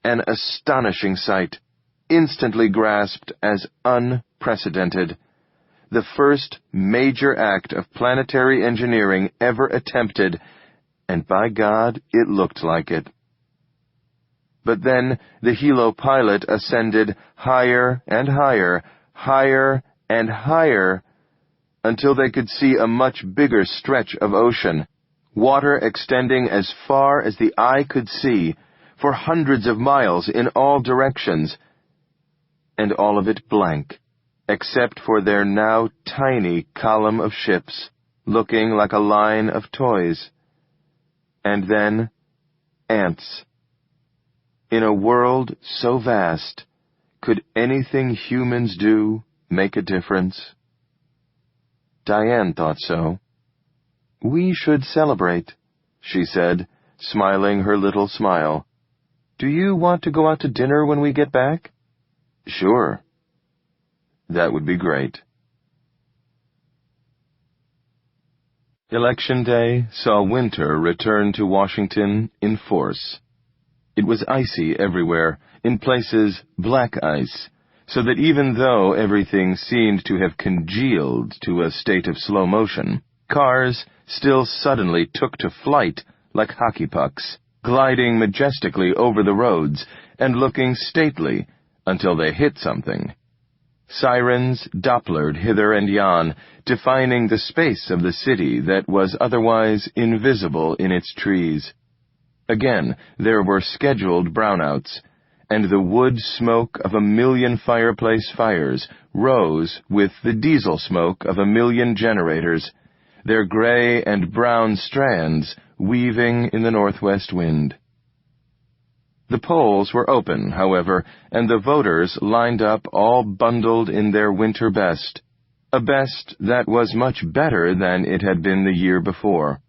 an astonishing sight, instantly grasped as unprecedented, the first major act of planetary engineering ever attempted, and by God, it looked like it. But then the helo pilot ascended higher and higher, higher and higher, until they could see a much bigger stretch of ocean, water extending as far as the eye could see, for hundreds of miles in all directions, and all of it blank, except for their now tiny column of ships, looking like a line of toys. And then, ants. In a world so vast, could anything humans do make a difference? Diane thought so. "We should celebrate," she said, smiling her little smile. "Do you want to go out to dinner when we get back?" "Sure. That would be great." Election Day saw winter return to Washington in force. It was icy everywhere, in places black ice, so that even though everything seemed to have congealed to a state of slow motion, cars still suddenly took to flight like hockey pucks, gliding majestically over the roads and looking stately until they hit something. Sirens dopplered hither and yon, defining the space of the city that was otherwise invisible in its trees. Again, there were scheduled brownouts, and the wood smoke of 1,000,000 fireplace fires rose with the diesel smoke of 1,000,000 generators, their gray and brown strands weaving in the northwest wind. The polls were open, however, and the voters lined up all bundled in their winter best, a best that was much better than it had been the year before.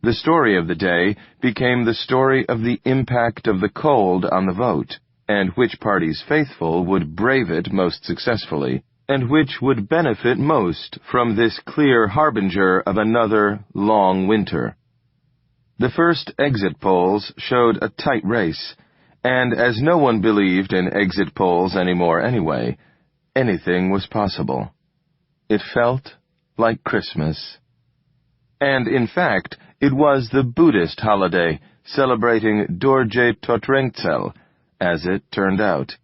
The story of the day became the story of the impact of the cold on the vote, and which party's faithful would brave it most successfully, and which would benefit most from this clear harbinger of another long winter. The first exit polls showed a tight race, and as no one believed in exit polls anymore anyway, anything was possible. It felt like Christmas. And in fact, it was the Buddhist holiday celebrating Dorje Totrengtsel, as it turned out.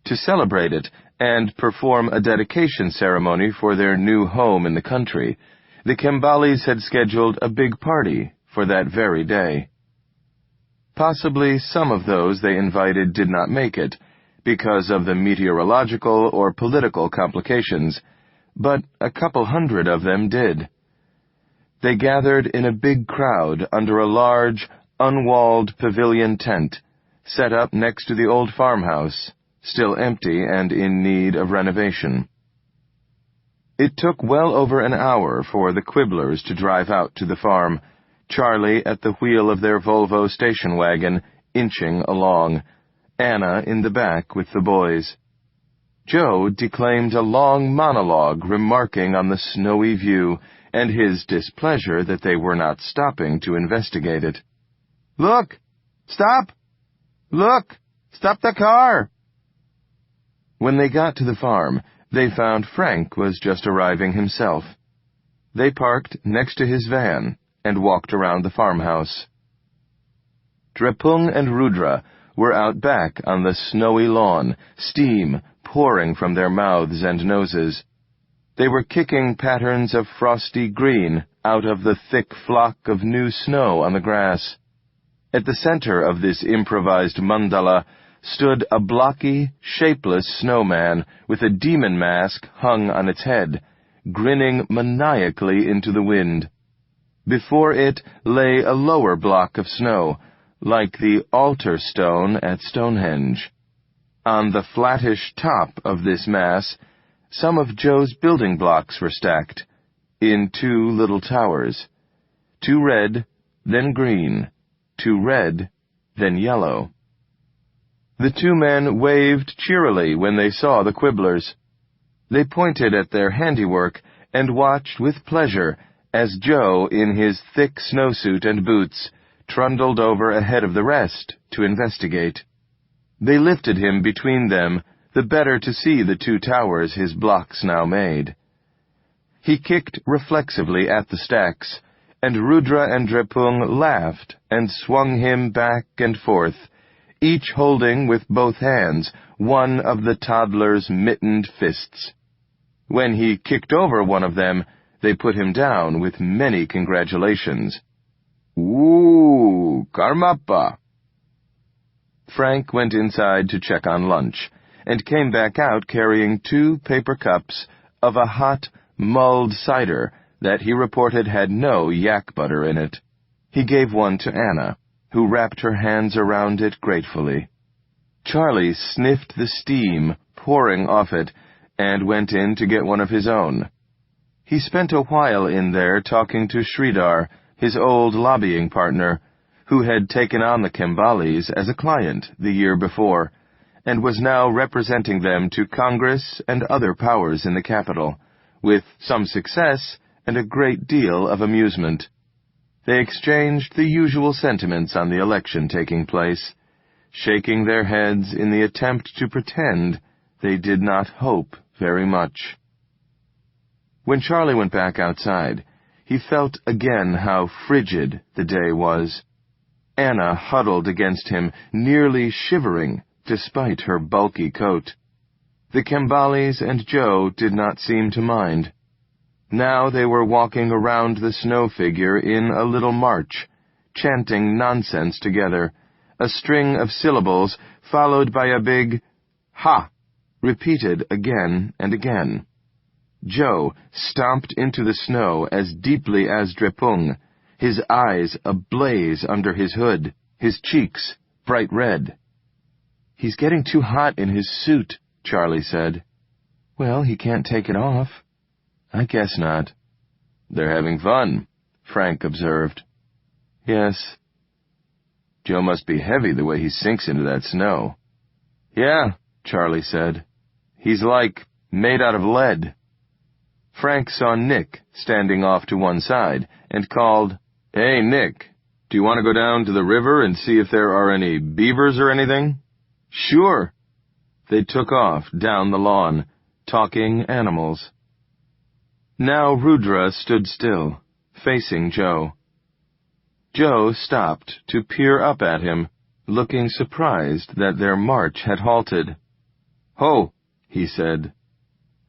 To celebrate it and perform a dedication ceremony for their new home in the country, the Kembalis had scheduled a big party for that very day. Possibly some of those they invited did not make it, because of the meteorological or political complications, but a couple hundred of them did. They gathered in a big crowd under a large, unwalled pavilion tent, set up next to the old farmhouse, still empty and in need of renovation. It took well over an hour for the Quiblers to drive out to the farm, Charlie at the wheel of their Volvo station wagon, inching along, Anna in the back with the boys. Joe declaimed a long monologue remarking on the snowy view and his displeasure that they were not stopping to investigate it. "Look! Stop! Look! Stop the car!" When they got to the farm, they found Frank was just arriving himself. They parked next to his van and walked around the farmhouse. Drepung and Rudra were out back on the snowy lawn, steam pouring from their mouths and noses. They were kicking patterns of frosty green out of the thick flock of new snow on the grass. At the center of this improvised mandala stood a blocky, shapeless snowman with a demon mask hung on its head, grinning maniacally into the wind. Before it lay a lower block of snow, like the altar stone at Stonehenge. On the flattish top of this mass, some of Joe's building blocks were stacked, in 2 little towers, 2 red, then green, 2 red, then yellow. The 2 men waved cheerily when they saw the Quiblers. They pointed at their handiwork and watched with pleasure as Joe, in his thick snowsuit and boots, trundled over ahead of the rest to investigate. They lifted him between them, the better to see the 2 towers his blocks now made. He kicked reflexively at the stacks, and Rudra and Drepung laughed and swung him back and forth, each holding with both hands one of the toddler's mittened fists. When he kicked over one of them, they put him down with many congratulations. "Ooh, Karmappa!" Frank went inside to check on lunch, and came back out carrying 2 paper cups of a hot, mulled cider that he reported had no yak butter in it. He gave one to Anna, who wrapped her hands around it gratefully. Charlie sniffed the steam pouring off it and went in to get one of his own. He spent a while in there talking to Sridhar, his old lobbying partner, who had taken on the Kembalis as a client the year before, and was now representing them to Congress and other powers in the capital, with some success and a great deal of amusement. They exchanged the usual sentiments on the election taking place, shaking their heads in the attempt to pretend they did not hope very much. When Charlie went back outside, he felt again how frigid the day was. Anna huddled against him, nearly shivering, despite her bulky coat. The Kembalis and Joe did not seem to mind. Now they were walking around the snow figure in a little march, chanting nonsense together, a string of syllables followed by a big ha, repeated again and again. Joe stomped into the snow as deeply as Drepung, his eyes ablaze under his hood, his cheeks bright red. "He's getting too hot in his suit," Charlie said. "Well, he can't take it off." "I guess not." "They're having fun," Frank observed. "Yes." "Joe must be heavy the way he sinks into that snow." "Yeah," Charlie said. "He's like made out of lead." Frank saw Nick standing off to one side and called, "Hey, Nick, do you want to go down to the river and see if there are any beavers or anything?" "Sure." They took off down the lawn, talking animals. Now Rudra stood still, facing Joe. Joe stopped to peer up at him, looking surprised that their march had halted. "Ho," he said.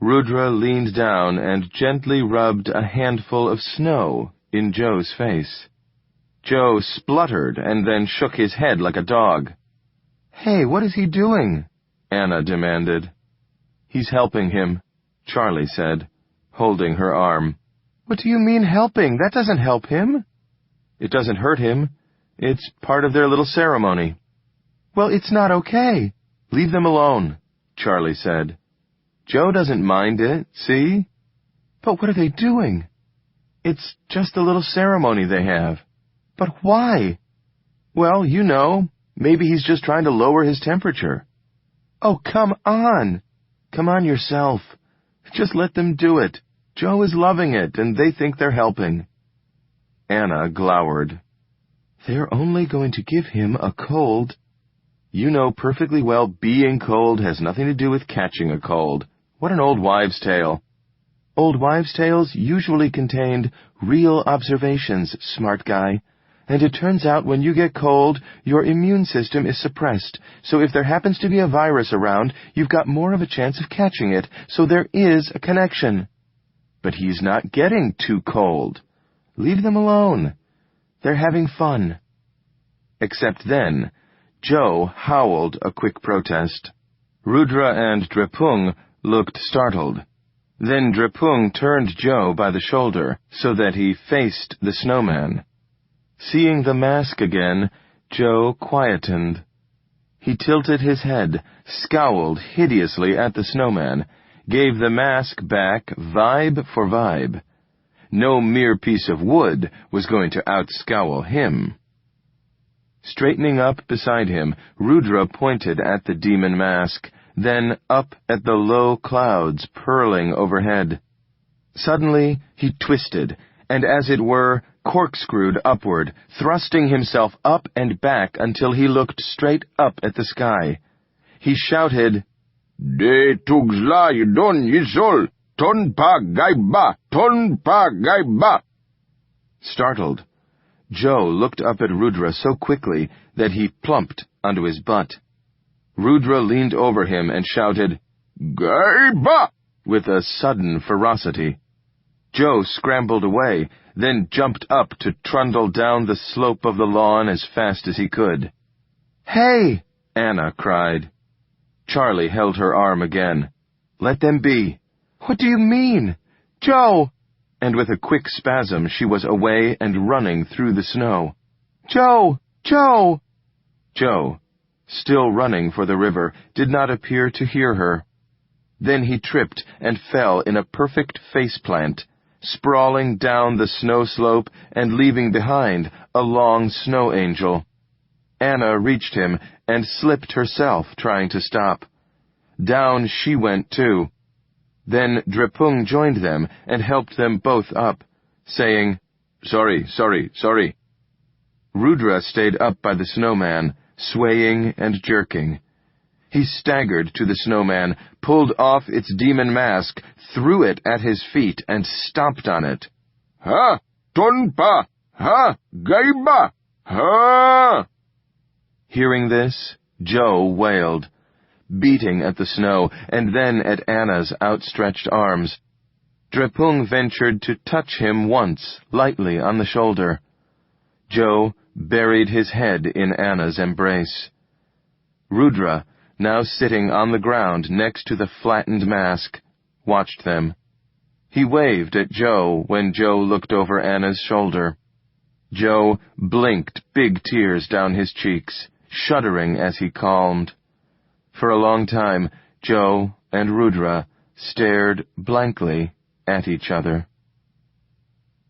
Rudra leaned down and gently rubbed a handful of snow in Joe's face. Joe spluttered and then shook his head like a dog. "Hey, what is he doing?" Anna demanded. "He's helping him," Charlie said, holding her arm. "What do you mean helping? That doesn't help him." "It doesn't hurt him. It's part of their little ceremony." "Well, it's not okay." "Leave them alone," Charlie said. "Joe doesn't mind it, see?" "But what are they doing?" "It's just a little ceremony they have." "But why?" "Well, you know, maybe he's just trying to lower his temperature." "Oh, come on." "Come on yourself. Just let them do it. Joe is loving it, and they think they're helping." Anna glowered. "They're only going to give him a cold." "You know perfectly well being cold has nothing to do with catching a cold. What an old wives' tale." "Old wives' tales usually contained real observations, smart guy. And it turns out when you get cold, your immune system is suppressed, so if there happens to be a virus around, you've got more of a chance of catching it, so there is a connection." "But he's not getting too cold. Leave them alone. They're having fun." Except then, Joe howled a quick protest. Rudra and Drepung looked startled. Then Drepung turned Joe by the shoulder so that he faced the snowman. Seeing the mask again, Joe quietened. He tilted his head, scowled hideously at the snowman, gave the mask back vibe for vibe. No mere piece of wood was going to outscowl him. Straightening up beside him, Rudra pointed at the demon mask, then up at the low clouds purling overhead. Suddenly he twisted, and as it were, corkscrewed upward, thrusting himself up and back until he looked straight up at the sky. He shouted, "De tugzla yidon yisol, ton pa gaiba, ton pa gaiba." Startled, Joe looked up at Rudra so quickly that he plumped onto his butt. Rudra leaned over him and shouted, "Gaiba!" with a sudden ferocity. Joe scrambled away, then jumped up to trundle down the slope of the lawn as fast as he could. "Hey!" Anna cried. Charlie held her arm again. "Let them be." "What do you mean? Joe!" And with a quick spasm she was away and running through the snow. "Joe! Joe!" Joe, still running for the river, did not appear to hear her. Then he tripped and fell in a perfect faceplant, sprawling down the snow slope and leaving behind a long snow angel. Anna reached him and slipped herself, trying to stop. Down she went too. Then Drepung joined them and helped them both up, saying, "Sorry, sorry, sorry." Rudra stayed up by the snowman, swaying and jerking. He staggered to the snowman, pulled off its demon mask, threw it at his feet, and stomped on it. "Ha! Tonpa! Ha! Gaiba! Ha!" Hearing this, Joe wailed, beating at the snow and then at Anna's outstretched arms. Drepung ventured to touch him once, lightly on the shoulder. Joe buried his head in Anna's embrace. Rudra, now sitting on the ground next to the flattened mask, watched them. He waved at Joe when Joe looked over Anna's shoulder. Joe blinked big tears down his cheeks, shuddering as he calmed. For a long time, Joe and Rudra stared blankly at each other.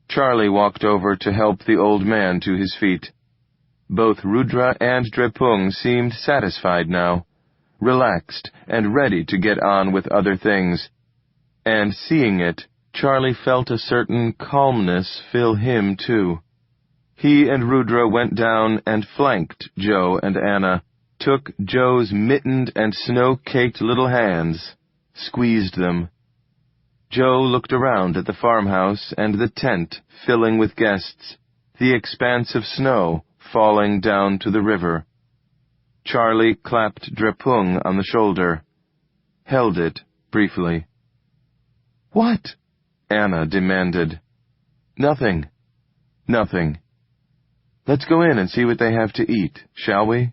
Charlie walked over to help the old man to his feet. Both Rudra and Drepung seemed satisfied now, relaxed and ready to get on with other things. And seeing it, Charlie felt a certain calmness fill him too. He and Rudra went down and flanked Joe and Anna, took Joe's mittened and snow-caked little hands, squeezed them. Joe looked around at the farmhouse and the tent filling with guests, the expanse of snow falling down to the river. Charlie clapped Drepung on the shoulder, held it briefly. "What?" Anna demanded. "Nothing. Nothing. Let's go in and see what they have to eat, shall we?"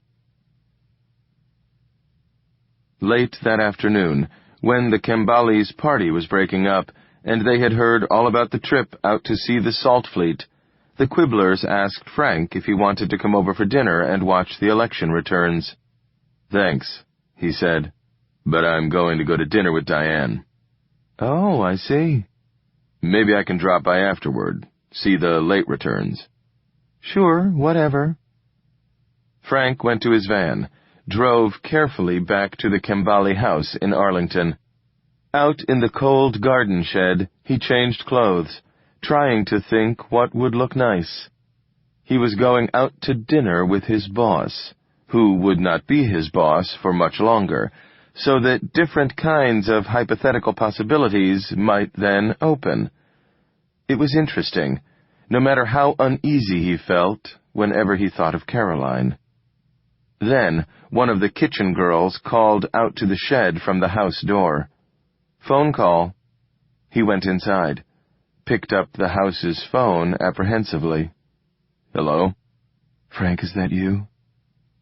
Late that afternoon, when the Kembali's party was breaking up, and they had heard all about the trip out to see the salt fleet, the Quiblers asked Frank if he wanted to come over for dinner and watch the election returns. "Thanks," he said, "but I'm going to go to dinner with Diane." "Oh, I see." "Maybe I can drop by afterward, see the late returns." "Sure, whatever." Frank went to his van, drove carefully back to the Kembali house in Arlington. Out in the cold garden shed, he changed clothes, trying to think what would look nice. He was going out to dinner with his boss, who would not be his boss for much longer, so that different kinds of hypothetical possibilities might then open. It was interesting, no matter how uneasy he felt whenever he thought of Caroline. Then, one of the kitchen girls called out to the shed from the house door. "Phone call." He went inside, picked up the house's phone apprehensively. "Hello?" "Frank, is that you?"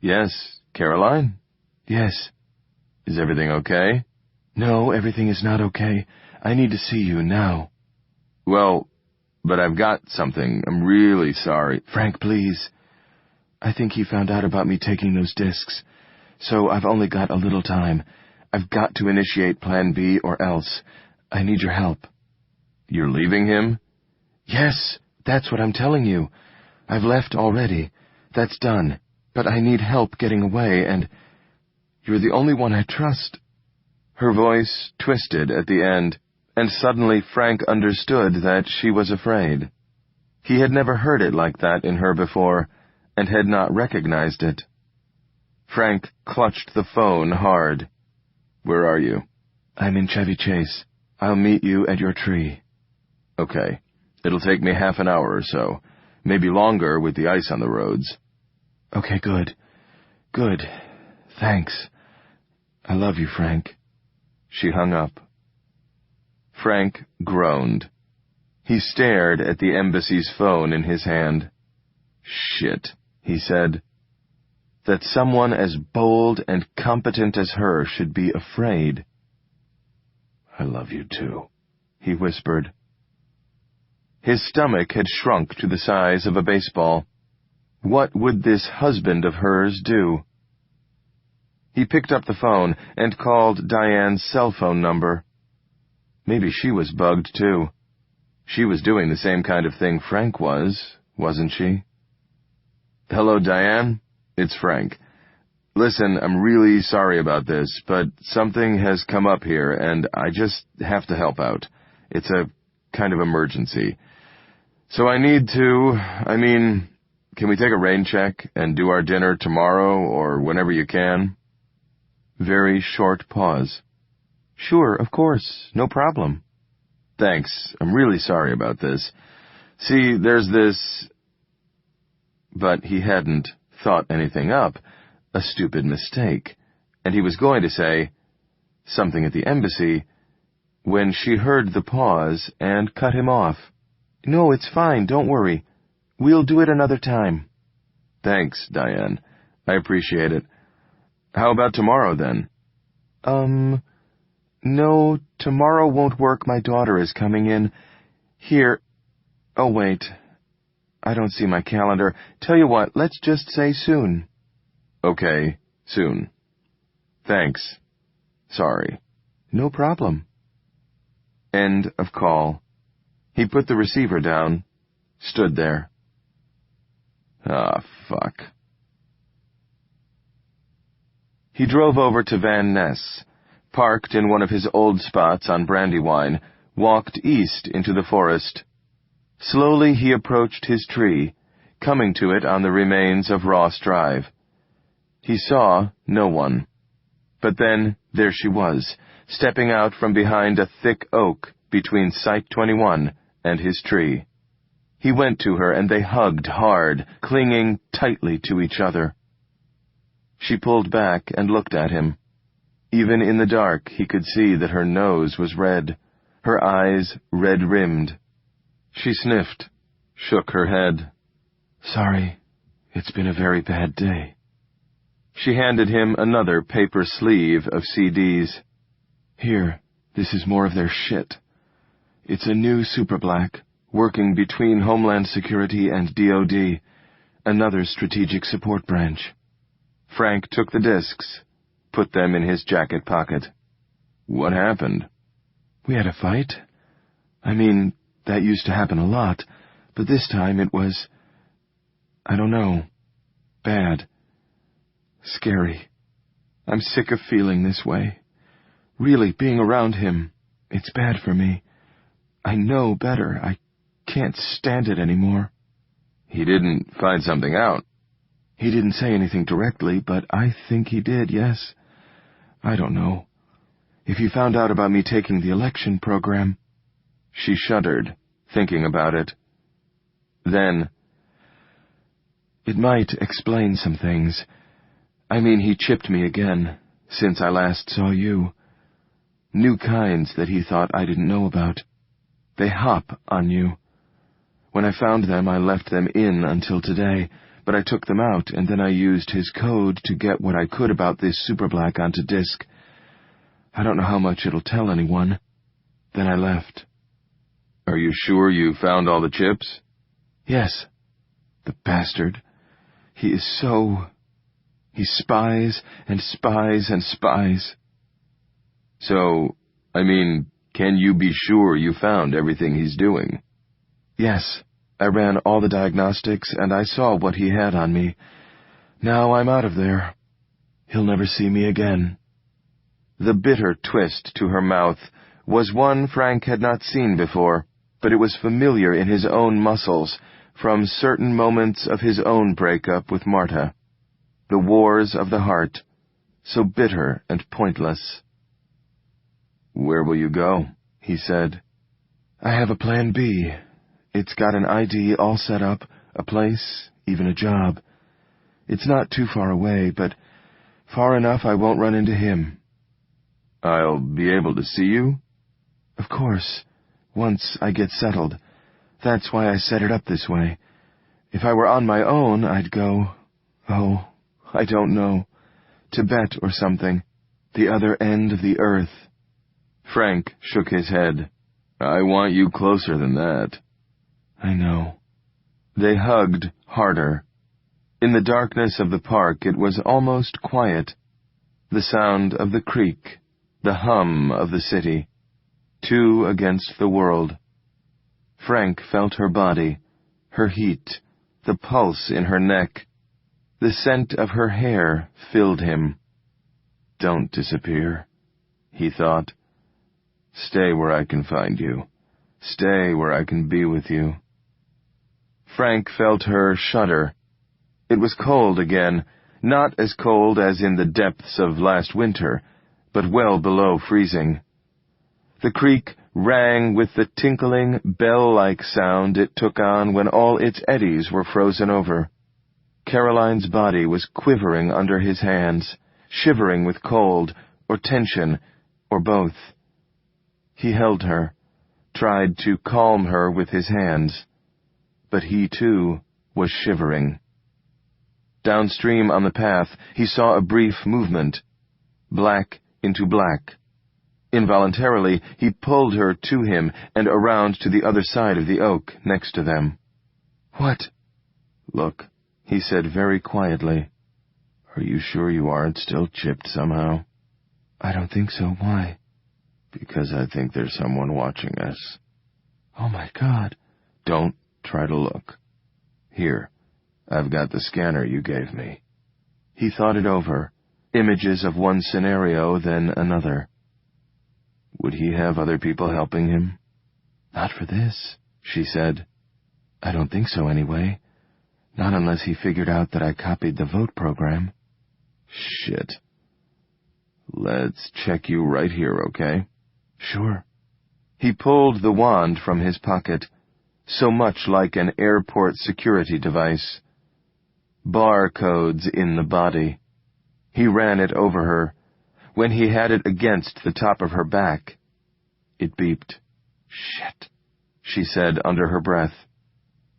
"Yes. Caroline?" "Yes." "Is everything okay?" "No, everything is not okay. I need to see you now." "Well, but I've got something. I'm really sorry." "Frank, please. I think he found out about me taking those discs, so I've only got a little time. I've got to initiate Plan B or else. I need your help." "You're leaving him?" "Yes, that's what I'm telling you. I've left already. That's done. But I need help getting away, and you're the only one I trust." Her voice twisted at the end, and suddenly Frank understood that she was afraid. He had never heard it like that in her before, and had not recognized it. Frank clutched the phone hard. "Where are you?" "I'm in Chevy Chase. I'll meet you at your tree." "Okay. It'll take me half an hour or so. Maybe longer with the ice on the roads." "Okay, good. Good. Thanks. I love you, Frank." She hung up. Frank groaned. He stared at the embassy's phone in his hand. "Shit," he said. That someone as bold and competent as her should be afraid. "I love you too," he whispered. His stomach had shrunk to the size of a baseball. What would this husband of hers do? He picked up the phone and called Diane's cell phone number. Maybe she was bugged too. She was doing the same kind of thing Frank was, wasn't she? "Hello, Diane. It's Frank. Listen, I'm really sorry about this, but something has come up here, and I just have to help out. It's a kind of emergency. So I need to, can we take a rain check and do our dinner tomorrow or whenever you can?" Very short pause. "Sure, of course, no problem." "Thanks. I'm really sorry about this. See, there's this..." But he hadn't thought anything up, a stupid mistake, and he was going to say something at the embassy, when she heard the pause and cut him off. "No, it's fine, don't worry. We'll do it another time." Thanks, Diane. I appreciate it. How about tomorrow, then? No, tomorrow won't work. My daughter is coming in. Here. Oh, wait. I don't see my calendar. Tell you what, let's just say soon. Okay, soon. Thanks. Sorry. No problem. End of call. He put the receiver down, stood there. Fuck. He drove over to Van Ness, parked in one of his old spots on Brandywine, walked east into the forest. Slowly he approached his tree, coming to it on the remains of Ross Drive. He saw no one. But then there she was, stepping out from behind a thick oak between Site 21 and his tree. He went to her and they hugged hard, clinging tightly to each other. She pulled back and looked at him. Even in the dark he could see that her nose was red, her eyes red-rimmed. She sniffed, shook her head. Sorry, it's been a very bad day. She handed him another paper sleeve of CDs. Here, this is more of their shit. It's a new super black, working between Homeland Security and DOD, another strategic support branch. Frank took the discs, put them in his jacket pocket. What happened? We had a fight. I mean, that used to happen a lot, but this time it was, I don't know, bad. Scary. I'm sick of feeling this way. Really, being around him, it's bad for me. I know better. I can't stand it anymore. He didn't find something out. He didn't say anything directly, but I think he did, yes. I don't know. If he found out about me taking the election program... She shuddered, thinking about it. Then, it might explain some things. I mean, he chipped me again, since I last saw you. New kinds that he thought I didn't know about. They hop on you. When I found them, I left them in until today, but I took them out, and then I used his code to get what I could about this superblack onto disk. I don't know how much it'll tell anyone. Then I left. Are you sure you found all the chips? Yes. The bastard. He is so... He spies and spies and spies. So, I mean, can you be sure you found everything he's doing? Yes. I ran all the diagnostics and I saw what he had on me. Now I'm out of there. He'll never see me again. The bitter twist to her mouth was one Frank had not seen before, but it was familiar in his own muscles from certain moments of his own breakup with Marta. The wars of the heart, so bitter and pointless. Where will you go? He said. I have a plan B. It's got an ID all set up, a place, even a job. It's not too far away, but far enough I won't run into him. I'll be able to see you? Of course, once I get settled. That's why I set it up this way. If I were on my own, I'd go, I don't know, Tibet or something, the other end of the earth. Frank shook his head. I want you closer than that. I know. They hugged harder. In the darkness of the park it was almost quiet. The sound of the creek, the hum of the city. Two against the world. Frank felt her body, her heat, the pulse in her neck. The scent of her hair filled him. Don't disappear, he thought. Stay where I can find you. Stay where I can be with you. Frank felt her shudder. It was cold again, not as cold as in the depths of last winter, but well below freezing. The creek rang with the tinkling, bell-like sound it took on when all its eddies were frozen over. Caroline's body was quivering under his hands, shivering with cold, or tension, or both. He held her, tried to calm her with his hands, but he too was shivering. Downstream on the path, he saw a brief movement. Black into black. Involuntarily, he pulled her to him and around to the other side of the oak next to them. "What?" "Look," he said very quietly. "Are you sure you aren't still chipped somehow?" "I don't think so. Why?" "Because I think there's someone watching us." "Oh, my God." "Don't try to look. Here, I've got the scanner you gave me." He thought it over, images of one scenario, then another. Would he have other people helping him? "Not for this," she said. "I don't think so, anyway. Not unless he figured out that I copied the vote program." "Shit. Let's check you right here, okay?" "Sure." He pulled the wand from his pocket, so much like an airport security device. Barcodes in the body. He ran it over her. When he had it against the top of her back, it beeped. "Shit," she said under her breath.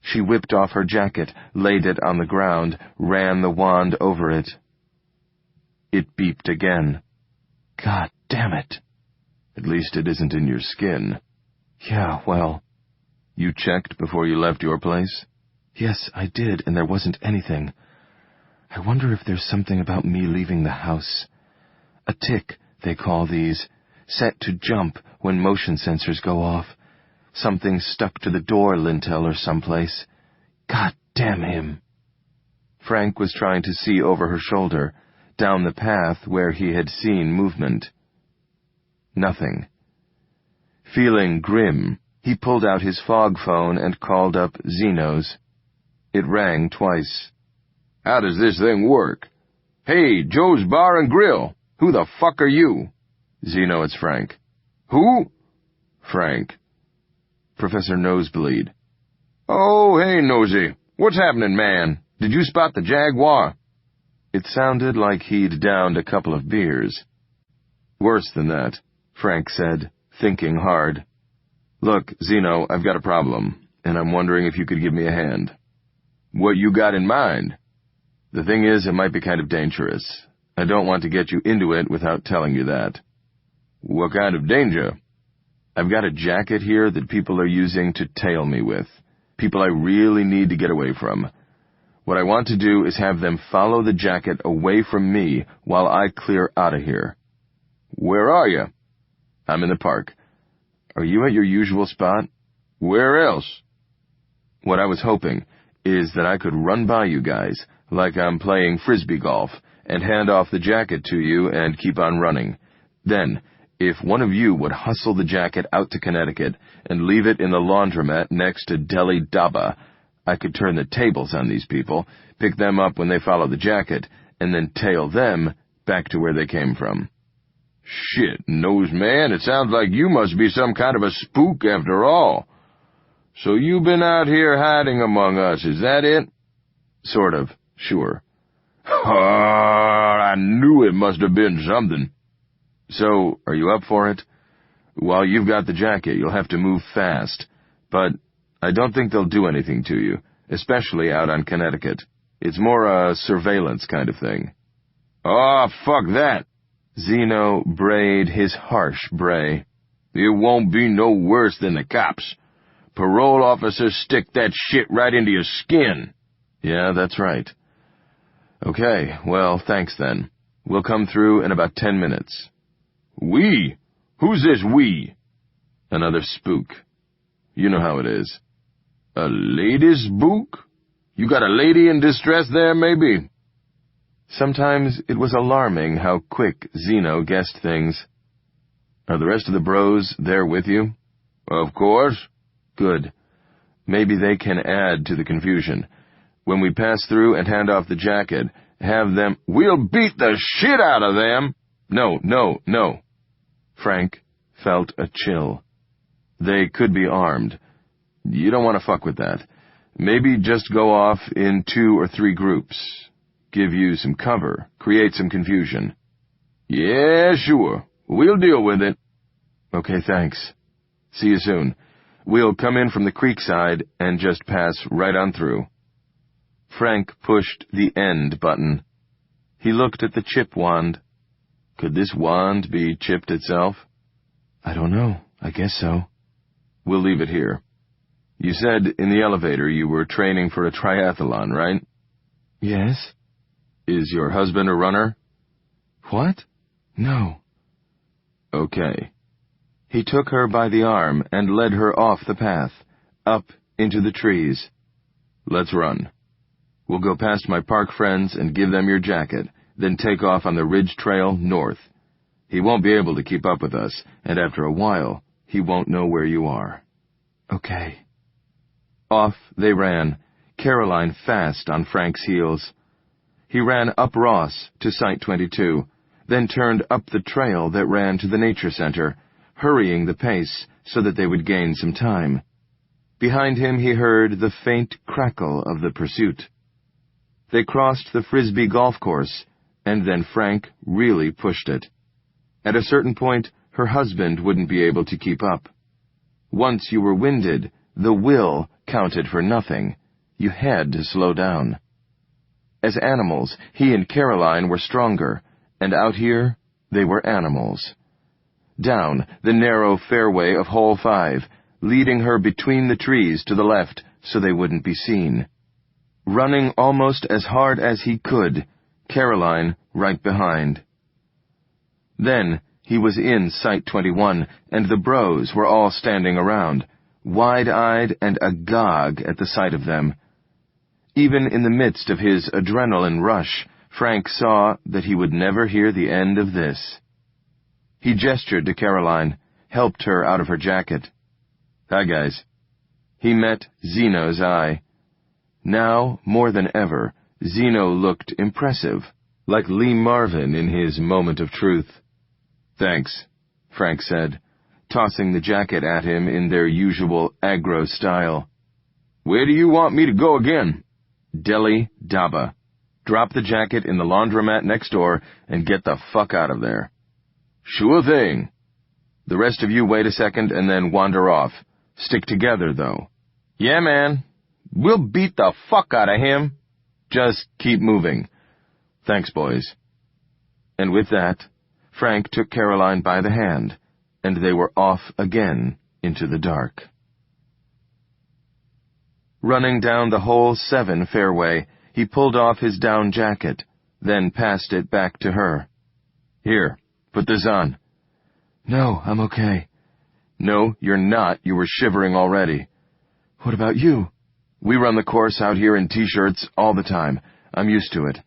She whipped off her jacket, laid it on the ground, ran the wand over it. It beeped again. "God damn it." "At least it isn't in your skin." "Yeah, well." "You checked before you left your place?" "Yes, I did, and there wasn't anything. I wonder if there's something about me leaving the house. A tick, they call these, set to jump when motion sensors go off. Something stuck to the door lintel or someplace. God damn him." Frank was trying to see over her shoulder, down the path where he had seen movement. Nothing. Feeling grim, he pulled out his fog phone and called up Zeno's. It rang twice. "How does this thing work? Hey, Joe's Bar and Grill. Who the fuck are you?" "Zeno, it's Frank." "Who?" "Frank. Professor Nosebleed." "Oh, hey, Nosy. What's happening, man? Did you spot the Jaguar?" It sounded like he'd downed a couple of beers. "Worse than that," Frank said, thinking hard. "Look, Zeno, I've got a problem, and I'm wondering if you could give me a hand." "What you got in mind?" "The thing is, it might be kind of dangerous. I don't want to get you into it without telling you that." "What kind of danger?" "I've got a jacket here that people are using to tail me with. People I really need to get away from. What I want to do is have them follow the jacket away from me while I clear out of here." "Where are you?" "I'm in the park. Are you at your usual spot?" "Where else?" "What I was hoping is that I could run by you guys, like I'm playing frisbee golf, and hand off the jacket to you and keep on running. Then, if one of you would hustle the jacket out to Connecticut and leave it in the laundromat next to Delhi Daba, I could turn the tables on these people, pick them up when they follow the jacket, and then tail them back to where they came from." "Shit, Noseman, it sounds like you must be some kind of a spook after all. So you've been out here hiding among us, is that it?" "Sort of, sure." "Oh, I knew it must have been something." "So, are you up for it? While you've got the jacket, you'll have to move fast. But I don't think they'll do anything to you, especially out on Connecticut. It's more a surveillance kind of thing." "Oh, fuck that." Zeno brayed his harsh bray. "It won't be no worse than the cops. Parole officers stick that shit right into your skin." "Yeah, that's right." "Okay, well, thanks then. We'll come through in about 10 minutes. "We? Who's this we?" "Another spook. You know how it is." "A lady spook? You got a lady in distress there, maybe?" Sometimes it was alarming how quick Zeno guessed things. "Are the rest of the bros there with you?" "Of course." "Good. Maybe they can add to the confusion. When we pass through and hand off the jacket, have them—" "We'll beat the shit out of them." No. Frank felt a chill. "They could be armed. You don't want to fuck with that. Maybe just go off in 2 or 3 groups. Give you some cover, create some confusion." "Yeah, sure. We'll deal with it." "Okay, thanks. See you soon. We'll come in from the creek side and just pass right on through." Frank pushed the end button. He looked at the chip wand. Could this wand be chipped itself? I don't know. I guess so. We'll leave it here. You said in the elevator you were training for a triathlon, right? Yes. Is your husband a runner? What? No. Okay. He took her by the arm and led her off the path, up into the trees. Let's run. We'll go past my park friends and give them your jacket, then take off on the ridge trail north. He won't be able to keep up with us, and after a while, he won't know where you are. Okay. Off they ran, Caroline fast on Frank's heels. He ran up Ross to Site 22, then turned up the trail that ran to the nature center, hurrying the pace so that they would gain some time. Behind him he heard the faint crackle of the pursuit. They crossed the Frisbee golf course, and then Frank really pushed it. At a certain point, her husband wouldn't be able to keep up. Once you were winded, the will counted for nothing. You had to slow down. As animals, he and Caroline were stronger, and out here, they were animals. Down the narrow fairway of Hole 5, leading her between the trees to the left so they wouldn't be seen. Running almost as hard as he could, Caroline right behind. Then he was in Site 21, and the bros were all standing around, wide-eyed and agog at the sight of them. Even in the midst of his adrenaline rush, Frank saw that he would never hear the end of this. He gestured to Caroline, helped her out of her jacket. Hi, guys. He met Zeno's eye. Now, more than ever, Zeno looked impressive, like Lee Marvin in his moment of truth. Thanks, Frank said, tossing the jacket at him in their usual aggro style. Where do you want me to go again? Delhi Daba. Drop the jacket in the laundromat next door and get the fuck out of there. Sure thing. The rest of you wait a second and then wander off. Stick together, though. Yeah, man. We'll beat the fuck out of him. Just keep moving. Thanks, boys. And with that, Frank took Caroline by the hand, and they were off again into the dark. Running down the Hole 7 fairway, he pulled off his down jacket, then passed it back to her. Here, put this on. No, I'm okay. No, you're not. You were shivering already. What about you? We run the course out here in T-shirts all the time. I'm used to it.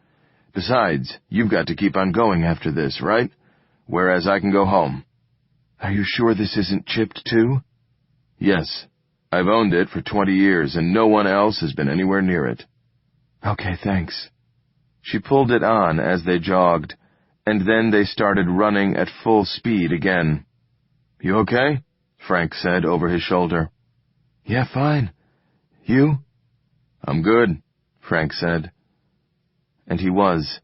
Besides, you've got to keep on going after this, right? Whereas I can go home. Are you sure this isn't chipped too? Yes. I've owned it for 20 years, and no one else has been anywhere near it. Okay, thanks. She pulled it on as they jogged, and then they started running at full speed again. You okay? Frank said over his shoulder. Yeah, fine. You? I'm good, Frank said. And he was.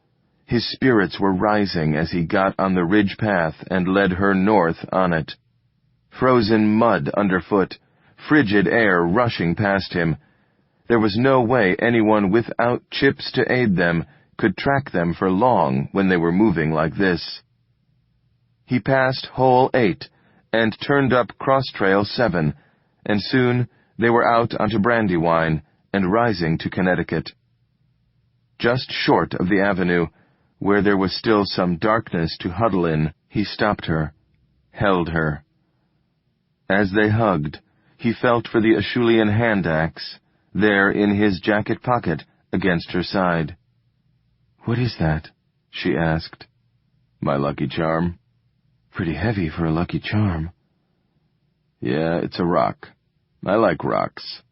His spirits were rising as he got on the ridge path and led her north on it. Frozen mud underfoot, frigid air rushing past him. There was no way anyone without chips to aid them could track them for long when they were moving like this. He passed Hole 8 and turned up Cross Trail 7, and soon they were out onto Brandywine and rising to Connecticut. Just short of the avenue, where there was still some darkness to huddle in, he stopped her, held her. As they hugged, he felt for the Acheulean hand axe, there in his jacket pocket against her side. What is that? She asked. My lucky charm. Pretty heavy for a lucky charm. Yeah, it's a rock. I like rocks.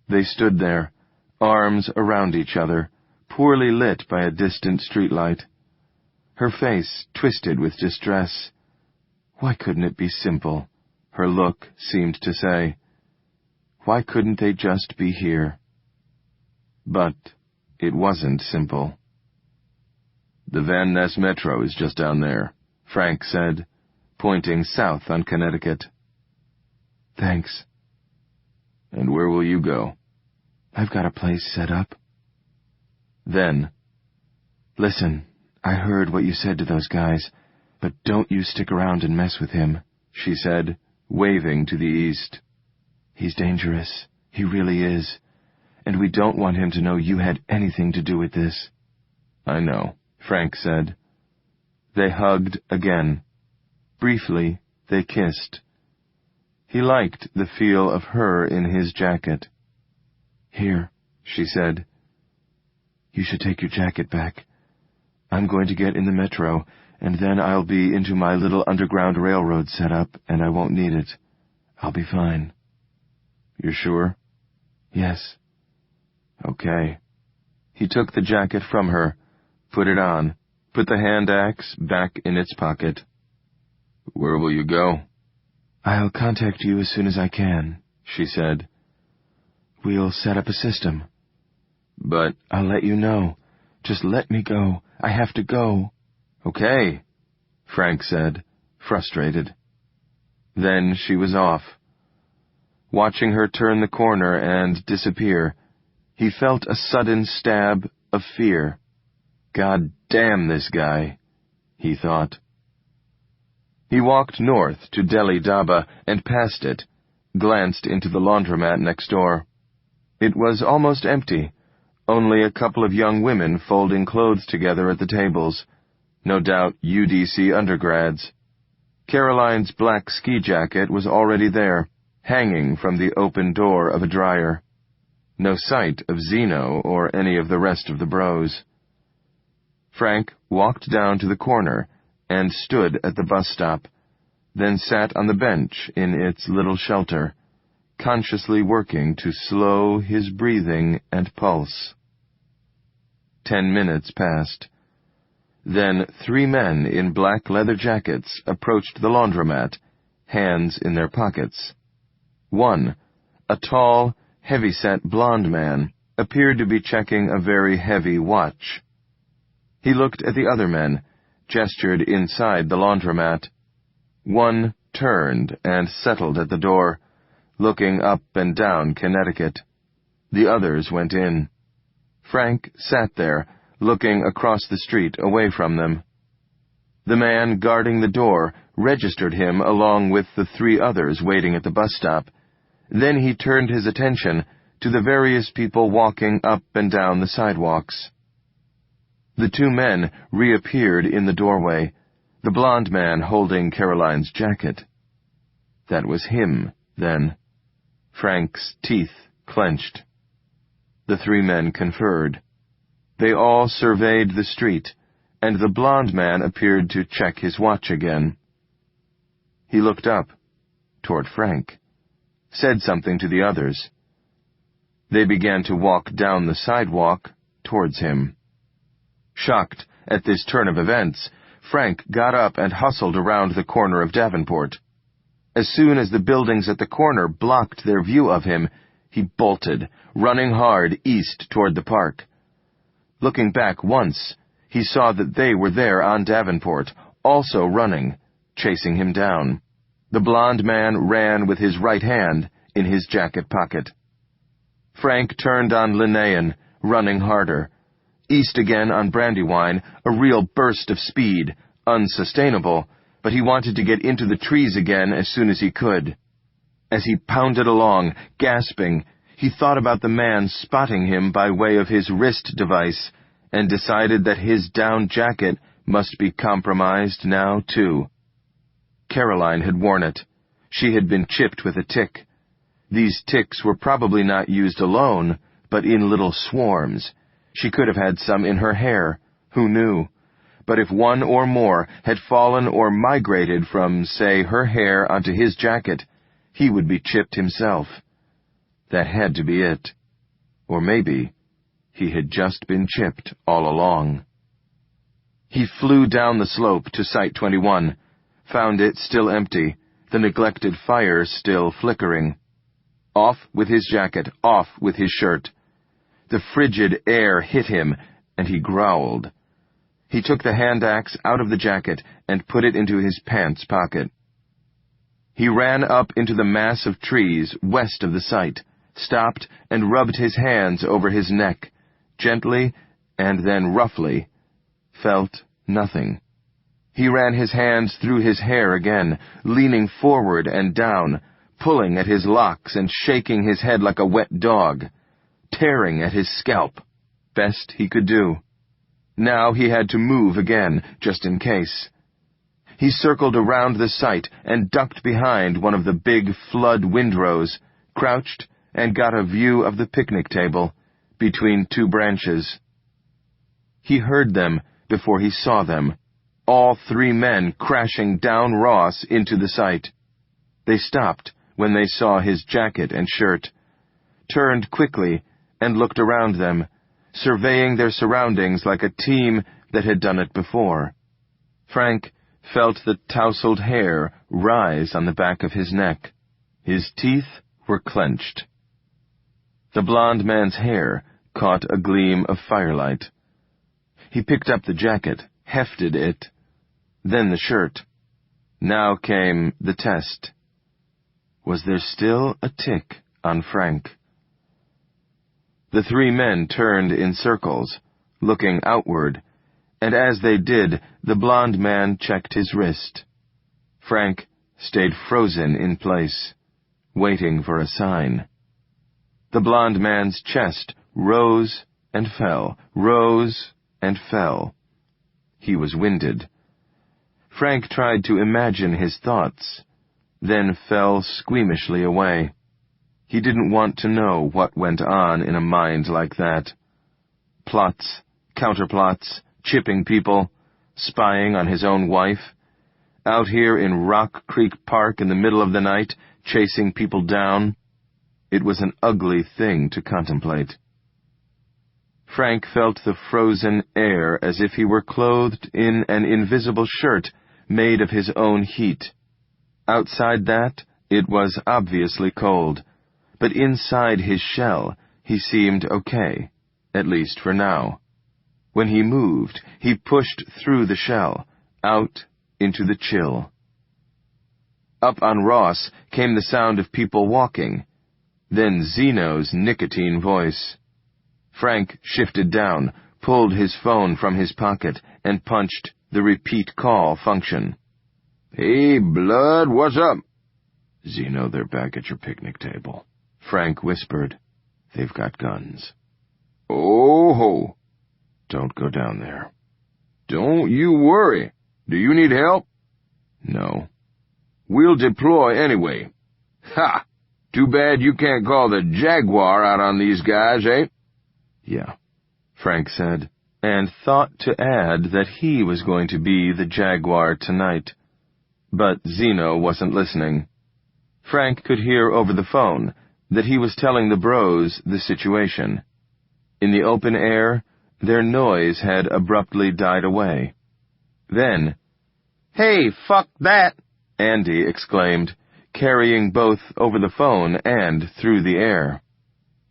They stood there, arms around each other, poorly lit by a distant streetlight. Her face twisted with distress. Why couldn't it be simple? Her look seemed to say. Why couldn't they just be here? But it wasn't simple. The Van Ness Metro is just down there, Frank said, pointing south on Connecticut. Thanks. And where will you go? I've got a place set up. Then, "Listen, I heard what you said to those guys, but don't you stick around and mess with him," she said, waving to the east. "He's dangerous. He really is. And we don't want him to know you had anything to do with this." "I know," Frank said. They hugged again. Briefly, they kissed. He liked the feel of her in his jacket. "Here," she said. "You should take your jacket back. I'm going to get in the metro, and then I'll be into my little underground railroad setup, and I won't need it. I'll be fine." "You're sure?" "Yes." "Okay." He took the jacket from her, put it on, put the hand axe back in its pocket. "Where will you go?" "I'll contact you as soon as I can," she said. "We'll set up a system." "But—" "I'll let you know. Just let me go. I have to go." "Okay," Frank said, frustrated. Then she was off. Watching her turn the corner and disappear, he felt a sudden stab of fear. God damn this guy, he thought. He walked north to Delhi Dhaba and passed it, glanced into the laundromat next door. It was almost empty, only a couple of young women folding clothes together at the tables, no doubt UDC undergrads. Caroline's black ski jacket was already there, hanging from the open door of a dryer. No sight of Zeno or any of the rest of the bros. Frank walked down to the corner and stood at the bus stop, then sat on the bench in its little shelter, consciously working to slow his breathing and pulse. 10 minutes passed. Then 3 men in black leather jackets approached the laundromat, hands in their pockets. One, a tall, heavy-set blond man, appeared to be checking a very heavy watch. He looked at the other men, gestured inside the laundromat. One turned and settled at the door, looking up and down Connecticut. The others went in. Frank sat there, looking across the street away from them. The man guarding the door registered him along with the 3 others waiting at the bus stop. Then he turned his attention to the various people walking up and down the sidewalks. The 2 men reappeared in the doorway, the blond man holding Caroline's jacket. That was him, then. Frank's teeth clenched. The 3 men conferred. They all surveyed the street, and the blond man appeared to check his watch again. He looked up, toward Frank, said something to the others. They began to walk down the sidewalk towards him. Shocked at this turn of events, Frank got up and hustled around the corner of Davenport. As soon as the buildings at the corner blocked their view of him, he bolted, running hard east toward the park. Looking back once, he saw that they were there on Davenport, also running, chasing him down. The blond man ran with his right hand in his jacket pocket. Frank turned on Linnaean, running harder. East again on Brandywine, a real burst of speed, unsustainable, but he wanted to get into the trees again as soon as he could. As he pounded along, gasping, he thought about the man spotting him by way of his wrist device, and decided that his down jacket must be compromised now, too. Caroline had worn it. She had been chipped with a tick. These ticks were probably not used alone, but in little swarms. She could have had some in her hair. Who knew? But if one or more had fallen or migrated from, say, her hair onto his jacket, he would be chipped himself. That had to be it. Or maybe he had just been chipped all along. He flew down the slope to Site 21, found it still empty, the neglected fire still flickering. Off with his jacket, off with his shirt. The frigid air hit him, and he growled. He took the hand axe out of the jacket and put it into his pants pocket. He ran up into the mass of trees west of the site, stopped and rubbed his hands over his neck, gently and then roughly, felt nothing. He ran his hands through his hair again, leaning forward and down, pulling at his locks and shaking his head like a wet dog, tearing at his scalp. Best he could do. Now he had to move again, just in case. He circled around the site and ducked behind one of the big flood windrows, crouched, and got a view of the picnic table, between two branches. He heard them before he saw them, all three men crashing down Ross into the site. They stopped when they saw his jacket and shirt, turned quickly, and looked around them, surveying their surroundings like a team that had done it before. Frank felt the tousled hair rise on the back of his neck. His teeth were clenched. The blond man's hair caught a gleam of firelight. He picked up the jacket, hefted it, then the shirt. Now came the test. Was there still a tick on Frank? The three men turned in circles, looking outward, and as they did, the blond man checked his wrist. Frank stayed frozen in place, waiting for a sign. The blond man's chest rose and fell, rose and fell. He was winded. Frank tried to imagine his thoughts, then fell squeamishly away. He didn't want to know what went on in a mind like that. Plots, counterplots, chipping people, spying on his own wife, out here in Rock Creek Park in the middle of the night, chasing people down. It was an ugly thing to contemplate. Frank felt the frozen air as if he were clothed in an invisible shirt made of his own heat. Outside that, it was obviously cold, but inside his shell, he seemed okay, at least for now. When he moved, he pushed through the shell, out into the chill. Up on Ross came the sound of people walking, then Zeno's nicotine voice. Frank shifted down, pulled his phone from his pocket, and punched the repeat call function. "Hey, Blood, what's up?" "Zeno, they're back at your picnic table," Frank whispered. "They've got guns." "Oh, ho." "Don't go down there." "Don't you worry. Do you need help?" "No." "We'll deploy anyway." "Ha! Too bad you can't call the Jaguar out on these guys, eh?" "Yeah," Frank said, and thought to add that he was going to be the Jaguar tonight. But Zeno wasn't listening. Frank could hear over the phone that he was telling the bros the situation. In the open air, their noise had abruptly died away. Then, "Hey, fuck that!" Andy exclaimed, carrying both over the phone and through the air.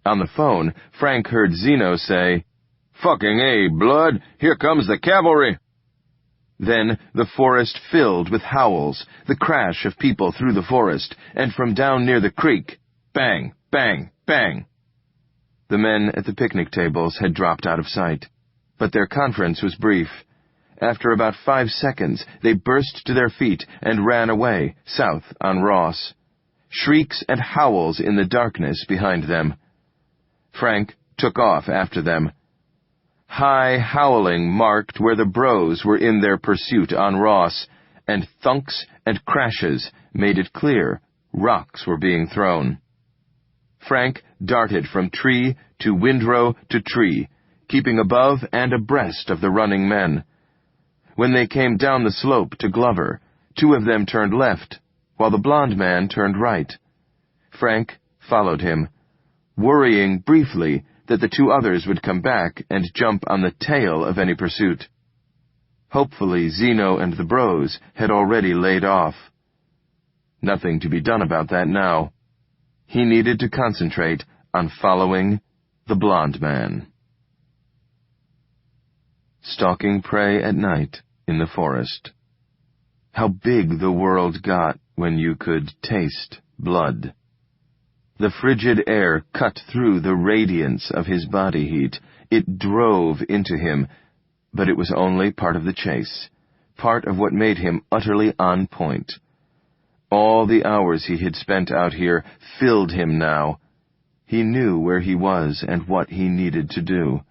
On the phone, Frank heard Zeno say, "Fucking A, Blood, here comes the cavalry." Then the forest filled with howls, the crash of people through the forest, and from down near the creek, bang, bang, bang. The men at the picnic tables had dropped out of sight, but their conference was brief. After about 5 seconds, they burst to their feet and ran away, south on Ross. Shrieks and howls in the darkness behind them. Frank took off after them. High howling marked where the bros were in their pursuit on Ross, and thunks and crashes made it clear rocks were being thrown. Frank darted from tree to windrow to tree, keeping above and abreast of the running men. When they came down the slope to Glover, 2 of them turned left, while the blond man turned right. Frank followed him, worrying briefly that the 2 others would come back and jump on the tail of any pursuit. Hopefully Zeno and the bros had already laid off. Nothing to be done about that now. He needed to concentrate on following the blond man. Stalking prey at night in the forest. How big the world got when you could taste blood. The frigid air cut through the radiance of his body heat, It drove into him, but it was only part of the chase, part of what made him utterly on point. All the hours he had spent out here filled him now. He knew where he was and what he needed to do.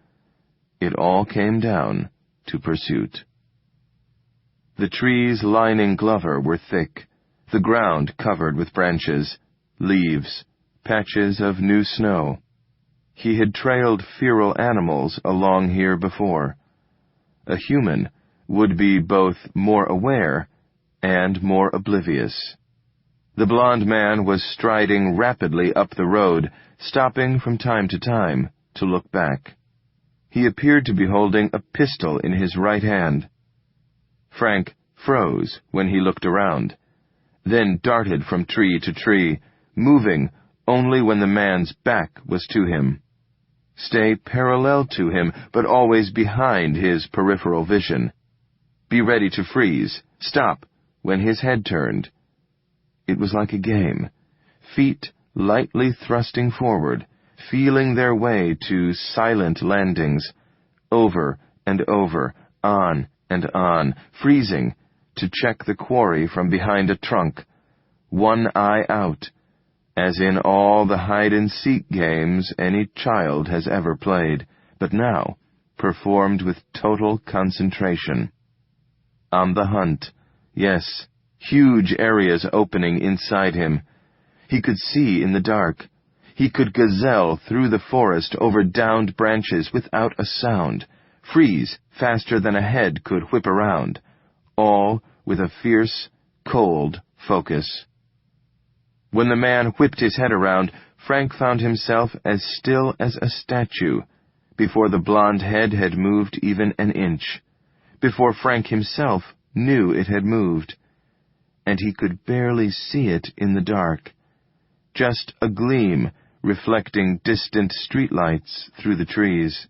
It all came down to pursuit. The trees lining Glover were thick, the ground covered with branches, leaves, patches of new snow. He had trailed feral animals along here before. A human would be both more aware and more oblivious. The blond man was striding rapidly up the road, stopping from time to time to look back. He appeared to be holding a pistol in his right hand. Frank froze when he looked around, then darted from tree to tree, moving only when the man's back was to him. Stay parallel to him, but always behind his peripheral vision. Be ready to freeze, stop, when his head turned. It was like a game, feet lightly thrusting forward, feeling their way to silent landings, over and over, on and on, freezing, to check the quarry from behind a trunk, one eye out, as in all the hide-and-seek games any child has ever played, but now performed with total concentration. On the hunt, yes, huge areas opening inside him. He could see in the dark. He could gazelle through the forest over downed branches without a sound, freeze faster than a head could whip around, all with a fierce, cold focus. When the man whipped his head around, Frank found himself as still as a statue, before the blond head had moved even an inch, before Frank himself knew it had moved, and he could barely see it in the dark, just a gleam reflecting distant streetlights through the trees.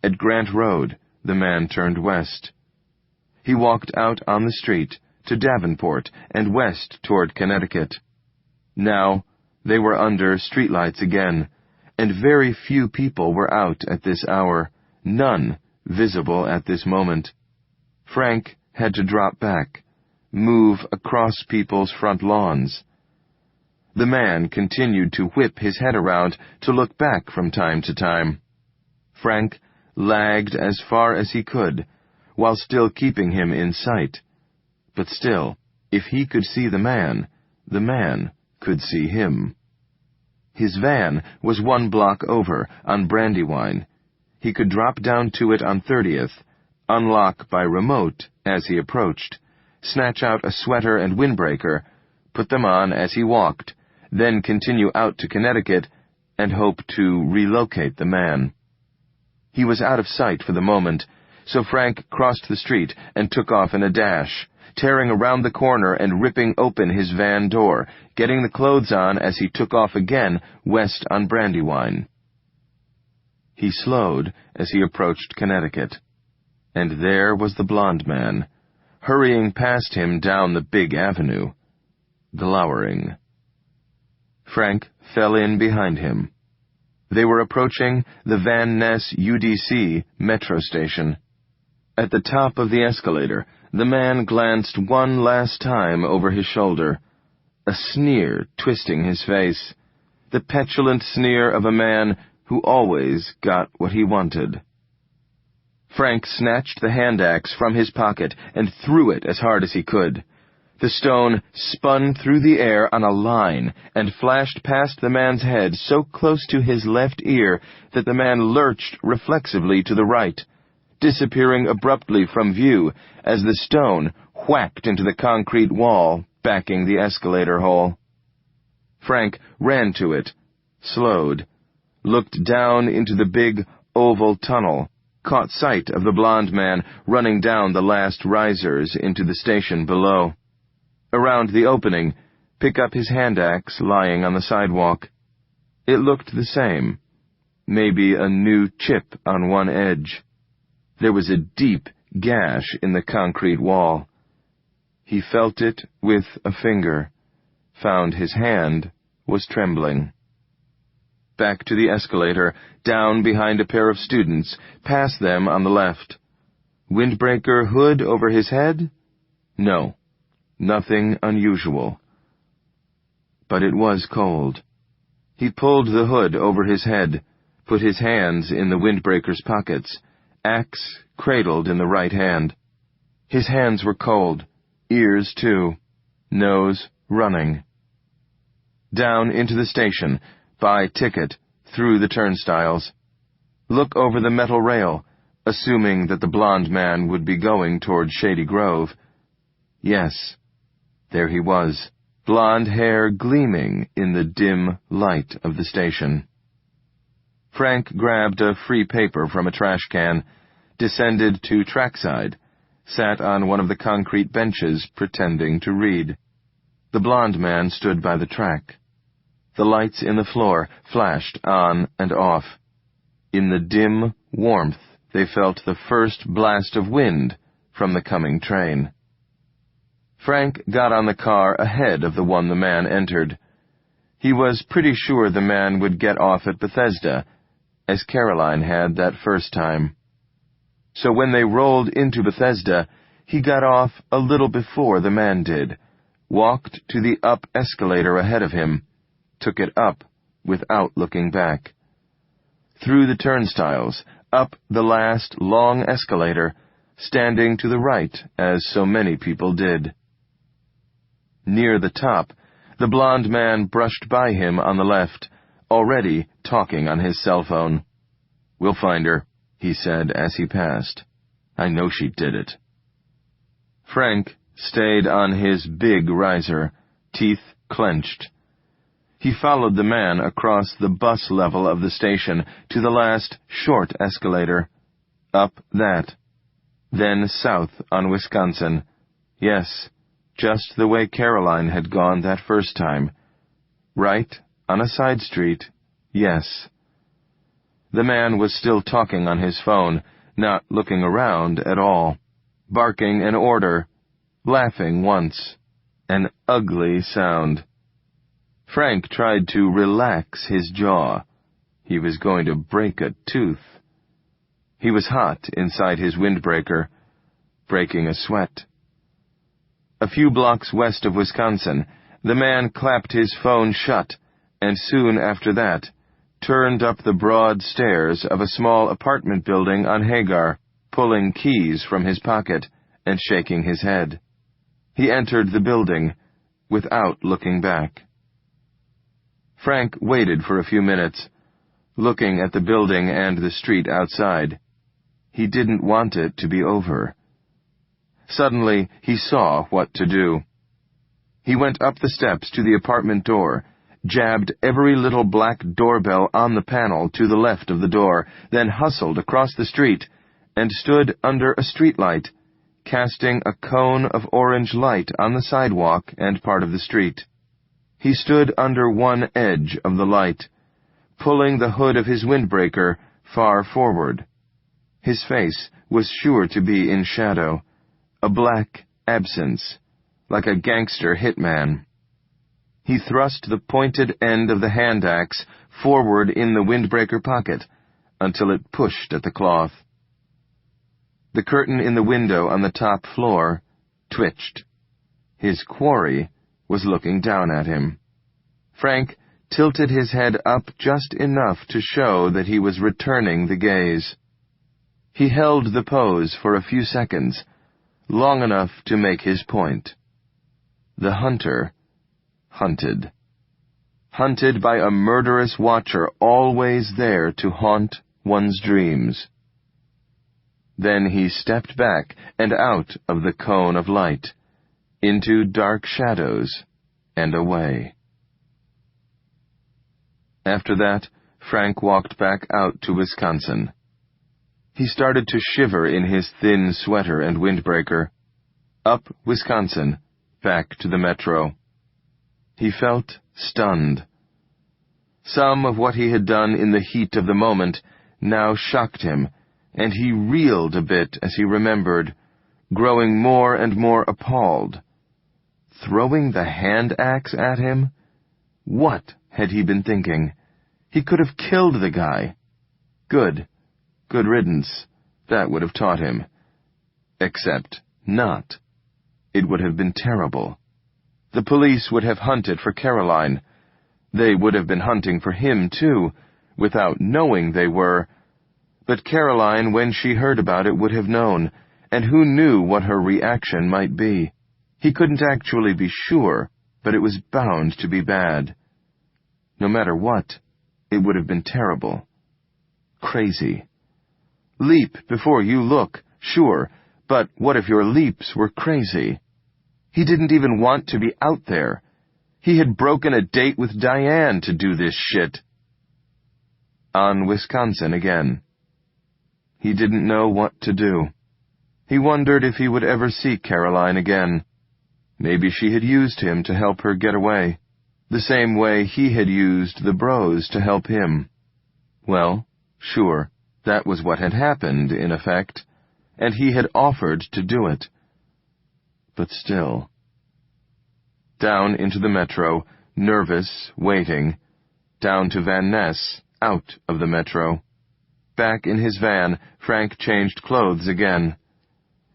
At Grant Road, the man turned west. He walked out on the street to Davenport and west toward Connecticut. Now they were under streetlights again, and very few people were out at this hour, none visible at this moment. Frank had to drop back, move across people's front lawns. The man continued to whip his head around to look back from time to time. Frank lagged as far as he could, while still keeping him in sight. But still, if he could see the man could see him. His van was 1 block over, on Brandywine. He could drop down to it on 30th, unlock by remote as he approached, snatch out a sweater and windbreaker, put them on as he walked, then continue out to Connecticut and hope to relocate the man. He was out of sight for the moment, so Frank crossed the street and took off in a dash, tearing around the corner and ripping open his van door, getting the clothes on as he took off again west on Brandywine. He slowed as he approached Connecticut, and there was the blond man, hurrying past him down the big avenue, glowering. Frank fell in behind him. They were approaching the Van Ness UDC metro station. At the top of the escalator, the man glanced one last time over his shoulder, a sneer twisting his face, the petulant sneer of a man who always got what he wanted. Frank snatched the hand axe from his pocket and threw it as hard as he could. The stone spun through the air on a line and flashed past the man's head so close to his left ear that the man lurched reflexively to the right, disappearing abruptly from view as the stone whacked into the concrete wall backing the escalator hole. Frank ran to it, slowed, looked down into the big oval tunnel, caught sight of the blond man running down the last risers into the station below. Around the opening, pick up his hand axe lying on the sidewalk. It looked the same, maybe a new chip on one edge. There was a deep gash in the concrete wall. He felt it with a finger, found his hand was trembling. back to the escalator, down behind a pair of students, past them on the left. Windbreaker hood over his head? No, nothing unusual. But it was cold. He pulled the hood over his head, put his hands in the windbreaker's pockets, axe cradled in the right hand. His hands were cold, ears too, nose running. Down into the station, buy ticket, through the turnstiles. Look over the metal rail, assuming that the blond man would be going toward Shady Grove. Yes, there he was, blond hair gleaming in the dim light of the station. Frank grabbed a free paper from a trash can, descended to trackside, sat on one of the concrete benches pretending to read. The blond man stood by the track. The lights in the floor flashed on and off. In the dim warmth, they felt the first blast of wind from the coming train. Frank got on the car ahead of the one the man entered. He was pretty sure the man would get off at Bethesda, as Caroline had that first time. So when they rolled into Bethesda, he got off a little before the man did, walked to the up escalator ahead of him, took it up without looking back. Through the turnstiles, up the last long escalator, standing to the right, as so many people did. Near the top, the blond man brushed by him on the left, already talking on his cell phone. "We'll find her," he said as he passed. "I know she did it." Frank stayed on his big riser, teeth clenched. He followed the man across the bus level of the station to the last short escalator. Up that. Then south on Wisconsin. Yes, just the way Caroline had gone that first time. Right on a side street. Yes. The man was still talking on his phone, not looking around at all, barking an order, laughing once. An ugly sound. Frank tried to relax his jaw. He was going to break a tooth. He was hot inside his windbreaker, breaking a sweat. A few blocks west of Wisconsin, the man clapped his phone shut, and soon after that, turned up the broad stairs of a small apartment building on Hagar, pulling keys from his pocket and shaking his head. He entered the building without looking back. Frank waited for a few minutes, looking at the building and the street outside. He didn't want it to be over. Suddenly, he saw what to do. He went up the steps to the apartment door, jabbed every little black doorbell on the panel to the left of the door, then hustled across the street and stood under a streetlight, casting a cone of orange light on the sidewalk and part of the street. He stood under one edge of the light, pulling the hood of his windbreaker far forward. His face was sure to be in shadow, a black absence, like a gangster hitman. He thrust the pointed end of the hand axe forward in the windbreaker pocket until it pushed at the cloth. The curtain in the window on the top floor twitched. His quarry was looking down at him. Frank tilted his head up just enough to show that he was returning the gaze. He held the pose for a few seconds, long enough to make his point. The hunter hunted. Hunted by a murderous watcher always there to haunt one's dreams. Then he stepped back and out of the cone of light, into dark shadows and away. After that, Frank walked back out to Wisconsin. He started to shiver in his thin sweater and windbreaker. Up Wisconsin, back to the metro. He felt stunned. Some of what he had done in the heat of the moment now shocked him, and he reeled a bit as he remembered, growing more and more appalled. Throwing the hand axe at him? What had he been thinking? He could have killed the guy. Good riddance. That would have taught him. Except not. It would have been terrible. The police would have hunted for Caroline. They would have been hunting for him, too, without knowing they were. But Caroline, when she heard about it, would have known, and who knew what her reaction might be? He couldn't actually be sure, but it was bound to be bad. No matter what, it would have been terrible. Crazy. Leap before you look, sure, but what if your leaps were crazy? He didn't even want to be out there. He had broken a date with Diane to do this shit. On Wisconsin again. He didn't know what to do. He wondered if he would ever see Caroline again. Maybe she had used him to help her get away, the same way he had used the bros to help him. Well, sure, that was what had happened, in effect, and he had offered to do it. But still. Down into the metro, nervous, waiting. Down to Van Ness, out of the metro. Back in his van, Frank changed clothes again.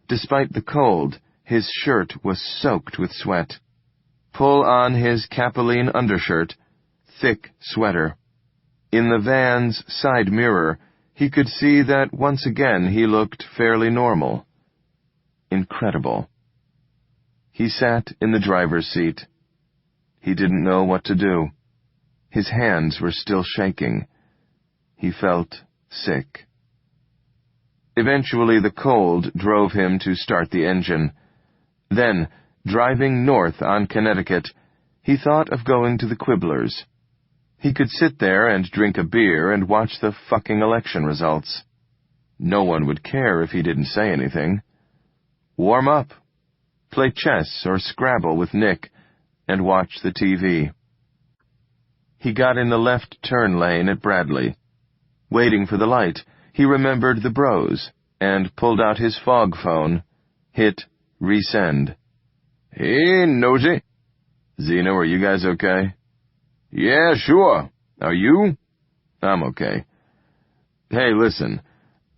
Despite the cold, his shirt was soaked with sweat. Pull on his capilline undershirt, thick sweater. In the van's side mirror, he could see that once again he looked fairly normal. Incredible. He sat in the driver's seat. He didn't know what to do. His hands were still shaking. He felt sick. Eventually the cold drove him to start the engine. Then, driving north on Connecticut, he thought of going to the Quiblers. He could sit there and drink a beer and watch the fucking election results. No one would care if he didn't say anything. Warm up. Play chess or Scrabble with Nick, and watch the TV. He got in the left turn lane at Bradley. Waiting for the light, he remembered the bros, and pulled out his fog phone, hit resend. Hey, Nosy. Zeno, are you guys okay? Yeah, sure. Are you? I'm okay. Hey, listen.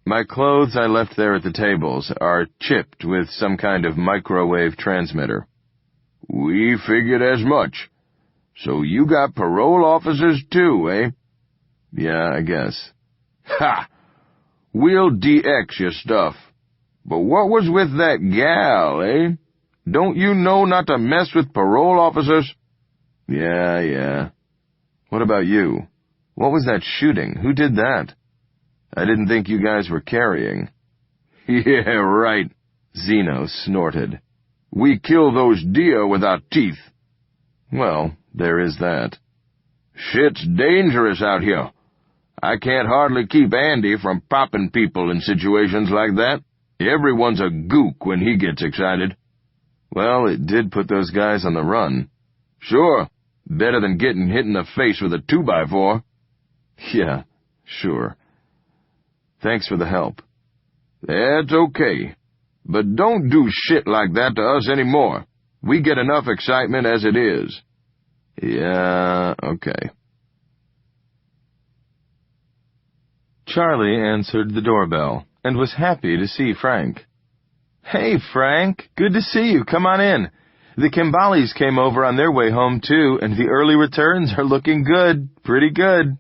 My clothes I left there at the tables are chipped with some kind of microwave transmitter. We figured as much. So you got parole officers too, eh? Yeah, I guess. Ha! We'll DX your stuff. But what was with that gal, eh? Don't you know not to mess with parole officers? Yeah. What about you? What was that shooting? Who did that? I didn't think you guys were carrying. Yeah, right, Zeno snorted. We kill those deer without teeth. Well, there is that. Shit's dangerous out here. I can't hardly keep Andy from popping people in situations like that. Everyone's a gook when he gets excited. Well, it did put those guys on the run. Sure. Better than getting hit in the face with a 2x4. Yeah, sure. Thanks for the help. That's okay. But don't do shit like that to us anymore. We get enough excitement as it is. Yeah, okay. Charlie answered the doorbell and was happy to see Frank. Hey, Frank. Good to see you. Come on in. The Kimbalis came over on their way home, too, and the early returns are looking good. Pretty good.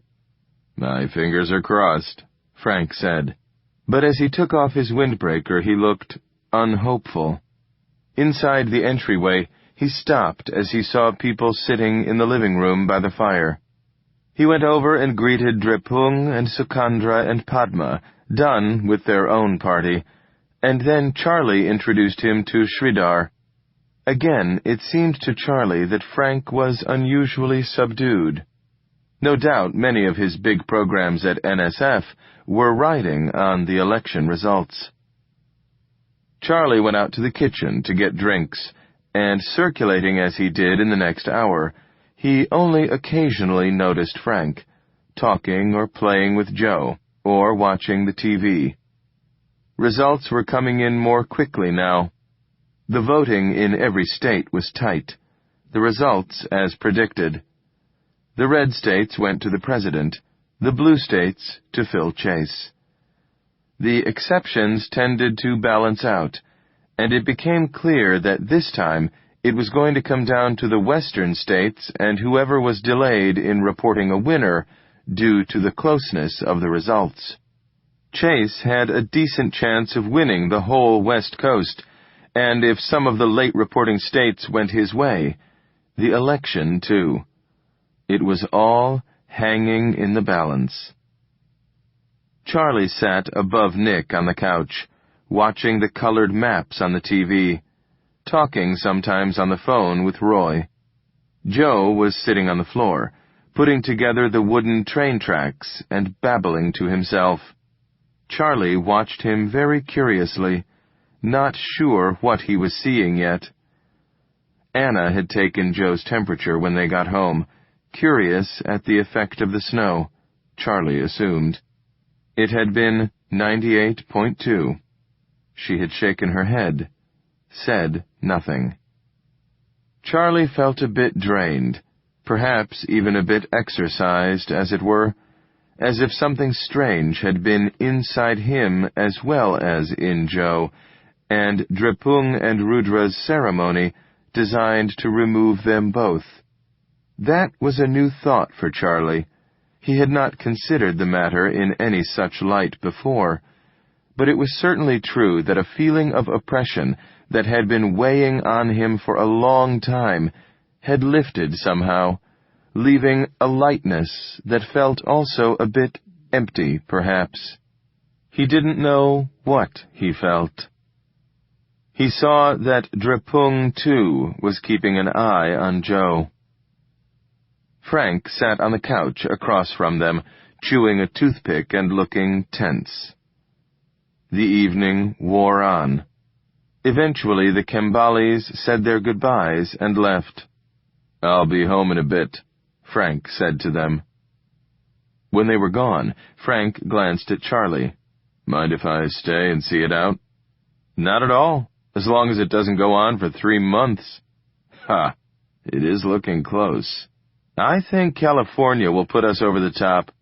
My fingers are crossed, Frank said. But as he took off his windbreaker, he looked unhopeful. Inside the entryway, he stopped as he saw people sitting in the living room by the fire. He went over and greeted Drepung and Sukandra and Padma, done with their own party, and then Charlie introduced him to Sridhar. Again, it seemed to Charlie that Frank was unusually subdued. No doubt many of his big programs at NSF were riding on the election results. Charlie went out to the kitchen to get drinks, and circulating as he did in the next hour, he only occasionally noticed Frank, talking or playing with Joe, or watching the TV. Results were coming in more quickly now. The voting in every state was tight. The results as predicted. The red states went to the president, the blue states to fill Chase. The exceptions tended to balance out, and it became clear that this time it was going to come down to the western states and whoever was delayed in reporting a winner due to the closeness of the results. Chase had a decent chance of winning the whole West Coast, and if some of the late reporting states went his way, the election too. It was all hanging in the balance. Charlie sat above Nick on the couch, watching the colored maps on the TV, talking sometimes on the phone with Roy. Joe was sitting on the floor, putting together the wooden train tracks and babbling to himself. Charlie watched him very curiously, not sure what he was seeing yet. Anna had taken Joe's temperature when they got home, curious at the effect of the snow, Charlie assumed. It had been 98.2. She had shaken her head, said nothing. Charlie felt a bit drained, perhaps even a bit exercised, as it were, as if something strange had been inside him as well as in Joe, and Drepung and Rudra's ceremony designed to remove them both. That was a new thought for Charlie. He had not considered the matter in any such light before, but it was certainly true that a feeling of oppression that had been weighing on him for a long time had lifted somehow, leaving a lightness that felt also a bit empty, perhaps. He didn't know what he felt. He saw that Drepung, too, was keeping an eye on Joe. Frank sat on the couch across from them, chewing a toothpick and looking tense. The evening wore on. Eventually the Kembalis said their goodbyes and left. "I'll be home in a bit," Frank said to them. When they were gone, Frank glanced at Charlie. "Mind if I stay and see it out?" "Not at all, as long as it doesn't go on for 3 months. Ha! It is looking close. I think California will put us over the top."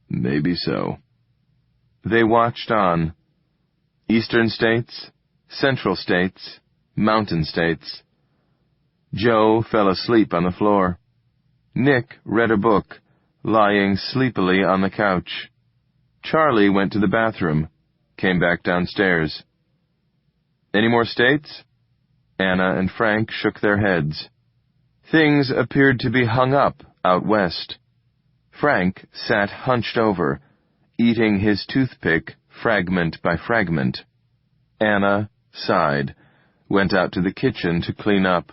"Maybe so." They watched on. Eastern states, central states, mountain states. Joe fell asleep on the floor. Nick read a book, lying sleepily on the couch. Charlie went to the bathroom, came back downstairs. "Any more states?" Anna and Frank shook their heads. Things appeared to be hung up out west. Frank sat hunched over, eating his toothpick fragment by fragment. Anna sighed, went out to the kitchen to clean up.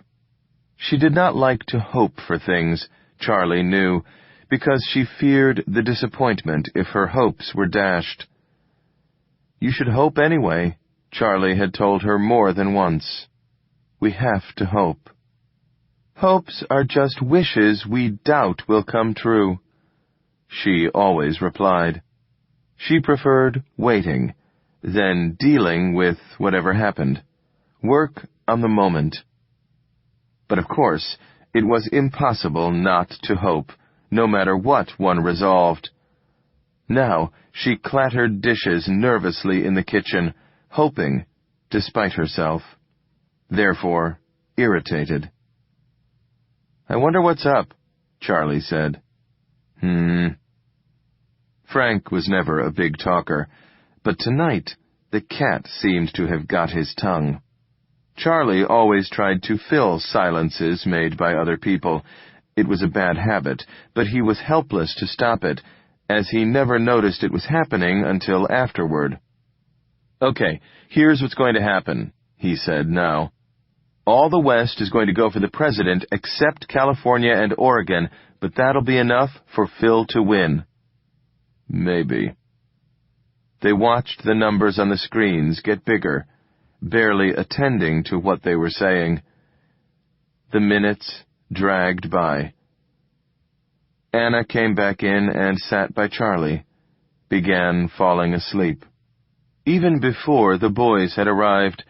She did not like to hope for things, Charlie knew, because she feared the disappointment if her hopes were dashed. "You should hope anyway," Charlie had told her more than once. "We have to hope." "Hopes are just wishes we doubt will come true," she always replied. She preferred waiting, then dealing with whatever happened. Work on the moment. But of course, it was impossible not to hope, no matter what one resolved. Now she clattered dishes nervously in the kitchen, hoping, despite herself. Therefore, irritated. "I wonder what's up," Charlie said. Frank was never a big talker, but tonight the cat seemed to have got his tongue. Charlie always tried to fill silences made by other people. It was a bad habit, but he was helpless to stop it, as he never noticed it was happening until afterward. "Okay, here's what's going to happen," he said now. "All the West is going to go for the president except California and Oregon, but that'll be enough for Phil to win." "Maybe." They watched the numbers on the screens get bigger, barely attending to what they were saying. The minutes dragged by. Anna came back in and sat by Charlie, began falling asleep. Even before the boys had arrived,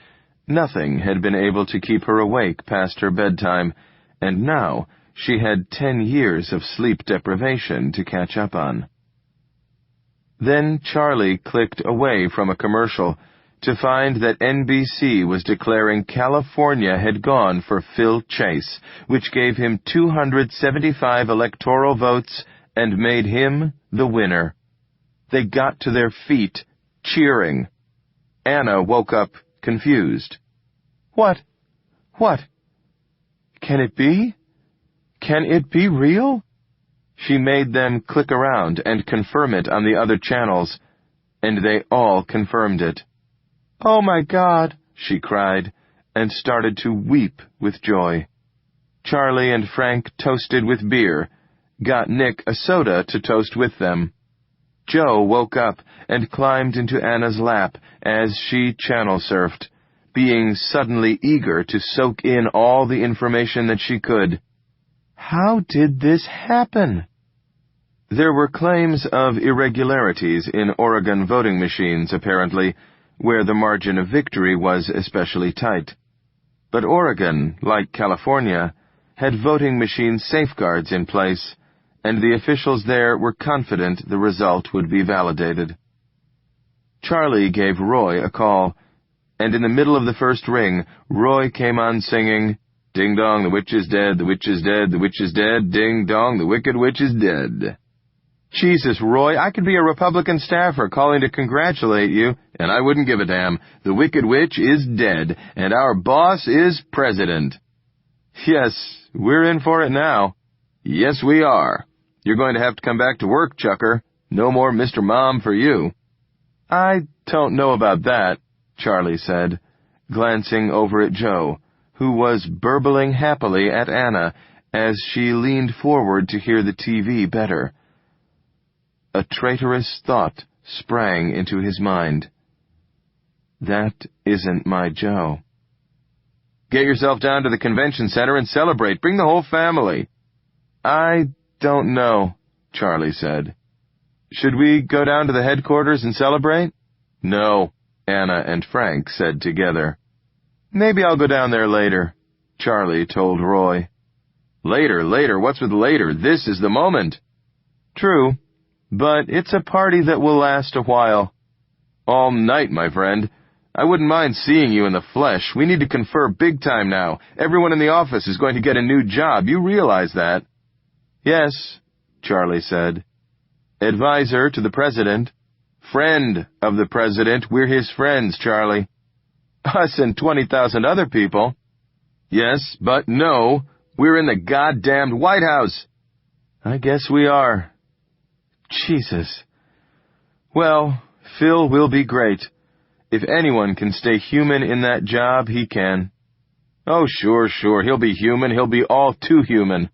nothing had been able to keep her awake past her bedtime, and now she had 10 years of sleep deprivation to catch up on. Then Charlie clicked away from a commercial to find that NBC was declaring California had gone for Phil Chase, which gave him 275 electoral votes and made him the winner. They got to their feet, cheering. Anna woke up confused. What? Can it be? Can it be real? She made them click around and confirm it on the other channels, and they all confirmed it. Oh my God, she cried, and started to weep with joy. Charlie and Frank toasted with beer, got Nick a soda to toast with them. Joe woke up and climbed into Anna's lap as she channel surfed, being suddenly eager to soak in all the information that she could. How did this happen? There were claims of irregularities in Oregon voting machines, apparently, where the margin of victory was especially tight. But Oregon, like California, had voting machine safeguards in place, and the officials there were confident the result would be validated. Charlie gave Roy a call, and in the middle of the first ring, Roy came on singing, "Ding dong, the witch is dead, the witch is dead, the witch is dead, ding dong, the wicked witch is dead." Jesus, Roy, I could be a Republican staffer calling to congratulate you, and I wouldn't give a damn. The wicked witch is dead, and our boss is president. Yes, we're in for it now. Yes, we are. You're going to have to come back to work, Chucker. No more Mr. Mom for you. I don't know about that, Charlie said, glancing over at Joe, who was burbling happily at Anna as she leaned forward to hear the TV better. A traitorous thought sprang into his mind. That isn't my Joe. Get yourself down to the convention center and celebrate. Bring the whole family. I don't know, Charlie said. Should we go down to the headquarters and celebrate? No, Anna and Frank said together. Maybe I'll go down there later, Charlie told Roy. Later, what's with later? This is the moment. True, but it's a party that will last a while. All night, my friend. I wouldn't mind seeing you in the flesh. We need to confer big time now. Everyone in the office is going to get a new job. You realize that? Yes, Charlie said. Advisor to the president. Friend of the president. We're his friends, Charlie. Us and 20,000 other people. Yes, but no. We're in the goddamned White House. I guess we are. Jesus. Well, Phil will be great. If anyone can stay human in that job, he can. Oh, sure. He'll be human. He'll be all too human.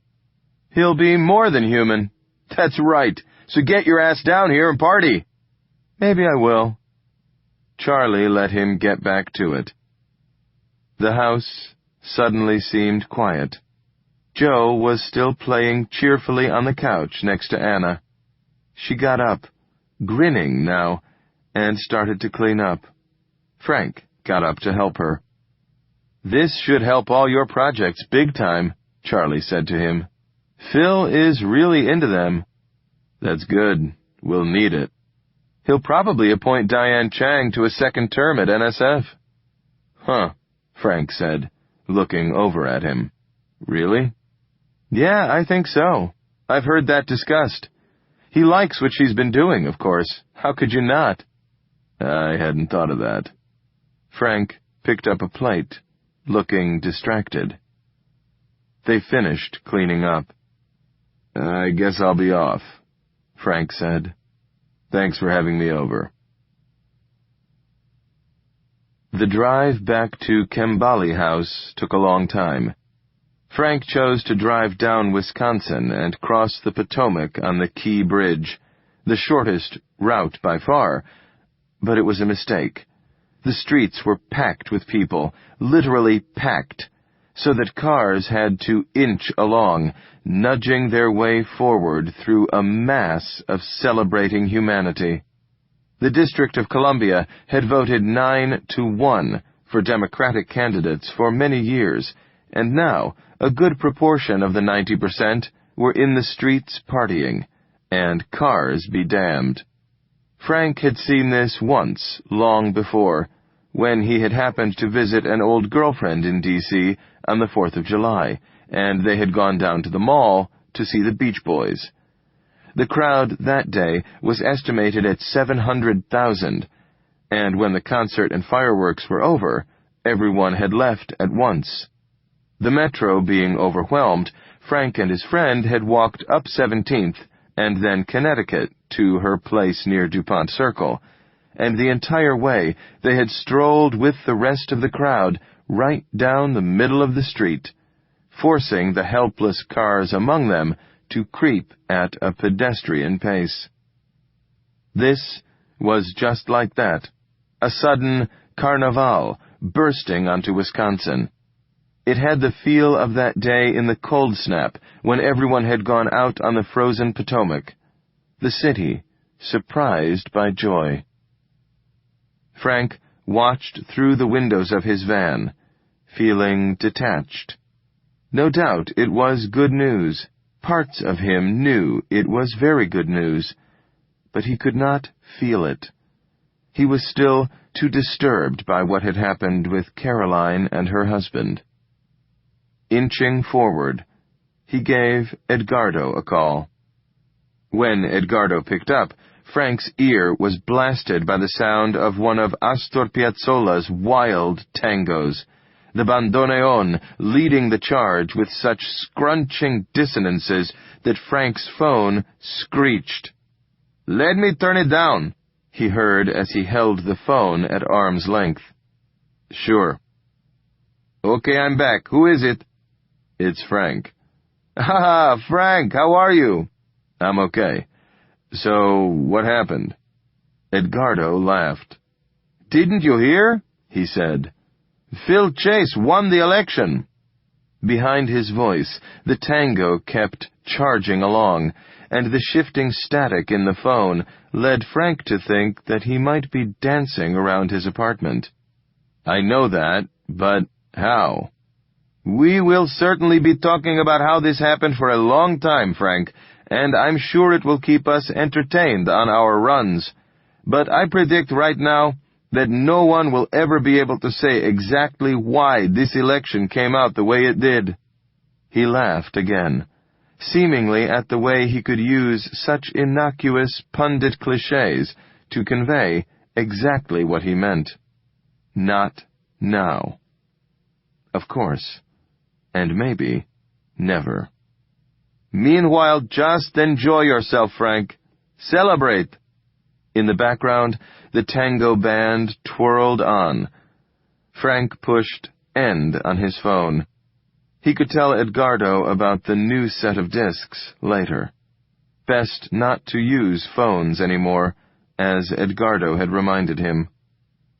He'll be more than human. That's right. So get your ass down here and party. Maybe I will. Charlie let him get back to it. The house suddenly seemed quiet. Joe was still playing cheerfully on the couch next to Anna. She got up, grinning now, and started to clean up. Frank got up to help her. This should help all your projects big time, Charlie said to him. Phil is really into them. That's good. We'll need it. He'll probably appoint Diane Chang to a second term at NSF. Huh, Frank said, looking over at him. Really? Yeah, I think so. I've heard that discussed. He likes what she's been doing, of course. How could you not? I hadn't thought of that. Frank picked up a plate, looking distracted. They finished cleaning up. I guess I'll be off, Frank said. Thanks for having me over. The drive back to Kembali House took a long time. Frank chose to drive down Wisconsin and cross the Potomac on the Key Bridge, the shortest route by far, but it was a mistake. The streets were packed with people, literally packed, so that cars had to inch along, nudging their way forward through a mass of celebrating humanity. The District of Columbia had voted 9-1 for Democratic candidates for many years, and now a good proportion of the 90% were in the streets partying, and cars be damned. Frank had seen this once, long before, when he had happened to visit an old girlfriend in D.C. on the 4th of July, and they had gone down to the mall to see the Beach Boys. The crowd that day was estimated at 700,000, and when the concert and fireworks were over, everyone had left at once. The metro being overwhelmed, Frank and his friend had walked up 17th and then Connecticut to her place near DuPont Circle, and the entire way they had strolled with the rest of the crowd right down the middle of the street, forcing the helpless cars among them to creep at a pedestrian pace. This was just like that, a sudden carnival bursting onto Wisconsin. It had the feel of that day in the cold snap when everyone had gone out on the frozen Potomac, the city surprised by joy. Frank watched through the windows of his van, feeling detached. No doubt it was good news. Parts of him knew it was very good news, but he could not feel it. He was still too disturbed by what had happened with Caroline and her husband. Inching forward, he gave Edgardo a call. When Edgardo picked up, Frank's ear was blasted by the sound of one of Astor Piazzolla's wild tangos, the bandoneon leading the charge with such scrunching dissonances that Frank's phone screeched. "Let me turn it down," he heard as he held the phone at arm's length. "Sure." "Okay, I'm back. Who is it?" "It's Frank." "Ha, Frank, how are you?" "I'm okay. So, what happened?" Edgardo laughed. "Didn't you hear?" he said. "Phil Chase won the election." Behind his voice, the tango kept charging along, and the shifting static in the phone led Frank to think that he might be dancing around his apartment. "I know that, but how?" "We will certainly be talking about how this happened for a long time, Frank, and I'm sure it will keep us entertained on our runs. But I predict right now that no one will ever be able to say exactly why this election came out the way it did." He laughed again, seemingly at the way he could use such innocuous pundit clichés to convey exactly what he meant. Not now. Of course. And maybe never. "Meanwhile, just enjoy yourself, Frank. Celebrate." In the background, the tango band twirled on. Frank pushed end on his phone. He could tell Edgardo about the new set of discs later. Best not to use phones anymore, as Edgardo had reminded him.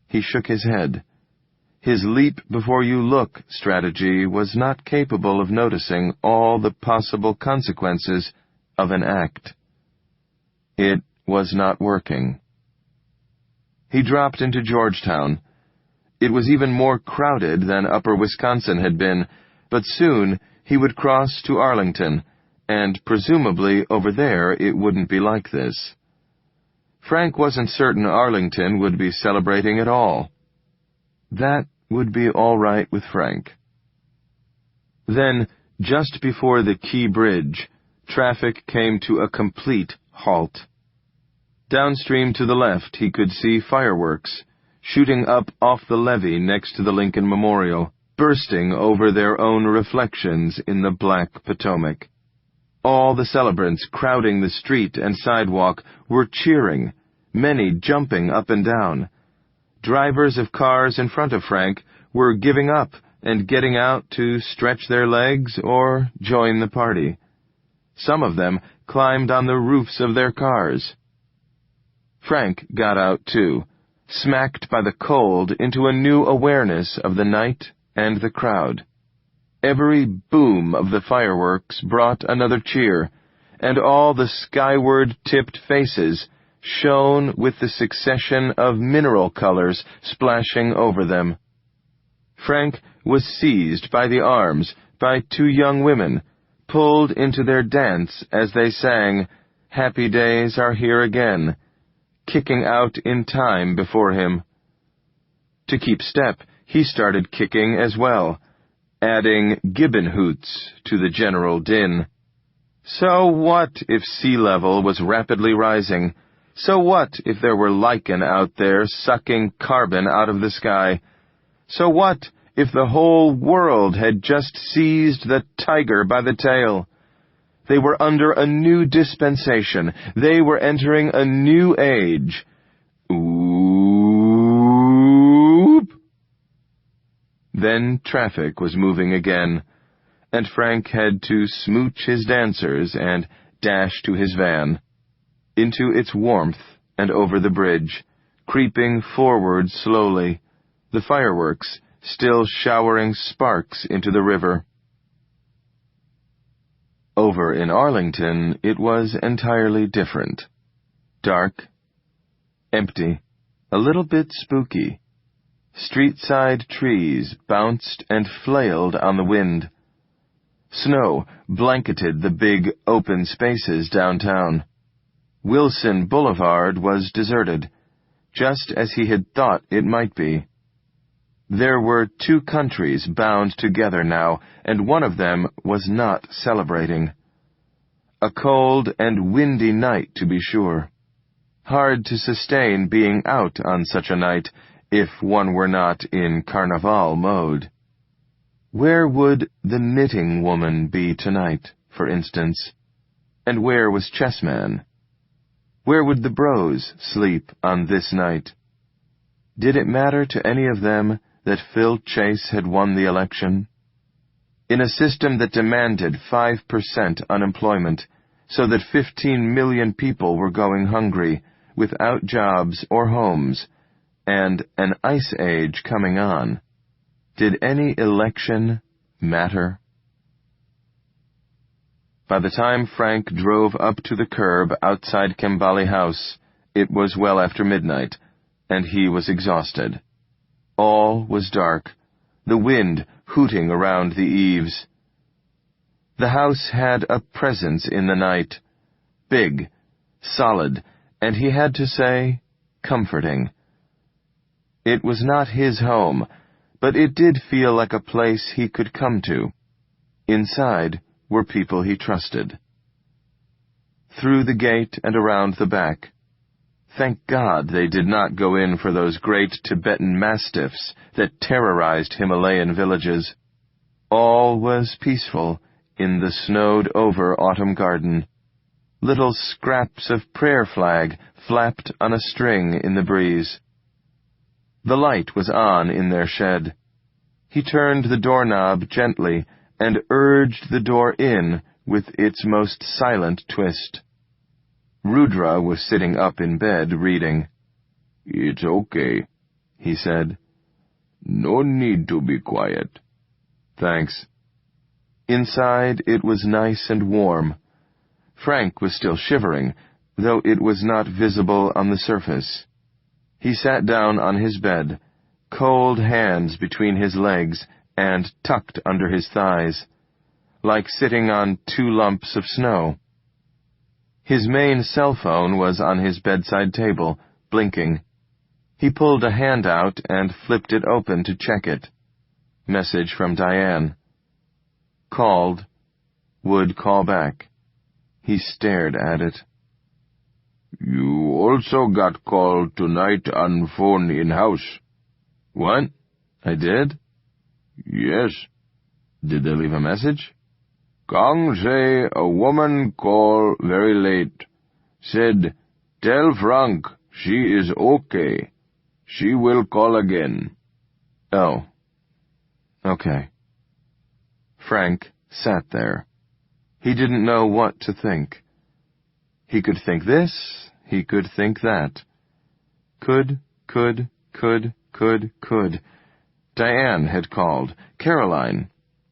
He shook his head. His leap-before-you-look strategy was not capable of noticing all the possible consequences of an act. It was not working. He dropped into Georgetown. It was even more crowded than Upper Wisconsin had been, but soon he would cross to Arlington, and presumably over there it wouldn't be like this. Frank wasn't certain Arlington would be celebrating at all. That would be all right with Frank. Then, just before the Key Bridge, traffic came to a complete halt. Downstream to the left he could see fireworks, shooting up off the levee next to the Lincoln Memorial, bursting over their own reflections in the black Potomac. All the celebrants crowding the street and sidewalk were cheering, many jumping up and down. Drivers of cars in front of Frank were giving up and getting out to stretch their legs or join the party. Some of them climbed on the roofs of their cars. Frank got out too, smacked by the cold into a new awareness of the night and the crowd. Every boom of the fireworks brought another cheer, and all the skyward-tipped faces shone with the succession of mineral colors splashing over them. Frank was seized by the arms by two young women, pulled into their dance as they sang, "Happy days are here again," kicking out in time before him. To keep step, he started kicking as well, adding gibbon hoots to the general din. So what if sea level was rapidly rising? So what if there were lichen out there sucking carbon out of the sky? So what if the whole world had just seized the tiger by the tail? They were under a new dispensation. They were entering a new age. Oop! Then traffic was moving again, and Frank had to smooch his dancers and dash to his van, into its warmth and over the bridge, creeping forward slowly, the fireworks still showering sparks into the river. Over in Arlington, it was entirely different. Dark, empty, a little bit spooky. Street-side trees bounced and flailed on the wind. Snow blanketed the big open spaces downtown. Wilson Boulevard was deserted, just as he had thought it might be. There were two countries bound together now, and one of them was not celebrating. A cold and windy night, to be sure. Hard to sustain being out on such a night, if one were not in carnival mode. Where would the knitting woman be tonight, for instance? And where was Chessman? Where would the bros sleep on this night? Did it matter to any of them that Phil Chase had won the election? In a system that demanded 5% unemployment, so that 15 million people were going hungry, without jobs or homes, and an ice age coming on, did any election matter? By the time Frank drove up to the curb outside Kembali House, it was well after midnight, and he was exhausted. All was dark, the wind hooting around the eaves. The house had a presence in the night, big, solid, and he had to say, comforting. It was not his home, but it did feel like a place he could come to. Inside were people he trusted. Through the gate and around the back. Thank God they did not go in for those great Tibetan mastiffs that terrorized Himalayan villages. All was peaceful in the snowed-over autumn garden. Little scraps of prayer flag flapped on a string in the breeze. The light was on in their shed. He turned the doorknob gently and urged the door in with its most silent twist. Rudra was sitting up in bed reading. "It's okay," he said. "No need to be quiet." "Thanks." Inside it was nice and warm. Frank was still shivering, though it was not visible on the surface. He sat down on his bed, cold hands between his legs and tucked under his thighs, like sitting on two lumps of snow. His main cell phone was on his bedside table, blinking. He pulled a hand out and flipped it open to check it. Message from Diane. Called. Would call back. He stared at it. "You also got called tonight on phone in-house." "What? I did?" "Yes." "Did they leave a message?" "Kong say a woman call very late. Said, tell Frank she is okay. She will call again." "Oh. Okay." Frank sat there. He didn't know what to think. He could think this, he could think that. Could. Diane had called. Caroline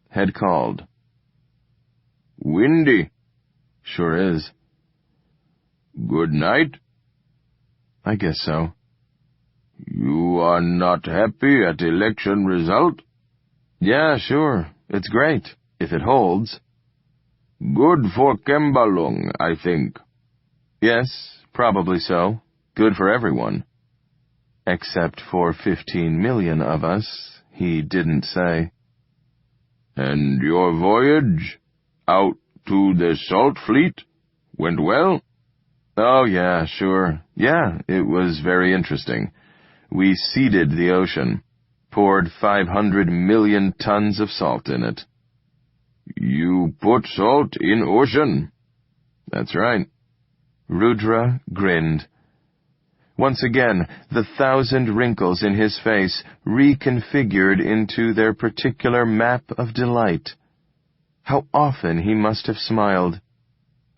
had called. "Windy." "Sure is." "Good night." "I guess so." "You are not happy at election result?" "Yeah, sure. It's great, if it holds." "Good for Kembalong, I think." "Yes, probably so. Good for everyone. Except for 15 million of us, he didn't say. And your voyage out to the salt fleet went well? Oh, yeah, sure. Yeah, it was very interesting. We seeded the ocean, poured 500 million tons of salt in it. You put salt in ocean? That's right. Rudra grinned. Once again, the 1,000 wrinkles in his face reconfigured into their particular map of delight. How often he must have smiled.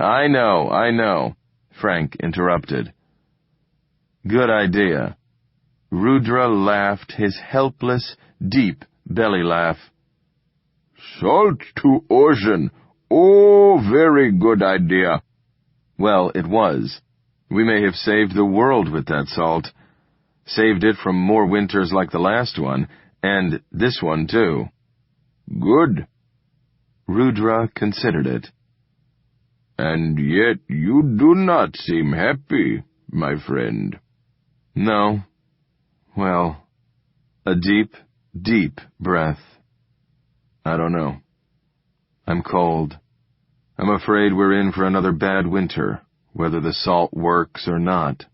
I know, Frank interrupted. Good idea. Rudra laughed his helpless, deep belly laugh. Salt to ocean. Oh, very good idea. Well, it was. We may have saved the world with that salt. Saved it from more winters like the last one, and this one too. Good. Rudra considered it. And yet you do not seem happy, my friend. No. Well, a deep, deep breath. I don't know. I'm cold. I'm afraid we're in for another bad winter, whether the salt works or not.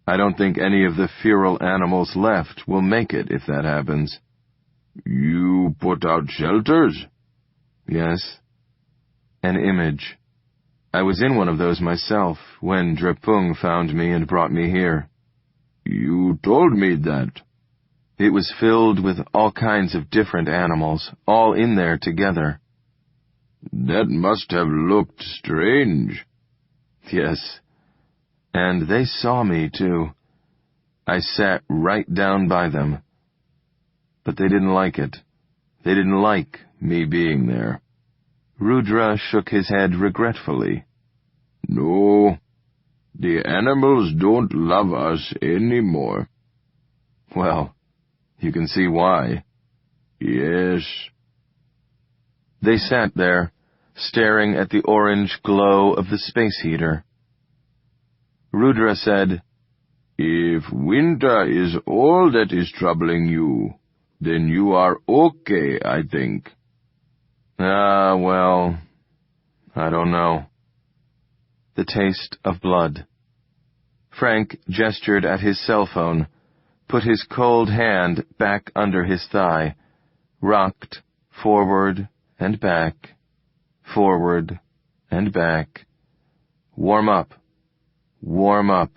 I don't think any of the feral animals left will make it if that happens. You put out shelters? Yes. An image. I was in one of those myself when Drepung found me and brought me here. You told me that. It was filled with all kinds of different animals, all in there together. That must have looked strange. Yes. And they saw me, too. I sat right down by them. But they didn't like it. They didn't like me being there. Rudra shook his head regretfully. No, the animals don't love us anymore. Well, you can see why. Yes. They sat there, staring at the orange glow of the space heater. Rudra said, If winter is all that is troubling you, then you are okay, I think. Well, I don't know. The taste of blood. Frank gestured at his cell phone, put his cold hand back under his thigh, rocked forward and back, forward and back. Warm up. Warm up.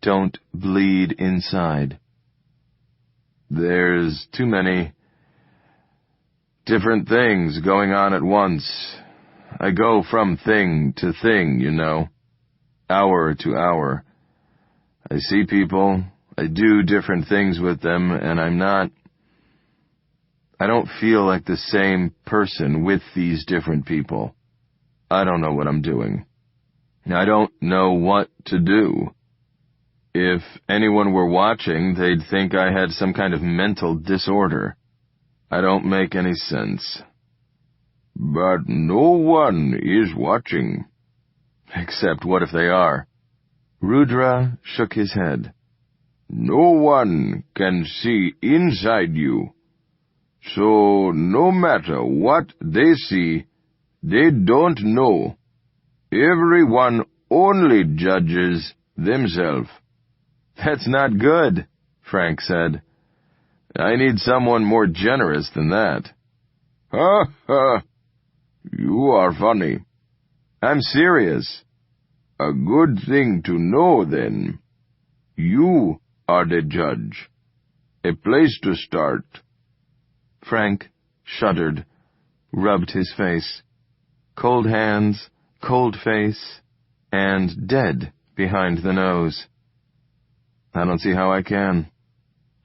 Don't bleed inside. There's too many different things going on at once. I go from thing to thing, you know. Hour to hour. I see people, I do different things with them, and I don't feel like the same person with these different people. I don't know what I'm doing. I don't know what to do. If anyone were watching, they'd think I had some kind of mental disorder. I don't make any sense. But no one is watching. Except what if they are? Rudra shook his head. No one can see inside you. So no matter what they see, they don't know. Everyone only judges themselves. That's not good, Frank said. I need someone more generous than that. Ha ha! You are funny. I'm serious. A good thing to know, then. You are the judge. A place to start. Frank shuddered, rubbed his face. Cold hands, cold face, and dead behind the nose. I don't see how I can.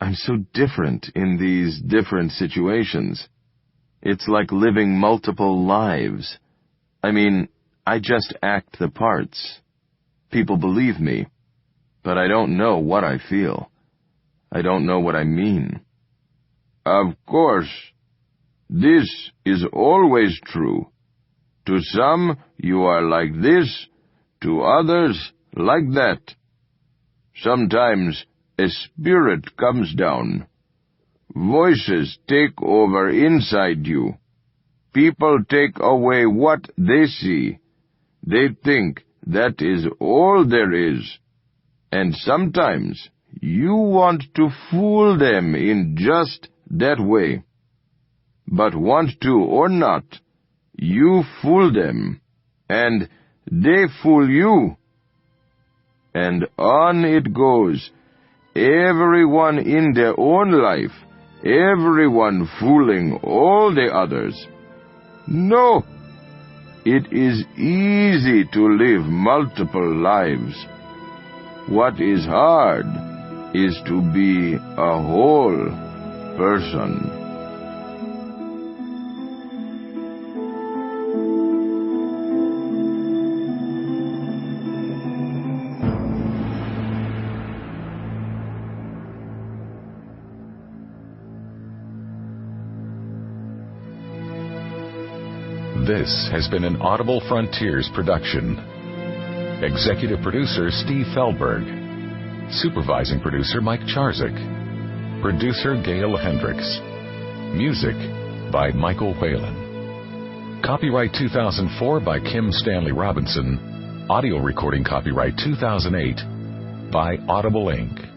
I'm so different in these different situations. It's like living multiple lives. I mean, I just act the parts. People believe me, but I don't know what I feel. I don't know what I mean. Of course, this is always true. To some, you are like this, to others, like that. Sometimes a spirit comes down. Voices take over inside you. People take away what they see. They think that is all there is. And sometimes you want to fool them in just that way. But want to or not, you fool them, and they fool you. And on it goes, everyone in their own life, everyone fooling all the others. No, it is easy to live multiple lives. What is hard is to be a whole person. This has been an Audible Frontiers production. Executive producer Steve Feldberg. Supervising producer Mike Charzik. Producer Gail Hendricks. Music by Michael Whalen. Copyright 2004 by Kim Stanley Robinson. Audio recording copyright 2008 by Audible Inc.